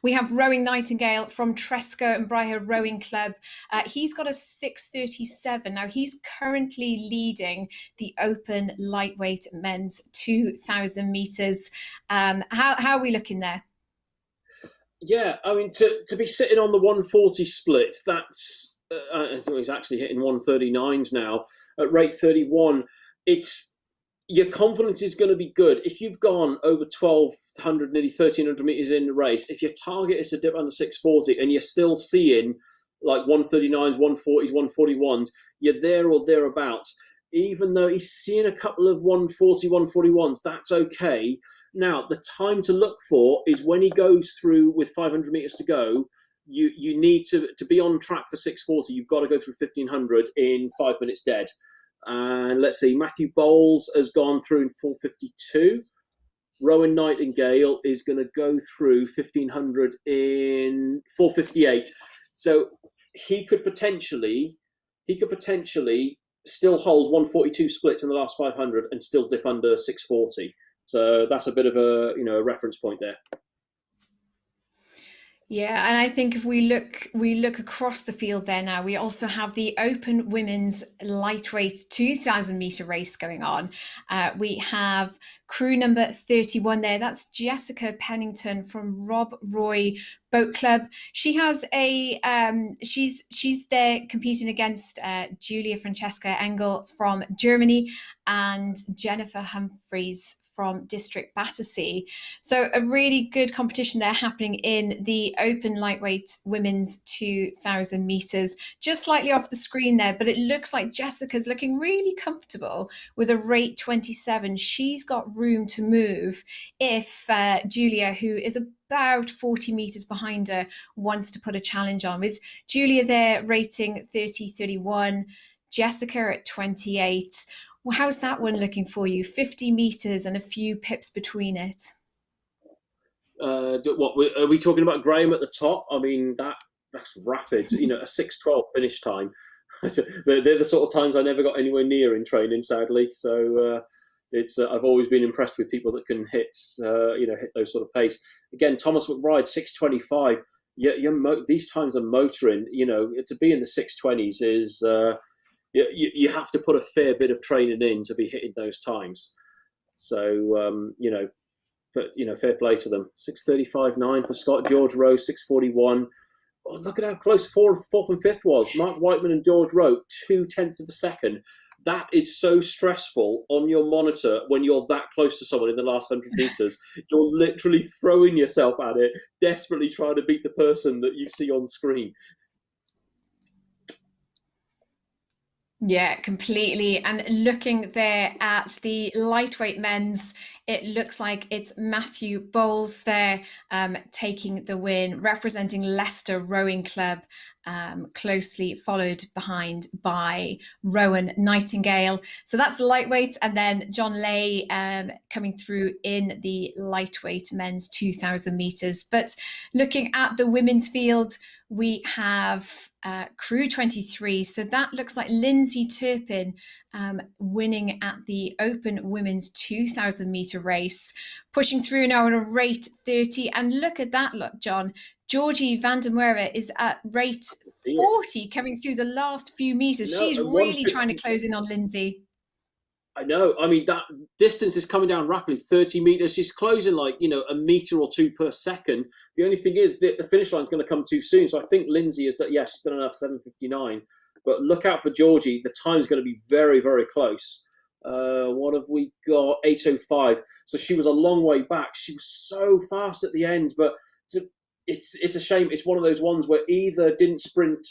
we have Rowing Nightingale from Tresco and Bryher Rowing Club. He's got a 6:37. Now, he's currently leading the open lightweight men's 2,000 metres. How are we looking there? Yeah, I mean, to be sitting on the 140 splits, that's he's actually hitting 139s now at rate 31. Your confidence is going to be good. If you've gone over 1,200, nearly 1,300 metres in the race, if your target is to dip under 640 and you're still seeing like 139s, 140s, 141s, you're there or thereabouts. Even though he's seeing a couple of 140, 141s, that's okay. Now, the time to look for is when he goes through with 500 metres to go, you need to be on track for 640. You've got to go through 1,500 in 5 minutes dead. And let's see, Matthew Bowles has gone through in 4:52. Rowan Nightingale is going to go through 1500 in 4:58. So he could potentially still hold 142 splits in the last 500 and still dip under 640. So that's a bit of a a reference point there. Yeah, and I think if we look across the field there now, we also have the Open Women's Lightweight 2,000 meter race going on. We have crew number 31 there. That's Jessica Pennington from Rob Roy Boat Club. She has a she's there competing against Julia Francesca Engel from Germany and Jennifer Humphreys from District Battersea. So a really good competition there happening in the Open Lightweight Women's 2,000 meters, just slightly off the screen there, but it looks like Jessica's looking really comfortable with a rate 27. She's got room to move if Julia, who is about 40 meters behind her, wants to put a challenge on. With Julia there rating 30-31, Jessica at 28. Well, how's that one looking for you? 50 meters and a few pips between it. What are we talking about? Graham at the top. I mean, that's rapid. A 6:12 finish time. They're the sort of times I never got anywhere near in training, sadly. So it's I've always been impressed with people that can hit those sort of pace. Again, Thomas McBride 6:25. These times are motoring. To be in the 6:20s is. You have to put a fair bit of training in to be hitting those times. So, fair play to them. 6:35.9 for Scott. George Rowe, 6:41. Oh, look at how close fourth and fifth was. Mark Whiteman and George Rowe, 0.2 of a second. That is so stressful on your monitor when you're that close to someone in the last 100 meters. You're literally throwing yourself at it, desperately trying to beat the person that you see on screen. Yeah, completely. And looking there at the lightweight men's, it looks like it's Matthew Bowles there taking the win, representing Leicester Rowing Club, closely followed behind by Rowan Nightingale. So that's the lightweights. And then John Lay coming through in the lightweight men's 2,000 meters. But looking at the women's field, we have crew 23. So that looks like Lindsay Turpin winning at the Open Women's 2,000 meter race, pushing through now on a rate 30. And look at that, look, John. Georgie van der Merwe is at rate 40 coming through the last few meters. She's really trying to close in on Lindsay. I know. I mean, that distance is coming down rapidly, 30 meters. She's closing like, a meter or two per second. The only thing is that the finish line is going to come too soon. So I think Lindsay is, she's done enough, 7:59. But look out for Georgie. The time is going to be very, very close. What have we got? 8:05. So she was a long way back. She was so fast at the end, but it's a shame. It's one of those ones where either didn't sprint,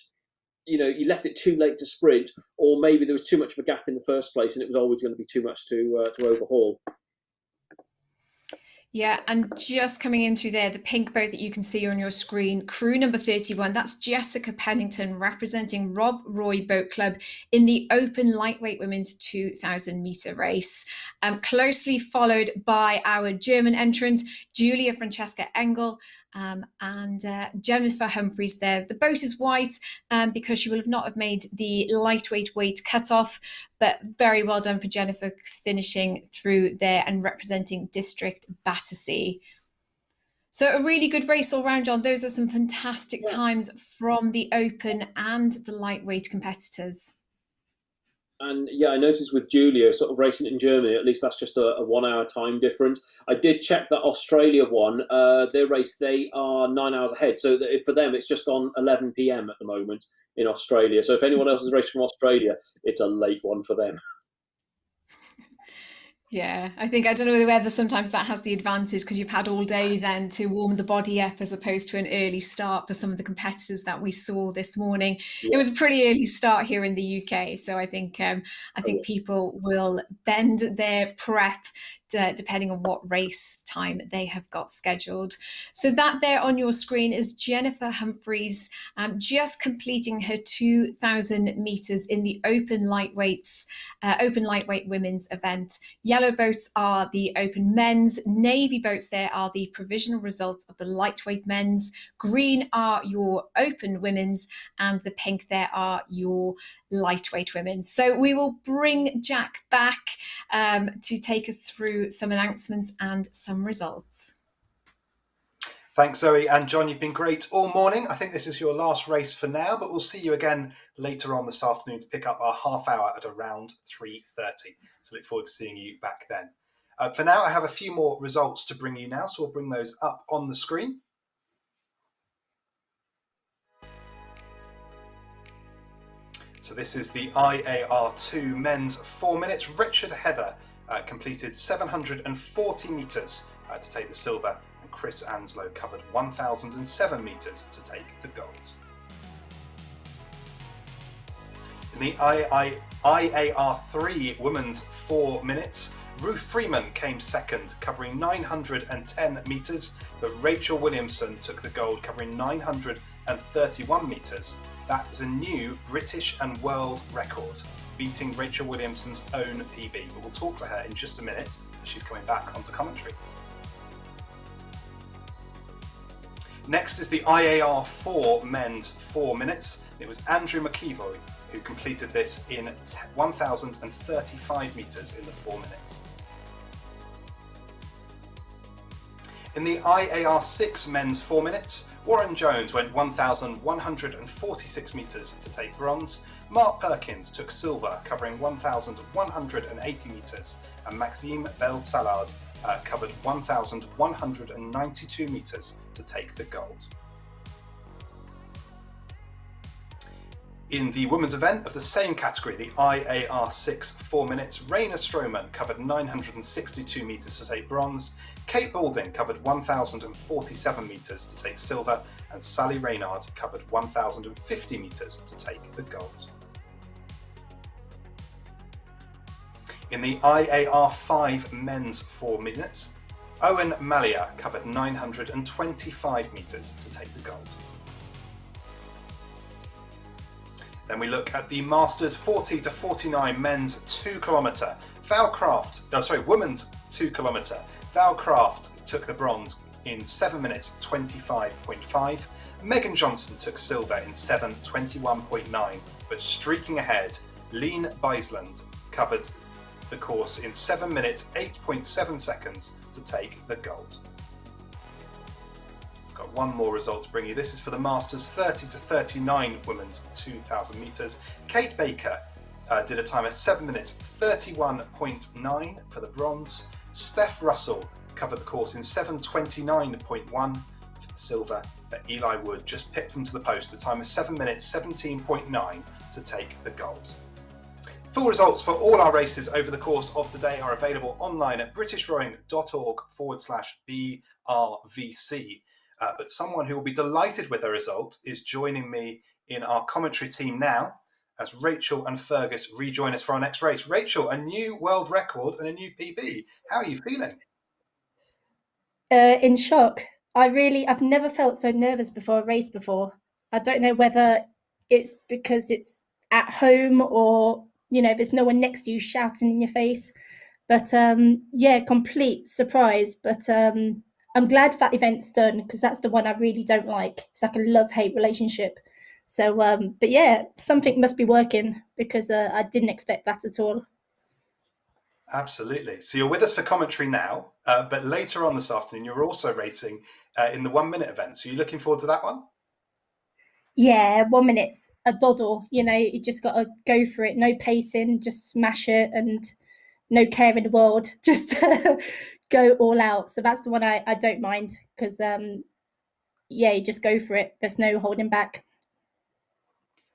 you left it too late to sprint, or maybe there was too much of a gap in the first place and it was always going to be too much to overhaul. Yeah, and just coming in through there, the pink boat that you can see on your screen, crew number 31, that's Jessica Pennington representing Rob Roy Boat Club in the Open Lightweight Women's 2,000 meter race. Closely followed by our German entrant, Julia Francesca Engel, and Jennifer Humphreys there. The boat is white because she will not have made the lightweight weight cutoff, but very well done for Jennifer finishing through there and representing District Battersea. So a really good race all round, John. Those are some fantastic times from the open and the lightweight competitors. And I noticed with Julia sort of racing in Germany, at least that's just a 1 hour time difference. I did check that Australia one, their race, they are 9 hours ahead. So for them, it's just gone 11 p.m. at the moment in Australia. So if anyone else is racing from Australia, it's a late one for them. Yeah, I don't know whether sometimes that has the advantage because you've had all day then to warm the body up as opposed to an early start for some of the competitors that we saw this morning. Yeah. It was a pretty early start here in the UK, so I think people will bend their prep depending on what race time they have got scheduled. So that there on your screen is Jennifer Humphreys just completing her 2,000 meters in the open lightweight women's event. Yellow boats are the open men's, navy boats there are the provisional results of the lightweight men's, green are your open women's, and the pink there are your lightweight women's. So we will bring Jack back to take us through some announcements and some results. Thanks, Zoe and John. You've been great all morning. I think this is your last race for now, but we'll see you again later on this afternoon to pick up our half hour at around 3:30. So look forward to seeing you back then. For now, I have a few more results to bring you now, so we'll bring those up on the screen. So this is the IAR2 men's 4 minutes. Richard Heather completed 740 metres to take the silver, and Chris Anslow covered 1,007 metres to take the gold. In the IAR3 women's 4 minutes, Ruth Freeman came second, covering 910 metres, but Rachel Williamson took the gold, covering 931 metres. That is a new British and world record, beating Rachel Williamson's own PB. But we'll talk to her in just a minute as she's coming back onto commentary. Next is the IAR4 men's 4 minutes. It was Andrew McEvoy who completed this in 1,035 metres in the 4 minutes. In the IAR6 men's 4 minutes, Warren Jones went 1,146 metres to take bronze. Mark Perkins took silver, covering 1,180 metres, and Maxime Bel-Salad covered 1,192 metres to take the gold. In the women's event of the same category, the IAR6 4 minutes, Raina Stroman covered 962 metres to take bronze, Kate Balding covered 1,047 metres to take silver, and Sally Reynard covered 1,050 metres to take the gold. In the IAR5 men's 4 minutes, Owen Malia covered 925 metres to take the gold. Then we look at the Masters 40 to 49 men's 2 kilometre. Women's 2 kilometre. Val Craft took the bronze in 7 minutes 25.5. Megan Johnson took silver in 7:21.9, but streaking ahead, Lean Beisland covered the course in 7 minutes 8.7 seconds to take the gold. Got one more result to bring you. This is for the Masters 30 to 39 women's 2,000 metres. Kate Baker did a time at 7 minutes 31.9 for the bronze. Steph Russell covered the course in 7:29.1 for the silver, but Eli Wood just pipped them to the post, a time of 7 minutes 17.9 to take the gold. Full results for all our races over the course of today are available online at britishrowing.org/BRVC. But someone who will be delighted with the result is joining me in our commentary team now, as Rachel and Fergus rejoin us for our next race. Rachel, a new world record and a new PB. How are you feeling? In shock. I've never felt so nervous before a race before. I don't know whether it's because it's at home or, there's no one next to you shouting in your face. But complete surprise. But I'm glad that event's done, because that's the one I really don't like. It's like a love-hate relationship. So, something must be working, because I didn't expect that at all. Absolutely. So you're with us for commentary now, but later on this afternoon, you're also racing in the 1 minute event. So you're looking forward to that one? Yeah, 1 minute's a doddle. You just got to go for it. No pacing, just smash it, and no care in the world. Just go all out. So that's the one I don't mind, because, you just go for it. There's no holding back.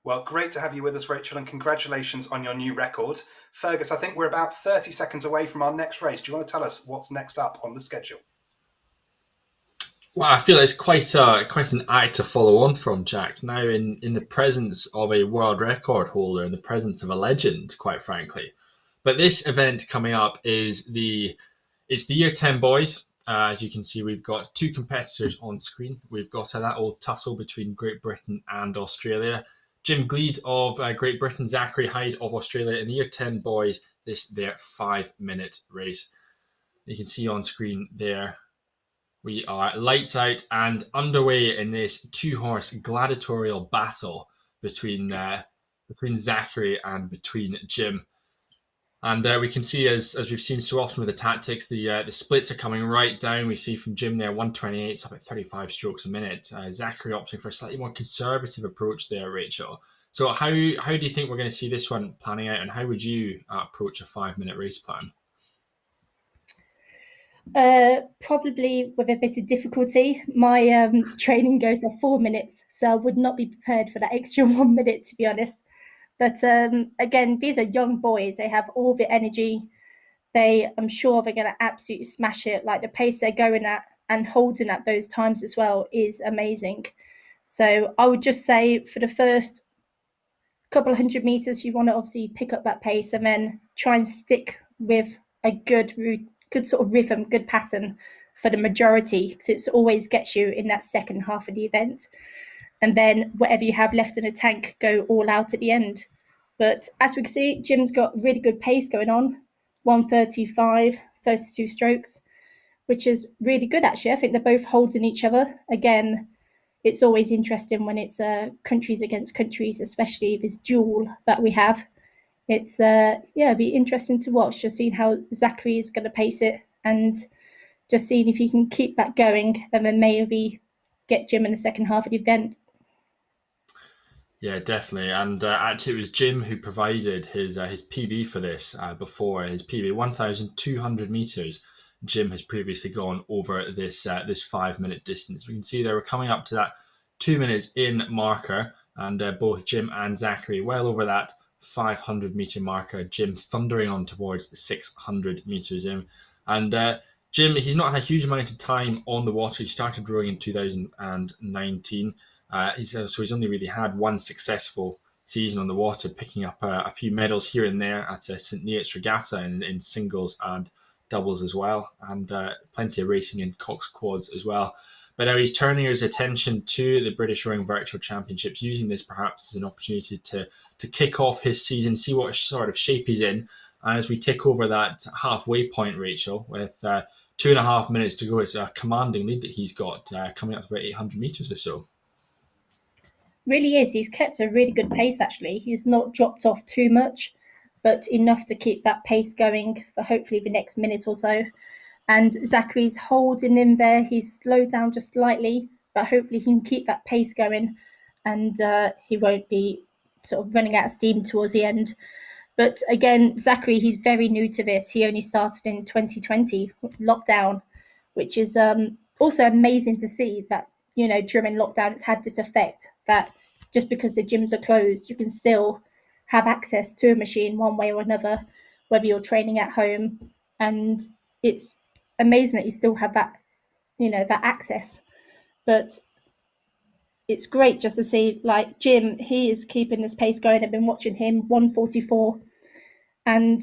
Well, great to have you with us, Rachel, and congratulations on your new record. Fergus, I think we're about 30 seconds away from our next race. Do you want to tell us what's next up on the schedule? Well, I feel it's quite an act to follow on from, Jack. Now, in the presence of a world record holder, in the presence of a legend, quite frankly. But this event coming up is the It's the year 10 boys. As you can see, we've got two competitors on screen. We've got that old tussle between Great Britain and Australia. Jim Gleed of Great Britain, Zachary Hyde of Australia. In the year 10 boys, their 5-minute race. You can see on screen there, we are lights out and underway in this two-horse gladiatorial battle between Zachary and between Jim. And we can see, as we've seen so often with the tactics, the splits are coming right down. We see from Jim there, 128, it's up at 35 strokes a minute. Zachary opting for a slightly more conservative approach there, Rachel. So how do you think we're going to see this one planning out, and how would you approach a 5-minute race plan? Probably with a bit of difficulty. My training goes at 4 minutes, so I would not be prepared for that extra 1 minute, to be honest. But again, these are young boys. They have all the energy. I'm sure they're going to absolutely smash it. Like the pace they're going at and holding at those times as well is amazing. So I would just say for the first couple of 100 meters, you want to obviously pick up that pace and then try and stick with a good sort of rhythm, good pattern for the majority, because it always gets you in that second half of the event. And then whatever you have left in the tank, go all out at the end. But as we can see, Jim's got really good pace going on, 1:35, 32 strokes, which is really good, actually. I think they're both holding each other. Again, it's always interesting when it's countries against countries, especially this duel that we have. It's, it'd be interesting to watch, just seeing how Zachary is going to pace it and just seeing if he can keep that going and then maybe get Jim in the second half of the event. Yeah, definitely. And actually, it was Jim who provided his PB for this before. His PB, 1,200 meters. Jim has previously gone over this 5-minute distance. We can see they were coming up to that 2 minutes in marker, and both Jim and Zachary well over that 500-meter marker. Jim thundering on towards 600 meters in. And Jim, he's not had a huge amount of time on the water. He started rowing in 2019. He's only really had one successful season on the water, picking up a few medals here and there at St Neots Regatta in singles and doubles as well, and plenty of racing in Cox Quads as well. But now he's turning his attention to the British Rowing Virtual Championships, using this perhaps as an opportunity to kick off his season, see what sort of shape he's in. And as we tick over that halfway point, Rachel, with 2.5 minutes to go, it's a commanding lead that he's got, coming up to about 800 meters or so. Really is. He's kept a really good pace, actually. He's not dropped off too much, but enough to keep that pace going for hopefully the next minute or so. And Zachary's holding in there. He's slowed down just slightly, but hopefully he can keep that pace going and he won't be sort of running out of steam towards the end. But again, Zachary, he's very new to this. He only started in 2020 lockdown, which is also amazing to see that, you know, during lockdown, it's had this effect that just because the gyms are closed, you can still have access to a machine one way or another, whether you're training at home. And it's amazing that you still have that, you know, that access. But it's great just to see, like, Jim, he is keeping this pace going. I've been watching him, 1:44. And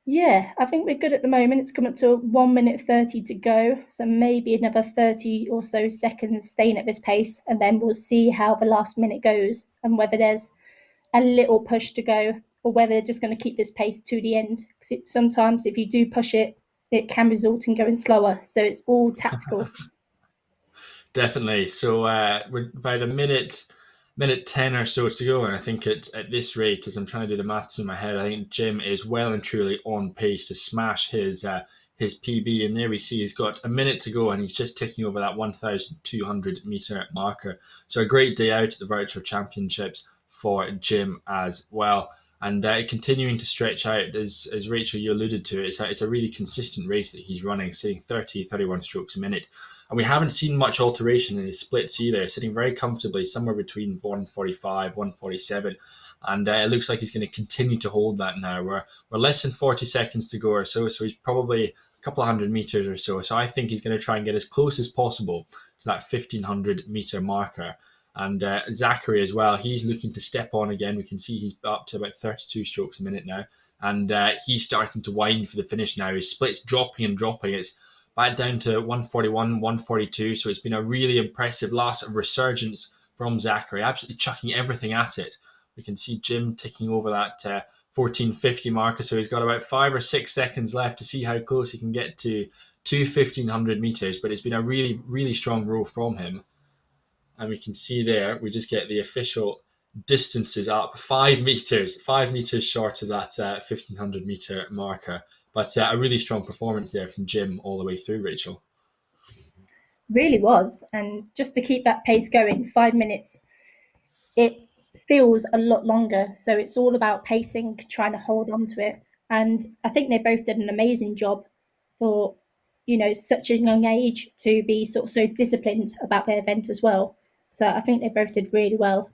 yeah, I think we're good at the moment. It's come up to 1:30 to go. So maybe another 30 or so seconds staying at this pace. And then we'll see how the last minute goes and whether there's a little push to go or whether they're just going to keep this pace to the end. Because sometimes if you do push it, it can result in going slower. So it's all tactical. Definitely. So we're about a minute 10 or so to go, and I think at this rate, as I'm trying to do the maths in my head, I think Jim is well and truly on pace to smash his PB. And there we see he's got a minute to go, and he's just ticking over that 1,200 meter marker. So a great day out at the Virtual Championships for Jim as well. And continuing to stretch out, as Rachel, you alluded to, it's a really consistent race that he's running, seeing 31 strokes a minute. And we haven't seen much alteration in his splits either, sitting very comfortably somewhere between 1:45, 1:47. And it looks like he's going to continue to hold that now. We're less than 40 seconds to go or so he's probably a couple of 100 meters or so. So I think he's going to try and get as close as possible to that 1,500 meter marker. And Zachary as well, he's looking to step on again. We can see he's up to about 32 strokes a minute now. And he's starting to wind for the finish now. His split's dropping and dropping. It's back down to 141, 142. So it's been a really impressive last resurgence from Zachary, absolutely chucking everything at it. We can see Jim ticking over that 1450 marker. So he's got about 5 or 6 seconds left to see how close he can get to 1500 meters. But it's been a really, really strong row from him. And we can see there, we just get the official distances up 5 meters short of that 1500 meter marker. But a really strong performance there from Jim all the way through, Rachel. Really was. And just to keep that pace going, 5 minutes, it feels a lot longer. So it's all about pacing, trying to hold on to it. And I think they both did an amazing job for, you know, such a young age to be sort of so disciplined about their event as well. So I think they both did really well.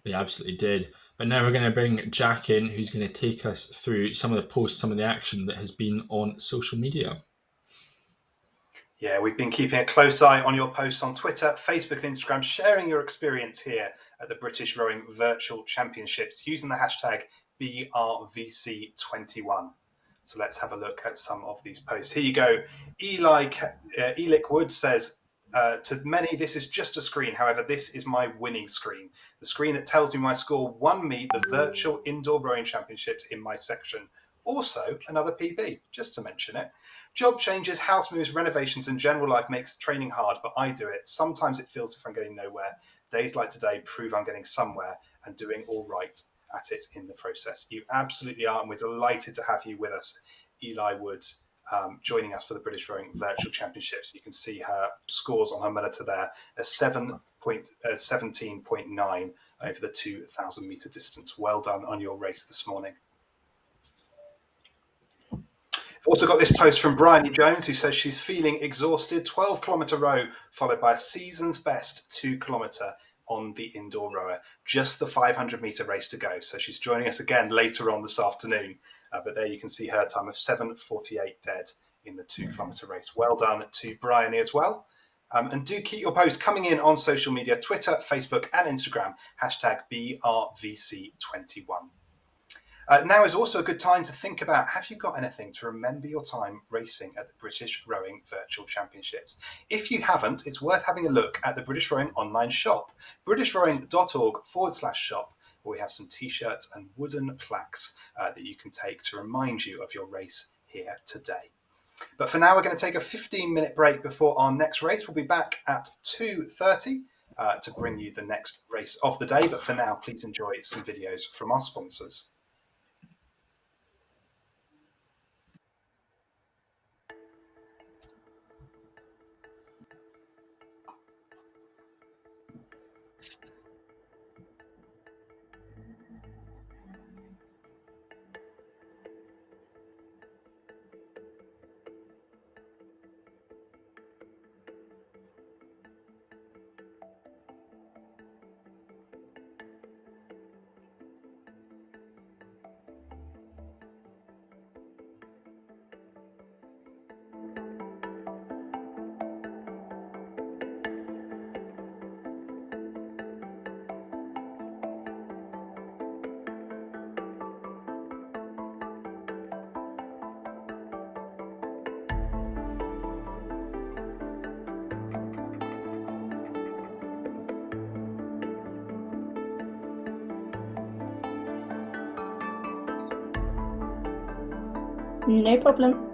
They absolutely did. But now we're going to bring Jack in, who's going to take us through some of the posts, some of the action that has been on social media. Yeah, we've been keeping a close eye on your posts on Twitter, Facebook and Instagram, sharing your experience here at the British Rowing Virtual Championships using the hashtag BRVC21. So let's have a look at some of these posts. Here you go. Elick Wood says, to many, this is just a screen. However, this is my winning screen. The screen that tells me my score won me the Virtual Indoor Rowing Championships in my section. Also, another PB, just to mention it. Job changes, house moves, renovations, and general life makes training hard, but I do it. Sometimes it feels as if I'm getting nowhere. Days like today prove I'm getting somewhere and doing all right at it in the process. You absolutely are, and we're delighted to have you with us, Eli Wood, joining us for the British Rowing Virtual Championships. You can see her scores on her monitor there, a 17.9 over the 2,000 metre distance. Well done on your race this morning. I've also got this post from Bryony Jones, who says she's feeling exhausted. 12-kilometre row followed by a season's best 2-kilometre on the indoor rower. Just the 500-metre race to go. So she's joining us again later on this afternoon. But there you can see her time of 7:48 dead in the 2-kilometre race. Well done to Bryony as well. And do keep your posts coming in on social media, Twitter, Facebook and Instagram, hashtag BRVC21. Now is also a good time to think about, have you got anything to remember your time racing at the British Rowing Virtual Championships? If you haven't, it's worth having a look at the British Rowing online shop, britishrowing.org/shop, where we have some t-shirts and wooden plaques that you can take to remind you of your race here today. But for now, we're going to take a 15-minute break before our next race. We'll be back at 2:30 to bring you the next race of the day. But for now, please enjoy some videos from our sponsors. No problem.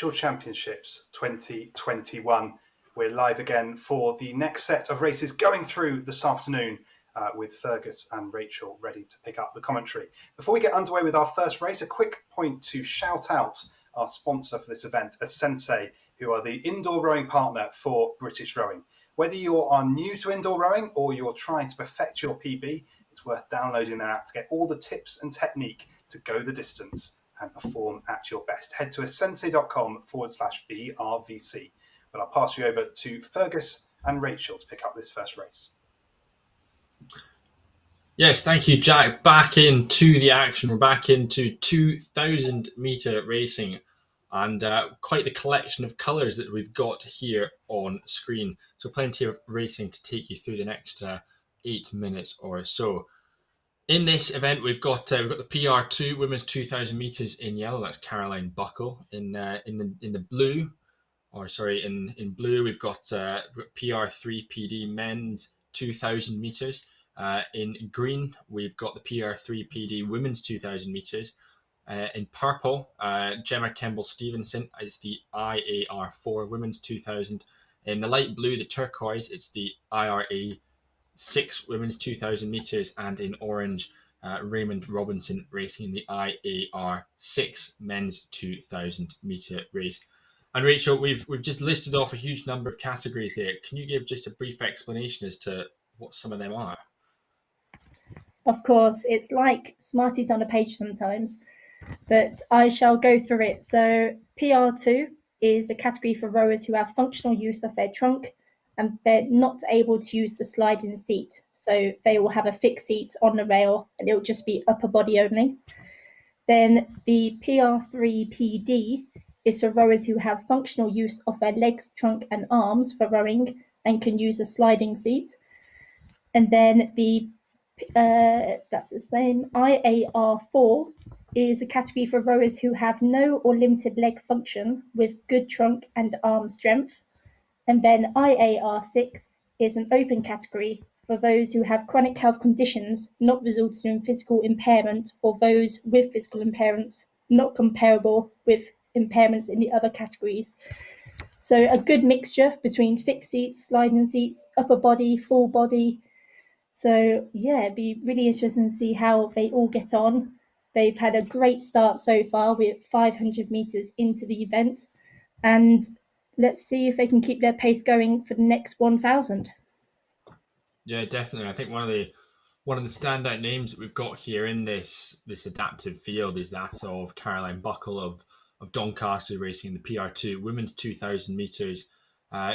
Virtual Championships 2021. We're live again for the next set of races going through this afternoon with Fergus and Rachel ready to pick up the commentary. Before we get underway with our first race, a quick point to shout out our sponsor for this event, asensei, who are the indoor rowing partner for British Rowing. Whether you are new to indoor rowing or you're trying to perfect your PB, it's worth downloading their app to get all the tips and technique to go the distance and perform at your best. Head to asensei.com/BRVC. But I'll pass you over to Fergus and Rachel to pick up this first race. Yes, thank you, Jack. Back into the action. We're back into 2,000 metre racing, and quite the collection of colours that we've got here on screen. So plenty of racing to take you through the next 8 minutes or so. In this event, we've got the PR2 women's 2,000 metres in yellow. That's Caroline Buckle. In the blue. In blue, we've got PR3 PD men's 2,000 metres. In green, we've got the PR3 PD women's 2,000 metres. In purple, Gemma Kemble-Stevenson is the IAR4 women's 2,000. In the light blue, the turquoise, it's the IRA 6 women's 2,000 metres. And in orange, Raymond Robinson racing in the IAR 6 men's 2,000 metre race. And Rachel, we've just listed off a huge number of categories there. Can you give just a brief explanation as to what some of them are? Of course, it's like Smarties on a page sometimes, but I shall go through it. So PR2 is a category for rowers who have functional use of their trunk and they're not able to use the sliding seat. So they will have a fixed seat on the rail and it'll just be upper body only. Then the PR3 PD is for rowers who have functional use of their legs, trunk and arms for rowing and can use a sliding seat. And then the that's the same. IAR4 is a category for rowers who have no or limited leg function with good trunk and arm strength. And then IAR6 is an open category for those who have chronic health conditions not resulting in physical impairment or those with physical impairments not comparable with impairments in the other categories. So a good mixture between fixed seats, sliding seats, upper body, full body. So yeah, it'd be really interesting to see how they all get on. They've had a great start so far. We're 500 metres into the event, and let's see if they can keep their pace going for the next 1,000. Yeah, definitely. I think one of the standout names that we've got here in this adaptive field is that of Caroline Buckle of Doncaster racing in the PR2 women's 2,000 metres.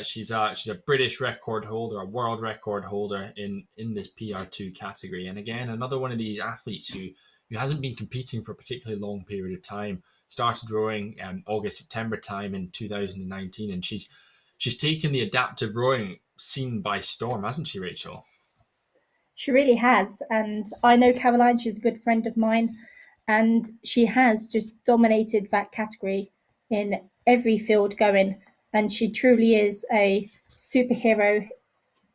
She's a British record holder, a world record holder in this PR2 category. And again, another one of these athletes who hasn't been competing for a particularly long period of time. Started rowing August, September time in 2019, and she's taken the adaptive rowing scene by storm, hasn't she, Rachel? She really has. And I know Caroline, she's a good friend of mine, and she has just dominated that category in every field going. And she truly is a superhero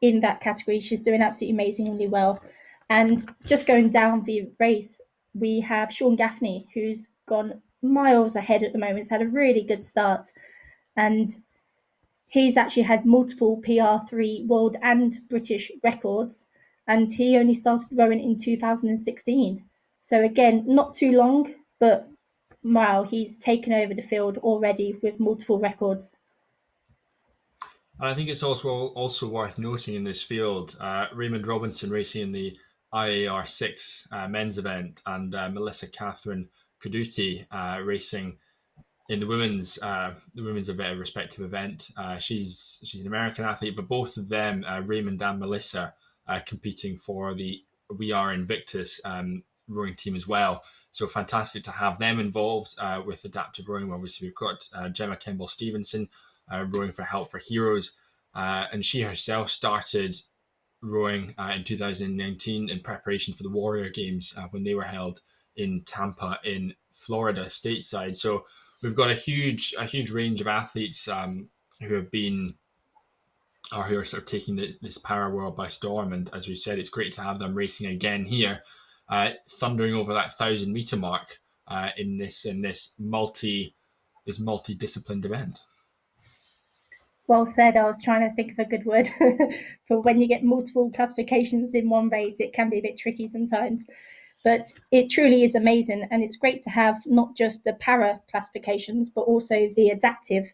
in that category. She's doing absolutely amazingly well. And just going down the race, we have Sean Gaffney, who's gone miles ahead at the moment. He's had a really good start. And he's actually had multiple PR3 world and British records. And he only started rowing in 2016. So again, not too long, but wow, he's taken over the field already with multiple records. And I think it's also worth noting in this field, Raymond Robinson racing in the IAR6 men's event, and Melissa Catherine Caduti racing in the women's respective event. She's an American athlete, but both of them, Raymond and Melissa, competing for the We Are Invictus rowing team as well. So fantastic to have them involved with adaptive rowing. Obviously, we've got Gemma Kemble-Stevenson rowing for Help for Heroes, and she herself started rowing in 2019 in preparation for the Warrior Games when they were held in Tampa in Florida stateside. So we've got a huge range of athletes who have been or who are sort of taking this para world by storm. And as we said, it's great to have them racing again here, thundering over that 1,000 meter mark in this multi this multidisciplined event. Well said. I was trying to think of a good word for when you get multiple classifications in one race. It can be a bit tricky sometimes, but it truly is amazing. And it's great to have not just the para classifications, but also the adaptive,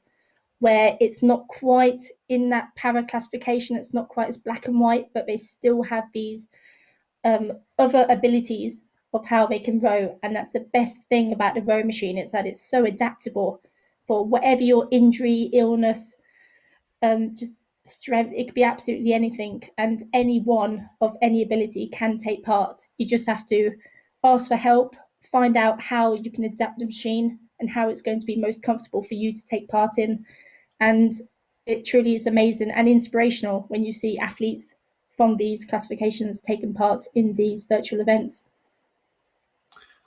where it's not quite in that para classification. It's not quite as black and white, but they still have these other abilities of how they can row. And that's the best thing about the row machine. It's that it's so adaptable for whatever your injury, illness, just strength. It could be absolutely anything, and anyone of any ability can take part. You just have to ask for help, find out how you can adapt the machine and how it's going to be most comfortable for you to take part in. And it truly is amazing and inspirational when you see athletes from these classifications taking part in these virtual events.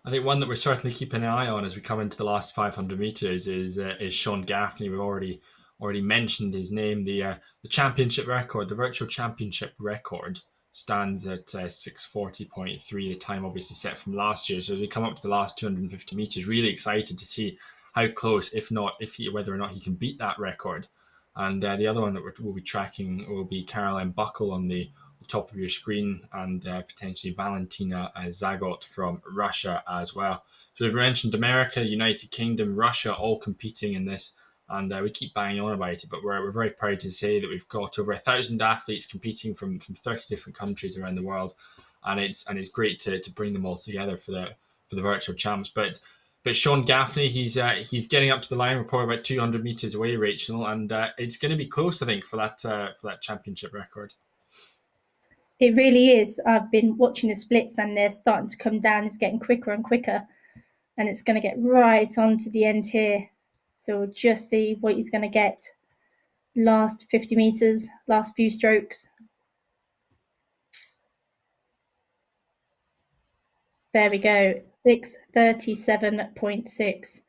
I think one that we're certainly keeping an eye on as we come into the last 500 meters is Sean Gaffney. We've already mentioned his name. The championship record, the virtual championship record, stands at 6:40.3. The time obviously set from last year. So as we come up to the last 250 meters, really excited to see how close, whether or not he can beat that record. And the other one that we'll be tracking will be Caroline Buckle on the top of your screen, and potentially Valentina Zagot from Russia as well. So we've mentioned America, United Kingdom, Russia, all competing in this, and we keep banging on about it, but we're very proud to say that we've got over 1,000 athletes competing from 30 different countries around the world, and it's great to bring them all together for the virtual champs. But Sean Gaffney, he's getting up to the line. We're probably about 200 meters away, Rachel, and it's going to be close, I think, for that championship record. It really is. I've been watching the splits and they're starting to come down. It's getting quicker and quicker, and it's going to get right on to the end here. So we'll just see what he's going to get. Last 50 meters, last few strokes. There we go, 6:37.6.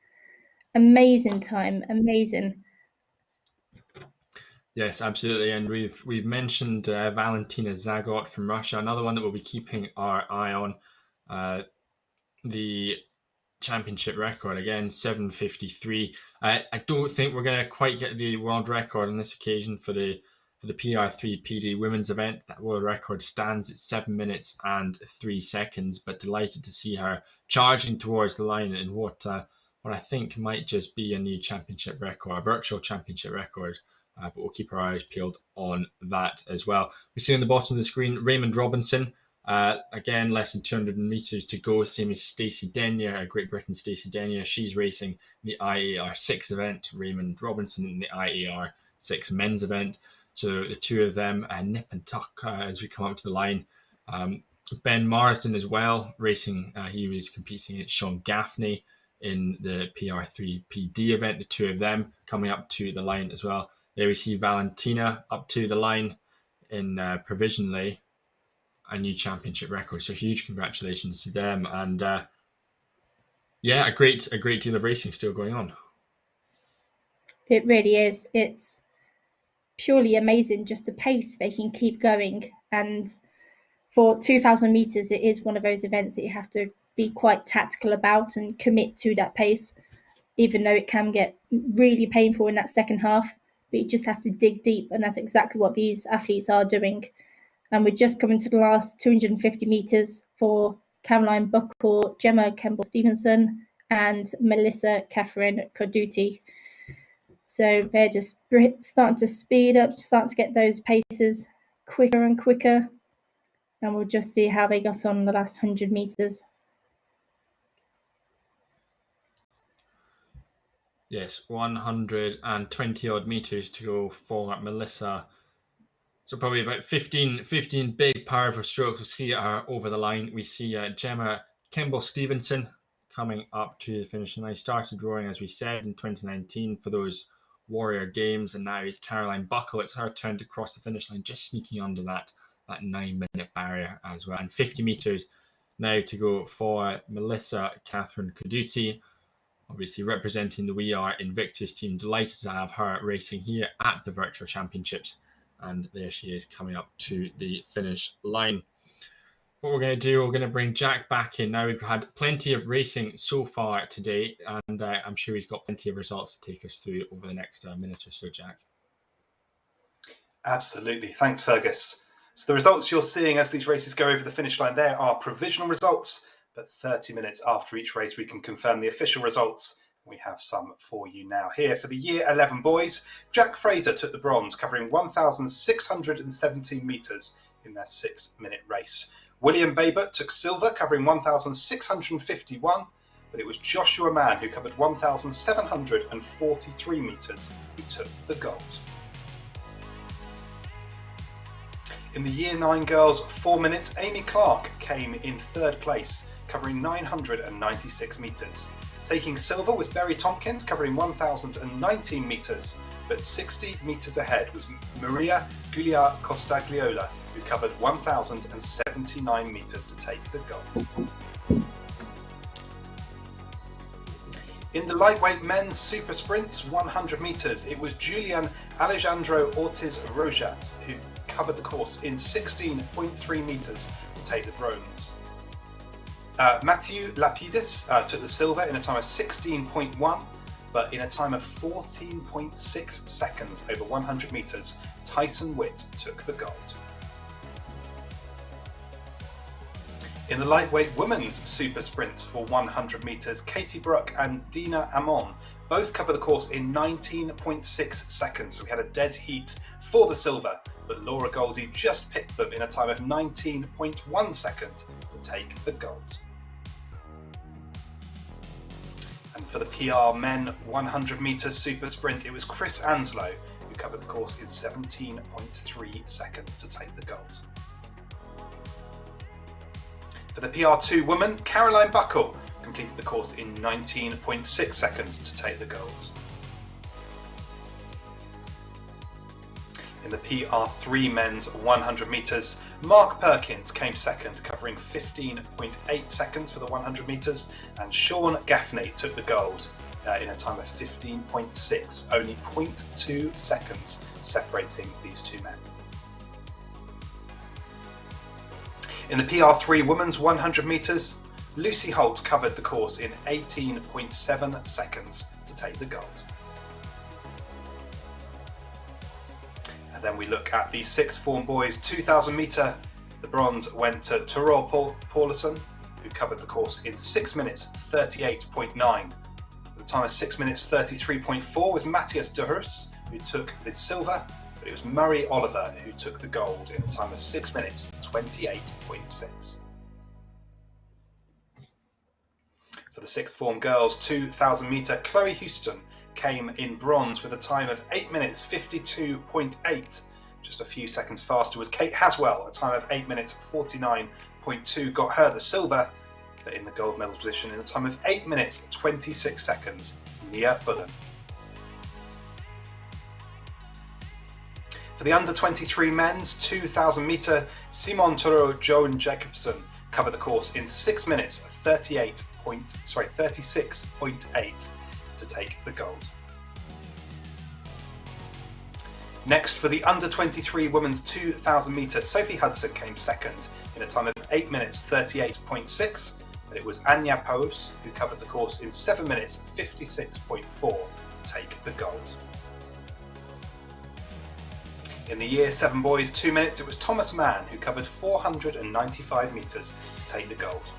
Amazing time, amazing. Yes, absolutely. And we've mentioned Valentina Zagot from Russia, another one that we'll be keeping our eye on. The championship record, again, 7:53. I don't think we're going to quite get the world record on this occasion for the PR3 PD women's event. That world record stands at 7 minutes and 3 seconds, but delighted to see her charging towards the line in what I think might just be a new championship record, a virtual championship record. But we'll keep our eyes peeled on that as well. We see on the bottom of the screen Raymond Robinson. Again, less than 200 meters to go, same as Stacey Denyer, Great Britain Stacey Denyer. She's racing the IAR 6 event, Raymond Robinson in the IAR 6 men's event. So the two of them nip and tuck as we come up to the line. Ben Marsden as well, racing. He was competing at Sean Gaffney in the PR3 PD event. The two of them coming up to the line as well. There we see Valentina up to the line in provisionally a new championship record. So huge congratulations to them. And a great deal of racing still going on. It really is. It's purely amazing just the pace they can keep going. And for 2,000 meters, it is one of those events that you have to be quite tactical about and commit to that pace, even though it can get really painful in that second half. But you just have to dig deep, and that's exactly what these athletes are doing. And we're just coming to the last 250 meters for Caroline Buckle, Gemma Kemble-Stevenson, and Melissa Catherine Corduti. So they're just starting to speed up, starting to get those paces quicker and quicker. And we'll just see how they got on the last 100 meters. Yes, 120 odd meters to go for Melissa. So probably about 15 big powerful strokes. We'll see her over the line. We see Gemma Kemble-Stevenson coming up to the finish line. Started rowing, as we said, in 2019 for those Warrior Games, and now Caroline Buckle. It's her turn to cross the finish line, just sneaking under that 9-minute barrier as well. And 50 meters now to go for Melissa Catherine Corduti, obviously representing the We Are Invictus team. Delighted to have her racing here at the Virtual Championships. And there she is coming up to the finish line. what we're going to do, we're going to bring Jack back in. Now we've had plenty of racing so far today, and I'm sure he's got plenty of results to take us through over the next minute or so, Jack. Absolutely. Thanks, Fergus. So the results you're seeing as these races go over the finish line there are provisional results, but 30 minutes after each race we can confirm the official results. We have some for you now. Here for the Year 11 boys, Jack Fraser took the bronze, covering 1,617 metres in their 6-minute race. William Babert took silver, covering 1,651, but it was Joshua Mann who covered 1,743 metres who took the gold. In the Year 9 girls 4 minutes, Amy Clark came in 3rd place, covering 996 metres. Taking silver was Berry Tompkins, covering 1,019 metres, but 60 metres ahead was Maria Giulia Costagliola, who covered 1,079 metres to take the gold. In the lightweight men's super sprints 100 metres, it was Julian Alejandro Ortiz Rojas who covered the course in 16.3 metres to take the bronze. Matthew Lapidus took the silver in a time of 16.1, but in a time of 14.6 seconds over 100 metres, Tyson Witt took the gold. In the lightweight women's super sprints for 100 metres, Katie Bruck and Dina Amon both cover the course in 19.6 seconds. So we had a dead heat for the silver, but Laura Goldie just picked them in a time of 19.1 seconds to take the gold. And for the PR men 100 metres super sprint, it was Chris Anslow who covered the course in 17.3 seconds to take the gold. For the PR2 woman, Caroline Buckle completed the course in 19.6 seconds to take the gold. In the PR3 men's 100 metres, Mark Perkins came second, covering 15.8 seconds for the 100 metres, and Sean Gaffney took the gold in a time of 15.6, only 0.2 seconds separating these two men. In the PR3 women's 100 metres, Lucy Holt covered the course in 18.7 seconds to take the gold. And then we look at the sixth form boys 2,000 metre. The bronze went to Tyrell Paulison, who covered the course in 6 minutes 38.9. The time of 6 minutes 33.4 was Matthias de Hurs, who took the silver, but it was Murray Oliver who took the gold in a time of 6 minutes 28.6. For the sixth form girls 2,000 metre, Chloe Houston came in bronze with a time of 8 minutes 52.8. Just a few seconds faster was Kate Haswell, a time of 8 minutes 49.2 got her the silver, but in the gold medal position in a time of 8 minutes 26 seconds, Nia Bullen. For the under 23 men's 2,000 metre, Simon Toro Joan Jacobson covered the course in 6 minutes 36.8 to take the gold. Next, for the under 23 women's 2,000 metre, Sophie Hudson came second in a time of 8 minutes 38.6, but it was Anya Paus who covered the course in 7 minutes 56.4 to take the gold. In the Year 7 boys 2 minutes, it was Thomas Mann who covered 495 metres to take the gold.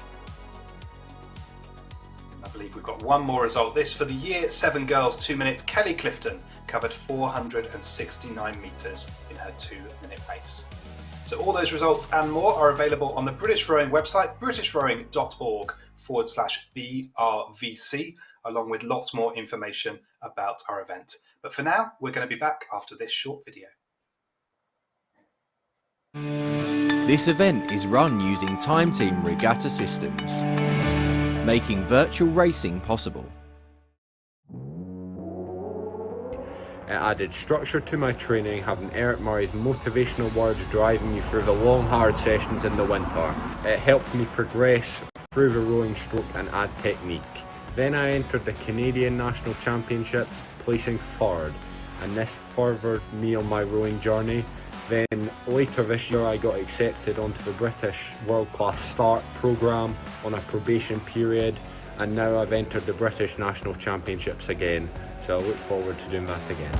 I believe we've got one more result. This for the Year 7 girls 2 minutes, Kelly Clifton covered 469 metres in her 2-minute race. So all those results and more are available on the British Rowing website, britishrowing.org/BRVC, along with lots more information about our event. But for now, we're going to be back after this short video. This event is run using Time Team Regatta systems, making virtual racing possible. It added structure to my training, having Eric Murray's motivational words driving me through the long hard sessions in the winter. It helped me progress through the rowing stroke and add technique. Then I entered the Canadian National Championship, placing third, and this furthered me on my rowing journey. Then later this year I got accepted onto the British World Class Start programme on a probation period, and now I've entered the British National Championships again, so I look forward to doing that again.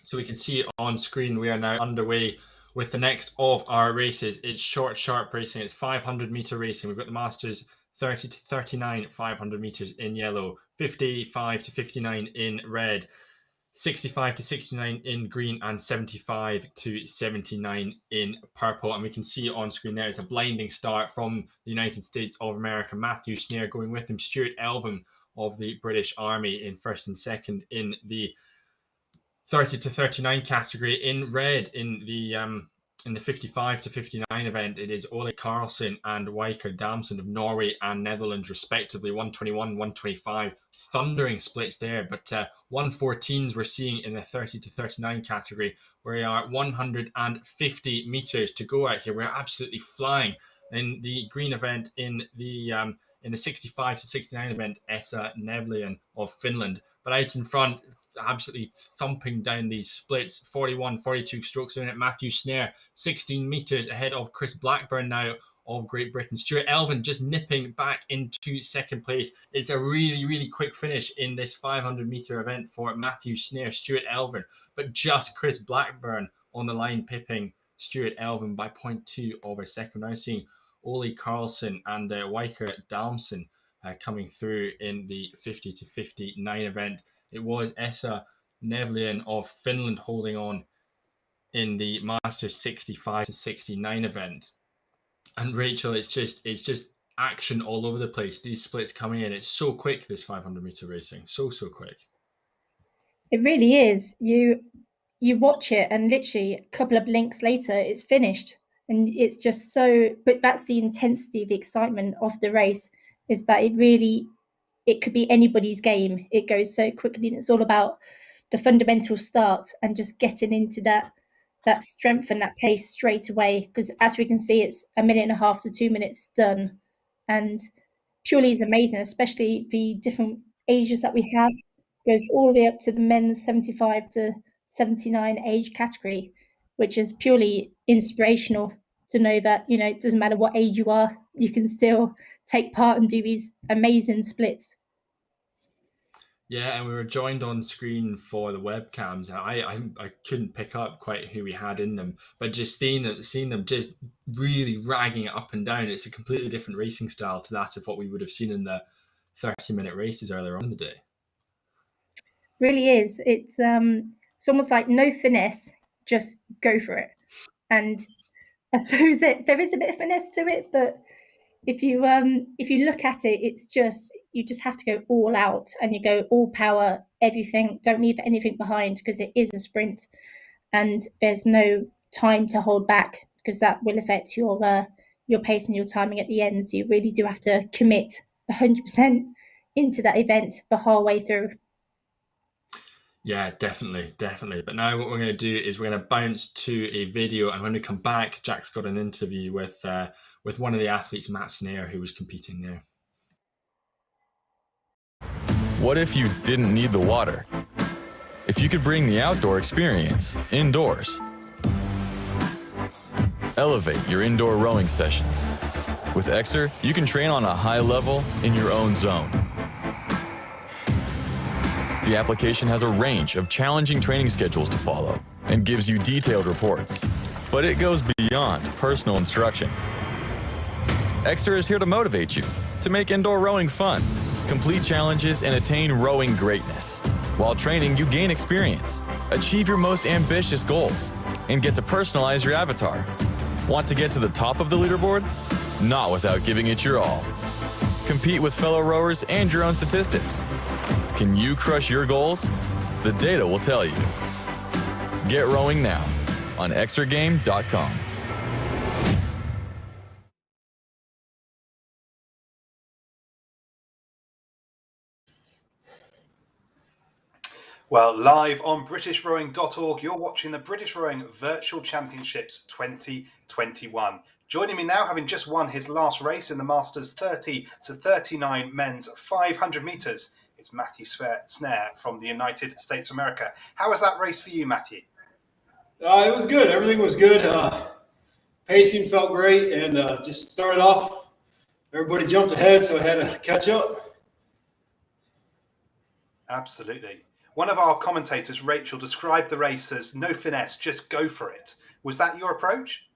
So we can see on screen we are now underway with the next of our races. It's short, sharp racing. It's 500 meter racing. We've got the Masters 30 to 39 500 meters in yellow, 55 to 59 in red, 65 to 69 in green, and 75 to 79 in purple. And we can see on screen there it's a blinding start from the United States of America. Matthew Snare going with him. Stuart Elvin of the British Army in first and second in the 30 to 39 category. In red in the 55 to 59 event, it is Ole Carlsen and Weiker Damson of Norway and Netherlands respectively. 121, 125, thundering splits there, but 114s we're seeing in the 30 to 39 category, where we are 150 meters to go out here. We're absolutely flying. In the green event, in the 65 to 69 event, Esa Nevlian of Finland, but out in front, absolutely thumping down these splits, 41, 42 strokes in it. Matthew Snare 16 meters ahead of Chris Blackburn now of Great Britain. Stuart Elvin just nipping back into second place. It's a really, really quick finish in this 500 meter event for Matthew Snare, Stuart Elvin, but just Chris Blackburn on the line, pipping Stuart Elvin by 0.2 of a second. Now seeing Ole Carlsen and Weiker Damson coming through in the 50 to 59 event. It was Esa Nevlian of Finland holding on in the Masters 65 to 69 event. And Rachel, it's just action all over the place. These splits coming in. It's so quick, this 500 meter racing. So quick. It really is. You watch it and literally a couple of blinks later, it's finished. And it's just so, but that's the intensity, the excitement of the race, is that it could be anybody's game. It goes so quickly, and it's all about the fundamental start and just getting into that strength and that pace straight away. Because as we can see, it's 1.5 minutes to 2 minutes done. And purely is amazing, especially the different ages that we have. It goes all the way up to the men's 75 to 79 age category, which is purely inspirational to know that, it doesn't matter what age you are, you can still take part and do these amazing splits. Yeah, and we were joined on screen for the webcams. I couldn't pick up quite who we had in them, but just seeing them just really ragging it up and down, it's a completely different racing style to that of what we would have seen in the 30-minute races earlier on in the day. Really is. It's almost like no finesse, just go for it. And I suppose there is a bit of finesse to it, but if you look at it, it's just, you just have to go all out and you go all power, everything, don't leave anything behind, because it is a sprint and there's no time to hold back, because that will affect your pace and your timing at the end. So you really do have to commit 100% into that event the whole way through. Yeah, definitely. But now what we're going to do is we're going to bounce to a video, and when we come back, Jack's got an interview with one of the athletes, Matt Snare, who was competing there. What if you didn't need the water? If you could bring the outdoor experience indoors? Elevate your indoor rowing sessions. With Exer, you can train on a high level in your own zone. The application has a range of challenging training schedules to follow and gives you detailed reports, but it goes beyond personal instruction. Exer is here to motivate you, to make indoor rowing fun, complete challenges, and attain rowing greatness. While training, you gain experience, achieve your most ambitious goals, and get to personalize your avatar. Want to get to the top of the leaderboard? Not without giving it your all. Compete with fellow rowers and your own statistics. Can you crush your goals? The data will tell you. Get rowing now on exergame.com. Well, live on BritishRowing.org, you're watching the British Rowing Virtual Championships 2021. Joining me now, having just won his last race in the Masters 30 to 39 men's 500 metres, it's Matthew Snare from the United States of America. How was that race for you, Matthew? It was good. Everything was good. Pacing felt great, and just started off. Everybody jumped ahead, so I had to catch up. Absolutely. One of our commentators, Rachel, described the race as no finesse, just go for it. Was that your approach?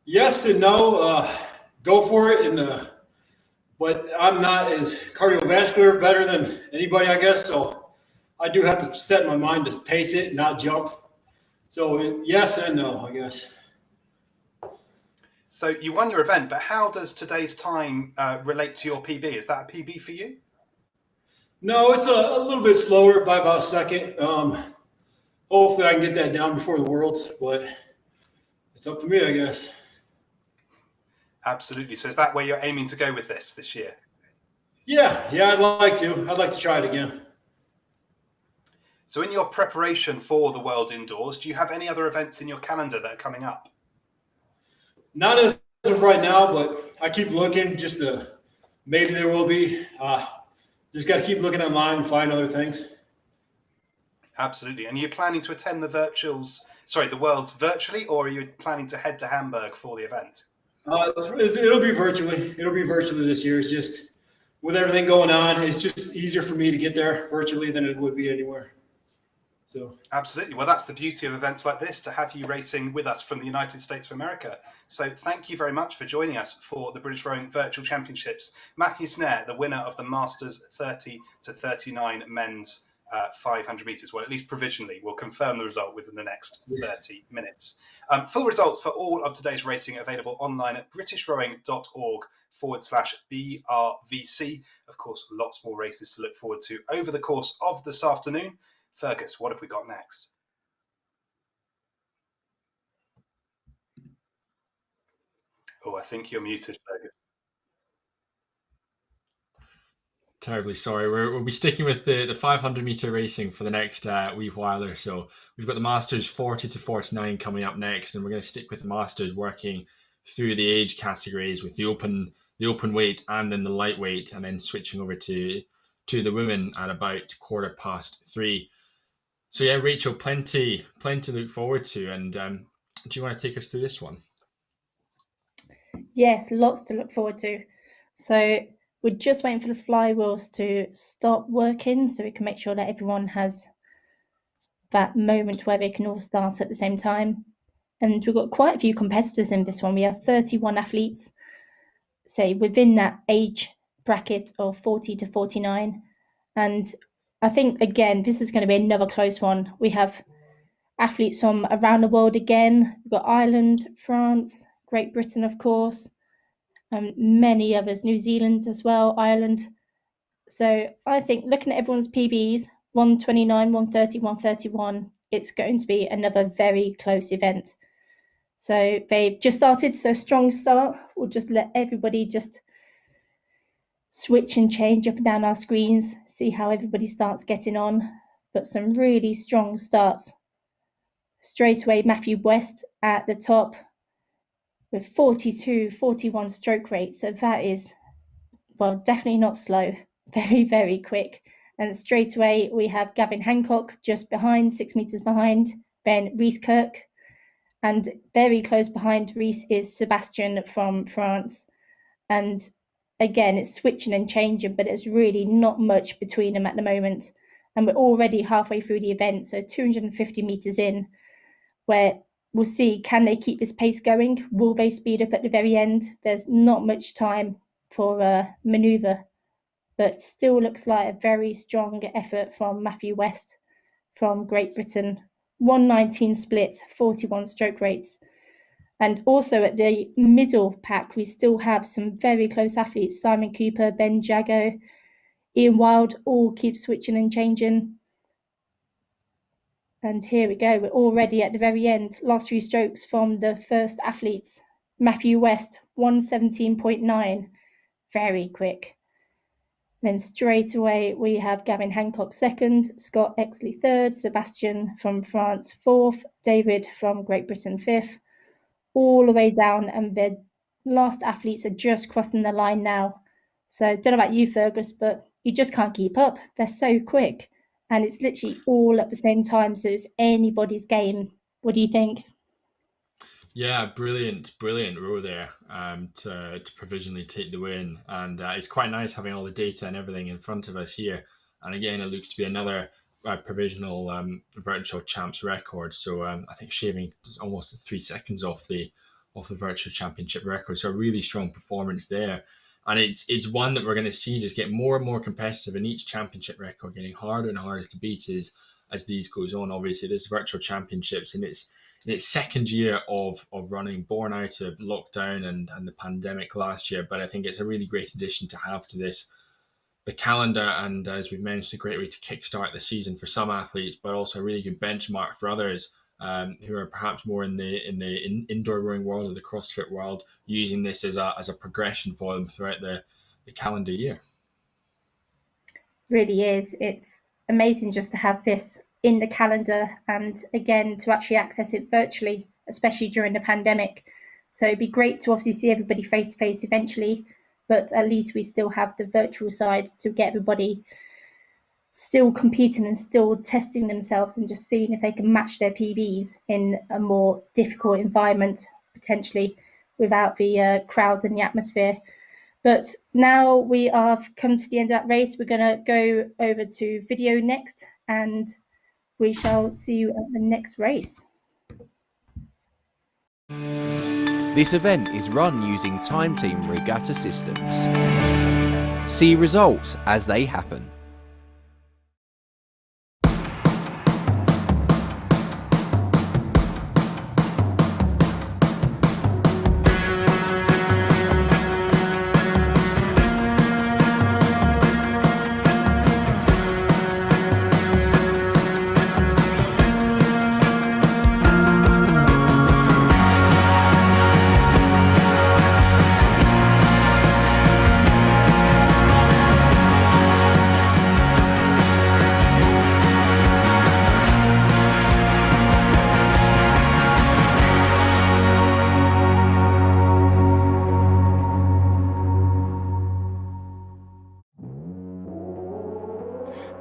Yes and no. Go for it, but I'm not as cardiovascular better than anybody, I guess. So I do have to set my mind to pace it, not jump. So yes and no, I guess. So you won your event, but how does today's time relate to your PB? Is that a PB for you? No, it's a little bit slower by about a second. Hopefully I can get that down before the Worlds, but it's up to me, I guess. Absolutely. So is that where you're aiming to go with this year? Yeah, I'd like to. I'd like to try it again. So in your preparation for the World Indoors, do you have any other events in your calendar that are coming up? Not as of right now, but I keep looking just to, maybe there will be. Just got to keep looking online and find other things. Absolutely. And are you planning to attend the Worlds virtually, or are you planning to head to Hamburg for the event? It'll be virtually. It'll be virtually this year. It's just with everything going on, it's just easier for me to get there virtually than it would be anywhere. So absolutely. Well, that's the beauty of events like this, to have you racing with us from the United States of America. So thank you very much for joining us for the British Rowing Virtual Championships. Matthew Snare, the winner of the Masters 30 to 39 men's 500 metres. Well, at least provisionally, we'll confirm the result within the next 30 minutes. Full results for all of today's racing available online at BritishRowing.org/BRVC. Of course, lots more races to look forward to over the course of this afternoon. Fergus, what have we got next? Oh, I think you're muted, Fergus. Terribly sorry. We'll be sticking with the 500 meter racing for the next wee while or so. We've got the Masters 40 to 49 coming up next, and we're going to stick with the Masters, working through the age categories with the open weight and then the lightweight, and then switching over to the women at about 3:15. So yeah, Rachel, plenty to look forward to. And do you want to take us through this one? Yes, lots to look forward to. So we're just waiting for the flywheels to stop working so we can make sure that everyone has that moment where they can all start at the same time. And we've got quite a few competitors in this one. We have 31 athletes, say, within that age bracket of 40 to 49. And I think, again, this is going to be another close one. We have athletes from around the world again. We've got Ireland, France, Great Britain, of course, many others, New Zealand as well, Ireland. So I think looking at everyone's PBs, 129, 130, 131, it's going to be another very close event. So they've just started, so strong start. We'll just let everybody just switch and change up and down our screens, see how everybody starts getting on. But some really strong starts. Straight away, Matthew West at the top with 42, 41 stroke rate. So that is, well, definitely not slow. Very, very quick. And straight away, we have Gavin Hancock just behind, 6 meters behind. Then Reese Kirk. And very close behind Reese is Sebastian from France. And again, it's switching and changing, but it's really not much between them at the moment. And we're already halfway through the event, so 250 meters in, where we'll see, can they keep this pace going? Will they speed up at the very end? There's not much time for a manoeuvre, but still looks like a very strong effort from Matthew West from Great Britain. 119 split, 41 stroke rates. And also at the middle pack, we still have some very close athletes. Simon Cooper, Ben Jago, Ian Wild, all keep switching and changing. And here we go. We're already at the very end. Last few strokes from the first athletes. Matthew West, 117.9. Very quick. Then straight away, we have Gavin Hancock second, Scott Exley third, Sebastian from France fourth, David from Great Britain fifth, all the way down. And the last athletes are just crossing the line now. So don't know about you, Fergus, but you just can't keep up. They're so quick. And it's literally all at the same time. So it's anybody's game. What do you think? Yeah, brilliant row there to provisionally take the win. And it's quite nice having all the data and everything in front of us here. And again, it looks to be another provisional virtual champs record. So I think shaving almost 3 seconds off the virtual championship record. So a really strong performance there. And it's one that we're going to see just get more and more competitive, and each championship record getting harder and harder to beat as these goes on. Obviously, this virtual championships in its second year of running, born out of lockdown and the pandemic last year. But I think it's a really great addition to have to the calendar, and as we've mentioned, a great way to kickstart the season for some athletes, but also a really good benchmark for others who are perhaps more in the indoor rowing world or the CrossFit world, using this as a progression for them throughout the calendar year. Really is. It's amazing just to have this in the calendar, and again to actually access it virtually, especially during the pandemic. So it'd be great to obviously see everybody face to face eventually, but at least we still have the virtual side to get everybody still competing and still testing themselves and just seeing if they can match their PBs in a more difficult environment, potentially without the crowds and the atmosphere. But now we have come to the end of that race. We're going to go over to video next, and we shall see you at the next race. This event is run using Time Team Regatta systems. See results as they happen.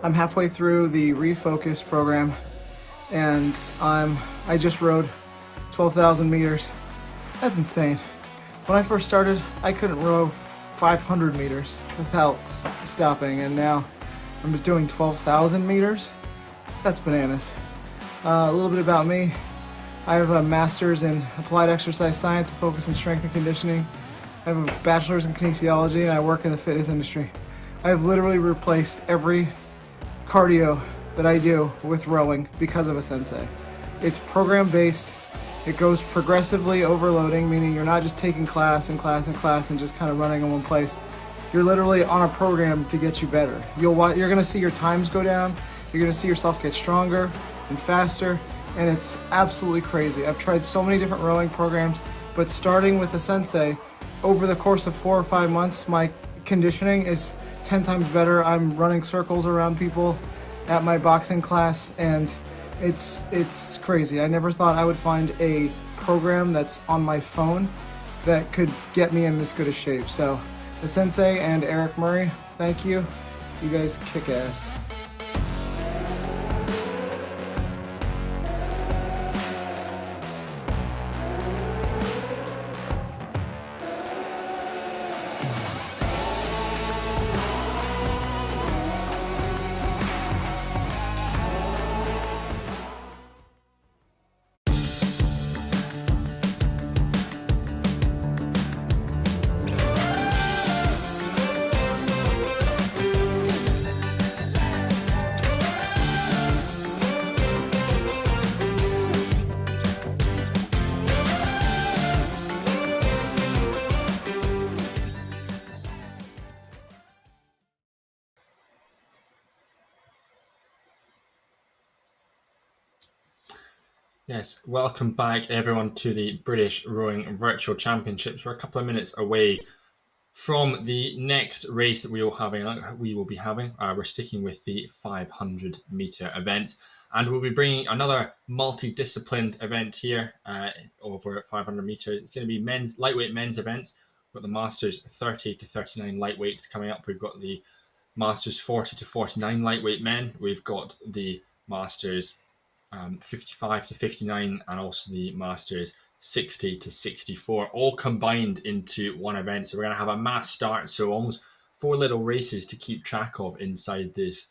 I'm halfway through the refocus program, and I just rode 12,000 meters. That's insane. When I first started, I couldn't row 500 meters without stopping, and now I'm doing 12,000 meters. That's bananas. A little bit about me. I have a master's in applied exercise science, a focus on strength and conditioning. I have a bachelor's in kinesiology, and I work in the fitness industry. I have literally replaced every cardio that I do with rowing because of asensei. It's program based. It goes progressively overloading, meaning you're not just taking class and class and class and just kind of running in one place. You're literally on a program to get you better. You're gonna see your times go down. You're gonna see yourself get stronger and faster, and it's absolutely crazy. I've tried so many different rowing programs, but starting with asensei, over the course of 4 or 5 months, my conditioning is 10 times better. I'm running circles around people at my boxing class, and it's crazy. I never thought I would find a program that's on my phone that could get me in this good a shape. So asensei and Eric Murray, thank you. You guys kick ass. Yes, welcome back everyone to the British Rowing Virtual Championships. We're a couple of minutes away From the next race that we will be having, we're sticking with the 500 meter event, and we'll be bringing another multidisciplined event here over 500 meters. It's going to be lightweight men's events. We've got the Masters 30 to 39 lightweights coming up. We've got the Masters 40 to 49 lightweight men. We've got the Masters 55 to 59, and also the Masters 60 to 64, all combined into one event. So we're going to have a mass start, so almost 4 little races to keep track of inside this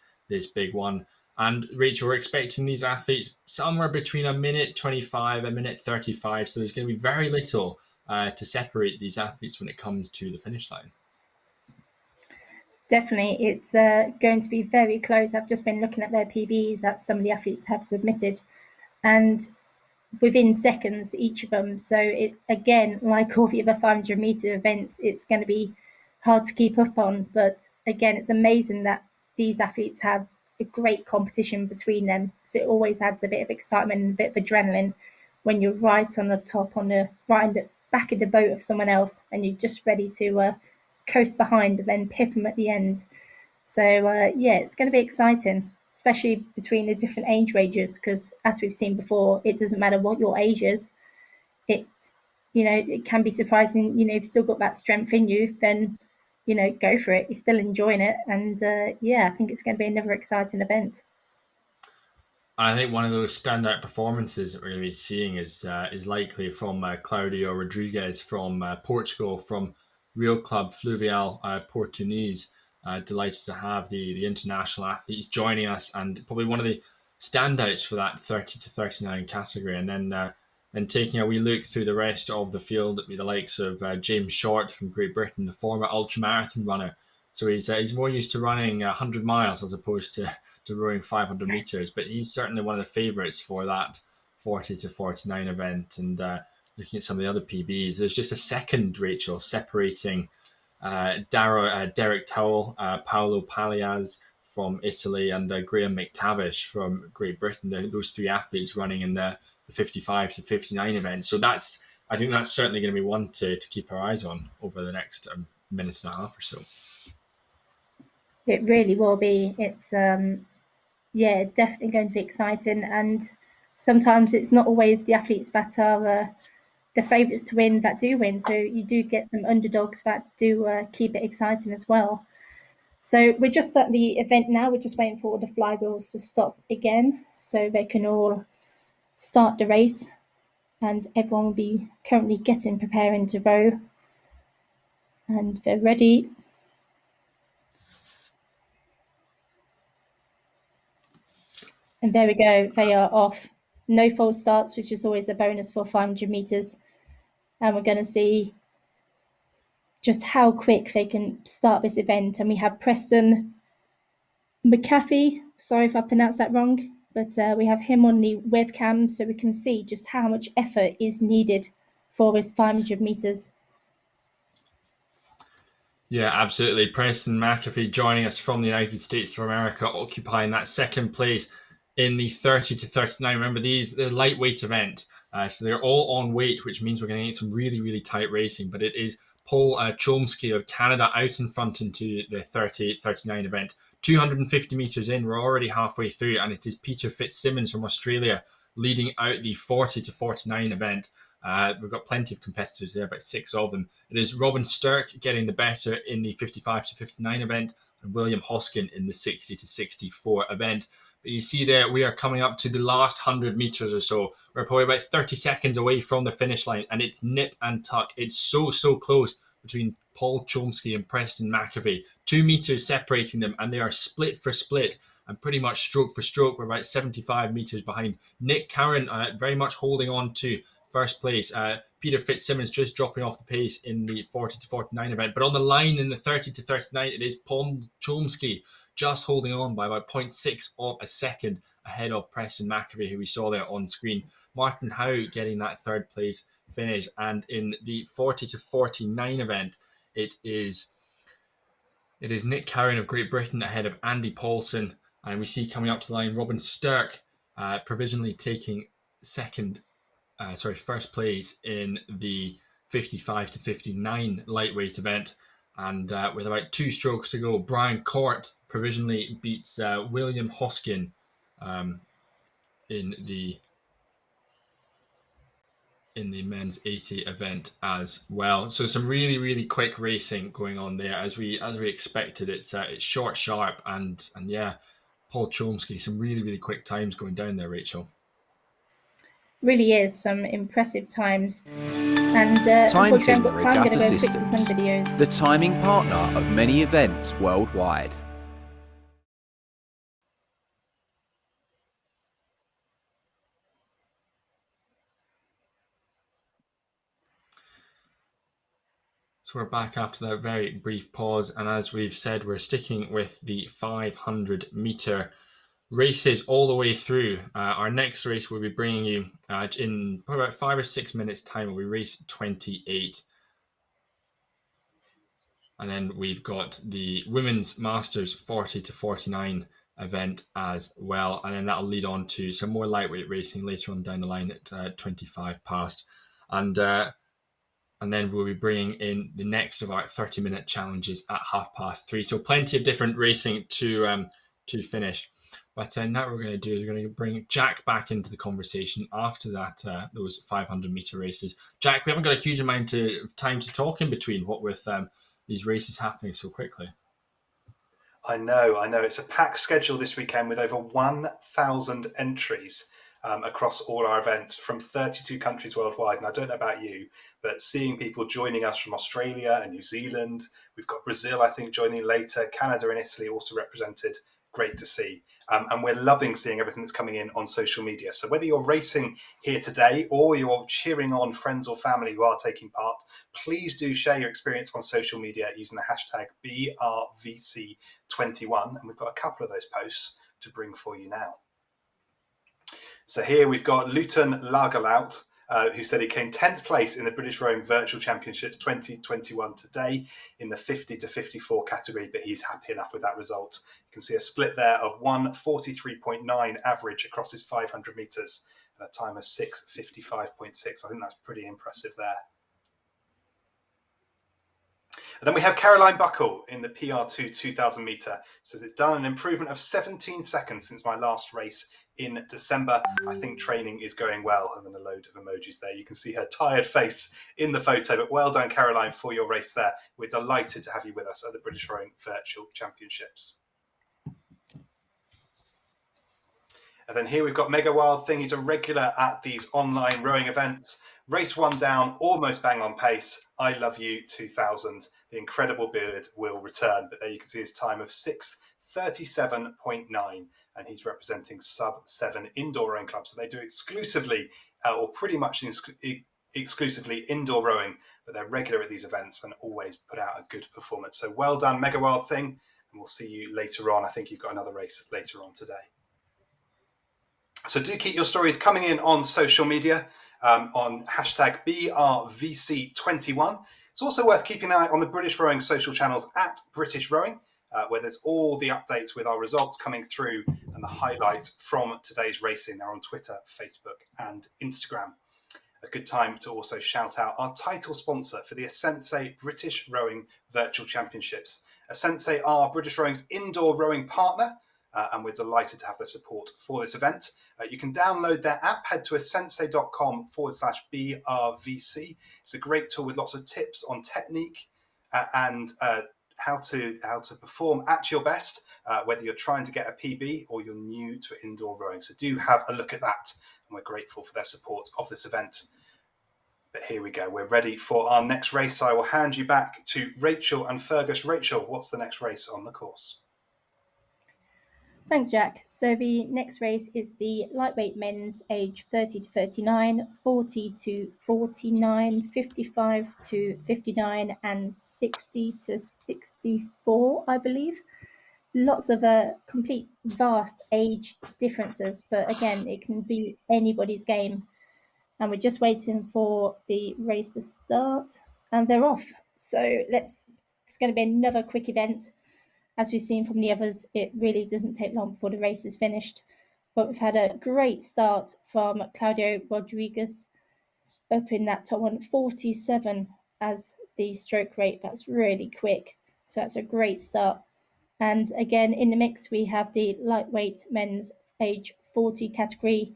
big one. And Rachel, we're expecting these athletes somewhere between a minute 25, a minute 35. So there's going to be very little to separate these athletes when it comes to the finish line. Definitely, it's going to be very close. I've just been looking at their PBs that some of the athletes have submitted, and within seconds, each of them. So it, again, like all the other 500 meter events, it's going to be hard to keep up on. But again, it's amazing that these athletes have a great competition between them. So it always adds a bit of excitement and a bit of adrenaline when you're right on the top, right in the back of the boat of someone else, and you're just ready to coast behind and then pip them at the end. So yeah, it's going to be exciting, especially between the different age ranges, because as we've seen before, it doesn't matter what your age is. It can be surprising. You've still got that strength in you, then go for it. You're still enjoying it, and yeah, I think it's going to be another exciting event. I think one of those standout performances that we're going to be seeing is likely from Claudio Rodrigues from Portugal, from Real Club Fluvial Portuguese. Delighted to have the international athletes joining us, and probably one of the standouts for that 30 to 39 category. And then taking a wee look through the rest of the field, with the likes of James Short from Great Britain, the former ultramarathon runner. So he's more used to running 100 miles as opposed to rowing 500 meters, but he's certainly one of the favourites for that 40 to 49 event. And looking at some of the other PBs, there's just a second, Rachel, separating Derek Towell, Paolo Paliaz from Italy, and Graham McTavish from Great Britain. Those 3 athletes running in the 55 to 59 event. So I think that's certainly going to be one to keep our eyes on over the next minute and a half or so. It really will be. It's definitely going to be exciting, and sometimes it's not always the athletes that are the favourites to win that do win. So you do get some underdogs that do keep it exciting as well. So we're just at the event now. We're just waiting for the flywheels to stop again so they can all start the race, and everyone will be currently preparing to row, and they're ready. And there we go, they are off. No false starts, which is always a bonus for 500 meters. And we're going to see just how quick they can start this event. And we have Preston McAfee, sorry if I pronounced that wrong, but we have him on the webcam so we can see just how much effort is needed for this 500 meters. Yeah, absolutely. Preston McAfee joining us from the United States of America, occupying that second place in the 30 to 39. Remember, the lightweight event, so they're all on weight, which means we're going to get some really, really tight racing. But it is Paul Chomsky of Canada out in front into the 38-39 event. 250 meters in, we're already halfway through, and it is Peter Fitzsimmons from Australia leading out the 40 to 49 event. We've got plenty of competitors there, about 6 of them. It is Robin Stirk getting the better in the 55 to 59 event, and William Hoskin in the 60 to 64 event. But you see there, we are coming up to the last 100 meters or so. We're probably about 30 seconds away from the finish line, and it's nip and tuck. It's so close between Paul Chomsky and Preston McAfee. 2 meters separating them, and they are split for split and pretty much stroke for stroke. We're about 75 meters behind. Nick Curran very much holding on to first place. Peter Fitzsimmons just dropping off the pace in the 40 to 49 event. But on the line in the 30 to 39, it is Paul Chomsky just holding on by about 0.6 of a second ahead of Preston McAfee, who we saw there on screen. Martin Howe getting that third place finish. And in the 40 to 49 event, it is Nick Curran of Great Britain ahead of Andy Paulson. And we see coming up to the line Robin Stirk provisionally taking first place in the 55 to 59 lightweight event. And with about 2 strokes to go, Brian Court provisionally beats William Hoskin in the men's 80 event as well. So some really quick racing going on there, as we expected. It's short, sharp, and yeah, Paul Chomsky, some really quick times going down there, Rachel. Really is some impressive times. And Time Team I'm going to Regatta go quick to some Systems, videos. the timing partner of many events worldwide. So we're back after that very brief pause, and as we've said, we're sticking with the 500 meter races all the way through. Our next race we'll be bringing you in probably about 5 or 6 minutes time will be race 28. And then we've got the Women's Masters 40 to 49 event as well. And then that'll lead on to some more lightweight racing later on down the line at 25 past. And then we'll be bringing in the next of our 30-minute challenges at 3:30. So plenty of different racing to finish. But now what we're going to do is we're going to bring Jack back into the conversation after that those 500-meter races. Jack, we haven't got a huge amount of time to talk in between, what with these races happening so quickly. I know. It's a packed schedule this weekend with over 1,000 entries across all our events from 32 countries worldwide. And I don't know about you, but seeing people joining us from Australia and New Zealand, we've got Brazil, I think, joining later, Canada and Italy also represented. Great to see. And we're loving seeing everything that's coming in on social media. So whether you're racing here today or you're cheering on friends or family who are taking part, please do share your experience on social media using the hashtag BRVC21. And we've got a couple of those posts to bring for you now. So here we've got Luton Lagerlout, who said he came 10th place in the British Rowing Virtual Championships 2021 today in the 50 to 54 category, but he's happy enough with that result. You can see a split there of 1:43.9 average across his 500 metres and a time of 6:55.6. I think that's pretty impressive there. And then we have Caroline Buckle in the PR2 2000 metre. Says it's done an improvement of 17 seconds since my last race in December. I think training is going well. And then a load of emojis there. You can see her tired face in the photo, but well done, Caroline, for your race there. We're delighted to have you with us at the British Rowing Virtual Championships. And then here we've got Mega Wild Thing. He's a regular at these online rowing events. Race 1 down, almost bang on pace. I love you, 2000. The incredible beard will return. But there you can see his time of 6:37.9. And he's representing sub-7 indoor rowing clubs. So they do exclusively, or pretty much exclusively indoor rowing. But they're regular at these events and always put out a good performance. So well done, Mega Wild Thing. And we'll see you later on. I think you've got another race later on today. So do keep your stories coming in on social media on hashtag BRVC21. It's also worth keeping an eye on the British Rowing social channels at British Rowing, where there's all the updates with our results coming through and the highlights from today's racing. They're on Twitter, Facebook and Instagram. A good time to also shout out our title sponsor for the asensei British Rowing Virtual Championships. Asensei are British Rowing's indoor rowing partner, and we're delighted to have their support for this event. You can download their app, head to asensei.com/BRVC. It's a great tool with lots of tips on technique and how to perform at your best, whether you're trying to get a PB or you're new to indoor rowing. So do have a look at that, and we're grateful for their support of this event. But here we go. We're ready for our next race. I will hand you back to Rachel and Fergus. Rachel, what's the next race on the course? Thanks, Jack. So the next race is the lightweight men's age 30 to 39, 40 to 49, 55 to 59, and 60 to 64, I believe. Lots of complete vast age differences, but again, it can be anybody's game. And we're just waiting for the race to start, and they're off. So it's going to be another quick event. As we've seen from the others, it really doesn't take long before the race is finished. But we've had a great start from Claudio Rodriguez up in that top 147 as the stroke rate. That's really quick. So that's a great start. And again, in the mix, we have the lightweight men's age 40 category,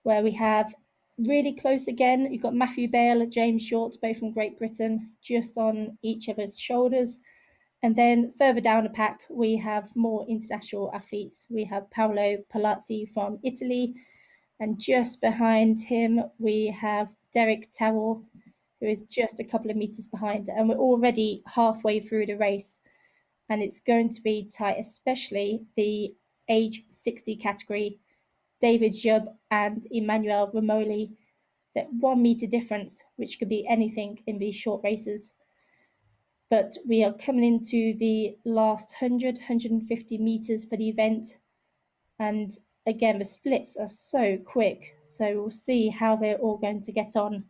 where we have really close again. You've got Matthew Bale, James Short, both from Great Britain, just on each other's shoulders. And then further down the pack, we have more international athletes. We have Paolo Palazzi from Italy, and just behind him, we have Derek Towell, who is just a couple of meters behind. And we're already halfway through the race, and it's going to be tight, especially the age 60 category. David Jubb and Emmanuel Romoli, that 1 meter difference, which could be anything in these short races. But we are coming into the last 100, 150 meters for the event. And again, the splits are so quick. So we'll see how they're all going to get on.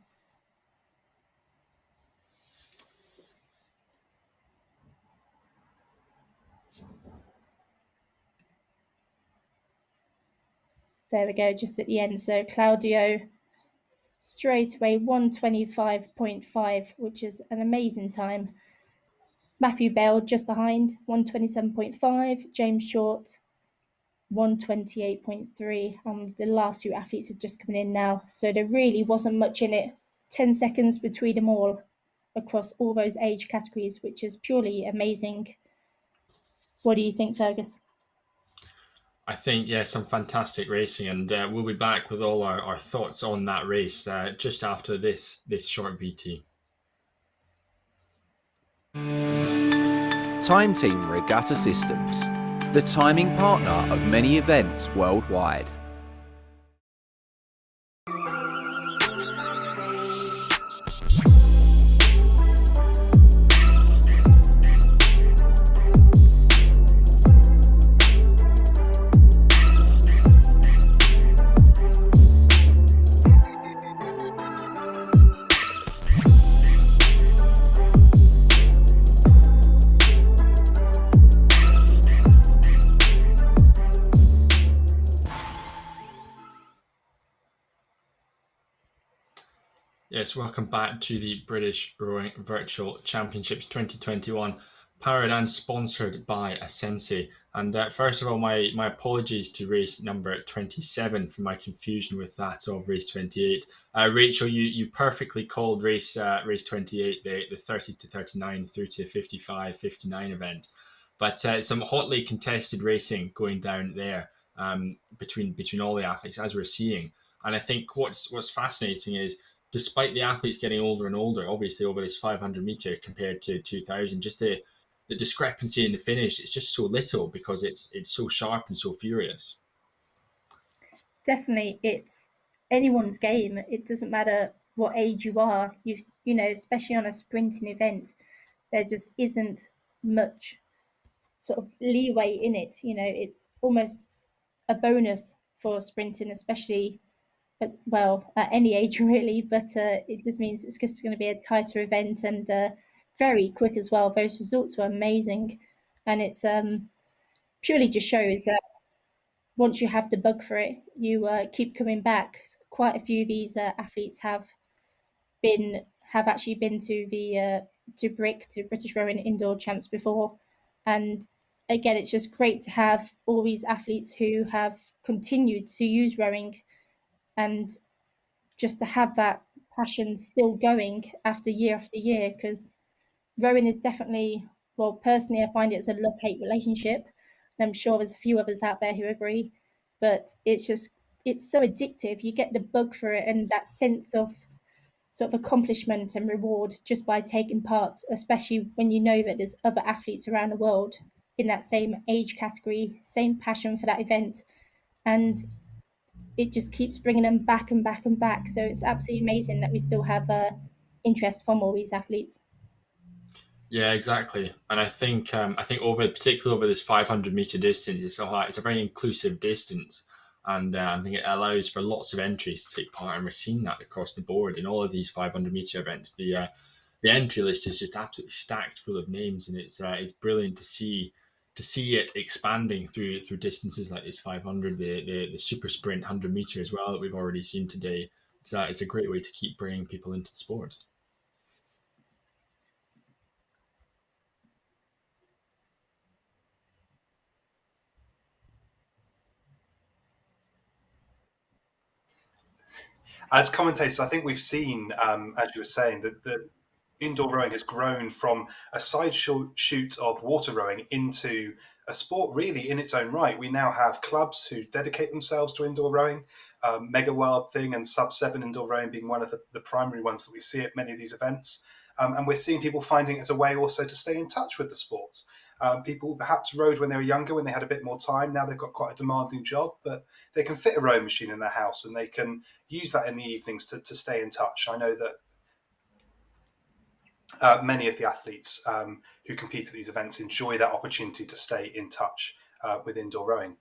There we go, just at the end. So Claudio, straight away 125.5, which is an amazing time. Matthew Bell just behind, 127.5. James Short, 128.3. The last few athletes are just coming in now. So there really wasn't much in it. 10 seconds between them all across all those age categories, which is purely amazing. What do you think, Fergus? I think, yeah, some fantastic racing, and we'll be back with all our thoughts on that race just after this short VT. Time Team Regatta Systems, the timing partner of many events worldwide. Yes, welcome back to the British Rowing Virtual Championships 2021, powered and sponsored by asensei. And first of all, my apologies to race number 27 for my confusion with that of race 28. Rachel, you perfectly called race 28, the 30 to 39 through to 55, 59 event. But some hotly contested racing going down there between all the athletes, as we're seeing. And I think what's fascinating is, despite the athletes getting older and older, obviously over this 500 meter compared to 2000, just the discrepancy in the finish, it's just so little because it's so sharp and so furious. Definitely, it's anyone's game. It doesn't matter what age you are. You know, especially on a sprinting event, there just isn't much sort of leeway in it. You know, it's almost a bonus for sprinting, especially at any age really, but it just means it's just going to be a tighter event and very quick as well. Those results were amazing, and it's purely just shows that once you have the bug for it, you keep coming back. Quite a few of these athletes have actually been to the to British Rowing Indoor Champs before, and again, it's just great to have all these athletes who have continued to use rowing, and just to have that passion still going after year, because rowing is definitely, well, personally, I find it's a love-hate relationship. And I'm sure there's a few others out there who agree, but it's so addictive. You get the bug for it and that sense of sort of accomplishment and reward just by taking part, especially when you know that there's other athletes around the world in that same age category, same passion for that event. And it just keeps bringing them back and back and back. So it's absolutely amazing that we still have interest from all these athletes. Yeah, exactly. And I think particularly over this 500 meter distance, it's a very inclusive distance, and I think it allows for lots of entries to take part. And we're seeing that across the board in all of these 500 meter events. The entry list is just absolutely stacked full of names, and it's brilliant to see it expanding through distances like this 500, the super sprint 100 meter as well that we've already seen today. It's a great way to keep bringing people into the sport. As commentators, I think we've seen, as you were saying, that the indoor rowing has grown from a side shoot of water rowing into a sport really in its own right. We now have clubs who dedicate themselves to indoor rowing, Mega World Thing and Sub-7 indoor rowing being one of the primary ones that we see at many of these events. And we're seeing people finding it as a way also to stay in touch with the sport. People perhaps rowed when they were younger, when they had a bit more time. Now they've got quite a demanding job, but they can fit a rowing machine in their house and they can use that in the evenings to stay in touch. I know that many of the athletes who compete at these events enjoy that opportunity to stay in touch with indoor rowing.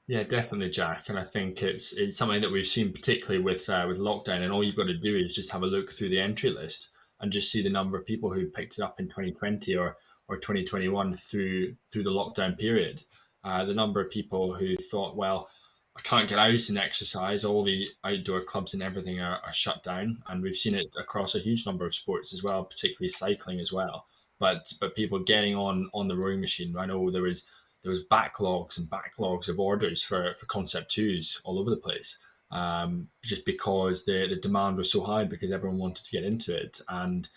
Yeah, definitely, Jack. And I think it's something that we've seen particularly with lockdown. And all you've got to do is just have a look through the entry list and just see the number of people who picked it up in 2020 or 2021 through the lockdown period. The number of people who thought, well, I can't get out and exercise. All the outdoor clubs and everything are shut down, and we've seen it across a huge number of sports as well, particularly cycling as well. But people getting on the rowing machine. I know there was backlogs and backlogs of orders for Concept 2s all over the place, just because the demand was so high because everyone wanted to get into it. And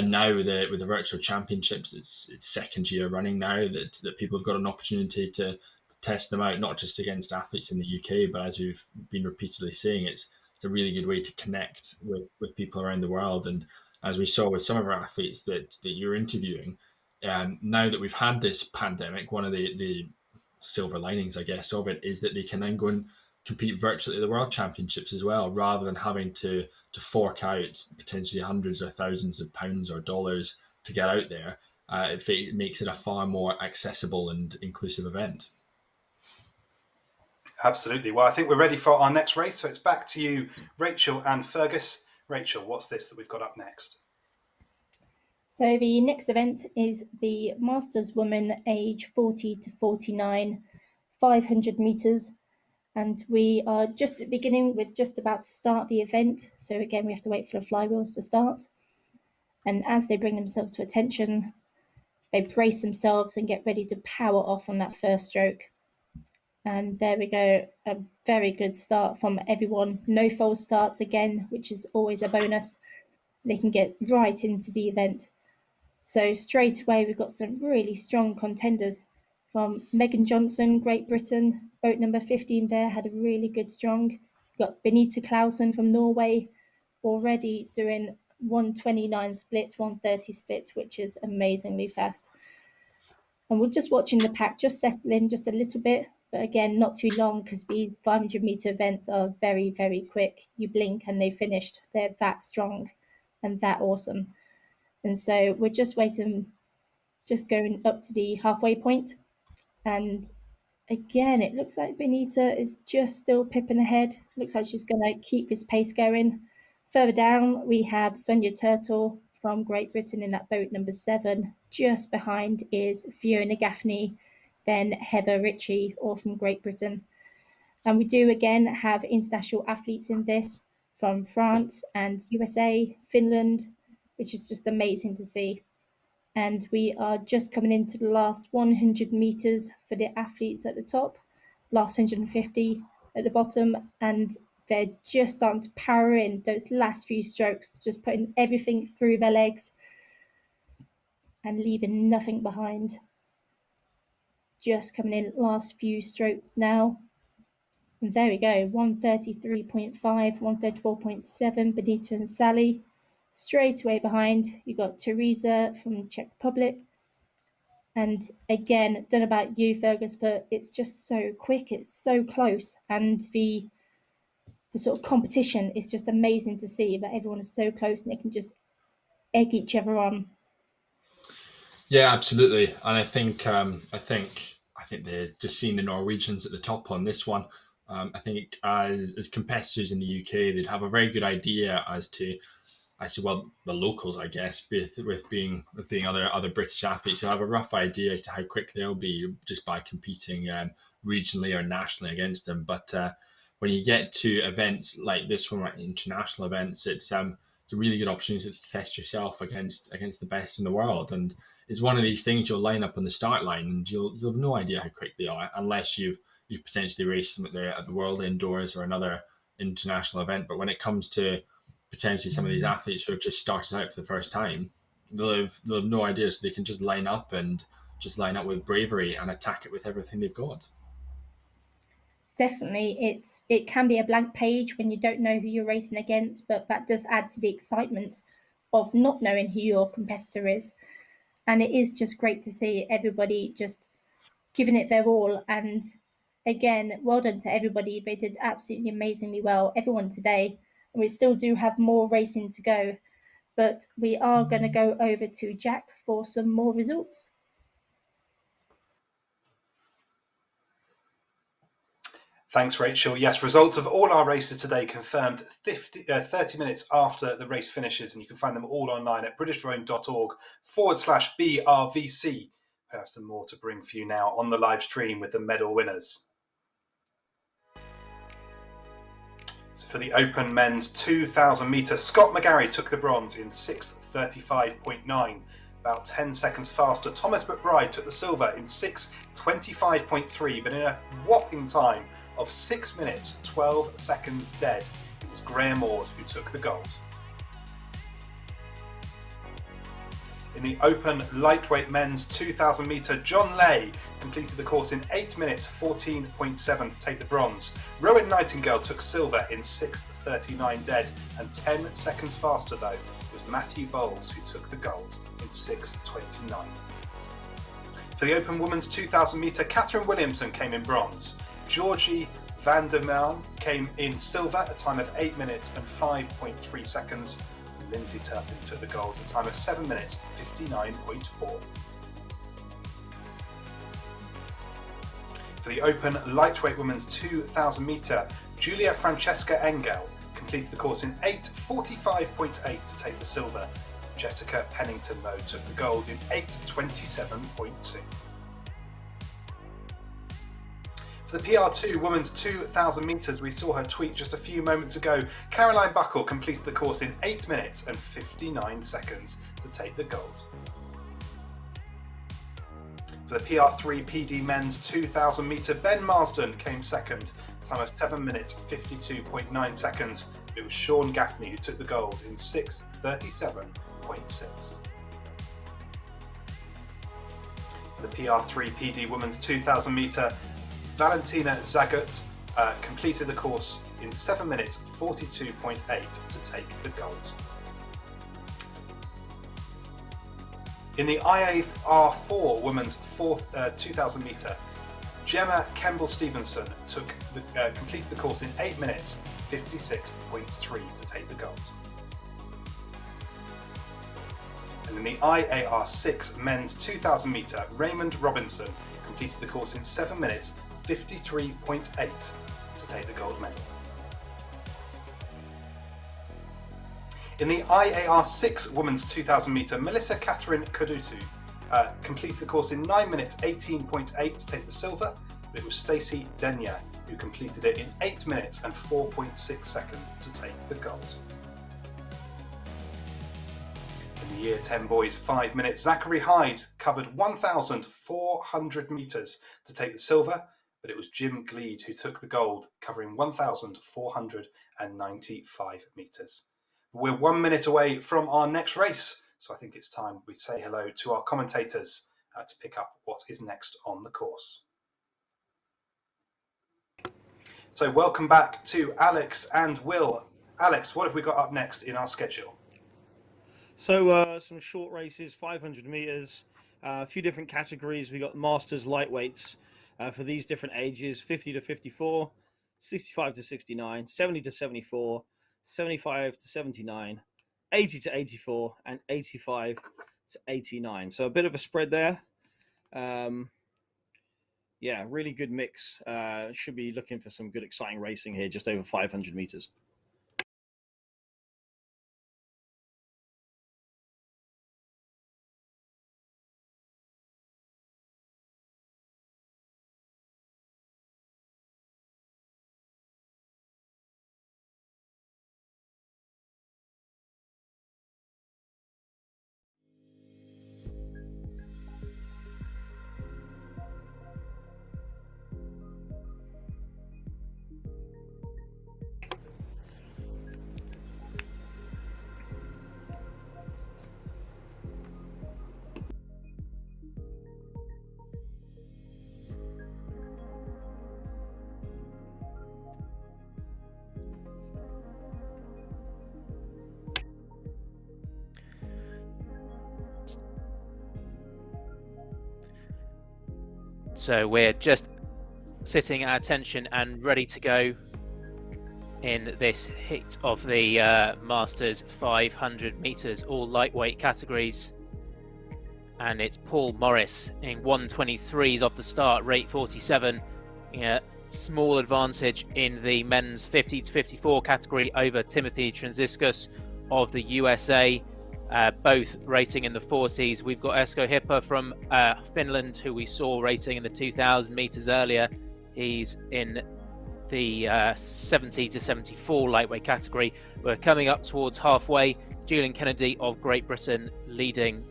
now with the virtual championships, it's second year running now that people have got an opportunity to test them out, not just against athletes in the UK, but as we've been repeatedly saying, it's a really good way to connect with people around the world. And as we saw with some of our athletes that you're interviewing, now that we've had this pandemic, one of the silver linings, I guess, of it is that they can then go and compete virtually at the World Championships as well, rather than having to fork out potentially hundreds or thousands of pounds or dollars to get out there. It makes it a far more accessible and inclusive event. Absolutely. Well, I think we're ready for our next race. So it's back to you, Rachel and Fergus. Rachel, what's this that we've got up next? So the next event is the Masters Women age 40 to 49, 500 metres. And we are just at the beginning, we're just about to start the event. So again, we have to wait for the flywheels to start. And as they bring themselves to attention, they brace themselves and get ready to power off on that first stroke. And there we go, a very good start from everyone. No false starts again, which is always a bonus. They can get right into the event. So straight away, we've got some really strong contenders from Megan Johnson, Great Britain. Boat number 15 there had a really good strong. We've got Benita Clausen from Norway, already doing 129 splits, 130 splits, which is amazingly fast. And we're just watching the pack just settle in just a little bit, but again, not too long because these 500-meter events are very, very quick. You blink and they've finished. They're that strong and that awesome. And so we're just waiting, just going up to the halfway point. And again, it looks like Benita is just still pipping ahead. Looks like she's going to keep this pace going. Further down, we have Sonia Turtle from Great Britain in that boat number 7. Just behind is Fiona Gaffney, then Heather Ritchie, all from Great Britain. And we do again have international athletes in this from France and USA, Finland, which is just amazing to see. And we are just coming into the last 100 meters for the athletes at the top, last 150 at the bottom, and they're just starting to power in those last few strokes, just putting everything through their legs and leaving nothing behind. Just coming in last few strokes now. And there we go, 133.5, 134.7, Benita and Sally. Straight away behind, you've got Teresa from the Czech Republic. And again, don't know about you, Fergus, but it's just so quick, it's so close. And the sort of competition is just amazing to see that everyone is so close and they can just egg each other on. Yeah, absolutely. And I think they're just seeing the Norwegians at the top on this one. I think as competitors in the UK, they'd have a very good idea as to well, the locals, I guess, with being other British athletes, who have a rough idea as to how quick they'll be just by competing regionally or nationally against them. But when you get to events like this one, like international events, it's a really good opportunity to test yourself against the best in the world. And it's one of these things you'll line up on the start line and you'll have no idea how quick they are unless you've you've potentially raced them at the World Indoors or another international event. But when it comes to potentially some of these athletes who have just started out for the first time, they'll have no idea, so they can just line up with bravery and attack it with everything they've got. Definitely, it can be a blank page when you don't know who you're racing against, but that does add to the excitement of not knowing who your competitor is. And it is just great to see everybody just giving it their all. And again, well done to everybody. They did absolutely amazingly well, everyone today. And we still do have more racing to go, but we are going to go over to Jack for some more results. Thanks, Rachel. Yes, results of all our races today confirmed 30 minutes after the race finishes, and you can find them all online at britishrowing.org/BRVC. We have some more to bring for you now on the live stream with the medal winners. So for the Open Men's 2,000 metre, Scott McGarry took the bronze in 6:35.9. About 10 seconds faster. Thomas McBride took the silver in 6:25.3, but in a whopping time of 6 minutes 12 seconds dead. It was Graham Ord who took the gold. In the Open Lightweight Men's 2,000 metre, John Lay completed the course in 8 minutes 14.7 to take the bronze. Rowan Nightingale took silver in 6:39 dead, and 10 seconds faster though was Matthew Bowles who took the gold in 6:29. For the Open Women's 2,000 metre, Catherine Williamson came in bronze. Georgie van der Maan came in silver, a time of 8 minutes and 5.3 seconds. Lindsay Turpin took the gold, a time of 7 minutes 59.4. For the Open Lightweight Women's 2,000 metre, Julia Francesca Engel completed the course in 8:45.8 to take the silver. Jessica Pennington, though, took the gold in 8:27.2. For the PR2 Women's 2,000 metres, we saw her tweet just a few moments ago. Caroline Buckle completed the course in 8 minutes and 59 seconds to take the gold. For the PR3 PD Men's 2,000 metre, Ben Marsden came second, time of 7 minutes 52.9 seconds. It was Sean Gaffney who took the gold in 6:37.6. For the PR3 PD Women's 2,000 metre, Valentina Zagut completed the course in 7 minutes 42.8 to take the gold. In the IAR4 Women's 2,000 metre, Gemma Kemble-Stevenson completed the course in 8 minutes 56.3 to take the gold. And in the IAR6 Men's 2,000 metre, Raymond Robinson completed the course in 7 minutes 53.8 to take the gold medal. In the IAR6 Women's 2,000 metre, Melissa Catherine Kodutu completed the course in 9 minutes 18.8 to take the silver, but it was Stacey Denya who completed it in 8 minutes and 4.6 seconds to take the gold. In the Year 10 Boys 5 minutes, Zachary Hyde covered 1,400 metres to take the silver, but it was Jim Gleed who took the gold, covering 1,495 metres. We're 1 minute away from our next race, so I think it's time we say hello to our commentators to pick up what is next on the course. So welcome back to Alex and Will. Alex, what have we got up next in our schedule? So some short races, 500 metres, a few different categories. We got Masters lightweights for these different ages: 50 to 54, 65 to 69, 70 to 74, 75 to 79, 80 to 84, and 85 to 89. So a bit of a spread there. Yeah, really good mix. Should be looking for some good, exciting racing here, just over 500 metres. So we're just sitting at attention and ready to go in this heat of the Masters 500 meters, all lightweight categories. And it's Paul Morris in 123s off the start, rate 47. Yeah, small advantage in the men's 50 to 54 category over Timothy Tranziskus of the USA, both racing in the 40s. We've got Esko Hippa from Finland, who we saw racing in the 2000 meters earlier. He's in the 70 to 74 lightweight category. We're coming up towards halfway. Julian Kennedy of Great Britain leading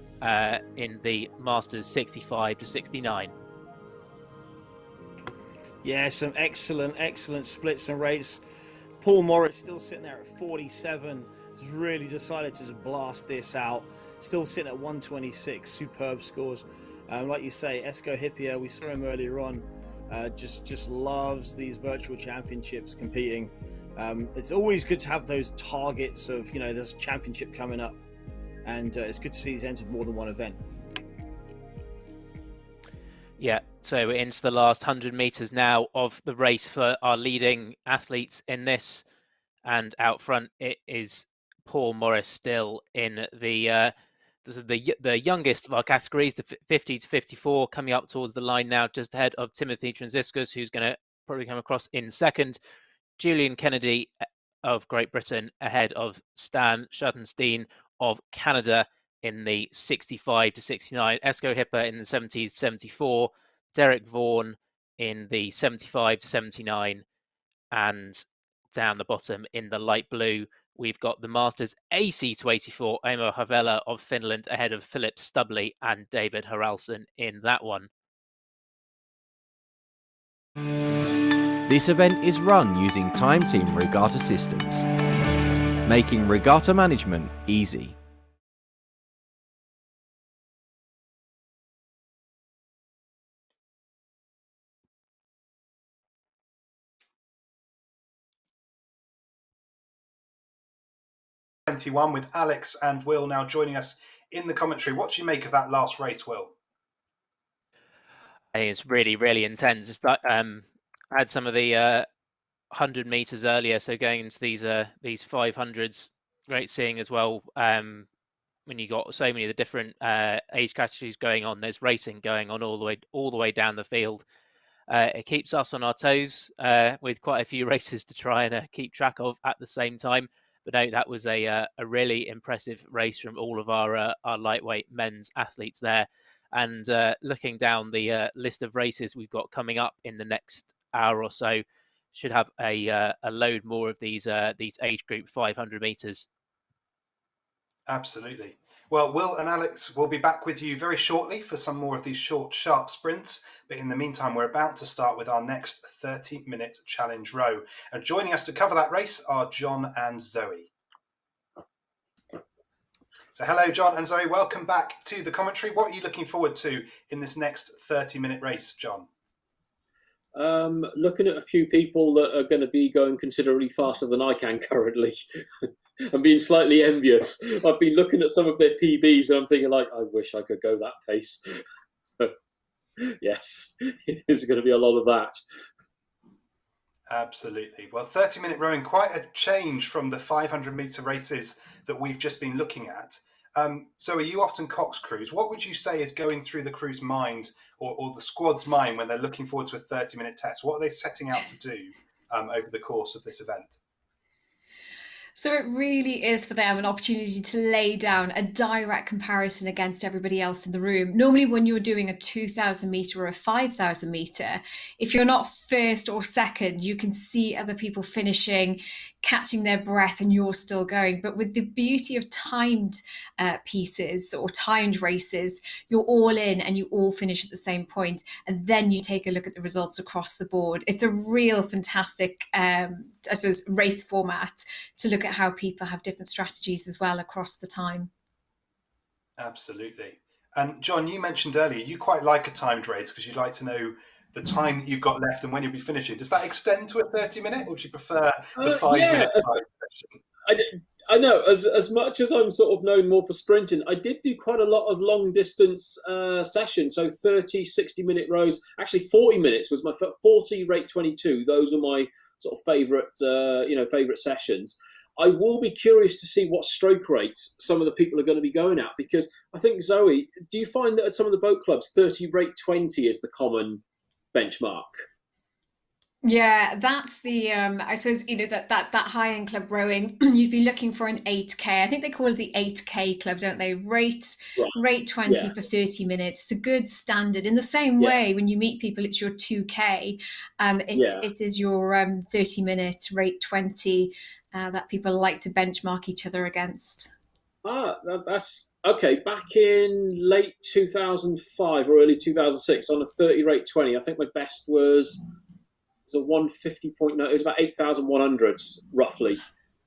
in the Masters 65 to 69. Yeah, some excellent splits and rates. Paul Morris still sitting there at 47. Has really decided to just blast this out. Still sitting at 126. Superb scores. Like you say, Esko Hippia, we saw him earlier on. Just loves these virtual championships competing. It's always good to have those targets of, there's a championship coming up. And it's good to see he's entered more than one event. Yeah, so we're into the last 100 meters now of the race for our leading athletes in this. And out front, it is Paul Morris still in the youngest of our categories, the 50 to 54, coming up towards the line now, just ahead of Timothy Tranziskus, who's going to probably come across in second. Julian Kennedy of Great Britain ahead of Stan Schuttenstein of Canada in the 65 to 69. Esko Hippa in the 70 to 74. Derek Vaughan in the 75 to 79. And down the bottom in the light blue, we've got the Masters 80 to 84. Amo Havela of Finland ahead of Philip Stubley and David Haraldsson in that one. This event is run using Time Team Regatta systems, making regatta management easy. With Alex and Will now joining us in the commentary. What do you make of that last race, Will? I think it's really, really intense. It's that, I had some of the 100 meters earlier, so going into these 500s, great seeing as well. When you got so many of the different age categories going on, there's racing going on all the way down the field. It keeps us on our toes with quite a few races to try and keep track of at the same time. But no, that was a really impressive race from all of our lightweight men's athletes there. And looking down the list of races we've got coming up in the next hour or so, should have a load more of these age group 500 meters. Absolutely. Well, Will and Alex will be back with you very shortly for some more of these short, sharp sprints. But in the meantime, we're about to start with our next 30-minute challenge row. And joining us to cover that race are John and Zoe. So hello, John and Zoe. Welcome back to the commentary. What are you looking forward to in this next 30-minute race, John? Looking at a few people that are going to be going considerably faster than I can currently. I'm being slightly envious. I've been looking at some of their PBs and I'm thinking, like, I wish I could go that pace. So, yes, there's going to be a lot of that. Absolutely. Well, 30-minute rowing, quite a change from the 500-metre races that we've just been looking at. So are you often Cox crews? What would you say is going through the crew's mind or the squad's mind when they're looking forward to a 30-minute test? What are they setting out to do over the course of this event? So it really is for them an opportunity to lay down a direct comparison against everybody else in the room. Normally when you're doing a 2,000 metre or a 5,000 metre, if you're not first or second, you can see other people finishing, catching their breath, and you're still going. But with the beauty of timed pieces or timed races, you're all in and you all finish at the same point, and then you take a look at the results across the board. It's a real fantastic, I suppose, race format to look at how people have different strategies as well across the time. Absolutely. And John, you mentioned earlier you quite like a timed race because you like to know the time that you've got left and when you'll be finishing. Does that extend to a 30-minute, or do you prefer the 5-minute time session? I know, as much as I'm sort of known more for sprinting, I did do quite a lot of long distance sessions. So 30, 60-minute rows. Actually, 40 minutes was my 40 rate 22. Those were my sort of favourite sessions. I will be curious to see what stroke rates some of the people are going to be going at, because I think, Zoe, do you find that at some of the boat clubs, 30 rate 20 is the common benchmark? Yeah, that's the I suppose, you know, that high-end club rowing, you'd be looking for an 8K. I think they call it the 8K club, don't they? Rate 20 for 30 minutes. It's a good standard. In the same way, when you meet people, it's your 2K. It is your 30-minute rate 20 that people like to benchmark each other against. That's okay. Back in late 2005 or early 2006, on a 30 rate 20, I think my best was a 150.9. It was about 8,100 roughly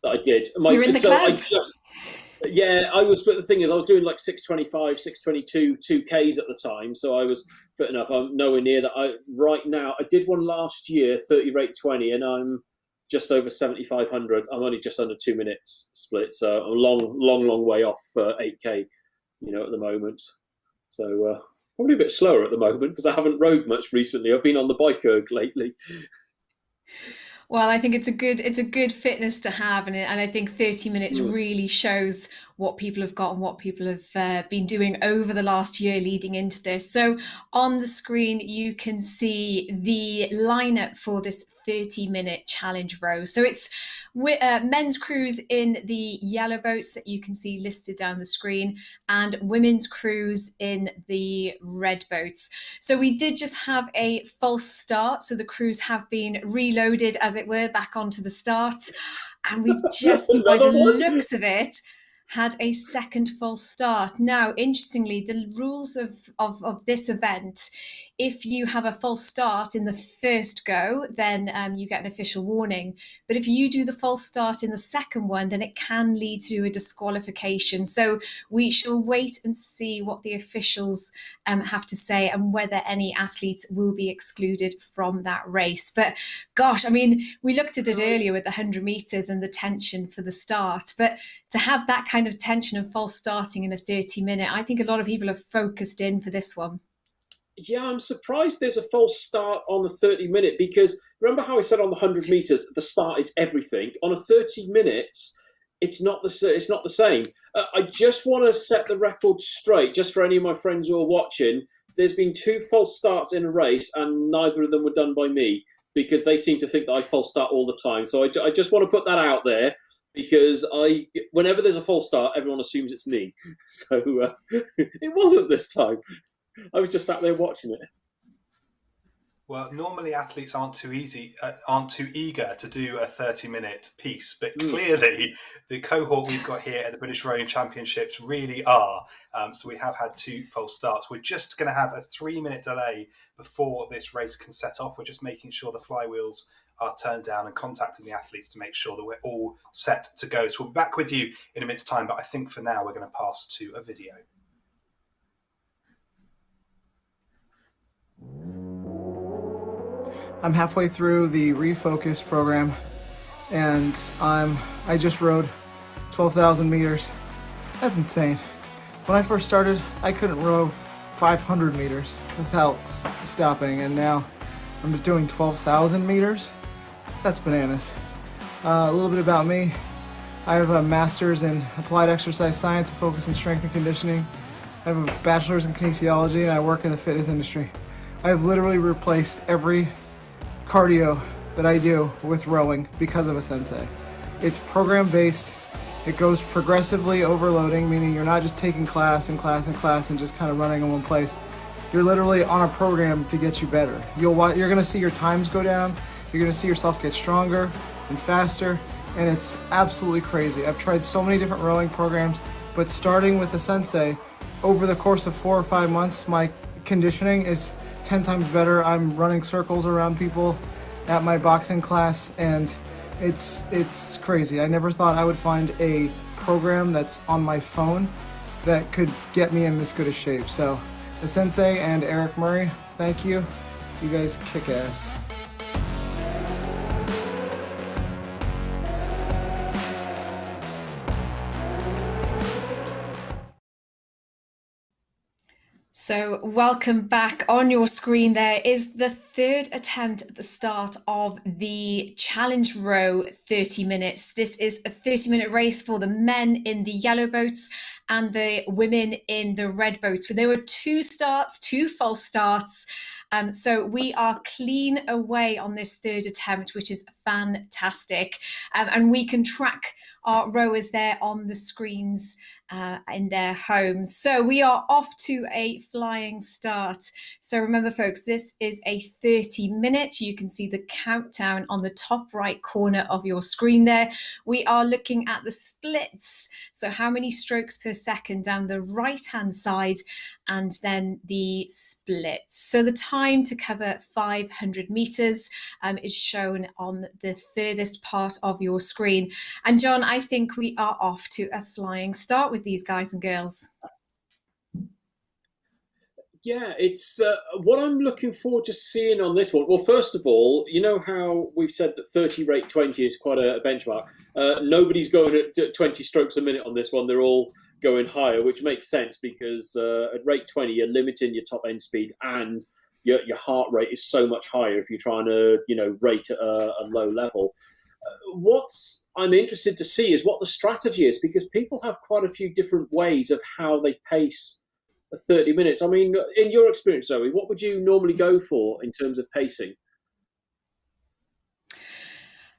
that I did. You're in the club. I was. But the thing is, I was doing like 625, 622, 2Ks at the time, so I was fit enough. I'm nowhere near that. Right now, I did one last year, 30 rate 20, and I'm just over 7,500. I'm only just under 2 minutes split, so I'm a long way off 8K, at the moment. So probably a bit slower at the moment because I haven't rowed much recently. I've been on the bike erg lately. Well, I think it's a good fitness to have, and I think 30 minutes really shows what people have got and what people have been doing over the last year leading into this. So on the screen, you can see the lineup for this 30-minute challenge row. So it's men's crews in the yellow boats that you can see listed down the screen, and women's crews in the red boats. So we did just have a false start. So the crews have been reloaded, as it were, back onto the start. And we've just, by the looks of it, had a second false start. Now, interestingly, the rules of this event, if you have a false start in the first go, then you get an official warning. But if you do the false start in the second one, then it can lead to a disqualification. So we shall wait and see what the officials have to say and whether any athletes will be excluded from that race. But gosh, I mean, we looked at it earlier with the 100 meters and the tension for the start. But to have that kind of tension and false starting in a 30-minute, I think a lot of people have focused in for this one. Yeah, I'm surprised there's a false start on the 30-minute, because remember how I said on the 100 meters the start is everything. On a 30 minutes, it's not the same. I just want to set the record straight, just for any of my friends who are watching. There's been 2 false starts in a race, and neither of them were done by me, because they seem to think that I false start all the time. So I just want to put that out there, because whenever there's a false start, everyone assumes it's me. So it wasn't this time. I was just sat there watching it. Well, normally athletes aren't too eager to do a 30-minute piece, but clearly the cohort we've got here at the British Rowing Championships really are. So we have had 2 false starts. We're just going to have a 3-minute delay before this race can set off. We're just making sure the flywheels are turned down and contacting the athletes to make sure that we're all set to go. So we'll be back with you in a minute's time, but I think for now we're going to pass to a video. I'm halfway through the refocus program, and I just rowed 12,000 meters. That's insane. When I first started, I couldn't row 500 meters without stopping, and now I'm doing 12,000 meters. That's bananas. A little bit about me. I have a master's in applied exercise science, focus on strength and conditioning. I have a bachelor's in kinesiology, and I work in the fitness industry. I have literally replaced every cardio that I do with rowing because of asensei. It's program based. It goes progressively overloading, meaning you're not just taking class and class and class and just kind of running in one place. You're literally on a program to get you better. You're going to see your times go down. You're going to see yourself get stronger and faster, and it's absolutely crazy. I've tried so many different rowing programs, but starting with asensei, over the course of 4 or 5 months, my conditioning is 10 times better. I'm running circles around people at my boxing class, and it's crazy. I never thought I would find a program that's on my phone that could get me in this good a shape. So asensei and Eric Murray, thank you. You guys kick ass. So welcome back. On your screen there is the third attempt at the start of the challenge row 30 minutes. This is a 30-minute race for the men in the yellow boats and the women in the red boats. There were two false starts. So we are clean away on this third attempt, which is fantastic. And we can track our rowers there on the screens in their homes. So we are off to a flying start. So remember, folks, this is a 30-minute. You can see the countdown on the top right corner of your screen there. We are looking at the splits. So how many strokes per second down the right-hand side, and then the splits. So the time to cover 500 meters is shown on the furthest part of your screen. And John, I think we are off to a flying start with these guys and girls. Yeah, it's what I'm looking forward to seeing on this one. Well, first of all, you know how we've said that 30 rate 20 is quite a benchmark. Nobody's going at 20 strokes a minute on this one. They're all going higher, which makes sense because at rate 20, you're limiting your top end speed and your heart rate is so much higher if you're trying to, rate at a low level. What I'm interested to see is what the strategy is, because people have quite a few different ways of how they pace 30 minutes. I mean, in your experience, Zoe, what would you normally go for in terms of pacing?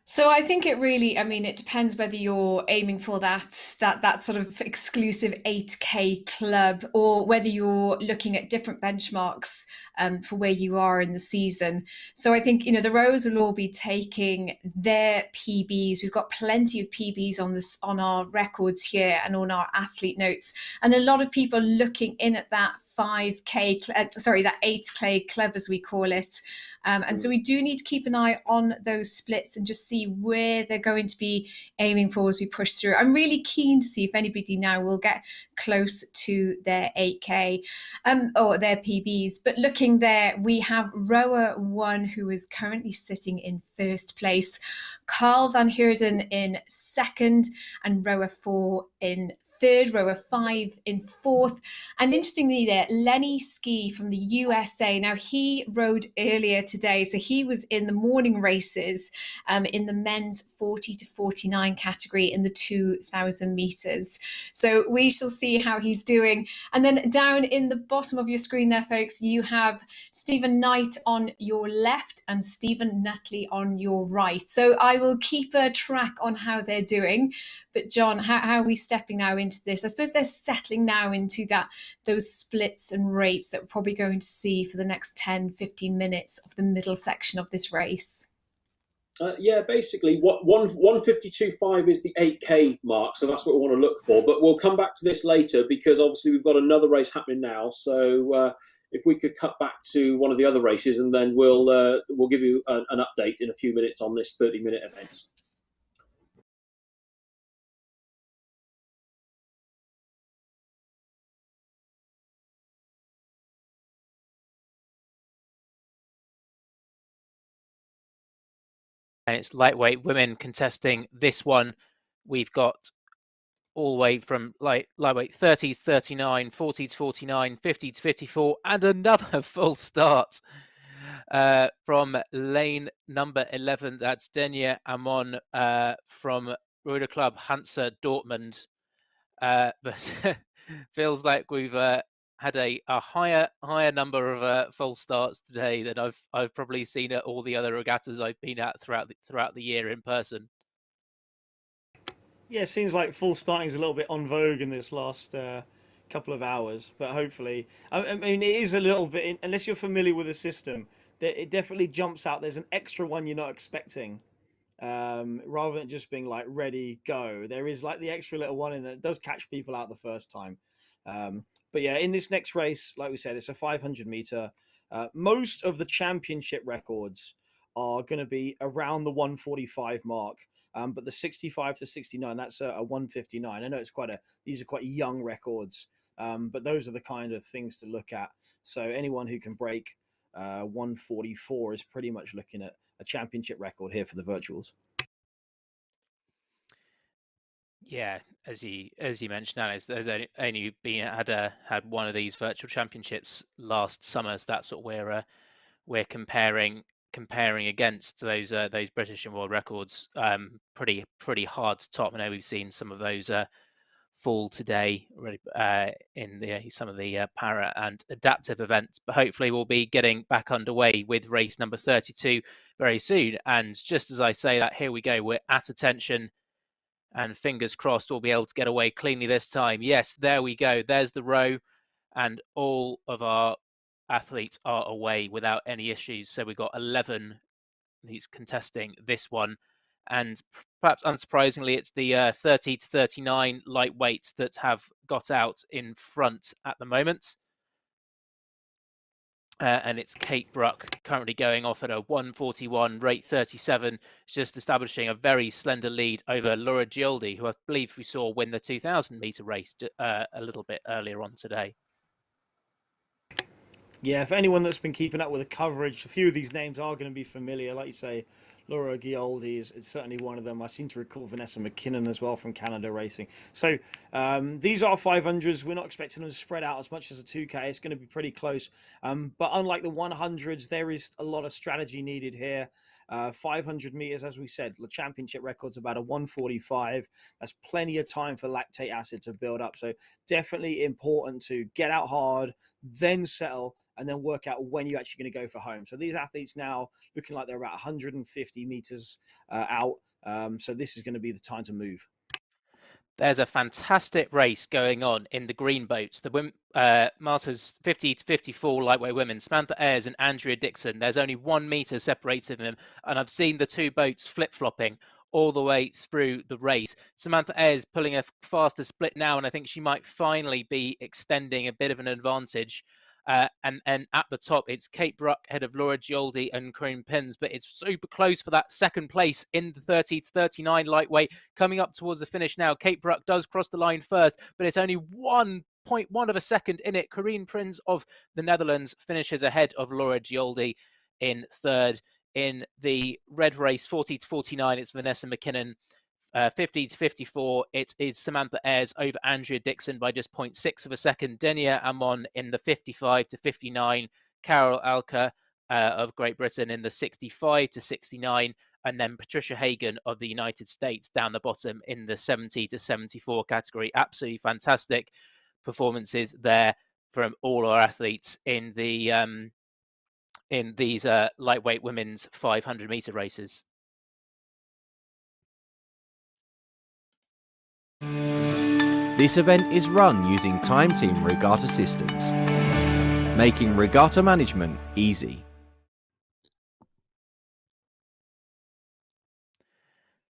So I think it really, it depends whether you're aiming for that sort of exclusive 8K club, or whether you're looking at different benchmarks for where you are in the season. So I think, the rowers will all be taking their PBs. We've got plenty of PBs on our records here and on our athlete notes. And a lot of people looking in at that 5K, that 8K club, as we call it. And so we do need to keep an eye on those splits and just see where they're going to be aiming for as we push through. I'm really keen to see if anybody now will get close to their 8K or their PBs. But looking there, we have rower 1 who is currently sitting in first place, Carl van Heerden in second, and rower 4 in third, rower 5 in fourth. And interestingly there, Lenny Ski from the USA. Now he rode earlier today, so he was in the morning races in the men's 40 to 49 category in the 2,000 meters. So we shall see how he's doing. And then down in the bottom of your screen there, folks, you have Stephen Knight on your left and Stephen Nutley on your right. So I will keep a track on how they're doing. But John, how are we stepping now into this? I suppose they're settling now into those splits and rates that we're probably going to see for the next 10, 15 minutes of the middle section of this race. Yeah, basically, 152.5 is the 8K mark, so that's what we want to look for. But we'll come back to this later because obviously we've got another race happening now. So if we could cut back to one of the other races, and then we'll give you an update in a few minutes on this 30-minute event. And it's lightweight women contesting this one. We've got all the way from lightweight 30s, 39, 40 to 49, 50 to 54, and another full start from lane number 11. That's Denia Amon from Roder Club Hansa Dortmund. But feels like we've had a higher number of full starts today than I've probably seen at all the other regattas I've been at throughout the year in person. Yeah, it seems like full starting is a little bit en vogue in this last couple of hours, but hopefully, it is a little bit, unless you're familiar with the system, it definitely jumps out. There's an extra one you're not expecting, rather than just being like ready, go. There is like the extra little one in there that does catch people out the first time. But yeah, in this next race, like we said, it's a 500 meter. Most of the championship records are going to be around the 145 mark. But the 65 to 69, that's a 159. I know these are quite young records, but those are the kind of things to look at. So anyone who can break 144 is pretty much looking at a championship record here for the virtuals. Yeah, as you mentioned, Alice, there's only been had one of these virtual championships last summer, so that's what we're comparing against those British and world records. Pretty hard to top. I know we've seen some of those fall today already in some of the para and adaptive events, but hopefully we'll be getting back underway with race number 32 very soon. And just as I say that, here we go. We're at attention. And fingers crossed we'll be able to get away cleanly this time. Yes, there we go. There's the row. And all of our athletes are away without any issues. So we've got 11 he's contesting this one. And perhaps unsurprisingly, it's the 30 to 39 lightweights that have got out in front at the moment. And it's Kate Bruck currently going off at a 1:41, rate 37, just establishing a very slender lead over Laura Gioldi, who I believe we saw win the 2,000 meter race a little bit earlier on today. Yeah, for anyone that's been keeping up with the coverage, a few of these names are going to be familiar. Like you say, Laura Gioldi is certainly one of them. I seem to recall Vanessa McKinnon as well from Canada Racing. So these are 500s. We're not expecting them to spread out as much as a 2K. It's going to be pretty close. But unlike the 100s, there is a lot of strategy needed here. 500 meters, as we said, the championship record's about a 1:45. That's plenty of time for lactate acid to build up. So definitely important to get out hard, then settle, and then work out when you're actually going to go for home. So these athletes now looking like they're about 150 meters out. So this is going to be the time to move. There's a fantastic race going on in the green boats. The Masters 50 to 54 lightweight women, Samantha Ayres and Andrea Dixon. There's only 1 meter separating them, and I've seen the two boats flip-flopping all the way through the race. Samantha Ayres pulling a faster split now, and I think she might finally be extending a bit of an advantage. And at the top, it's Kate Bruck ahead of Laura Gioldi and Corinne Pins, but it's super close for that second place in the 30 to 39 lightweight. Coming up towards the finish now, Kate Bruck does cross the line first, but it's only 1.1 of a second in it. Corinne Pins of the Netherlands finishes ahead of Laura Gioldi in third. In the red race, 40 to 49, it's Vanessa McKinnon. 50 to 54, it is Samantha Ayres over Andrea Dixon by just 0.6 of a second. Denia Amon in the 55 to 59. Carol Alka of Great Britain in the 65 to 69. And then Patricia Hagan of the United States down the bottom in the 70 to 74 category. Absolutely fantastic performances there from all our athletes in the in these lightweight women's 500 meter races. This event is run using Time Team Regatta systems, making regatta management easy.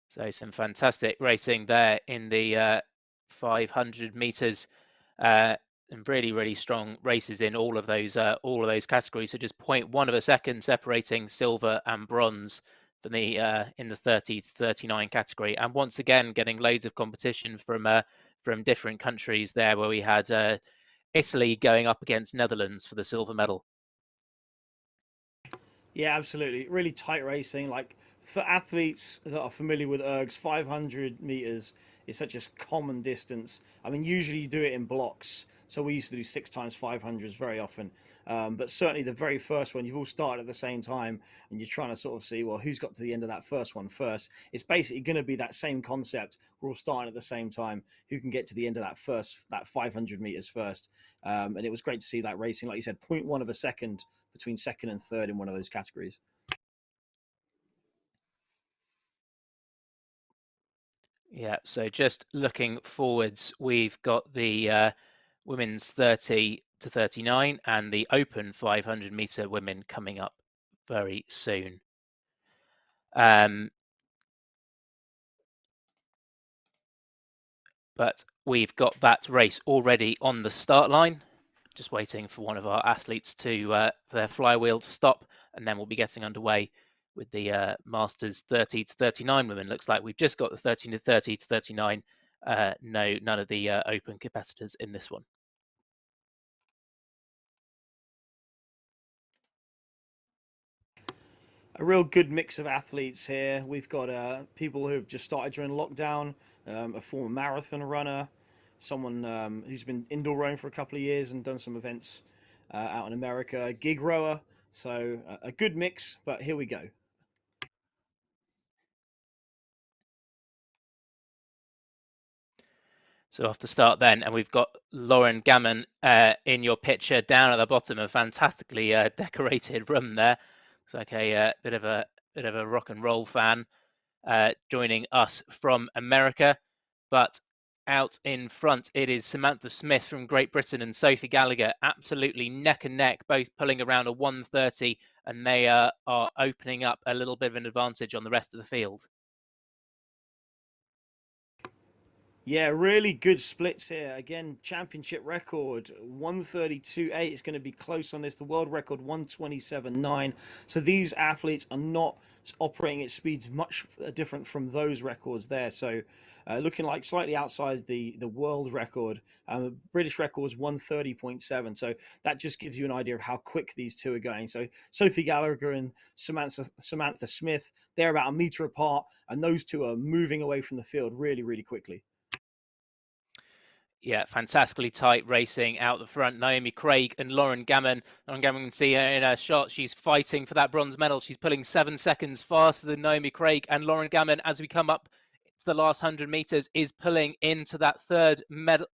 So some fantastic racing there in the 500 meters, and really strong races in all of those categories. So just 0.1 of a second separating silver and bronze for the in the 30 to 39 category, and once again getting loads of competition from different countries there, where we had Italy going up against Netherlands for the silver medal. Yeah, absolutely. Really tight racing. Like for athletes that are familiar with ergs, 500 meters is such a common distance. I mean, usually you do it in blocks. So we used to do 6 times 500s very often. But certainly the very first one, you've all started at the same time and you're trying to sort of see, well, who's got to the end of that first one first? It's basically going to be that same concept. We're all starting at the same time. Who can get to the end of that 500 meters first? And it was great to see that racing. Like you said, 0.1 of a second between second and third in one of those categories. Yeah, so just looking forwards, we've got the women's 30 to 39 and the open 500 meter women coming up very soon. But we've got that race already on the start line. Just waiting for one of our athletes to for their flywheel to stop, and then we'll be getting underway with the Masters 30 to 39 women. Looks like we've just got the 13 to 30 to 39. No, none of the open competitors in this one. A real good mix of athletes here. We've got people who have just started during lockdown, a former marathon runner, someone who's been indoor rowing for a couple of years and done some events out in America, a gig rower. So a good mix, but here we go. So off the start then, and we've got Lauren Gammon in your picture down at the bottom, a fantastically decorated room there. It's like a bit of a rock and roll fan joining us from America. But out in front, it is Samantha Smith from Great Britain and Sophie Gallagher, absolutely neck and neck, both pulling around a 1:30, and they are opening up a little bit of an advantage on the rest of the field. Yeah, really good splits here. Again, championship record 132.8 is going to be close on this. The world record 127.9. So these athletes are not operating at speeds much different from those records there. So looking like slightly outside the world record. British record is 130.7. So that just gives you an idea of how quick these two are going. So Sophie Gallagher and Samantha Smith, they're about a meter apart, and those two are moving away from the field really, really quickly. Yeah, fantastically tight racing out the front. Naomi Craig and Lauren Gammon. Lauren Gammon can see her in her shot. She's fighting for that bronze medal. She's pulling 7 seconds faster than Naomi Craig. And Lauren Gammon, as we come up to the last 100 meters, is pulling into that third medal,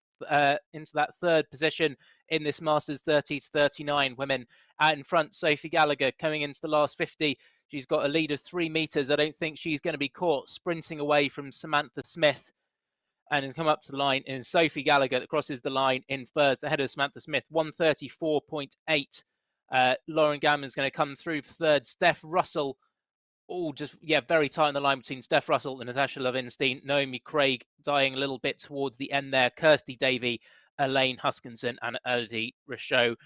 into that third position in this Masters 30 to 39 women. Out in front, Sophie Gallagher coming into the last 50. She's got a lead of 3 meters. I don't think she's going to be caught sprinting away from Samantha Smith. And has come up to the line in Sophie Gallagher that crosses the line in first ahead of Samantha Smith, 134.8. Lauren Gammon is going to come through for third. Steph Russell, very tight on the line between Steph Russell and Natasha Lovinstein. Naomi Craig dying a little bit towards the end there. Kirsty Davey, Elaine Huskinson and Elodie Richaud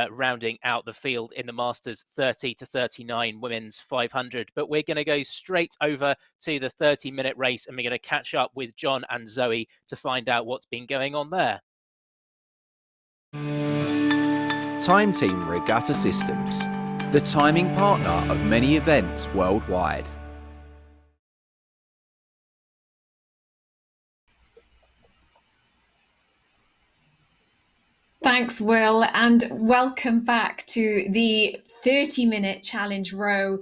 rounding out the field in the Masters 30 to 39 women's 500. But we're going to go straight over to the 30-minute race, and we're going to catch up with John and Zoe to find out what's been going on there. Time Team Regatta Systems, the timing partner of many events worldwide. Thanks, Will, and welcome back to the 30-minute challenge row.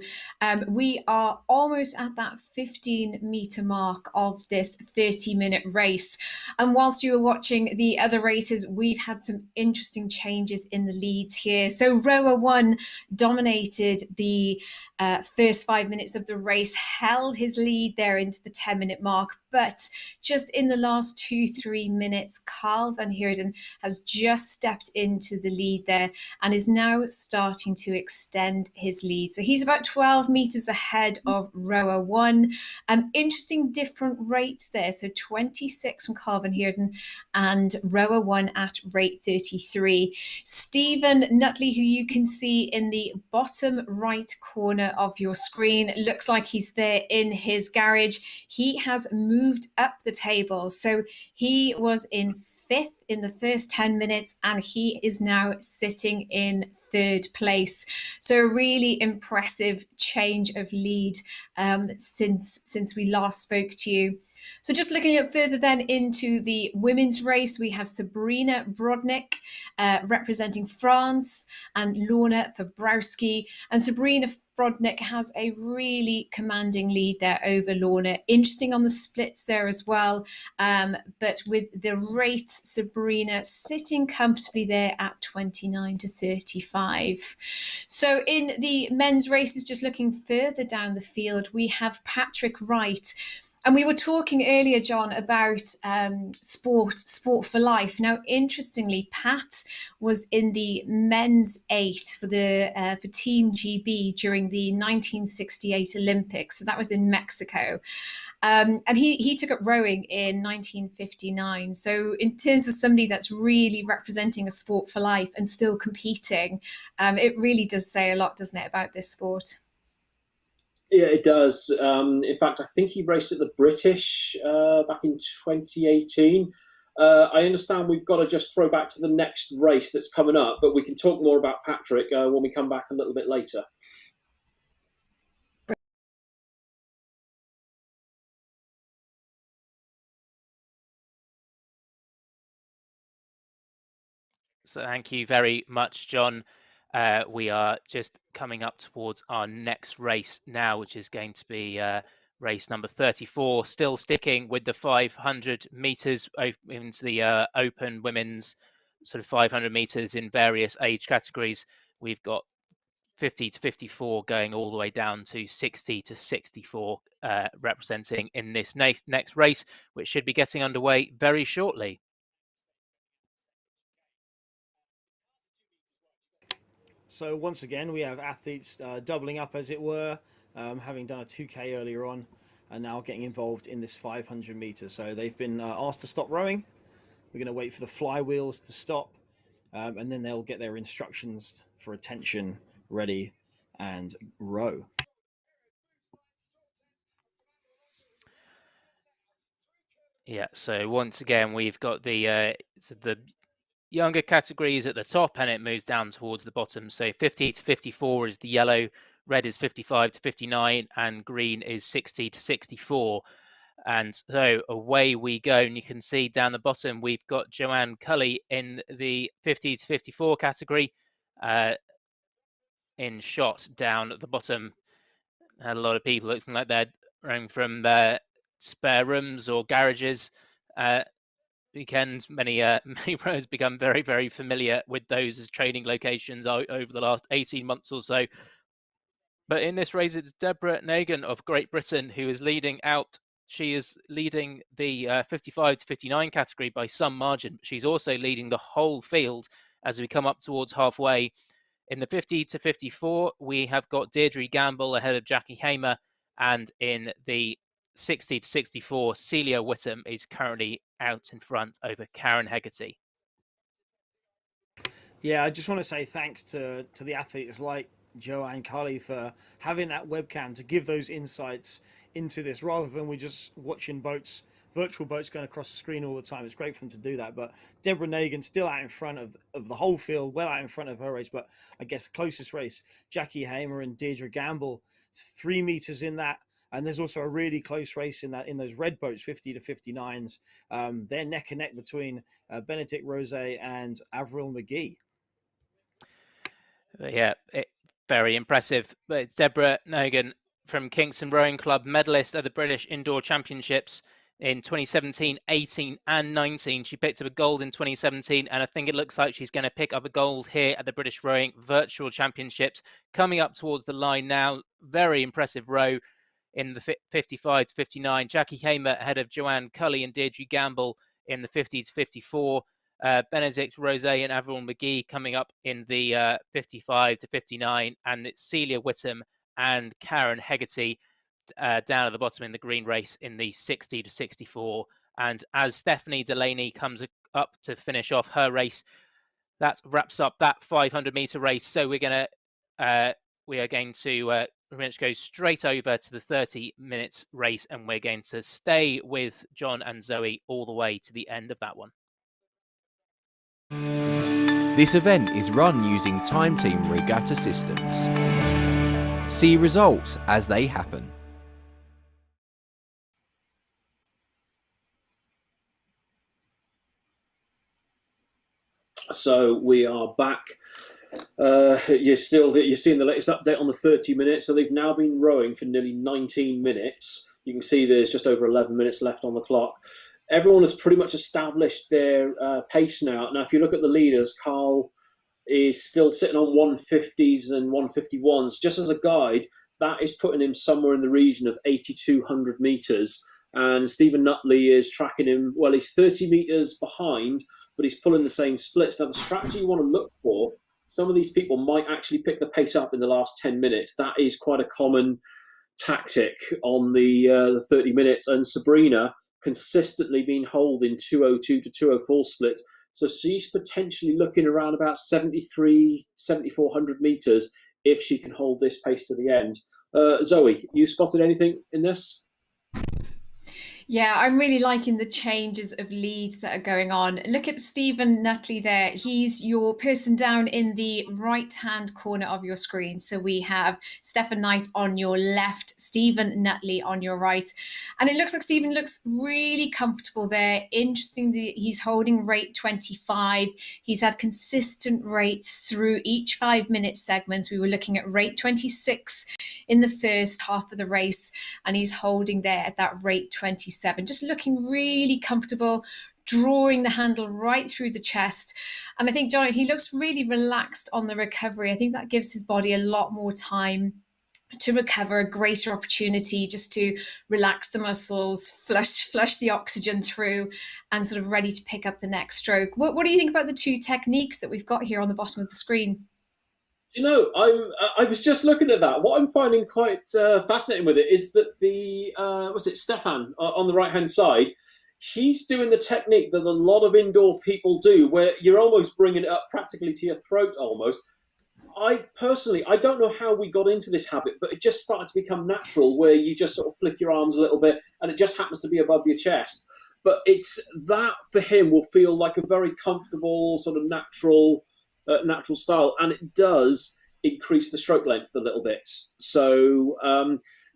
We are almost at that 15-meter mark of this 30-minute race. And whilst you were watching the other races, we've had some interesting changes in the leads here. So rower 1 dominated the first 5 minutes of the race, held his lead there into the 10-minute mark. But just in the last 2-3 minutes, Carl van Heerden has just stepped into the lead there and is now starting to extend his lead. So he's about 12 meters ahead of rower 1. Interesting different rates there. So 26 from Carl van Heerden and rower 1 at rate 33. Stephen Nutley, who you can see in the bottom right corner of your screen, looks like he's there in his garage. He has moved up the table. So he was in 5th in the first 10 minutes and he is now sitting in 3rd place. So a really impressive change of lead since we last spoke to you. So just looking at further then into the women's race, we have Sabrina Brodnik representing France and Lorna Fabrowski. And Sabrina Brodnik has a really commanding lead there over Lorna. Interesting on the splits there as well. But with the rate, Sabrina sitting comfortably there at 29 to 35. So in the men's races, just looking further down the field, we have Patrick Wright. And we were talking earlier, John, about sport for life. Now, interestingly, Pat was in the men's 8 for Team GB during the 1968 Olympics. So that was in Mexico. And he took up rowing in 1959. So in terms of somebody that's really representing a sport for life and still competing, it really does say a lot, doesn't it, about this sport? Yeah, it does. In fact, I think he raced at the British back in 2018. I understand we've got to just throw back to the next race that's coming up, but we can talk more about Patrick when we come back a little bit later. So thank you very much, John. We are just coming up towards our next race now, which is going to be race number 34, still sticking with the 500 meters into the open women's sort of 500 meters in various age categories. We've got 50 to 54 going all the way down to 60 to 64 representing in this next race, which should be getting underway very shortly. So once again, we have athletes doubling up, as it were, having done a 2K earlier on, and now getting involved in this 500 meters. So they've been asked to stop rowing. We're going to wait for the flywheels to stop, and then they'll get their instructions for attention, ready, and row. Yeah, so once again, we've got the younger categories at the top, and it moves down towards the bottom. So 50 to 54 is the yellow, red is 55 to 59, and green is 60 to 64. And so away we go. And you can see down the bottom, we've got Joanne Cully in the 50 to 54 category in shot down at the bottom. Had a lot of people looking like they're running from their spare rooms or garages. Weekends, many rows become very, very familiar with those as training locations over the last 18 months or so. But in this race, it's Deborah Nagan of Great Britain who is leading out. She is leading the 55 to 59 category by some margin. But she's also leading the whole field as we come up towards halfway. In the 50 to 54, we have got Deirdre Gamble ahead of Jackie Hamer. And in the 60 to 64, Celia Whittam is currently out in front over Karen Hegarty. Yeah, I just want to say thanks to the athletes like Joanne Cully for having that webcam to give those insights into this, rather than we just watching virtual boats going across the screen all the time. It's great for them to do that. But Deborah Nagan still out in front of the whole field, well out in front of her race. But I guess closest race, Jackie Hamer and Deirdre Gamble, 3 meters in that. And there's also a really close race in those red boats, 50 to 59s. They're neck and neck between Benedict Rose and Avril McGee. Yeah, very impressive. But it's Deborah Nagan from Kingston Rowing Club, medalist at the British Indoor Championships in 2017, 18 and 19. She picked up a gold in 2017, and I think it looks like she's going to pick up a gold here at the British Rowing Virtual Championships. Coming up towards the line now, very impressive row in the 55 to 59. Jackie Hamer ahead of Joanne Cully and Deirdre Gamble in the 50 to 54. Benedict Rose and Avril McGee coming up in the 55 to 59. And it's Celia Whittam and Karen Hegarty down at the bottom in the green race in the 60 to 64. And as Stephanie Delaney comes up to finish off her race, that wraps up that 500 meter race. So we are going to go straight over to the 30 minutes race, and we're going to stay with John and Zoe all the way to the end of that one. This event is run using Time Team Regatta systems. See results as they happen. So we are back. You're seeing the latest update on the 30 minutes. So they've now been rowing for nearly 19 minutes. You can see there's just over 11 minutes left on the clock. Everyone has pretty much established their pace now. Now, if you look at the leaders, Carl is still sitting on 150s and 151s. Just as a guide, that is putting him somewhere in the region of 8,200 metres. And Stephen Nutley is tracking him, well, he's 30 metres behind, but he's pulling the same splits. Now, the strategy you want to look for, some of these people might actually pick the pace up in the last 10 minutes. That is quite a common tactic on the 30 minutes. And Sabrina consistently been holding 202 to 204 splits. So she's potentially looking around about 7,400 metres if she can hold this pace to the end. Zoe, you spotted anything in this? Yeah, I'm really liking the changes of leads that are going on. Look at Stephen Nutley there. He's your person down in the right-hand corner of your screen. So we have Stefan Knight on your left, Stephen Nutley on your right. And it looks like Stephen looks really comfortable there. Interesting that he's holding rate 25. He's had consistent rates through each 5-minute segments. We were looking at rate 26 in the first half of the race, and he's holding there at that rate 27, just looking really comfortable, drawing the handle right through the chest. And I think, John, he looks really relaxed on the recovery. I think that gives his body a lot more time to recover, a greater opportunity just to relax the muscles, flush the oxygen through, and sort of ready to pick up the next stroke. What do you think about the two techniques that we've got here on the bottom of the screen? You know, I was just looking at that. What I'm finding quite fascinating with it is that the Stefan on the right hand side, he's doing the technique that a lot of indoor people do, where you're almost bringing it up practically to your throat almost. I don't know how we got into this habit, but it just started to become natural, where you just sort of flick your arms a little bit, and it just happens to be above your chest. But it's that for him will feel like a very comfortable sort of natural style, and it does increase the stroke length a little bit. So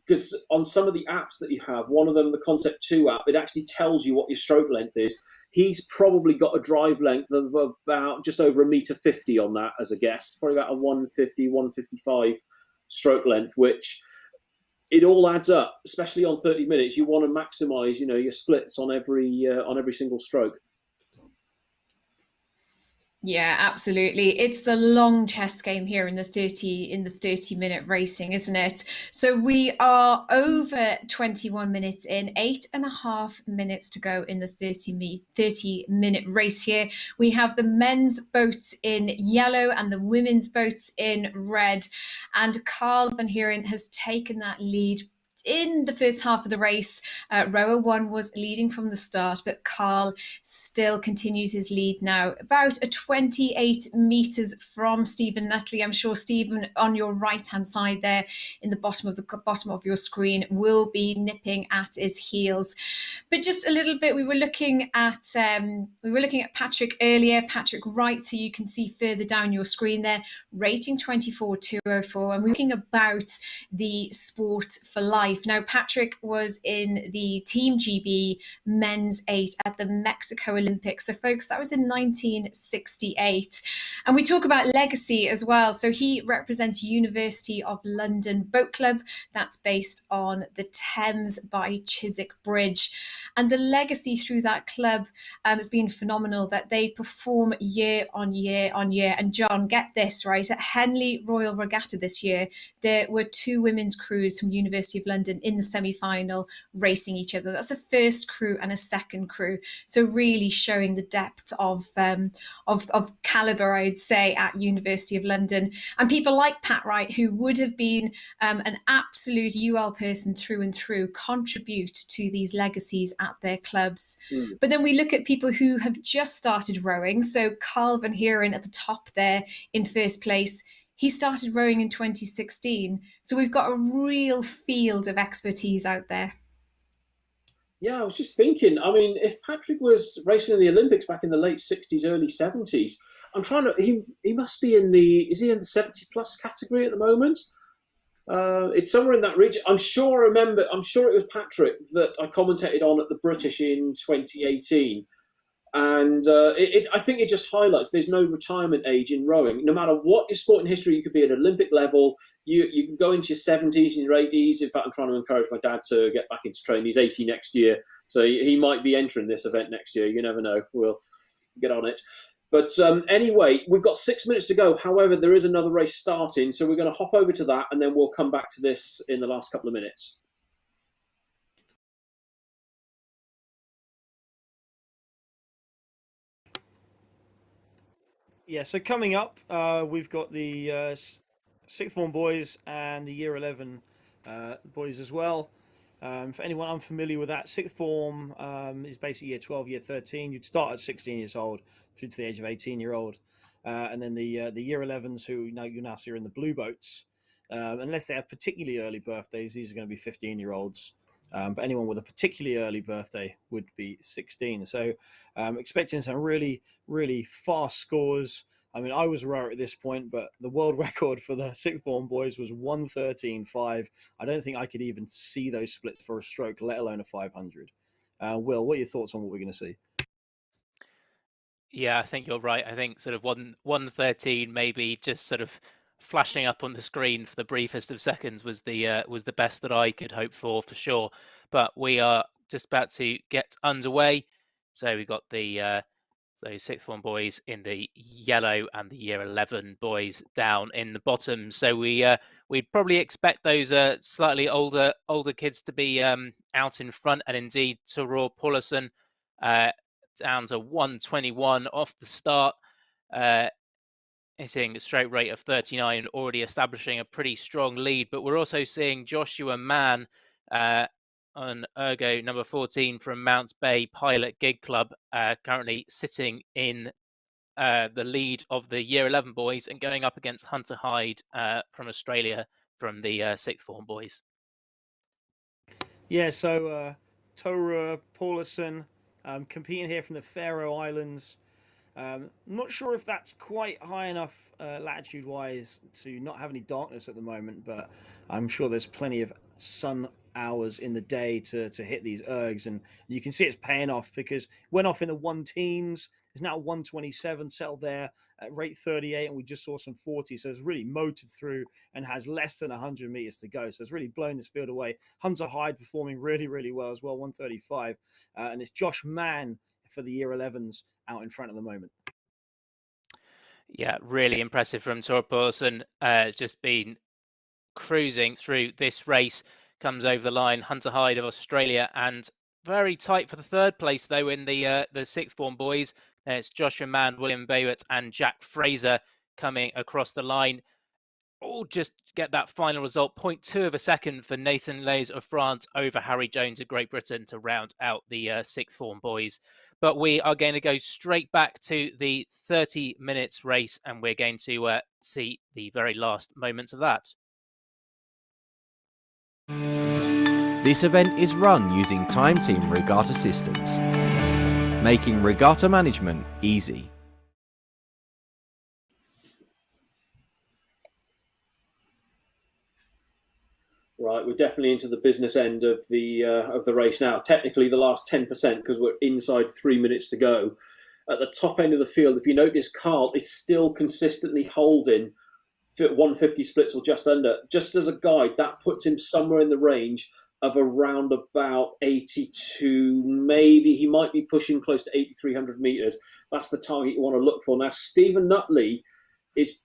because on some of the apps that you have, one of them, the Concept 2 app, it actually tells you what your stroke length is. He's probably got a drive length of about just over 1.50 m on that as a guess, probably about a 150, 155 stroke length, which it all adds up, especially on 30 minutes. You want to maximize, your splits on every single stroke. Yeah, absolutely. It's the long chess game here in the 30-minute racing, isn't it? So we are over 21 minutes in, 8.5 minutes to go in the 30-minute race here. We have the men's boats in yellow and the women's boats in red. And Carl van Heeren has taken that lead in the first half of the race. Rower 1 was leading from the start, but Carl still continues his lead now, about 28 meters from Stephen Nutley. I'm sure Stephen on your right-hand side there in the bottom of your screen will be nipping at his heels. But just a little bit, we were looking at Patrick earlier, Patrick Wright, so you can see further down your screen there, rating 24,204, and we're looking about the Sport for Life. Now, Patrick was in the Team GB Men's 8 at the Mexico Olympics. So, folks, that was in 1968. And we talk about legacy as well. So he represents University of London Boat Club. That's based on the Thames by Chiswick Bridge. And the legacy through that club has been phenomenal, that they perform year on year on year. And John, get this, right? At Henley Royal Regatta this year, there were 2 women's crews from University of London in the semi-final racing each other. That's a first crew and a second crew. So really showing the depth of caliber, I'd say, at University of London. And people like Pat Wright, who would have been an absolute UL person through and through, contribute to these legacies at their clubs. But then we look at people who have just started rowing. So Carl van Heeren at the top there in first place. He started rowing in 2016. So we've got a real field of expertise out there. Yeah, I was just thinking, I mean, if Patrick was racing in the Olympics back in the late 60s, early 70s, I'm trying to, he must be is he in the 70 plus category at the moment? It's somewhere in that region. I'm sure it was Patrick that I commentated on at the British in 2018. And I think it just highlights there's no retirement age in rowing. No matter what your sport in history, you could be at Olympic level. You can go into your 70s and your 80s. In fact, I'm trying to encourage my dad to get back into training. He's 80 next year, so he might be entering this event next year. You never know. We'll get on it. But anyway, we've got 6 minutes to go. However, there is another race starting, so we're going to hop over to that, and then we'll come back to this in the last couple of minutes. Yeah, so coming up, we've got the sixth form boys and the year 11 boys as well. For anyone unfamiliar with that, sixth form is basically year 12, year 13. You'd start at 16 years old through to the age of 18-year-old. And then the year 11s who you now see are in the blue boats. Unless they have particularly early birthdays, these are going to be 15-year-olds. But anyone with a particularly early birthday would be 16. So expecting some really, really fast scores. I mean, I was a rower at this point, but the world record for the sixth form boys was 1:13.5. I don't think I could even see those splits for a stroke, let alone a 500. Will, what are your thoughts on what we're going to see? Yeah, I think you're right. I think sort of 1:13 maybe just sort of flashing up on the screen for the briefest of seconds was the best that I could hope for sure. But we are just about to get underway. So we've got the so sixth form boys in the yellow and the year 11 boys down in the bottom. So we'd probably expect those slightly older kids to be out in front, and indeed Toro Paulison down to 1:21 off the start, hitting a straight rate of 39, already establishing a pretty strong lead. But we're also seeing Joshua Mann on Ergo number 14 from Mounts Bay Pilot Gig Club, currently sitting in the lead of the year 11 boys and going up against Hunter Hyde from Australia from the sixth form boys. Yeah, so Tora Paulison competing here from the Faroe Islands. Not sure if that's quite high enough latitude-wise to not have any darkness at the moment, but I'm sure there's plenty of sun hours in the day to hit these ergs, and you can see it's paying off because went off in the 1-teens. It's now 1:27, settled there at rate 38, and we just saw some 40, so it's really motored through and has less than 100 meters to go, so it's really blown this field away. Hunter Hyde performing really, really well as well, 1:35, and it's Josh Mann for the year 11s out in front at the moment. Yeah, really impressive from Tor Paulson. Just been cruising through this race, comes over the line. Hunter Hyde of Australia, and very tight for the third place though in the sixth form boys. It's Joshua Mann, William Baywett, and Jack Fraser coming across the line. All just get that final result, 0.2 of a second for Nathan Lays of France over Harry Jones of Great Britain to round out the sixth form boys. But we are going to go straight back to the 30 minutes race, and we're going to see the very last moments of that. This event is run using Time Team Regatta systems, making regatta management easy. Right, we're definitely into the business end of the race now. Technically, the last 10% because we're inside 3 minutes to go. At the top end of the field, if you notice, Carl is still consistently holding 150 splits or just under. Just as a guide, that puts him somewhere in the range of around about 82. Maybe he might be pushing close to 8,300 meters. That's the target you want to look for. Now, Stephen Nutley he's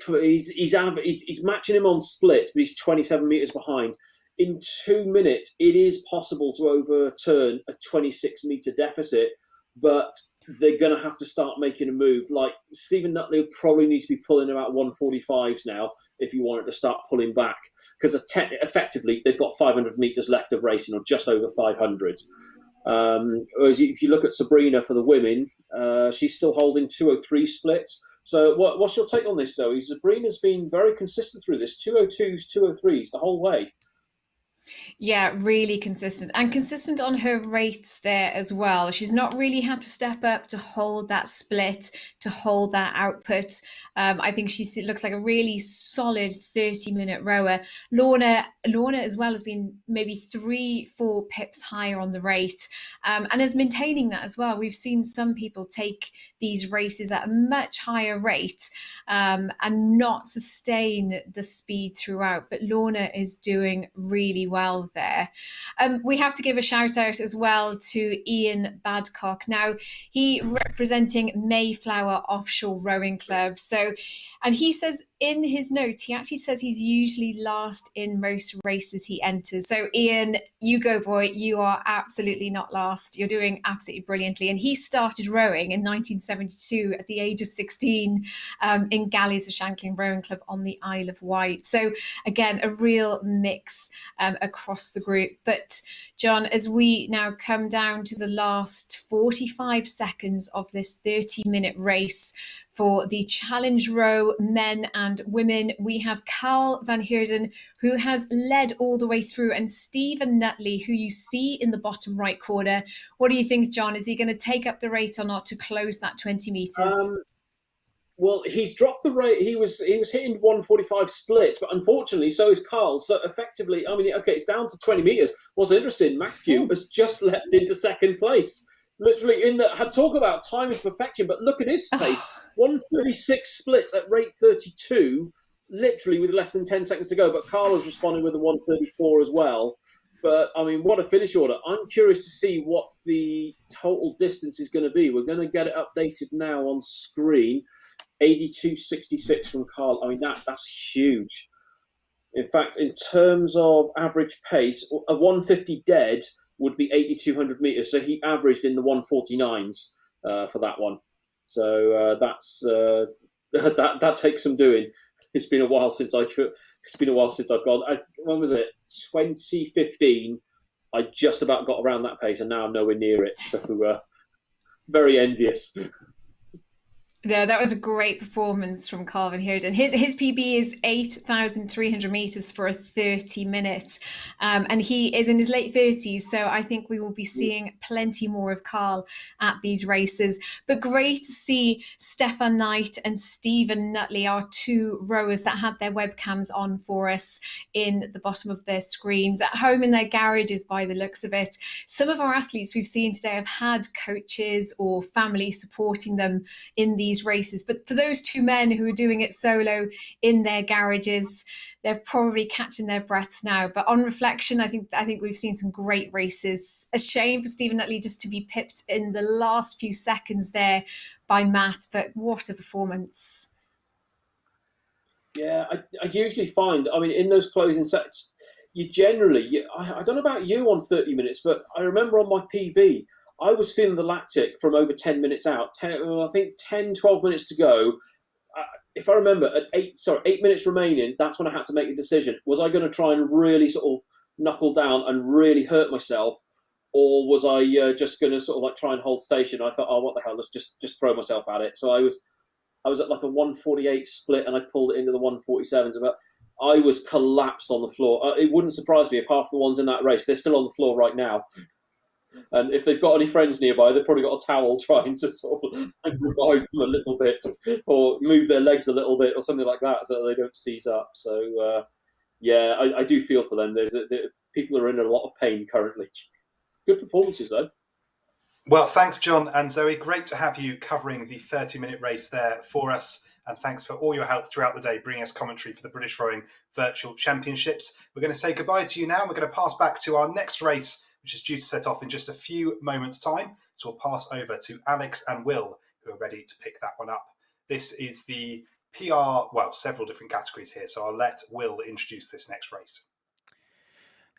matching him on splits, but he's 27 meters behind. In 2 minutes, it is possible to overturn a 26-meter deficit, but they're going to have to start making a move. Like Stephen Nutley probably needs to be pulling about 145s now if you wanted to start pulling back, because effectively they've got 500 meters left of racing, or just over 500. Whereas if you look at Sabrina for the women, she's still holding 203 splits. So what's your take on this, Zoe? Sabrina's been very consistent through this, 202s, 203s the whole way. Yeah, really consistent, and consistent on her rates there as well. She's not really had to step up to hold that split, to hold that output. I think she looks like a really solid 30-minute rower. Lorna as well has been maybe 3-4 pips higher on the rate, and is maintaining that as well. We've seen some people take these races at a much higher rate and not sustain the speed throughout, but Lorna is doing really well there. We have to give a shout out as well to Ian Badcock. Now, he representing Mayflower Offshore Rowing Club. And he says in his notes, he actually says he's usually last in most races he enters. So Ian, you go boy, you are absolutely not last. You're doing absolutely brilliantly. And he started rowing in 1972 at the age of 16 in Galleys of Shanklin Rowing Club on the Isle of Wight. So again, a real mix across across the group. But John, as we now come down to the last 45 seconds of this 30-minute race for the challenge row men and women, we have Carl van Heerden, who has led all the way through, and Stephen Nutley, who you see in the bottom right corner. What do you think, John? Is he going to take up the rate or not to close that 20 metres? Well, he's dropped the rate. He was hitting 145 splits, but unfortunately, so is Carl. So effectively, I mean, okay, it's down to 20 metres. What's interesting, Matthew has just leapt into second place. Literally had talk about timing perfection, but look at his pace. 136 splits at rate 32, literally with less than 10 seconds to go. But Carl has responded with a 134 as well. But, I mean, what a finish order. I'm curious to see what the total distance is going to be. We're going to get it updated now on screen. 82.66 from Carl. I mean, that's huge. In fact, in terms of average pace, a 150 dead would be 8,200 metres. So he averaged in the 149s for that one. So that takes some doing. It's been a while since I've gone. When was it? 2015. I just about got around that pace, and now I'm nowhere near it. So very envious. No, that was a great performance from Carl van Heerden. His PB is 8,300 metres for a 30-minute. And he is in his late 30s, so I think we will be seeing plenty more of Carl at these races. But great to see Stefan Knight and Stephen Nutley, our two rowers that had their webcams on for us in the bottom of their screens, at home in their garages by the looks of it. Some of our athletes we've seen today have had coaches or family supporting them in these races, but for those two men who are doing it solo in their garages, they're probably catching their breaths now. But on reflection, I think we've seen some great races. A shame for Stephen Nutley just to be pipped in the last few seconds there by Matt, but what a performance. Yeah, I usually find, I mean, in those closing sets, you generally, I don't know about you on 30 minutes, but I remember on my PB, I was feeling the lactic from over 10 minutes out. I think 10, 12 minutes to go. If I remember, at 8 minutes remaining, that's when I had to make a decision. Was I going to try and really sort of knuckle down and really hurt myself? Or was I just going to sort of like try and hold station? I thought, oh, what the hell, let's just throw myself at it. So I was at like a 148 split and I pulled it into the 147s. But I was collapsed on the floor. It wouldn't surprise me if half the ones in that race, they're still on the floor right now. And if they've got any friends nearby, they've probably got a towel trying to sort of revive them a little bit or move their legs a little bit or something like that so they don't seize up. So, yeah, I do feel for them. People are in a lot of pain currently. Good performances, though. Well, thanks, John and Zoe. Great to have you covering the 30-minute race there for us. And thanks for all your help throughout the day, bringing us commentary for the British Rowing Virtual Championships. We're going to say goodbye to you now. We're going to pass back to our next race, which is due to set off in just a few moments' time. So we'll pass over to Alex and Will, who are ready to pick that one up. This is the PR, well, several different categories here. So I'll let Will introduce this next race.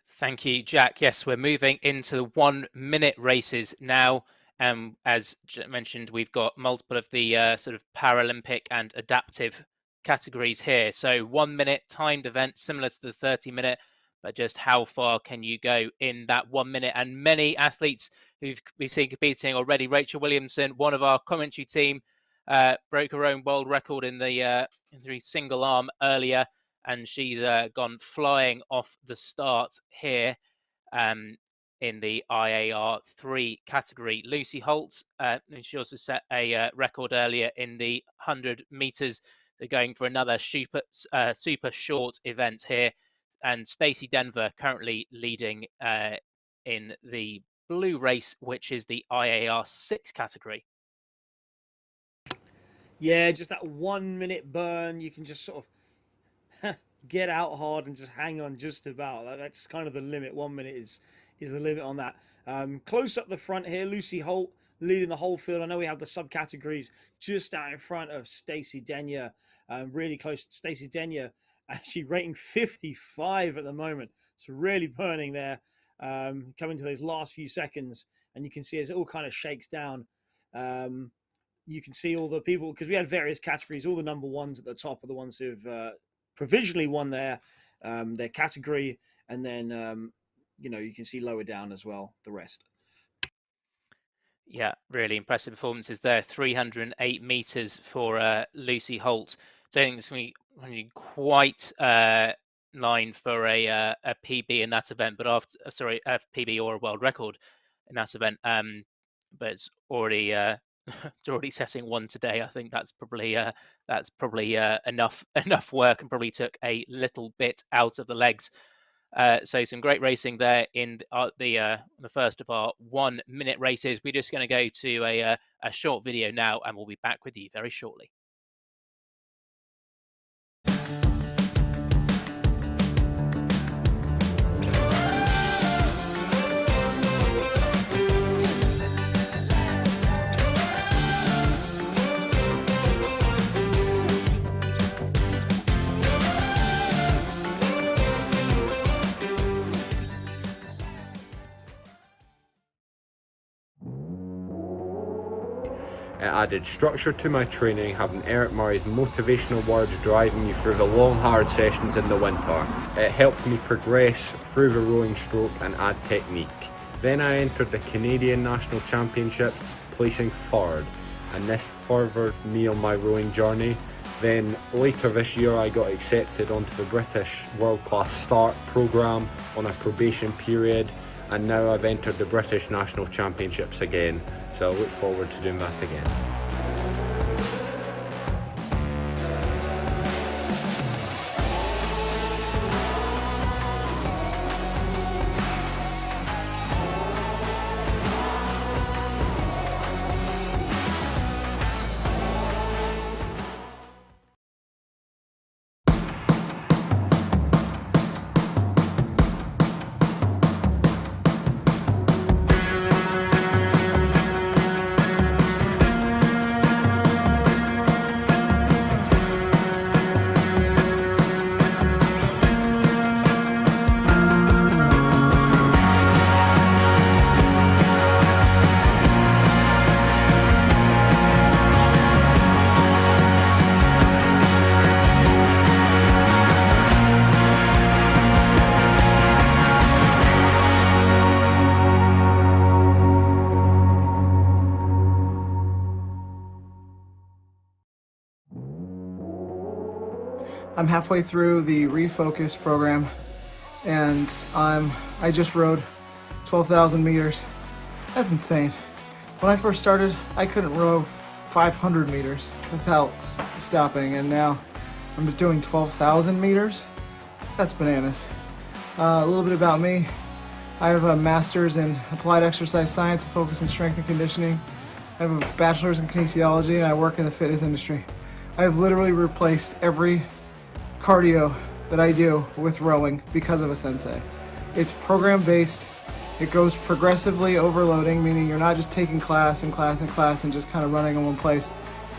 Thank you, Jack. Yes, we're moving into the 1-minute races now. As mentioned, we've got multiple of the sort of Paralympic and adaptive categories here. So 1-minute timed event, similar to the 30-minute, but just how far can you go in that 1 minute? And many athletes who've been seen competing already. Rachel Williamson, one of our commentary team, broke her own world record in the single arm earlier, and she's gone flying off the start here in the IAR 3 category. Lucy Holt, she also set a record earlier in the 100 meters. They're going for another super short event here. And Stacey Denver currently leading in the blue race, which is the IAR 6 category. Yeah, just that 1 minute burn. You can just sort of get out hard and just hang on just about. That's kind of the limit. 1 minute is the limit on that. Close up the front here, Lucy Holt leading the whole field. I know we have the subcategories just out in front of Stacey Denyer, really close. Stacey Denyer actually rating 55 at the moment. So really burning there, coming to those last few seconds. And you can see as it all kind of shakes down, you can see all the people, because we had various categories, all the number ones at the top are the ones who've provisionally won their category. And then you can see lower down as well the rest. Yeah, really impressive performances there. 308 meters for Lucy Holt. Don't think it's going to be quite line for a PB in that event, but after a PB or a world record in that event. But it's already it's already setting one today. I think that's probably enough work, and probably took a little bit out of the legs. So some great racing there in the first of our 1 minute races. We're just going to go to a short video now, and we'll be back with you very shortly. It added structure to my training, having Eric Murray's motivational words driving me through the long hard sessions in the winter. It helped me progress through the rowing stroke and add technique. Then I entered the Canadian National Championships, placing third, and this furthered me on my rowing journey. Then later this year I got accepted onto the British World Class Start programme on a probation period, and now I've entered the British National Championships again, so I look forward to doing that again. I'm halfway through the refocus program, and I just rode 12,000 meters. That's insane. When I first started, I couldn't row 500 meters without stopping, and now I'm doing 12,000 meters. That's bananas. A little bit about me. I have a master's in applied exercise science, a focus on strength and conditioning. I have a bachelor's in kinesiology, and I work in the fitness industry. I have literally replaced every cardio that I do with rowing because of asensei. It's program-based. It goes progressively overloading, meaning you're not just taking class and class and class and just kind of running in one place.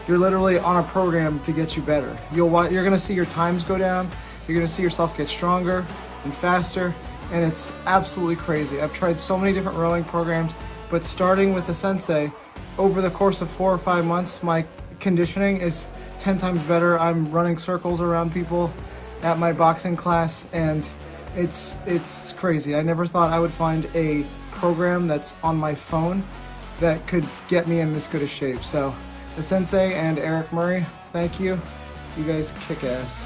You're literally on a program to get you better. You're gonna see your times go down. You're gonna see yourself get stronger and faster, and it's absolutely crazy. I've tried so many different rowing programs, but starting with asensei, over the course of 4 or 5 months, my conditioning is 10 times better. I'm running circles around people at my boxing class, and it's crazy. I never thought I would find a program that's on my phone that could get me in this good a shape. So asensei and Eric Murray, thank you. You guys kick ass.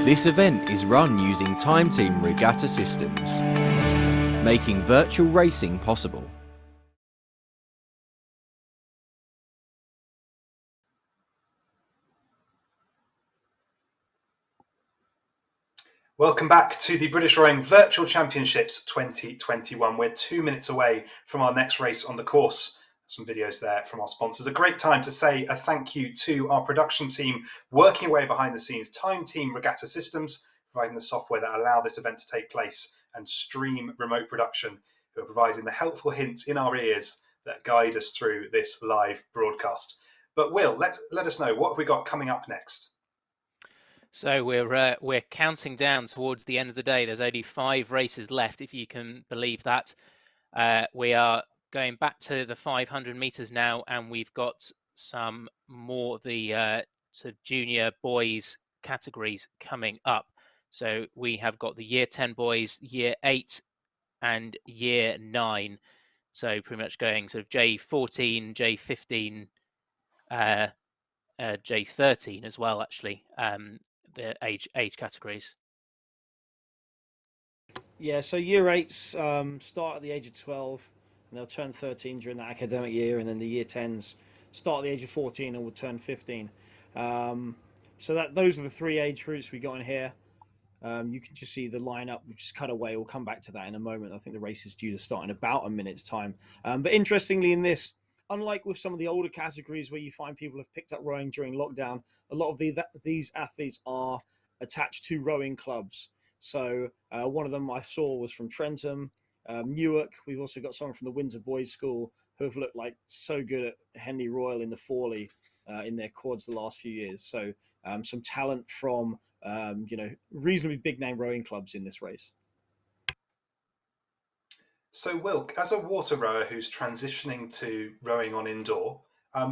This event is run using Time Team Regatta systems, making virtual racing possible. Welcome back to the British Rowing Virtual Championships 2021. We're 2 minutes away from our next race on the course. Some videos there from our sponsors. A great time to say a thank you to our production team working away behind the scenes, Time Team Regatta Systems, providing the software that allow this event to take place, and Stream Remote Production, who are providing the helpful hints in our ears that guide us through this live broadcast. But Will, let us know, what have we got coming up next? So we're counting down towards the end of the day. There's only 5 races left, if you can believe that. We are going back to the 500 meters now, and we've got some more of the sort of junior boys categories coming up. So we have got the year 10 boys, year 8 and year 9. So pretty much going sort of J14, J15, J13 as well, actually, the age categories. Yeah, so year 8s start at the age of 12, and they'll turn 13 during that academic year, and then the year 10s start at the age of 14 and will turn 15. So those are the 3 age groups we got in here. You can just see the lineup, which is cut away. We'll come back to that in a moment. I think the race is due to start in about a minute's time. But interestingly, in this, unlike with some of the older categories where you find people have picked up rowing during lockdown, a lot of these athletes are attached to rowing clubs. So one of them I saw was from Trentham, Newark. We've also got someone from the Windsor Boys School who have looked like so good at Henley Royal in the Forley in their quads the last few years. So some talent from reasonably big name rowing clubs in this race. So Will, as a water rower who's transitioning to rowing on indoor,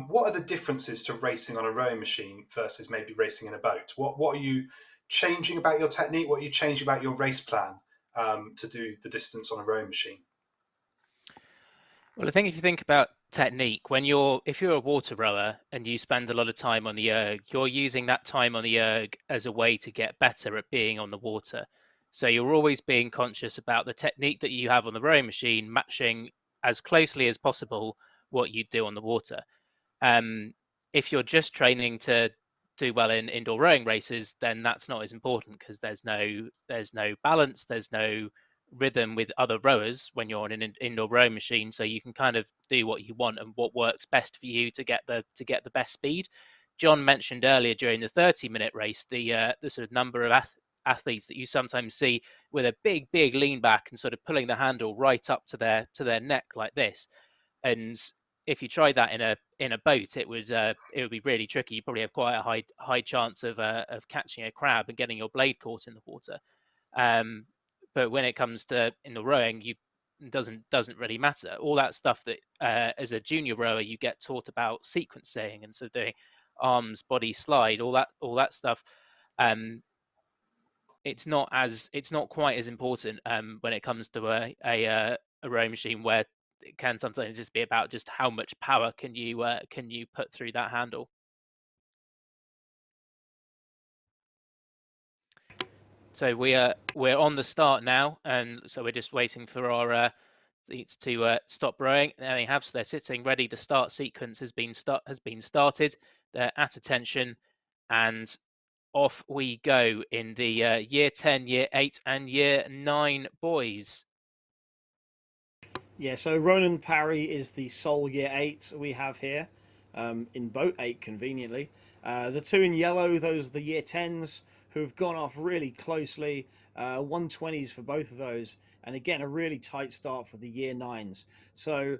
what are the differences to racing on a rowing machine versus maybe racing in a boat? What are you changing about your technique? What are you changing about your race plan to do the distance on a rowing machine? Well, I think if you think about technique, if you're a water rower and you spend a lot of time on the erg, you're using that time on the erg as a way to get better at being on the water. So you're always being conscious about the technique that you have on the rowing machine matching as closely as possible what you do on the water. If you're just training to do well in indoor rowing races, then that's not as important because there's no balance, there's no rhythm with other rowers when you're on an indoor rowing machine, so you can kind of do what you want and what works best for you to get the best speed. John mentioned earlier during the 30-minute race the sort of number of athletes that you sometimes see with a big lean back and sort of pulling the handle right up to their neck like this. And if you tried that in a boat, it would be really tricky. You probably have quite a high chance of catching a crab and getting your blade caught in the water. But when it comes to in the rowing, it doesn't really matter. All that stuff that as a junior rower you get taught about sequencing and sort of doing arms, body slide, all that stuff. It's not quite as important when it comes to a rowing machine, where it can sometimes just be about just how much power can you put through that handle. So we're on the start now, and so we're just waiting for our athletes to stop rowing. There they have, so they're sitting ready. The start sequence has been started. They're at attention, and off we go in the year 10, year 8, and year 9 boys. Yeah, so Ronan Parry is the sole year 8 we have here, in boat 8 conveniently. The 2 in yellow, those are the year 10s who have gone off really closely, 120s for both of those, and again a really tight start for the year 9s. So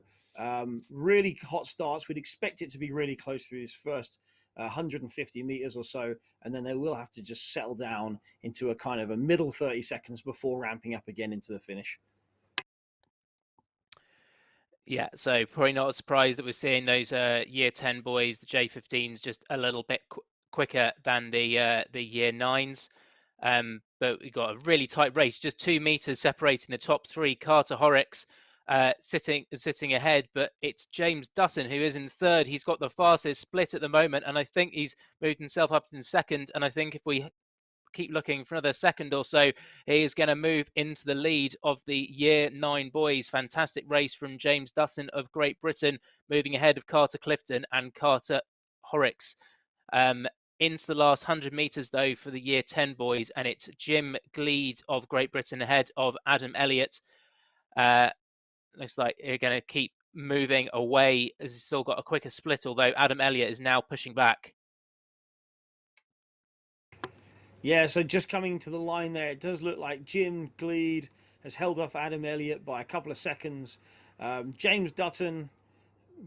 really hot starts. We'd expect it to be really close through this first 150 meters or so, and then they will have to just settle down into a kind of a middle 30 seconds before ramping up again into the finish. Yeah, so probably not surprised that we're seeing those year 10 boys, the J15s, just a little bit quicker than the year 9s. But we got a really tight race, just 2 meters separating the top 3. Carter Horrocks sitting ahead, but it's James Dutton who is in third. He's got the fastest split at the moment, and I think he's moved himself up in second. And I think if we keep looking for another second or so, he is going to move into the lead of the year 9 boys. Fantastic race from James Dutton of Great Britain, moving ahead of Carter Clifton and Carter Horrocks. Into the last 100 metres, though, for the Year 10 boys, and it's Jim Gleed of Great Britain ahead of Adam Elliott. Looks like they're going to keep moving away as he's still got a quicker split, although Adam Elliott is now pushing back. Yeah, so just coming to the line there, it does look like Jim Gleed has held off Adam Elliott by a couple of seconds. James Dutton,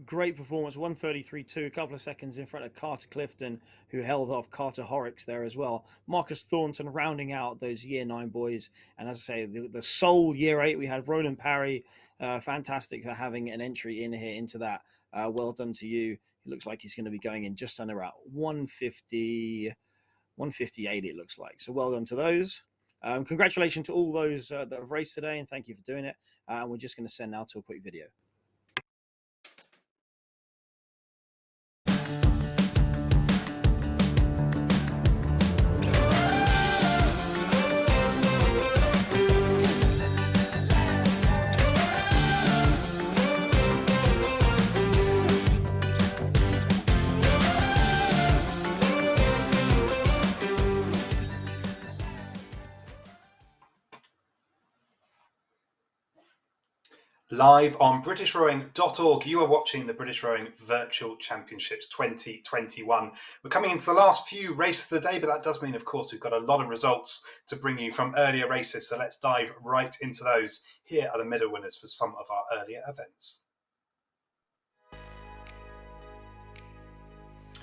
great performance, 1:33.2, a couple of seconds in front of Carter Clifton, who held off Carter Horrocks there as well. Marcus Thornton rounding out those Year 9 boys. And as I say, the sole Year 8, we had Ronan Parry. Fantastic for having an entry in here into that. Well done to you. It looks like he's going to be going in just under about 158, it looks like. So well done to those. Congratulations to all those that have raced today, and thank you for doing it. And we're just going to send now to a quick video. Live on BritishRowing.org, you are watching the British Rowing Virtual Championships 2021. We're coming into the last few races of the day, but that does mean, of course, we've got a lot of results to bring you from earlier races. So let's dive right into those. Here are the medal winners for some of our earlier events.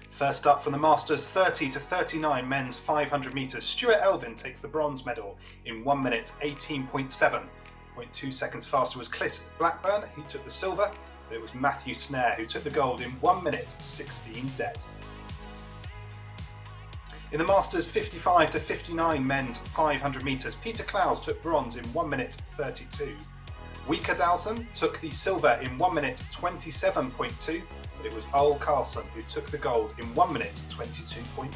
First up from the Masters 30 to 39 men's 500 metres, Stuart Elvin takes the bronze medal in 1 minute 18.7. 0.2 seconds faster was Cliff Blackburn, who took the silver, but it was Matthew Snare who took the gold in 1 minute 16 dead. In the Masters 55 to 59 men's 500 metres, Peter Clowes took bronze in 1 minute 32. Weeka Dawson took the silver in 1 minute 27.2, but it was Ole Carlson who took the gold in 1 minute 22.1.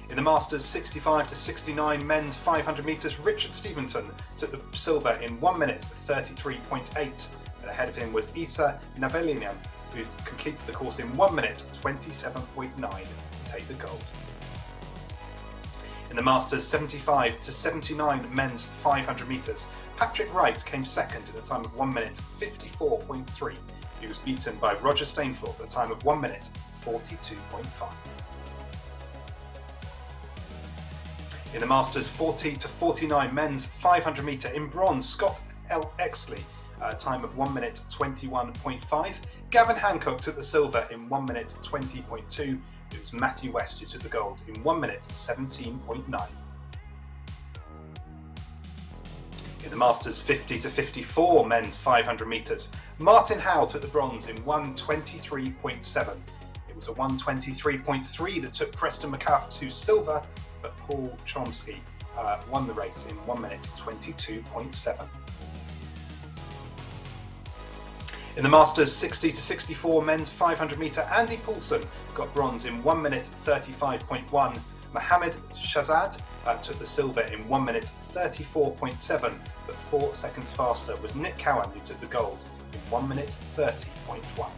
In the Masters 65 to 69 men's 500 metres, Richard Stevenson took the silver in 1 minute 33.8, and ahead of him was Isa Navelinian, who completed the course in 1 minute 27.9 to take the gold. In the Masters 75 to 79 men's 500 metres, Patrick Wright came second at a time of 1 minute 54.3. He was beaten by Roger Stainforth at a time of 1 minute 42.5. In the Masters 40 to 49 men's 500 metre, in bronze, Scott L. Exley, a time of 1 minute 21.5. Gavin Hancock took the silver in 1 minute 20.2. It was Matthew West who took the gold in 1 minute 17.9. In the Masters 50 to 54 men's 500 metres, Martin Howe took the bronze in 1:23.7. It was a 1:23.3 that took Preston McCaff to silver, but Paul Chomsky won the race in 1 minute 22.7. In the Masters 60 to 64 men's 500 metre, Andy Poulsen got bronze in 1 minute 35.1. Mohammed Shahzad took the silver in 1 minute 34.7, but 4 seconds faster was Nick Cowan who took the gold in 1 minute 30.1.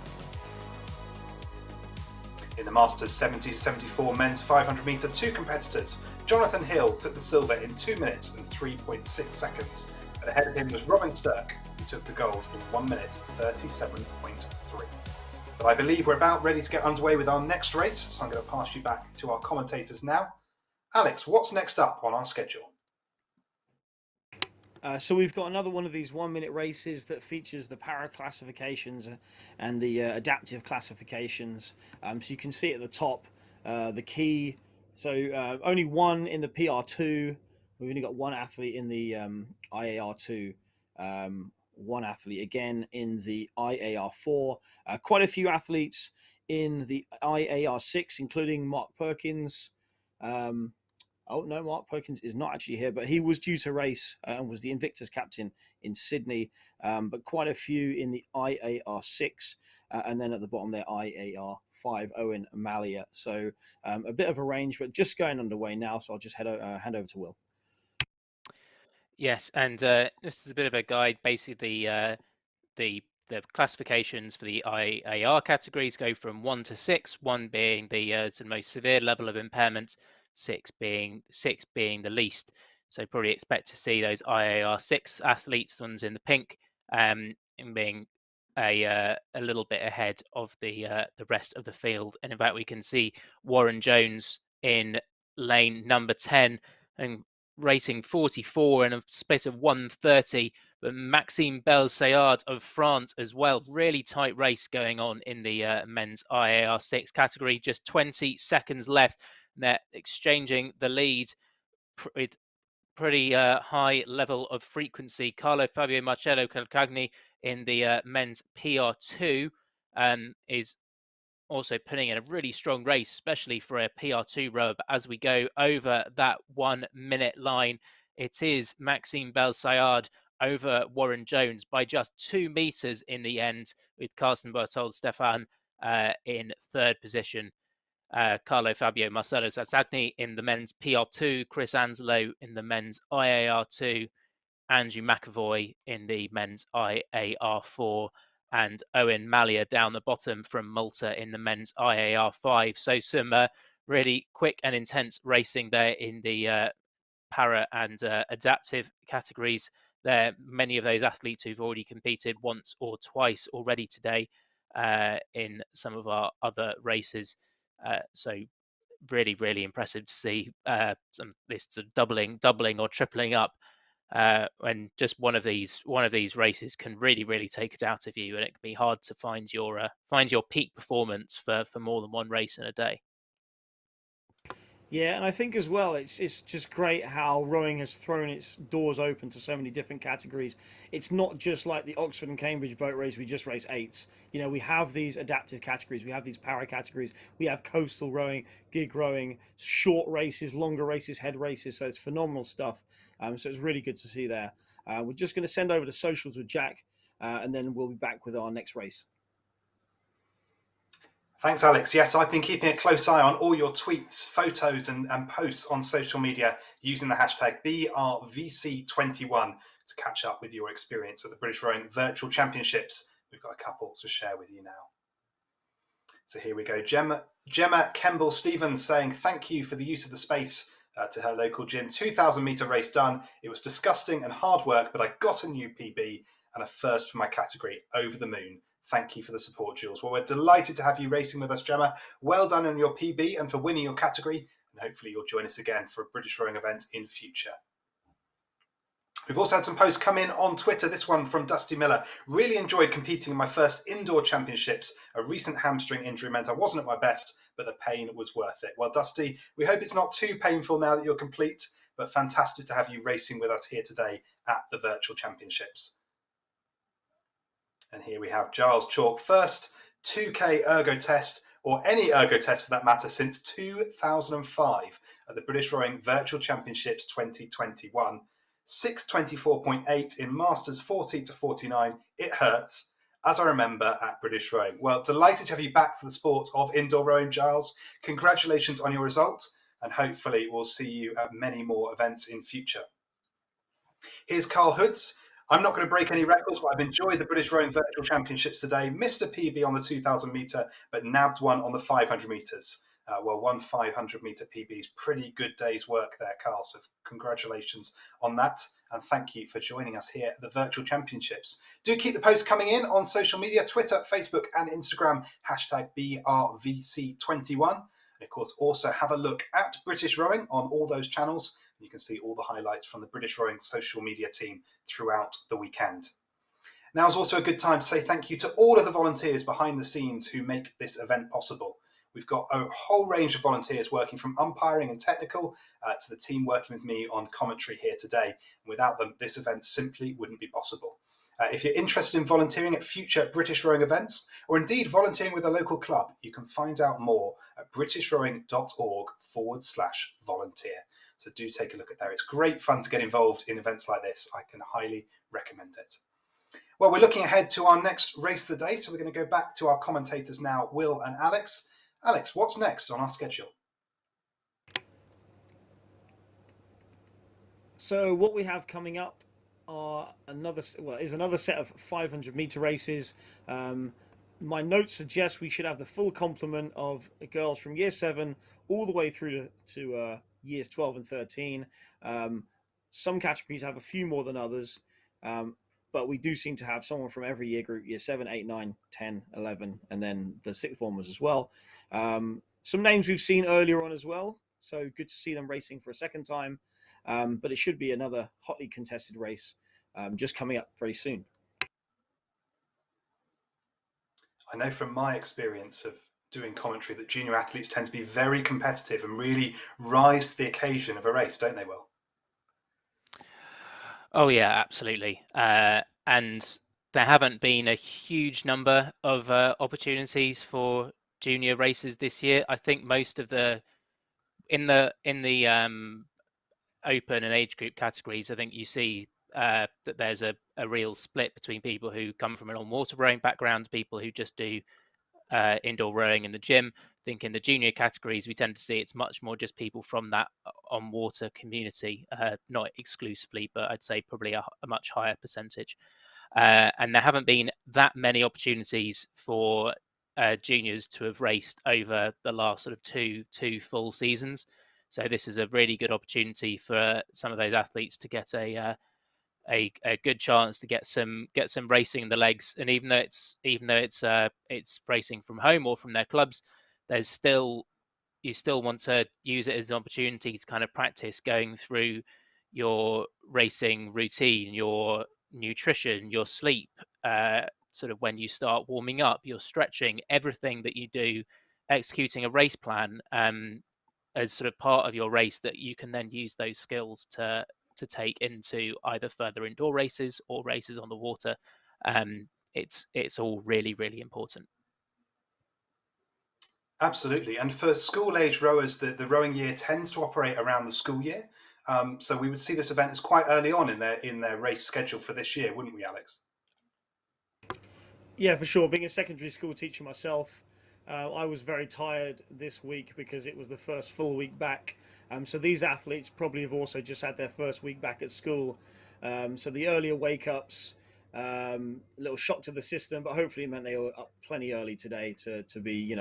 In the Masters 70 to 74 men's 500 metre, two competitors. Jonathan Hill took the silver in 2 minutes and 3.6 seconds, and ahead of him was Robin Sturck, who took the gold in 1 minute 37.3. But I believe we're about ready to get underway with our next race, so I'm going to pass you back to our commentators now. Alex, what's next up on our schedule? So we've got another one of these 1 minute races that features the para classifications and the adaptive classifications. So you can see at the top the key. So only one in the PR2. We've only got one athlete in the IAR2. One athlete again in the IAR4. Quite a few athletes in the IAR6, including Mark Perkins. Oh, no, Mark Perkins is not actually here, but he was due to race and was the Invictus captain in Sydney. But quite a few in the IAR6, and then at the bottom there, IAR5, Owen Malia. So a bit of a range, but just going underway now. So I'll just hand over to Will. Yes, and this is a bit of a guide. Basically, the the classifications for the IAR categories go from 1 to 6, 1 being the most severe level of impairment, 6 being the least. So probably expect to see those IAR 6 athletes, the ones in the pink, being a little bit ahead of the rest of the field. And in fact, we can see Warren Jones in lane number 10 and racing 44 in a space of 1:30. But Maxime Belsayard of France as well. Really tight race going on in the men's IAR 6 category. Just 20 seconds left. They're exchanging the lead with pretty high level of frequency. Carlo Fabio Marcello Calcagni in the men's PR2 is also putting in a really strong race, especially for a PR2 rower. But as we go over that 1 minute line, it is Maxime Belsayard over Warren Jones by just 2 meters in the end, with Carsten Berthold Stefan in third position. Carlo Fabio Marcello Calcagni in the men's PR2, Chris Anselo in the men's IAR2, Andrew McAvoy in the men's IAR4, and Owen Malia down the bottom from Malta in the men's IAR5. So some really quick and intense racing there in the para and adaptive categories. There, many of those athletes who've already competed once or twice already today in some of our other races. So really, really impressive to see some this sort of doubling or tripling up. When just one of these races can really take it out of you, and it can be hard to find your peak performance for more than one race in a day. Yeah, and I think as well, it's just great how rowing has thrown its doors open to so many different categories. It's not just like the Oxford and Cambridge boat race, we just race 8s. You know, we have these adaptive categories, we have these para categories, we have coastal rowing, gig rowing, short races, longer races, head races, so it's phenomenal stuff. So it's really good to see there. We're just going to send over to socials with Jack, and then we'll be back with our next race. Thanks, Alex. Yes, I've been keeping a close eye on all your tweets, photos and posts on social media using the hashtag BRVC21 to catch up with your experience at the British Rowing Virtual Championships. We've got a couple to share with you now. So here we go. Gemma Kemble-Stevens saying thank you for the use of the space to her local gym. 2,000 metre race done. It was disgusting and hard work, but I got a new PB and a first for my category. Over the moon. Thank you for the support, Jules. Well, we're delighted to have you racing with us, Gemma. Well done on your PB and for winning your category. And hopefully you'll join us again for a British rowing event in future. We've also had some posts come in on Twitter. This one from Dusty Miller. Really enjoyed competing in my first indoor championships. A recent hamstring injury meant I wasn't at my best, but the pain was worth it. Well, Dusty, we hope it's not too painful now that you're complete, but fantastic to have you racing with us here today at the Virtual Championships. And here we have Giles Chalk, first 2K ergo test, or any ergo test for that matter, since 2005 at the British Rowing Virtual Championships 2021. 6:24.8 in Masters 40 to 49. It hurts, as I remember at British Rowing. Well, delighted to have you back to the sport of indoor rowing, Giles. Congratulations on your result, and hopefully we'll see you at many more events in future. Here's Carl Hoods. I'm not going to break any records, but I've enjoyed the British Rowing Virtual Championships today. Missed a PB on the 2,000 metre, but nabbed one on the 500 metres. Well, one 500 metre PB is pretty good day's work there, Carl. So congratulations on that. And thank you for joining us here at the Virtual Championships. Do keep the posts coming in on social media, Twitter, Facebook and Instagram, hashtag BRVC21. And of course, also have a look at British Rowing on all those channels. You can see all the highlights from the British Rowing social media team throughout the weekend. Now is also a good time to say thank you to all of the volunteers behind the scenes who make this event possible. We've got a whole range of volunteers working from umpiring and technical to the team working with me on commentary here today. And without them, this event simply wouldn't be possible. If you're interested in volunteering at future British Rowing events, or indeed volunteering with a local club, you can find out more at britishrowing.org/volunteer. So do take a look at there. It's great fun to get involved in events like this. I can highly recommend it. Well, we're looking ahead to our next race of the day. So we're going to go back to our commentators now, Will and Alex. Alex, what's next on our schedule? So what we have coming up another set of 500-meter races. My notes suggest we should have the full complement of girls from year 7 all the way through to years 12 and 13. Some categories have a few more than others, but we do seem to have someone from every year group, year 7, 8, 9, 10, 11, and then the sixth formers as well. Some names we've seen earlier on as well, so good to see them racing for a second time. But it should be another hotly contested race just coming up very soon. I know from my experience of doing commentary that junior athletes tend to be very competitive and really rise to the occasion of a race, don't they, Will? Oh yeah, absolutely. And there haven't been a huge number of opportunities for junior races this year. I think most of the in the open and age group categories, I think you see that there's a real split between people who come from an on-water rowing background, people who just do indoor rowing in the gym. I think in the junior categories, we tend to see it's much more just people from that on-water community, not exclusively, but I'd say probably a much higher percentage. And there haven't been that many opportunities for juniors to have raced over the last sort of two full seasons. So this is a really good opportunity for some of those athletes to get a good chance to get some racing in the legs. And even though it's racing from home or from their clubs, you still want to use it as an opportunity to kind of practice going through your racing routine, your nutrition, your sleep, sort of when you start warming up, your stretching, everything that you do, executing a race plan as sort of part of your race, that you can then use those skills to take into either further indoor races or races on the water. It's all really, really important. Absolutely. And for school age rowers, the rowing year tends to operate around the school year. So we would see this event as quite early on in their race schedule for this year, wouldn't we, Alex? Yeah, for sure. Being a secondary school teacher myself, I was very tired this week because it was the first full week back. So these athletes probably have also just had their first week back at school. So the earlier wake-ups, a little shock to the system, but hopefully it meant they were up plenty early today to be,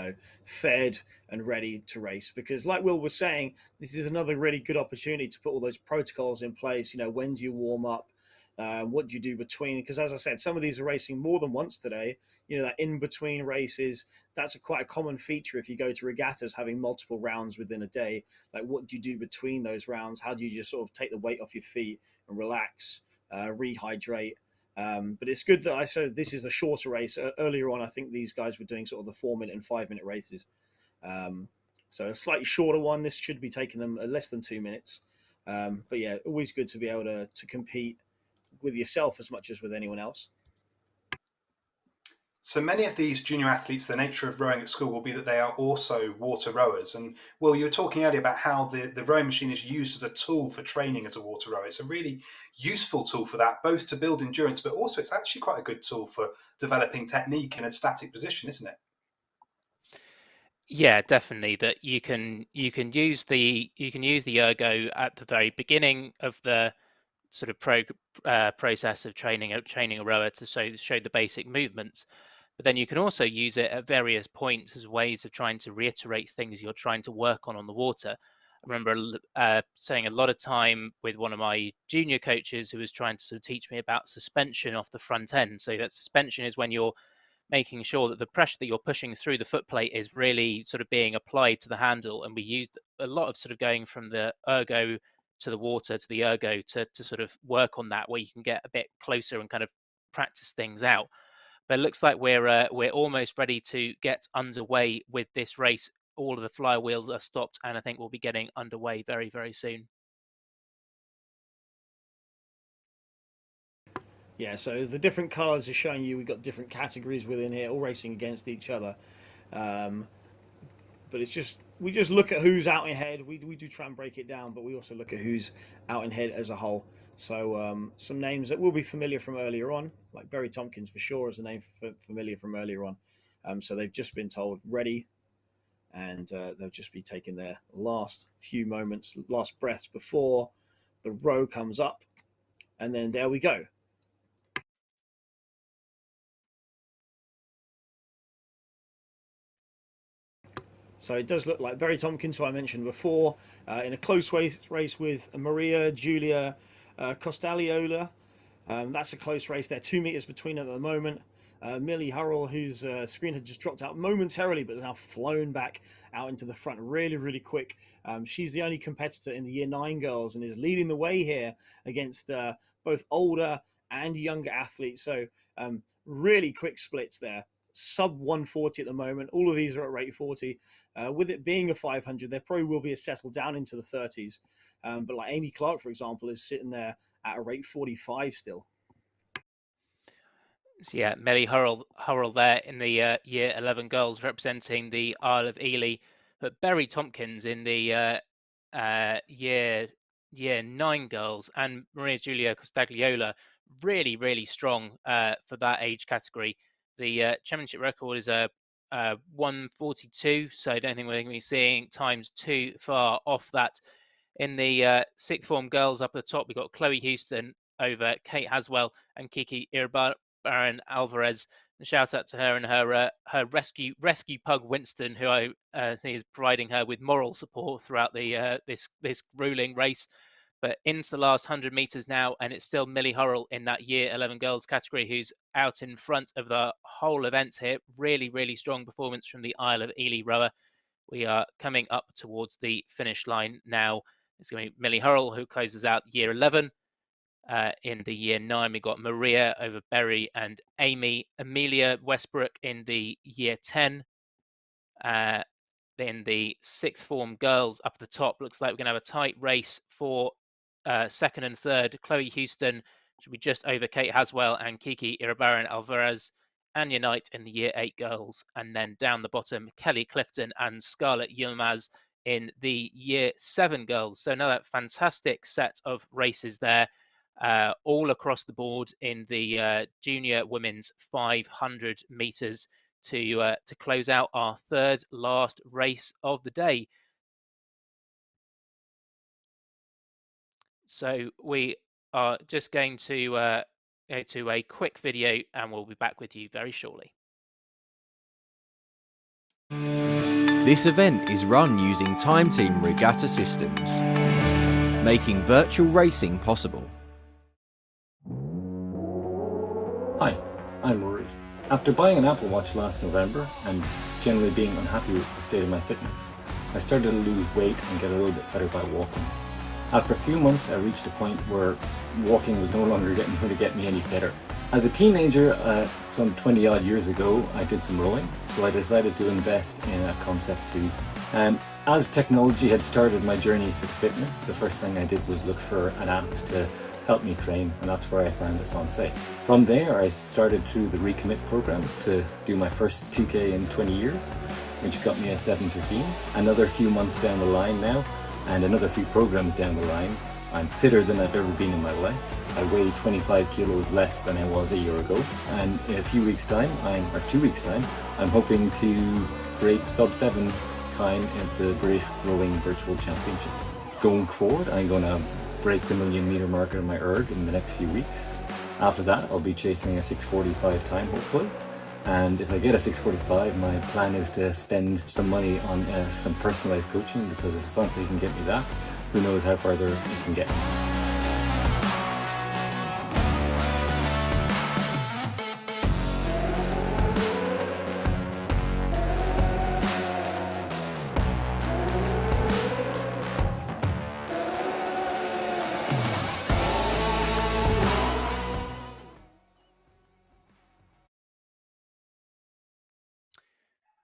fed and ready to race. Because like Will was saying, this is another really good opportunity to put all those protocols in place. When do you warm up? What do you do between? Because as I said, some of these are racing more than once today. That in between races, that's quite a common feature if you go to regattas, having multiple rounds within a day. Like, what do you do between those rounds? How do you just sort of take the weight off your feet and relax, rehydrate? But it's good that I said this is a shorter race. Earlier on, I think these guys were doing sort of the 4-minute and 5-minute races. So a slightly shorter one. This should be taking them less than 2 minutes. But yeah, always good to be able to compete with yourself as much as with anyone else. So many of these junior athletes, the nature of rowing at school will be that they are also water rowers. And Will, you were talking earlier about how the rowing machine is used as a tool for training as a water rower. It's a really useful tool for that, both to build endurance, but also it's actually quite a good tool for developing technique in a static position, isn't it? Yeah, definitely. That you can use the ergo at the very beginning of the sort of process of training a rower to show the basic movements, but then you can also use it at various points as ways of trying to reiterate things you're trying to work on the water. I remember spending a lot of time with one of my junior coaches who was trying to sort of teach me about suspension off the front end. So that suspension is when you're making sure that the pressure that you're pushing through the foot plate is really sort of being applied to the handle. And we used a lot of sort of going from the ergo to the water to the ergo to sort of work on that, where you can get a bit closer and kind of practice things out. But it looks like we're almost ready to get underway with this race. All of the flywheels are stopped, and I think we'll be getting underway very, very soon. Yeah, so the different colours are showing you we've got different categories within here, all racing against each other. But it's just, we just look at who's out in head. We do try and break it down, but we also look at who's out in head as a whole. So some names that will be familiar from earlier on, like Berry Tompkins for sure is a name familiar from earlier on. So they've just been told ready, and they'll just be taking their last few moments, last breaths before the row comes up. And then there we go. So it does look like Berry Tompkins, who I mentioned before, in a close race with Maria Giulia Costagliola. That's a close race. There are 2 meters between them at the moment. Millie Hurrell, whose screen had just dropped out momentarily, but has now flown back out into the front really, really quick. She's the only competitor in the Year 9 girls and is leading the way here against both older and younger athletes. So really quick splits there. Sub 140 at the moment. All of these are at rate 40. With it being a 500, there probably will be a settle down into the 30s. But like Amy Clark, for example, is sitting there at a rate 45 still. So yeah, Millie Hurrell there in the Year 11 girls representing the Isle of Ely, but Berry Tompkins in the Year 9 girls and Maria Giulia Costagliola really, really strong for that age category. The championship record is a 142, so I don't think we're going to be seeing times too far off that. In the sixth form girls up at the top, we've got Chloe Houston over Kate Haswell and Kiki Iribarren Alvarez. And shout out to her and her rescue pug Winston, who I think is providing her with moral support throughout the this grueling race. But into the last 100 meters now, and it's still Millie Hurrell in that Year 11 girls category who's out in front of the whole event here. Really, really strong performance from the Isle of Ely rower. We are coming up towards the finish line now. It's going to be Millie Hurrell who closes out Year 11. In the Year 9, we got Maria over Berry and Amy. Amelia Westbrook in the Year 10. Then the sixth form girls up at the top. Looks like we're going to have a tight race for second and third. Chloe Houston should be just over Kate Haswell and Kiki Iribarren Alvarez. Anya Knight in the Year 8 girls. And then down the bottom, Kelly Clifton and Scarlett Yilmaz in the Year 7 girls. So another fantastic set of races there, all across the board in the junior women's 500 meters to close out our third last race of the day. So we are just going to go to a quick video and we'll be back with you very shortly. This event is run using Time Team Regatta systems, making virtual racing possible. Hi, I'm Rory. After buying an Apple Watch last November and generally being unhappy with the state of my fitness, I started to lose weight and get a little bit fitter by walking. After a few months, I reached a point where walking was no longer going to get me any fitter. As a teenager, some 20 odd years ago, I did some rowing, so I decided to invest in a Concept 2. As technology had started my journey for fitness, the first thing I did was look for an app to help me train, and that's where I found asensei. From there, I started through the Recommit program to do my first 2K in 20 years, which got me a 7:15. Another few months down the line now, and another few programs down the line, I'm fitter than I've ever been in my life. I weigh 25 kilos less than I was a year ago, and in a few weeks' time, or 2 weeks' time, I'm hoping to break sub-7 time at the British Rowing Virtual Championships. Going forward, I'm going to break the 1,000,000 meter mark in my erg in the next few weeks. After that, I'll be chasing a 6:45 time, hopefully. And if I get a 6:45, my plan is to spend some money on some personalized coaching, because if asensei can get me that, who knows how further it can get me.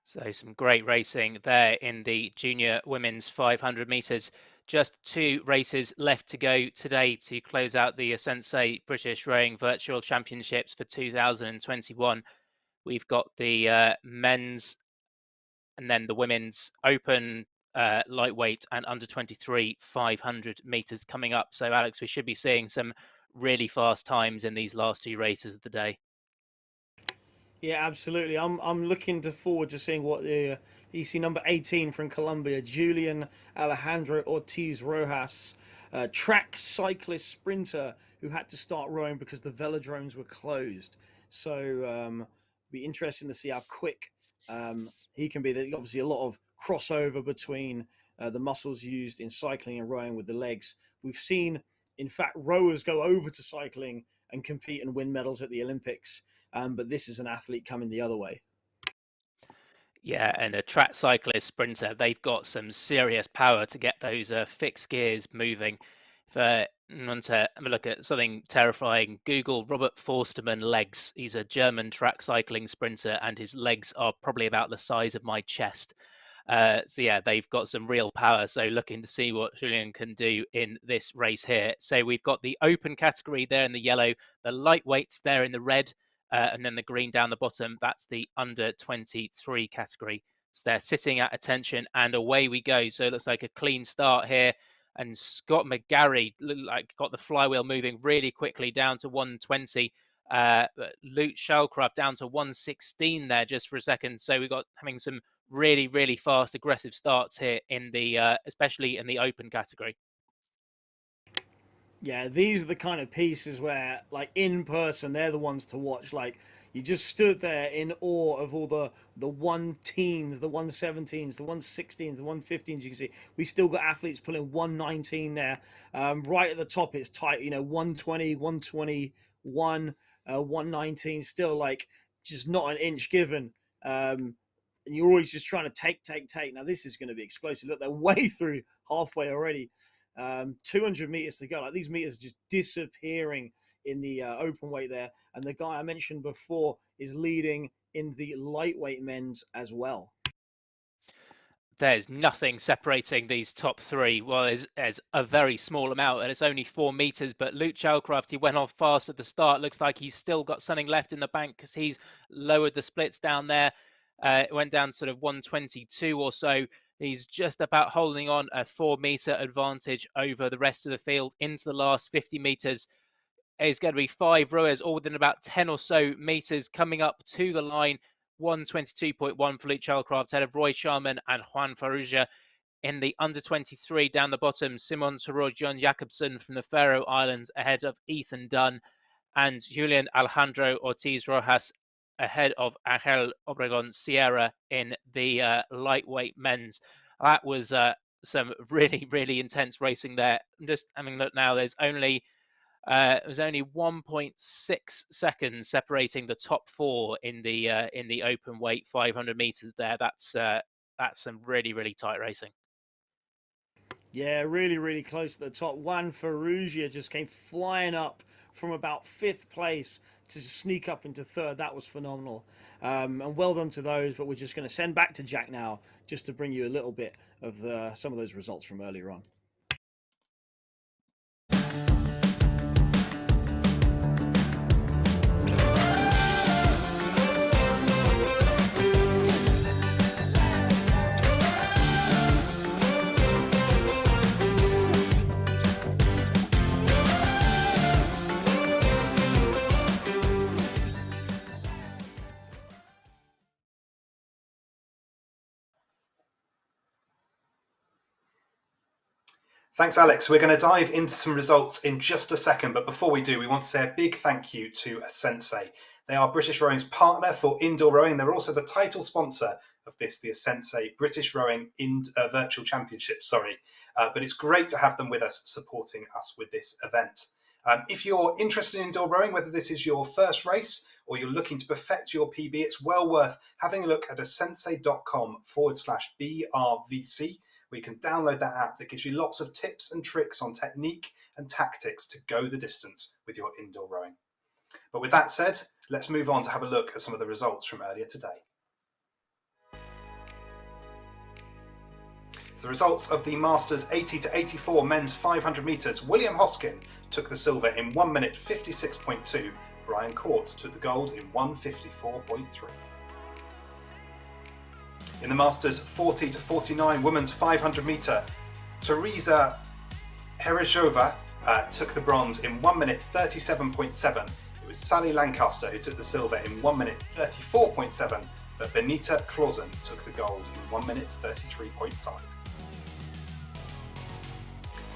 So some great racing there in the junior women's 500 meters. Just 2 races left to go today to close out the asensei British Rowing Virtual Championships for 2021. We've got the men's and then the women's open lightweight and under 23 500 meters coming up. So Alex, we should be seeing some really fast times in these last 2 races of the day. Yeah, absolutely. I'm looking forward to seeing what the EC number 18 from Colombia, Julian Alejandro Ortiz Rojas, track cyclist sprinter who had to start rowing because the velodromes were closed. So be interesting to see how quick he can be. There's obviously a lot of crossover between the muscles used in cycling and rowing with the legs. We've seen, in fact, rowers go over to cycling and compete and win medals at the Olympics. But this is an athlete coming the other way. Yeah, and a track cyclist sprinter, they've got some serious power to get those fixed gears moving. If you want to have a look at something terrifying, Google Robert Forsterman legs. He's a German track cycling sprinter, and his legs are probably about the size of my chest. So yeah, they've got some real power. So looking to see what Julian can do in this race here. So we've got the open category there in the yellow, the lightweights there in the red, and then the green down the bottom. That's the under 23 category. So they're sitting at attention, and away we go. So it looks like a clean start here. And Scott McGarry got the flywheel moving really quickly down to 120. Luke Shallcraft down to 116 there just for a second. So we got having some really, really fast, aggressive starts here in the, especially in the open category. Yeah, these are the kind of pieces where, like, in person, they're the ones to watch. Like, you just stood there in awe of all the 1-teens, the 117s, the 116s, the 115s. You can see we still got athletes pulling 119 there. Right at the top, it's tight. 120, 121, 119. Still, like, just not an inch given. And you're always just trying to take. Now this is going to be explosive. Look, they're way through halfway already. 200 meters to go. Like, these meters are just disappearing in the open weight there. And the guy I mentioned before is leading in the lightweight men's as well. There's nothing separating these top three. Well, there's a very small amount, and it's only 4 meters. But Luke Shallcraft, he went off fast at the start. Looks like he's still got something left in the bank because he's lowered the splits down there. It went down sort of 122 or so. He's just about holding on a 4-meter advantage over the rest of the field into the last 50 meters. There's going to be 5 rowers, all within about 10 or so meters coming up to the line. 122.1 for Luke Shallcraft, ahead of Roy Sharman and Juan Farrugia. In the under 23 down the bottom, Simon Toro John Jacobson from the Faroe Islands ahead of Ethan Dunn, and Julian Alejandro Ortiz Rojas ahead of Angel Obregon Sierra in the lightweight men's. That was some really, really intense racing there. I'm just having a look now. There's only 1.6 seconds separating the top 4 in the open weight 500 meters there. That's some really, really tight racing. Yeah, really, really close to the top. Juan Farrugia just came flying up from about 5th place to sneak up into 3rd. That was phenomenal. And well done to those, but we're just going to send back to Jack now just to bring you a little bit of some of those results from earlier on. Thanks, Alex. We're going to dive into some results in just a second, but before we do, we want to say a big thank you to asensei. They are British Rowing's partner for indoor rowing. They're also the title sponsor of this, the asensei British Rowing Virtual Championships. But it's great to have them with us, supporting us with this event. If you're interested in indoor rowing, whether this is your first race or you're looking to perfect your PB, it's well worth having a look at asensei.com/BRVC. where you can download that app that gives you lots of tips and tricks on technique and tactics to go the distance with your indoor rowing. But with that said, let's move on to have a look at some of the results from earlier today. So the results of the Masters 80 to 84 men's 500 metres. William Hoskin took the silver in 1 minute 56.2. Brian Court took the gold in 1:54.3. In the Masters 40 to 49 women's 500 metre, Teresa Hereshova took the bronze in 1 minute 37.7. It It was Sally Lancaster who took the silver in 1 minute 34.7, but Benita Clausen took the gold in 1 minute 33.5.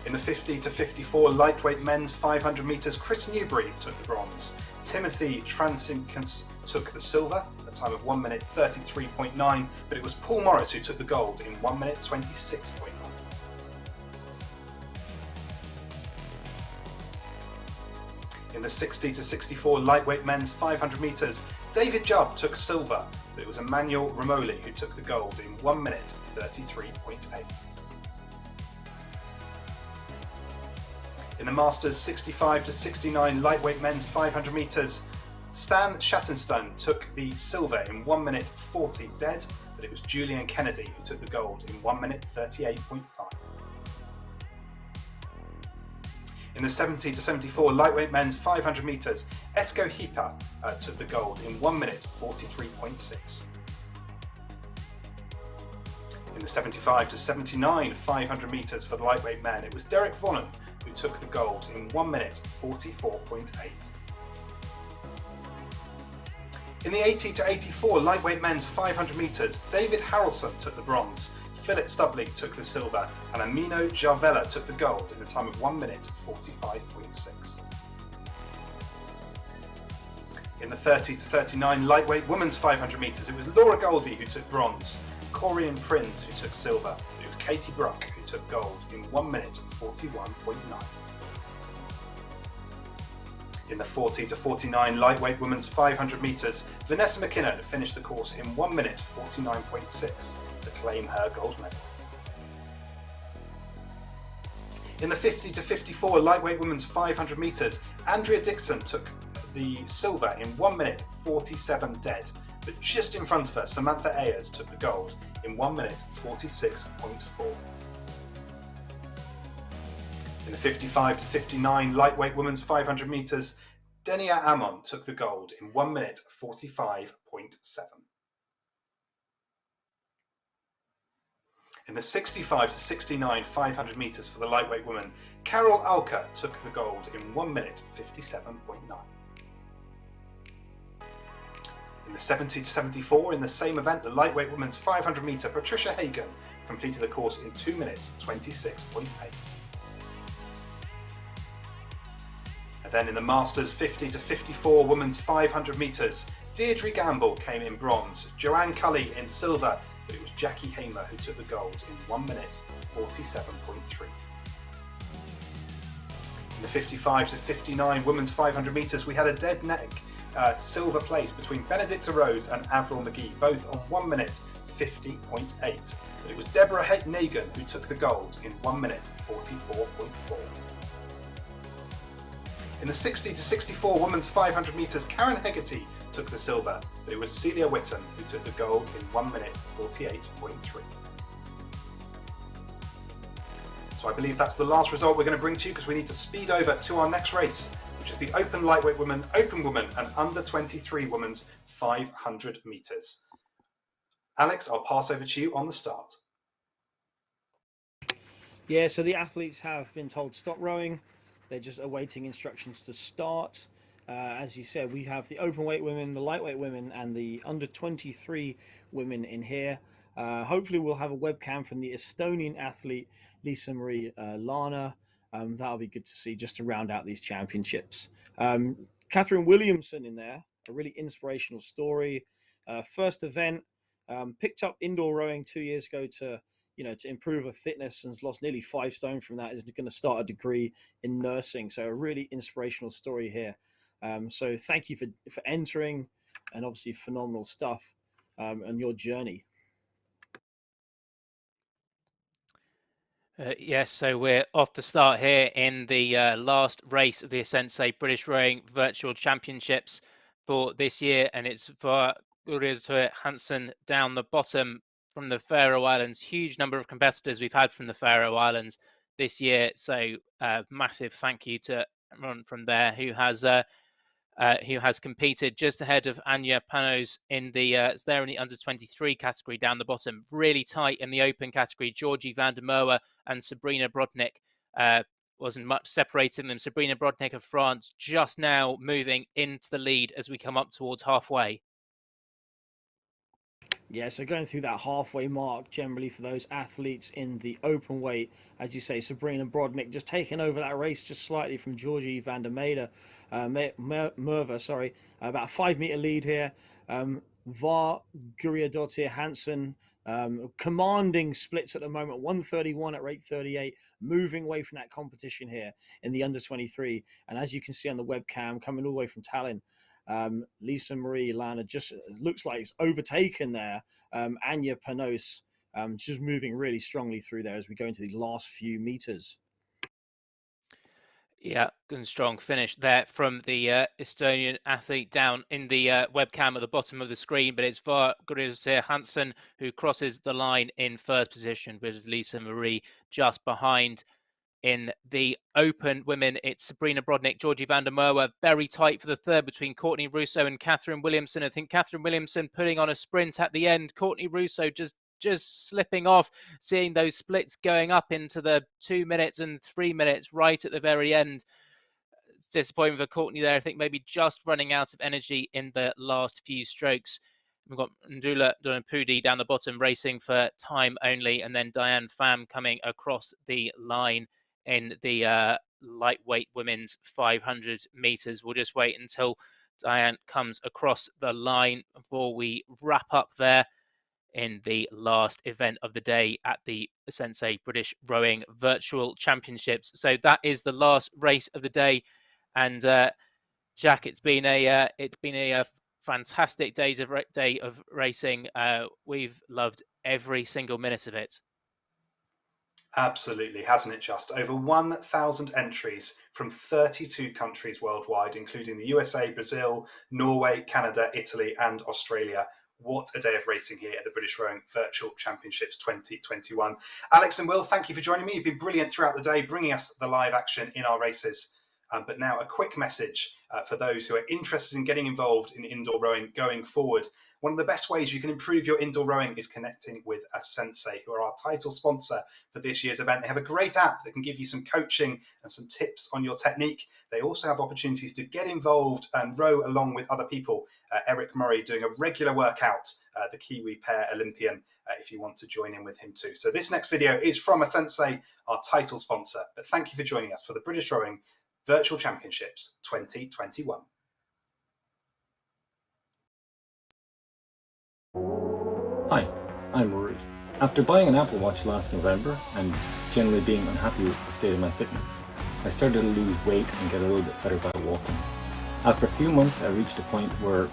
In the 50 to 54 lightweight men's 500 metres, Chris Newbury took the bronze. Timothy Transinkans took the silver, a time of 1 minute 33.9, but it was Paul Morris who took the gold in 1 minute 26.9. In the 60 to 64 lightweight men's 500 metres, David Jubb took silver, but it was Emmanuel Romoli who took the gold in 1 minute 33.8. In the Masters 65 to 69 lightweight men's 500 metres, Stan Schattenstein took the silver in 1 minute 40 dead, but it was Julian Kennedy who took the gold in 1 minute 38.5. In the 70 to 74 lightweight men's 500 metres, Esko Hipa took the gold in 1 minute 43.6. In the 75 to 79 500 metres for the lightweight men, it was Derek Vonham who took the gold in 1 minute 44.8. In the 80 to 84 lightweight men's 500 metres, David Harrelson took the bronze, Philip Stubley took the silver, and Amino Jarvella took the gold in a time of 1 minute 45.6. In the 30 to 39 lightweight women's 500 metres, it was Laura Goldie who took bronze, Corian Prinz who took silver, and it was Katie Bruck who took gold in 1 minute 41.9. In the 40 to 49 lightweight women's 500 metres, Vanessa McKinnon finished the course in 1 minute 49.6 to claim her gold medal. In the 50 to 54 lightweight women's 500 metres, Andrea Dixon took the silver in 1 minute 47 dead, but just in front of her, Samantha Ayers took the gold in 1 minute 46.4. In the 55 to 59 lightweight women's 500 metres, Denia Amon took the gold in 1 minute 45.7. In the 65 to 69 500 metres for the lightweight women, Carol Alka took the gold in 1 minute 57.9. In the 70 to 74 in the same event, the lightweight women's 500 metre, Patricia Hagen completed the course in 2 minutes 26.8. And then in the Masters 50 to 54 women's 500 metres, Deirdre Gamble came in bronze, Joanne Cully in silver, but it was Jackie Hamer who took the gold in 1 minute 47.3. In the 55 to 59 women's 500 metres, we had a dead neck silver place between Benedicta Rose and Avril McGee, both on 1 minute 50.8. But it was Deborah Nagan who took the gold in 1 minute 44.4. In the 60 to 64 women's 500 metres, Karen Hegarty took the silver, but it was Celia Whitten who took the gold in 1 minute 48.3. So I believe that's the last result we're going to bring to you, because we need to speed over to our next race, which is the Open Lightweight Women, Open Women and Under 23 Women's 500 metres. Alex, I'll pass over to you on the start. Yeah, so the athletes have been told to stop rowing. They're just awaiting instructions to start. As you said, we have the open weight women, the lightweight women, and the under 23 women in here. Hopefully we'll have a webcam from the Estonian athlete Lisa Marie Lana. That'll be good to see, just to round out these championships. Catherine Williamson in there, a really inspirational story. First event, picked up indoor rowing 2 years ago to improve her fitness, and has lost nearly 5 stone from that. Is going to start a degree in nursing. So a really inspirational story here. So thank you for entering, and obviously phenomenal stuff and your journey. Yes, so we're off to start here in the last race of the asensei British Rowing Virtual Championships for this year, and it's for Ulrike Hansen down the bottom from the Faroe Islands. Huge number of competitors we've had from the Faroe Islands this year, so massive thank you to everyone from there who has competed just ahead of Anya Panos in the there in the under 23 category down the bottom. Really tight in the open category. Georgie van der Merwe and Sabrina Brodnik wasn't much separating them. Sabrina Brodnik of France just now moving into the lead as we come up towards halfway. Yeah, so going through that halfway mark generally for those athletes in the open weight, as you say, Sabrina Brodnik just taking over that race just slightly from Georgie van der Merwe, about a 5 meter lead here. Var Guriadottir Hansen commanding splits at the moment, 131 at rate 38, moving away from that competition here in the under 23. And as you can see on the webcam coming all the way from Tallinn, Lisa Marie Lana just looks like it's overtaken there. Anya Panos just moving really strongly through there as we go into the last few meters. Yeah, good and strong finish there from the Estonian athlete down in the webcam at the bottom of the screen, but it's Var Guriadottir Hansen who crosses the line in first position with Lisa Marie just behind. In the open women, it's Sabrina Brodnik, Georgie van der Merwe, very tight for the third between Courtney Russo and Catherine Williamson. I think Catherine Williamson putting on a sprint at the end. Courtney Russo just slipping off, seeing those splits going up into the 2 minutes and 3 minutes right at the very end. It's disappointing for Courtney there. I think maybe just running out of energy in the last few strokes. We've got Ndula Donapudi down the bottom racing for time only, and then Diane Pham coming across the line in the lightweight women's 500 meters. We'll just wait until Diane comes across the line before we wrap up there in the last event of the day at the Asensei British Rowing Virtual Championships. So that is the last race of the day, and Jack, it's been a fantastic day of racing. We've loved every single minute of it. Absolutely, hasn't it just? Over 1,000 entries from 32 countries worldwide, including the USA, Brazil, Norway, Canada, Italy and Australia. What a day of racing here at the British Rowing Virtual Championships 2021. Alex and Will, thank you for joining me. You've been brilliant throughout the day, bringing us the live action in our races. But now a quick message for those who are interested in getting involved in indoor rowing going forward. One of the best ways you can improve your indoor rowing is connecting with asensei, who are our title sponsor for this year's event. They have a great app that can give you some coaching and some tips on your technique. They also have opportunities to get involved and row along with other people. Eric Murray doing a regular workout, the Kiwi pair Olympian, if you want to join in with him too. So this next video is from asensei, our title sponsor. But thank you for joining us for the British Rowing Virtual Championships 2021. Hi, I'm Rory. After buying an Apple Watch last November and generally being unhappy with the state of my fitness, I started to lose weight and get a little bit fitter by walking. After a few months, I reached a point where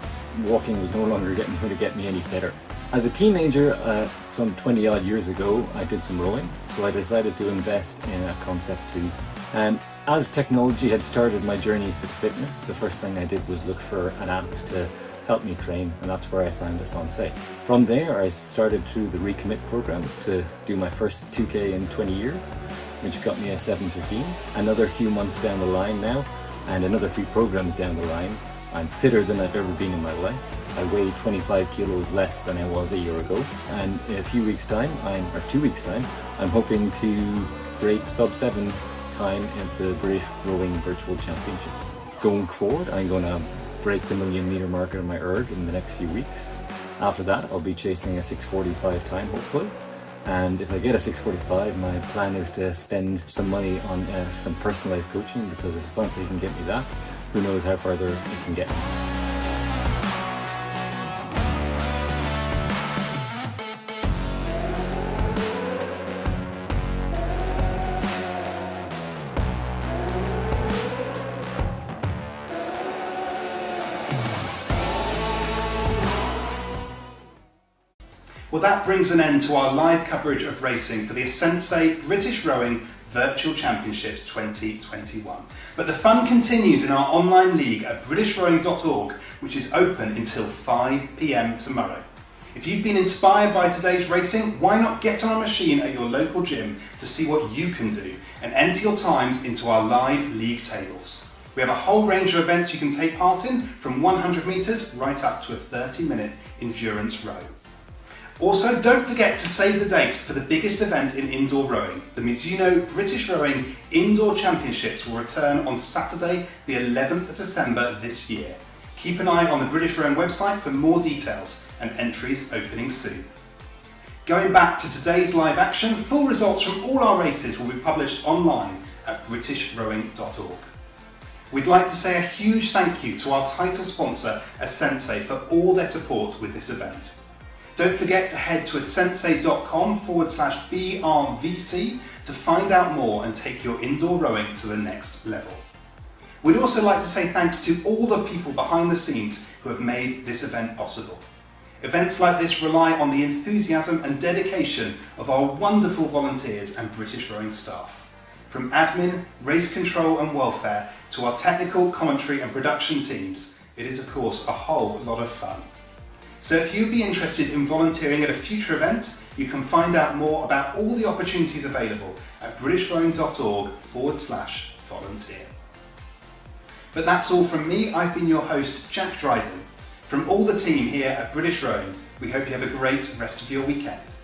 walking was no longer going to get me any fitter. As a teenager, some 20 odd years ago, I did some rowing, so I decided to invest in a Concept 2. And as technology had started my journey for fitness, the first thing I did was look for an app to help me train, and that's where I found asensei. From there, I started through the Recommit program to do my first 2K in 20 years, which got me a 7:15. Another few months down the line now, and another few programs down the line, I'm fitter than I've ever been in my life. I weigh 25 kilos less than I was a year ago, and in a few weeks' time, 2 weeks' time, I'm hoping to break sub-7 time at the British Rowing Virtual Championships. Going forward, I'm going to break the 1,000,000 meter mark in my erg in the next few weeks. After that, I'll be chasing a 6:45 time, hopefully. And if I get a 6:45, my plan is to spend some money on some personalized coaching, because if asensei can get me that, who knows how further it can get me. Well, that brings an end to our live coverage of racing for the asensei British Rowing Virtual Championships 2021. But the fun continues in our online league at britishrowing.org, which is open until 5 p.m. tomorrow. If you've been inspired by today's racing, why not get on a machine at your local gym to see what you can do and enter your times into our live league tables. We have a whole range of events you can take part in, from 100 metres right up to a 30-minute endurance row. Also, don't forget to save the date for the biggest event in indoor rowing. The Mizuno British Rowing Indoor Championships will return on Saturday, the 11th of December this year. Keep an eye on the British Rowing website for more details and entries opening soon. Going back to today's live action, full results from all our races will be published online at britishrowing.org. We'd like to say a huge thank you to our title sponsor, Asensei, for all their support with this event. Don't forget to head to asensei.com/BRVC to find out more and take your indoor rowing to the next level. We'd also like to say thanks to all the people behind the scenes who have made this event possible. Events like this rely on the enthusiasm and dedication of our wonderful volunteers and British Rowing staff. From admin, race control and welfare to our technical, commentary and production teams, it is of course a whole lot of fun. So if you'd be interested in volunteering at a future event, you can find out more about all the opportunities available at britishrowing.org/volunteer. But that's all from me. I've been your host, Jack Dryden. From all the team here at British Rowing, we hope you have a great rest of your weekend.